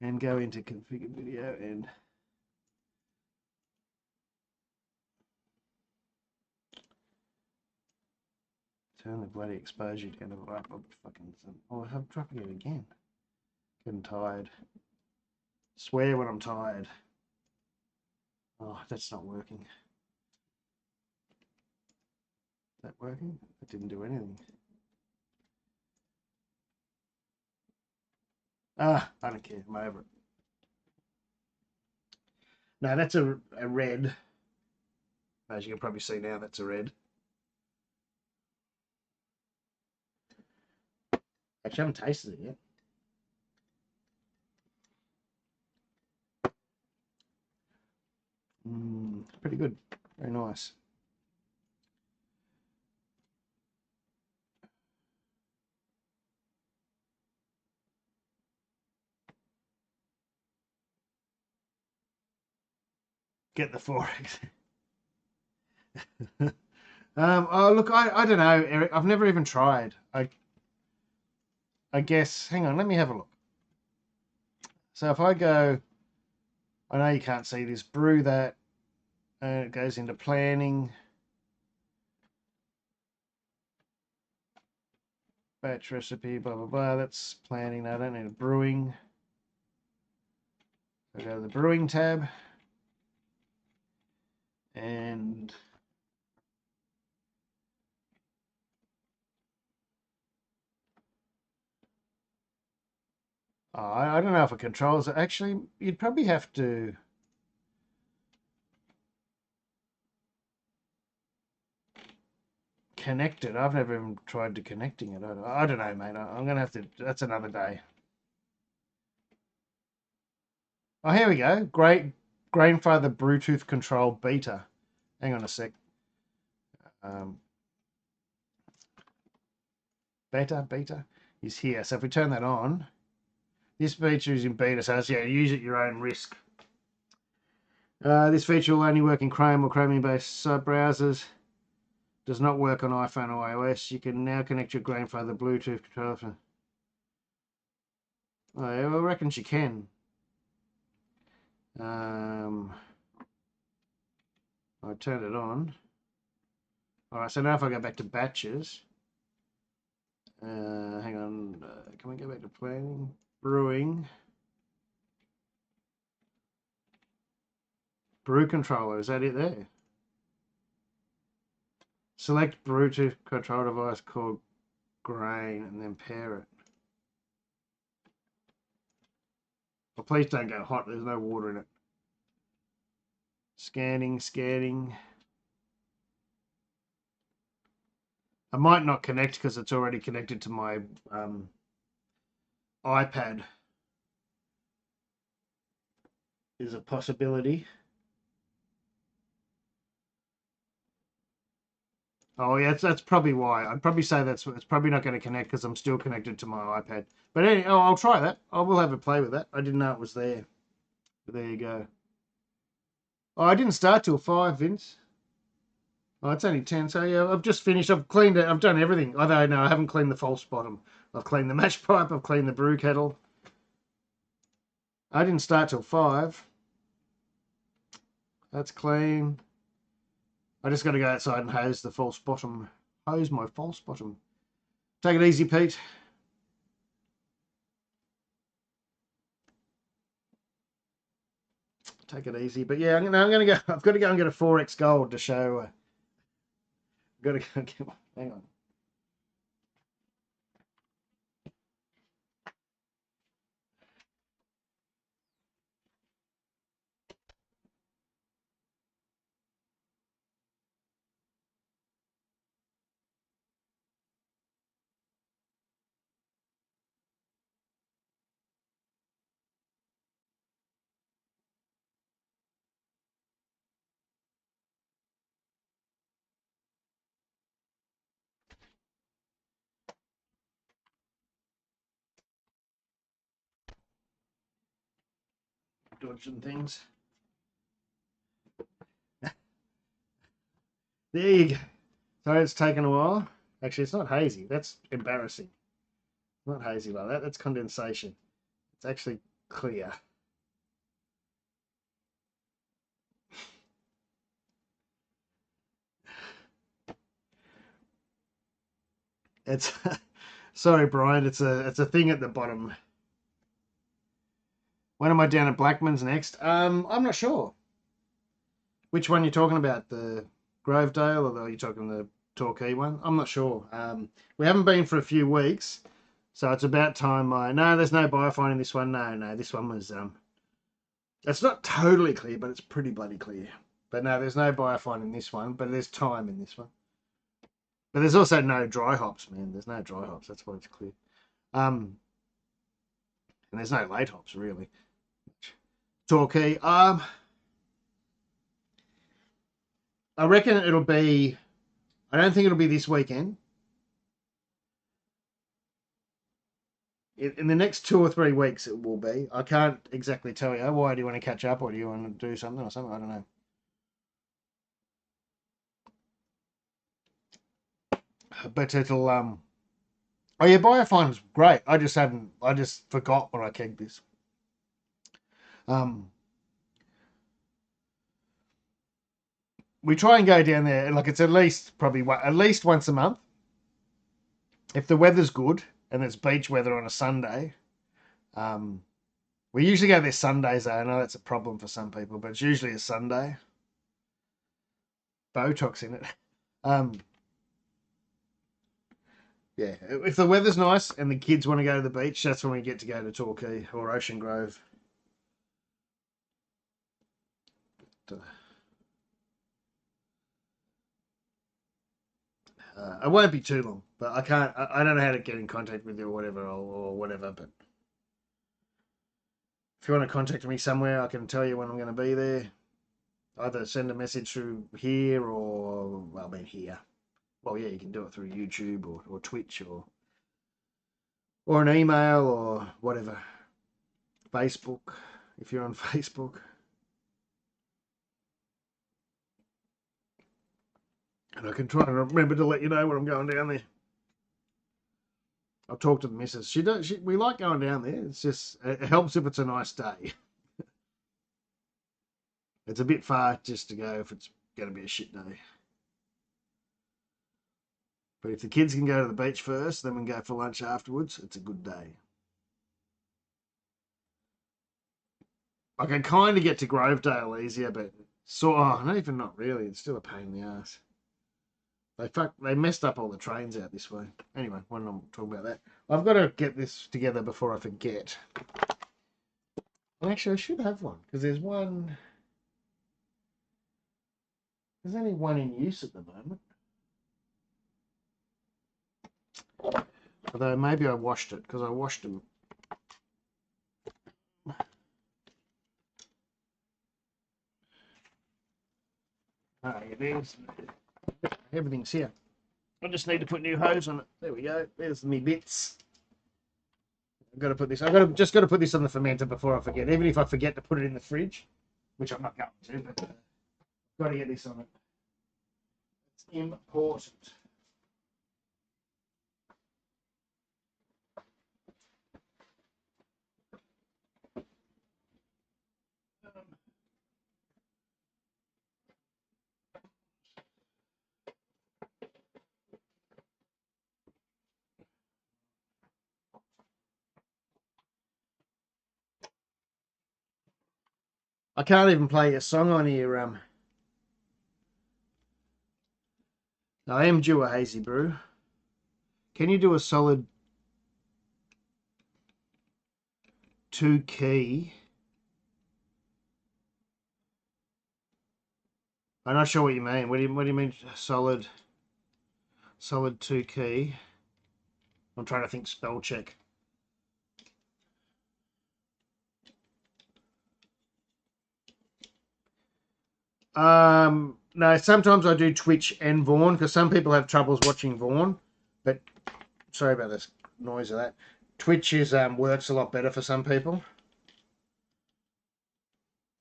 And go into configure video and... turn the bloody exposure down to right. Fucking... oh, I'm dropping it again. Getting tired. Swear when I'm tired. Oh, that's not working. Is that working? That didn't do anything. Ah, I don't care. I'm over it. No, that's a red. As you can probably see now, that's a red. Actually, I haven't tasted it yet. Pretty good. Very nice. Get the 4X. Oh, look, I don't know, Eric. I've never even tried. I guess, hang on, let me have a look. So if I go, I know you can't see this, brew that, and it goes into planning. Batch recipe, blah, blah, blah. That's planning. No, I don't need a brewing. I go to the brewing tab. And I don't know if it controls it. Actually, you'd probably have to... connect it. I've never even tried to connecting it. I don't know, mate. I'm going to have to... that's another day. Oh, here we go. Great Grainfather Bluetooth control beta. Hang on a sec. Beta is here. So if we turn that on, this feature is in beta. So yeah, use at your own risk. This feature will only work in Chrome or Chromium-based browsers. Does not work on iPhone or iOS. You can now connect your Grainfather Bluetooth controller. Oh, yeah, well, I reckon you can. I turned it on. All right, so now if I go back to batches, hang on, can we go back to planning? Brewing. Brew controller, is that it there? Select Bluetooth control device called Grain and then pair it. Oh, please don't go hot. There's no water in it. Scanning, scanning. I might not connect because it's already connected to my iPad. Is a possibility. Oh yeah, that's probably why. I'd probably say it's probably not going to connect because I'm still connected to my iPad. But anyway, I'll try that. I will have a play with that. I didn't know it was there. But there you go. Oh, I didn't start till 5, Vince. Oh, it's only 10. So yeah, I've just finished. I've cleaned it. I've done everything. Although no, I haven't cleaned the false bottom. I've cleaned the mash pipe. I've cleaned the brew kettle. I didn't start till 5. That's clean. I just got to go outside and hose the false bottom. Hose my false bottom. Take it easy, Pete. Take it easy. But yeah, I'm gonna go. I've got to go and get a 4x gold to show. Got to go get one. Hang on. Dodging things. There you go. Sorry, it's taken a while. Actually, it's not hazy. That's embarrassing. It's not hazy like that. That's condensation. It's actually clear. It's sorry, Brian. It's a thing at the bottom. When am I down at Blackman's next? I'm not sure. Which one you're talking about? The Grovedale, or are you talking the Torquay one? I'm not sure. We haven't been for a few weeks, so it's about time. No, there's no biofine in this one. No, this one was it's not totally clear, but it's pretty bloody clear. But no, there's no biofine in this one, but there's time in this one. But there's also no dry hops, man. There's no dry hops. That's why it's clear. And there's no late hops really. Torquay. I reckon it'll be. I don't think it'll be this weekend. In the next 2 or 3 weeks, it will be. I can't exactly tell you. Why do you want to catch up, or do you want to do something or something? I don't know. But it'll oh yeah, biofine was great. I just forgot when I kegged this. We try and go down there, like it's at least once a month. If the weather's good and it's beach weather on a Sunday, we usually go there Sundays though. I know that's a problem for some people, but it's usually a Sunday. Botox in it. Yeah, if the weather's nice and the kids want to go to the beach, that's when we get to go to Torquay or Ocean Grove. It won't be too long, but I can't. I don't know how to get in contact with you or whatever. But if you want to contact me somewhere, I can tell you when I'm going to be there. Either send a message through here or here. Well, yeah, you can do it through YouTube or Twitch or an email or whatever. Facebook, if you're on Facebook. And I can try and remember to let you know when I'm going down there. I'll talk to the missus. We like going down there. It's just, it helps if it's a nice day. It's a bit far just to go if it's going to be a shit day. But if the kids can go to the beach first, then we can go for lunch afterwards. It's a good day. I can kind of get to Grovedale easier, but not really. It's still a pain in the ass. They messed up all the trains out this way. Anyway, when I'm talking about that, I've got to get this together before I forget. Well, actually, I should have one because there's one. There's only one in use at the moment. Although maybe I washed it because I washed them. Ah, it is. Everything's here. I just need to put new hose on it. There we go. There's me bits. I've got to put this. Just got to put this on the fermenter before I forget. Even if I forget to put it in the fridge, which I'm not going to, but got to get this on it. It's important. I can't even play a song on here. I am due a hazy brew. Can you do a solid 2-key? I'm not sure what you mean. What do you mean solid 2-key? I'm trying to think spell check. No, sometimes I do Twitch and Vaughn because some people have troubles watching Vaughn. But sorry about this noise of that. Twitch is works a lot better for some people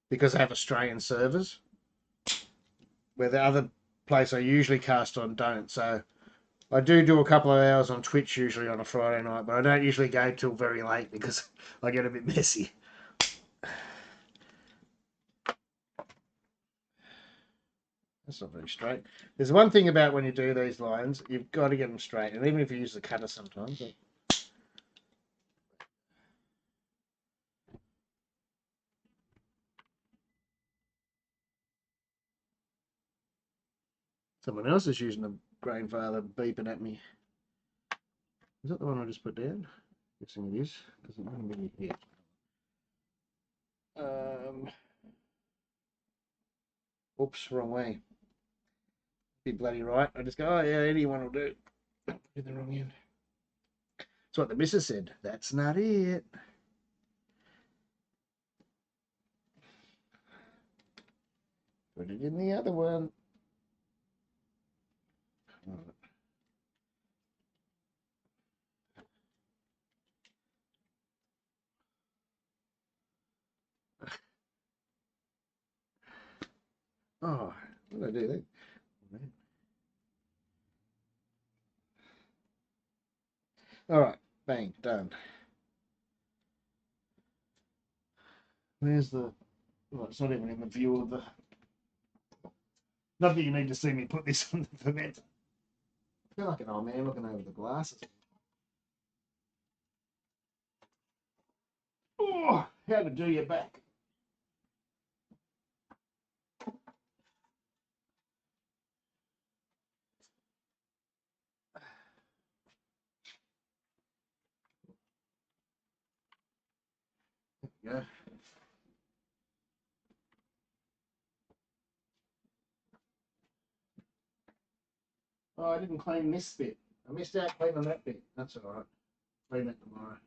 because they have Australian servers, where the other place I usually cast on don't. So I do a couple of hours on Twitch usually on a Friday night, but I don't usually go till very late because I get a bit messy. That's not very straight. There's one thing about when you do these lines, you've got to get them straight. And even if you use the cutter sometimes. Someone else is using a grandfather beeping at me. Is that the one I just put down? Guessing it is, because it wouldn't be here. Oops, wrong way. Be bloody right. I just go, oh yeah, anyone will do. Did the wrong end. That's what the missus said. That's not it. Put it in the other one. Oh, what did I do that? All right, bang, done. There's the. Well, it's not even in the view of the. Not that you need to see me put this on the fermenter. I feel like an old man looking over the glasses. Oh, how to do your back. Yeah. Oh, I didn't clean this bit. I missed out cleaning that bit. That's all right. Clean that tomorrow.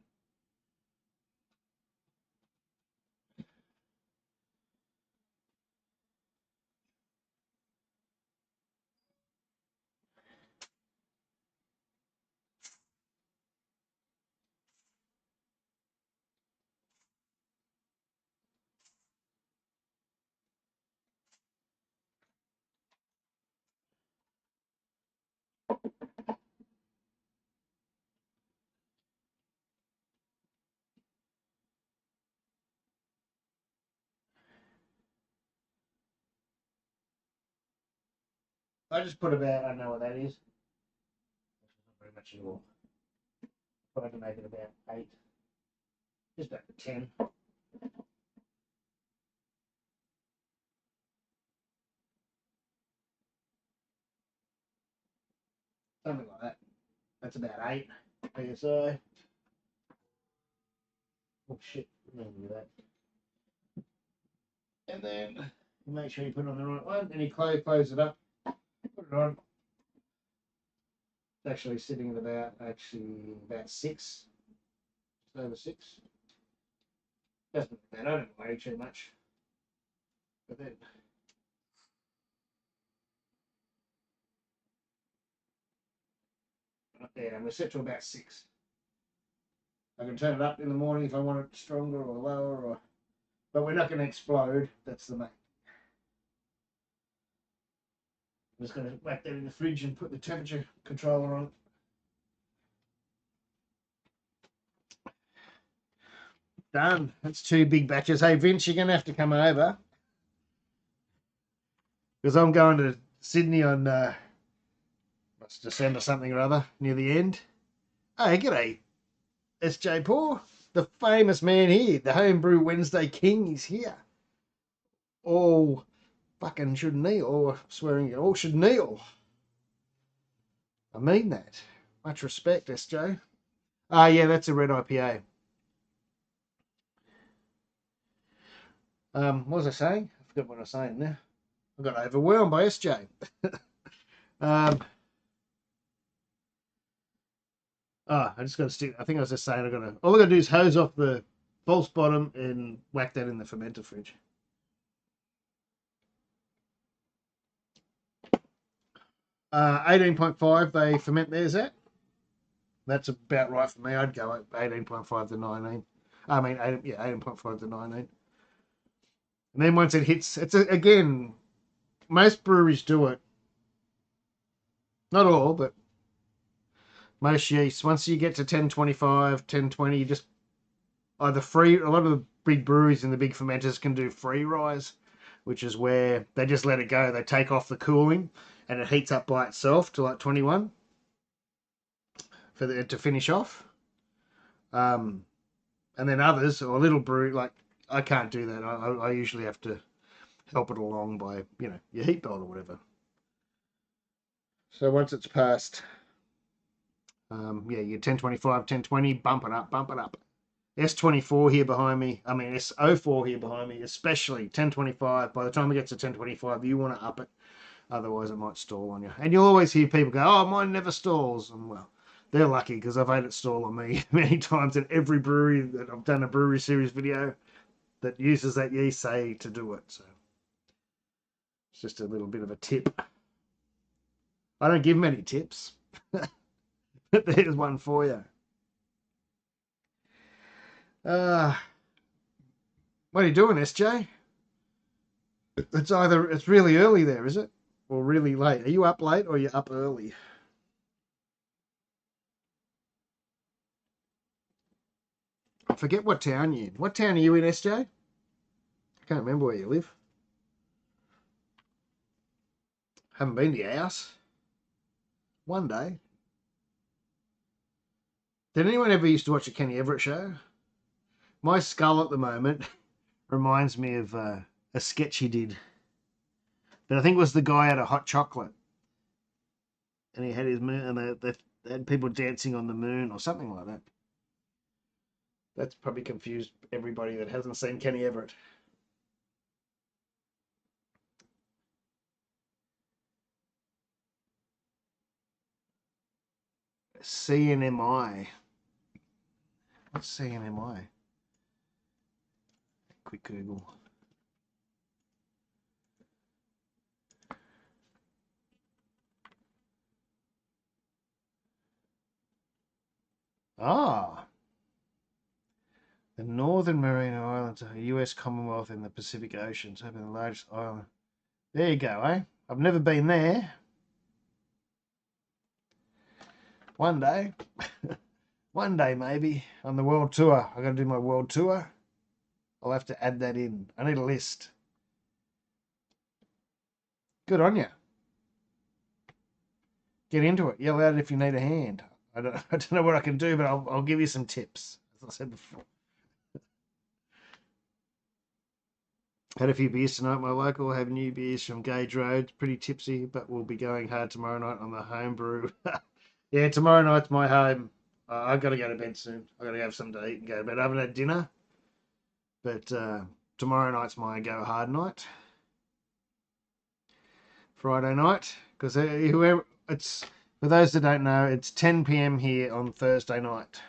I just put about, I don't know what that is. Not very much at all. Tried to make it about 8. Just over 10. Something like that. That's about 8 PSI. Oh shit, remember that. And then make sure you put it on the right one. And you close it up. Put it on. It's actually sitting at about 6. Just over 6. Doesn't matter. I don't worry too much. But then up there, and we're set to about 6. I can turn it up in the morning if I want it stronger or lower, but we're not going to explode. That's the main. I'm just going to whack that in the fridge and put the temperature controller on. Done. That's 2 big batches. Hey Vince, you're going to have to come over because I'm going to Sydney on December something or other near the end. Hey, g'day, SJ Paul, the famous man here, the Homebrew Wednesday King is here. All fucking should kneel, or swearing all should kneel. I mean that. Much respect, SJ. Ah, yeah, that's a red IPA. What was I saying? I forgot what I was saying now. I got overwhelmed by SJ. I just got to stick. I think I was just saying all I got to do is hose off the false bottom and whack that in the fermenter fridge. 18.5 they ferment theirs at. That's about right for me. I'd go at 18.5 to 19. I mean, 18.5 to 19. And then once it hits, again, most breweries do it. Not all, but most yeast. Once you get to 1025, 1020, you just either free. A lot of the big breweries and the big fermenters can do free rise, which is where they just let it go. They take off the cooling and it heats up by itself to like 21 to finish off. And then others, or a little brewery, like I can't do that. I usually have to help it along by, your heat belt or whatever. So once it's past, your 1025, 1020, bump it up. S24 here behind me, S04 here behind me, especially 1025. By the time it gets to 1025, you want to up it. Otherwise, it might stall on you. And you'll always hear people go, oh, mine never stalls. And well, they're lucky because I've had it stall on me many times. And every brewery that I've done a brewery series video that uses that yeast say to do it. So it's just a little bit of a tip. I don't give many tips, but there's one for you. What are you doing, SJ? It's really early there, is it? Or really late? Are you up late or are you up early? I forget what town you're in. What town are you in, SJ? I can't remember where you live. Haven't been to your house. One day. Did anyone ever used to watch a Kenny Everett show? My skull at the moment reminds me of a sketch he did. But I think it was the guy out of Hot Chocolate. And he had his moon, and they had people dancing on the moon or something like that. That's probably confused everybody that hasn't seen Kenny Everett. CNMI. What's CNMI? Quick Google. The Northern Marina Islands are a US Commonwealth in the Pacific Ocean, so the largest island. There you go, eh? I've never been there. One day. One day, maybe. On the world tour. I've got to do my world tour. I'll have to add that in. I need a list. Good on you. Get into it. Yell out if you need a hand. I don't know what I can do, but I'll give you some tips, as I said before. Had a few beers tonight. My local have new beers from Gage Road. Pretty tipsy, but we'll be going hard tomorrow night on the homebrew. Yeah, tomorrow night's my home. I've got to go to bed soon. I've got to have something to eat and go to bed. I haven't had dinner, but tomorrow night's my go hard night. Friday night, because whoever it's for those that don't know, it's 10 p.m. here on Thursday night.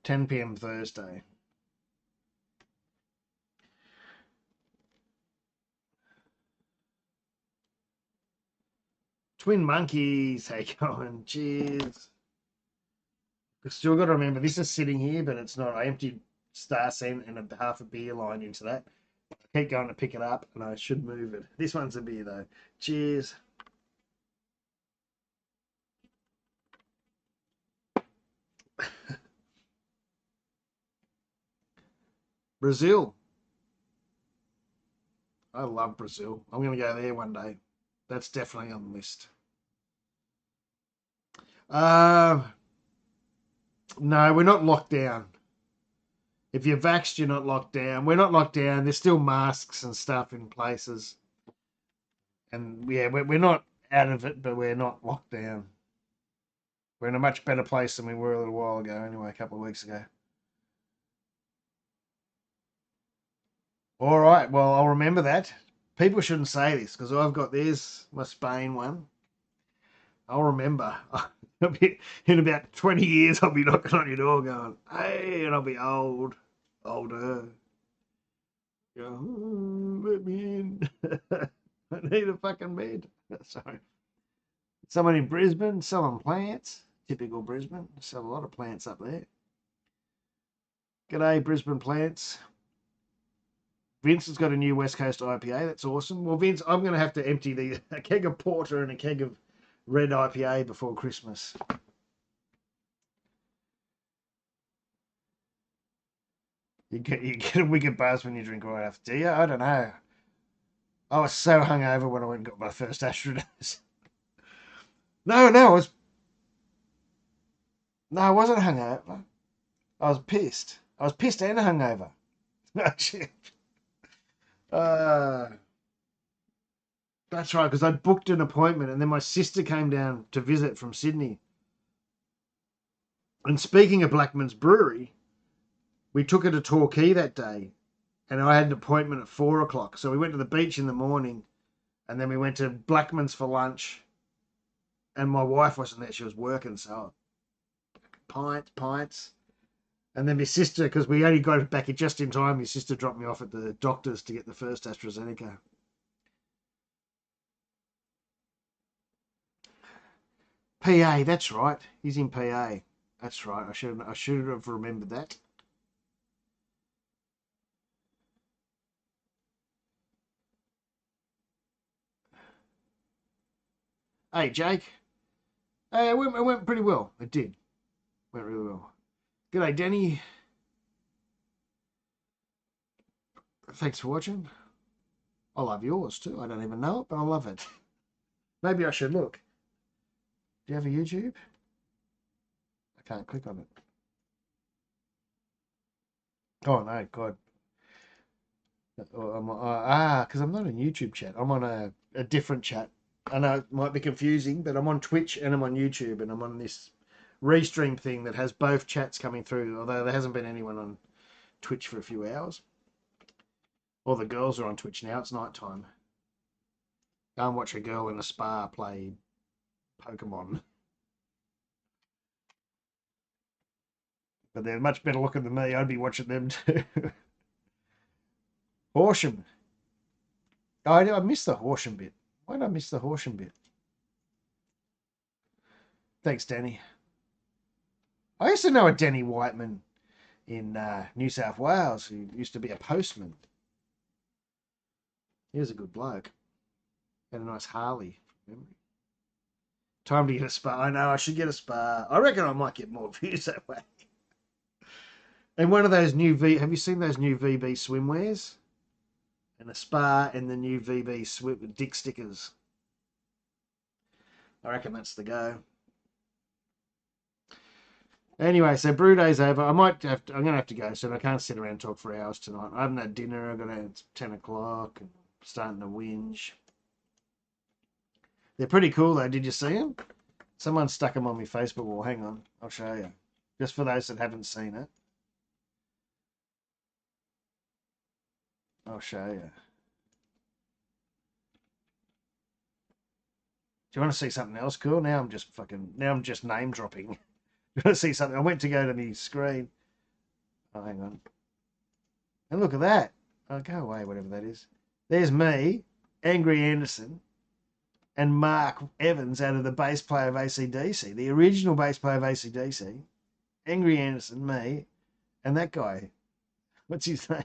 10 p.m. Thursday. Twin Monkeys, how you going? Cheers. Still got to remember, this is sitting here, but it's not. I emptied Star Scent and half a beer line into that. I keep going to pick it up, and I should move it. This one's a beer, though. Cheers. Brazil. I love Brazil. I'm going to go there one day. That's definitely on the list. No, we're not locked down. If you're vaxxed, you're not locked down. We're not locked down. There's still masks and stuff in places. And yeah, we're not out of it, but we're not locked down. We're in a much better place than we were a little while ago, anyway, a couple of weeks ago. All right, well, I'll remember that. People shouldn't say this because I've got my Spain one. I'll remember. In about 20 years, I'll be knocking on your door going, hey, and I'll be older. Let me in. I need a fucking bed. Sorry. Someone in Brisbane selling plants. Typical Brisbane. Sell a lot of plants up there. G'day, Brisbane plants. Vince has got a new West Coast IPA. That's awesome. Well, Vince, I'm going to have to empty a keg of porter and a keg of red IPA before Christmas. You get a wicked buzz when you drink right after. Do you? I don't know. I was so hungover when I went and got my first Astrodose. No, I wasn't hungover. I was pissed. I was pissed and hungover. No shit. That's right, because I'd booked an appointment and then my sister came down to visit from Sydney. And speaking of Blackman's Brewery, we took her to Torquay that day and I had an appointment at 4 o'clock. So we went to the beach in the morning and then we went to Blackman's for lunch. And my wife wasn't there, she was working, so pints. And then my sister, because we only got back just in time, my sister dropped me off at the doctor's to get the first AstraZeneca. PA, that's right. He's in PA. That's right. I should have remembered that. Hey, Jake. It went pretty well. It did. Went really well. G'day, Danny. Thanks for watching. I love yours too. I don't even know it, but I love it. Maybe I should look. Do you have a YouTube? I can't click on it. Oh no, God. Because I'm not in YouTube chat. I'm on a different chat. I know it might be confusing, but I'm on Twitch and I'm on YouTube and I'm on this restream thing that has both chats coming through, although there hasn't been anyone on Twitch for a few hours. All the girls are on Twitch now. It's night time. Go and watch a girl in a spa play Pokemon. But they're much better looking than me. I'd be watching them too. Horsham. Oh, I missed the Horsham bit. Why did I miss the Horsham bit? Thanks, Danny. I used to know a Danny Whiteman in New South Wales who used to be a postman. He was a good bloke. Had a nice Harley from memory. Time to get a spa. I know, I should get a spa. I reckon I might get more views that way. And one of those new have you seen those new VB swimwears? And a spa and the new VB swim with dick stickers. I reckon that's the go. Anyway, so brew day's over. I'm gonna have to go soon. I can't sit around and talk for hours tonight. I haven't had dinner. I've got out at 10 o'clock and starting to whinge. They're pretty cool though. Did you see them? Someone stuck them on my Facebook wall. Hang on, I'll show you. Just for those that haven't seen it. I'll show you. Do you want to see something else cool? Now I'm just name dropping. You want to see something? I went to go to the screen. Oh, hang on. And look at that. Oh, go away, whatever that is. There's me, Angry Anderson, and Mark Evans out of the bass player of AC/DC, the original bass player of AC/DC. Angry Anderson, me, and that guy. What's his name?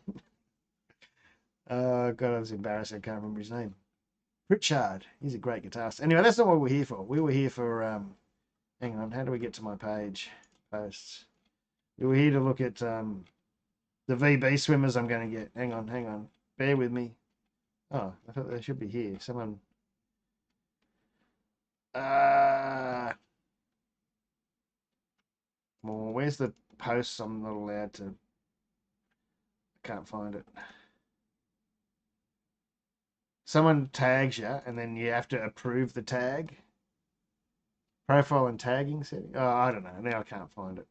Oh, God, I was embarrassed. I can't remember his name. Pritchard. He's a great guitarist. Anyway, that's not what we're here for. We were here for, hang on, how do we get to my page? Posts. We were here to look at the VB swimmers I'm going to get. Hang on. Bear with me. Oh, I thought they should be here. Someone... well, where's the posts? I'm not allowed to... I can't find it. Someone tags you, and then you have to approve the tag. Profile and tagging setting. Oh, I don't know. Now I can't find it.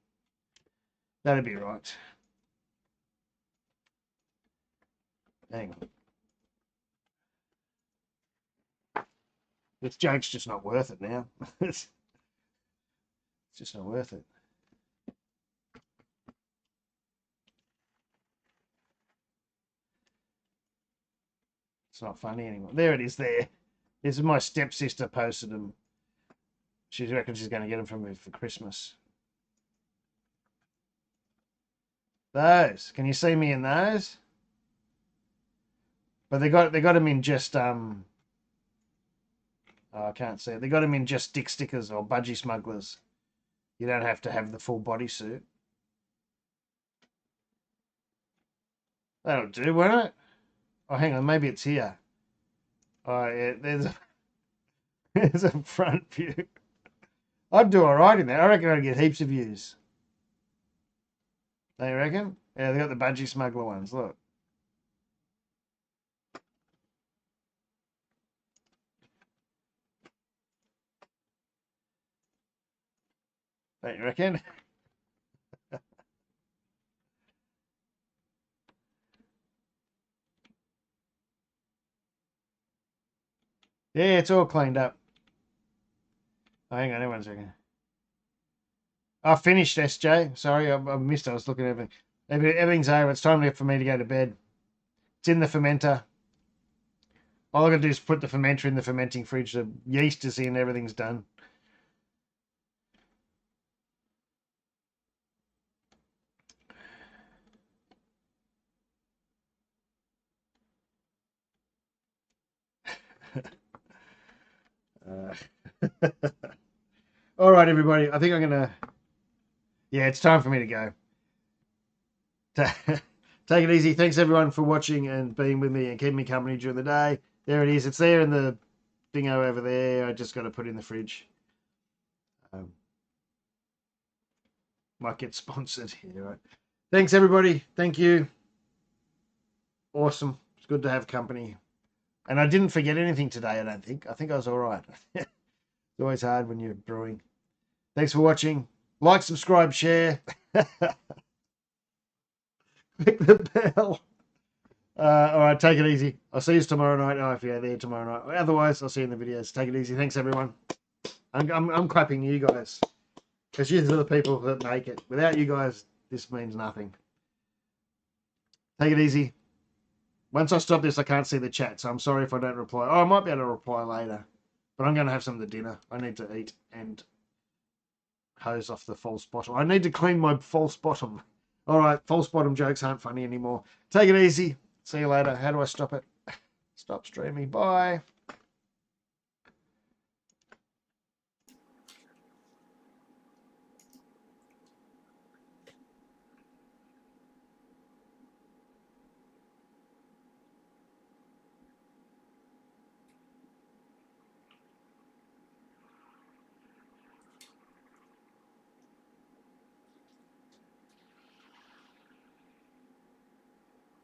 That'd be right. Hang on. This joke's just not worth it now. It's just not worth it. It's not funny anymore. There it is there. This is my stepsister posted them. She reckons she's going to get them from me for Christmas. Those. Can you see me in those? But they got them in just oh, I can't see it. They got them in just stick stickers or budgie smugglers. You don't have to have the full bodysuit. That'll do, won't it? Oh, hang on, maybe it's here. Oh, yeah, there's a front view. I'd do all right in there. I reckon I'd get heaps of views. Don't you reckon? Yeah, they got the budgie smuggler ones. Look. Don't you reckon? Yeah, it's all cleaned up. Oh, hang on, 1 second. I finished, SJ. Sorry, I missed it. I was looking at everything. Everything's over. It's time for me to go to bed. It's in the fermenter. All I got to do is put the fermenter in the fermenting fridge. The yeast is in. Everything's done. All right, everybody. I think I'm going to... Yeah, it's time for me to go. Take it easy. Thanks, everyone, for watching and being with me and keeping me company during the day. There it is. It's there in the thingo over there. I just got to put it in the fridge. Might get sponsored here, right? Thanks, everybody. Thank you. Awesome. It's good to have company. And I didn't forget anything today, I don't think. I think I was all right. It's always hard when you're brewing. Thanks for watching. Like, subscribe, share. Click the bell. All right, take it easy. I'll see you tomorrow night. Oh, if you're there tomorrow night. Otherwise, I'll see you in the videos. Take it easy. Thanks, everyone. I'm clapping you guys. Because you're the people that make it. Without you guys, this means nothing. Take it easy. Once I stop this, I can't see the chat, so I'm sorry if I don't reply. Oh, I might be able to reply later. But I'm going to have some of the dinner. I need to eat and hose off the false bottom. I need to clean my false bottom. All right, false bottom jokes aren't funny anymore. Take it easy. See you later. How do I stop it? Stop streaming. Bye.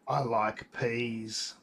I like peas.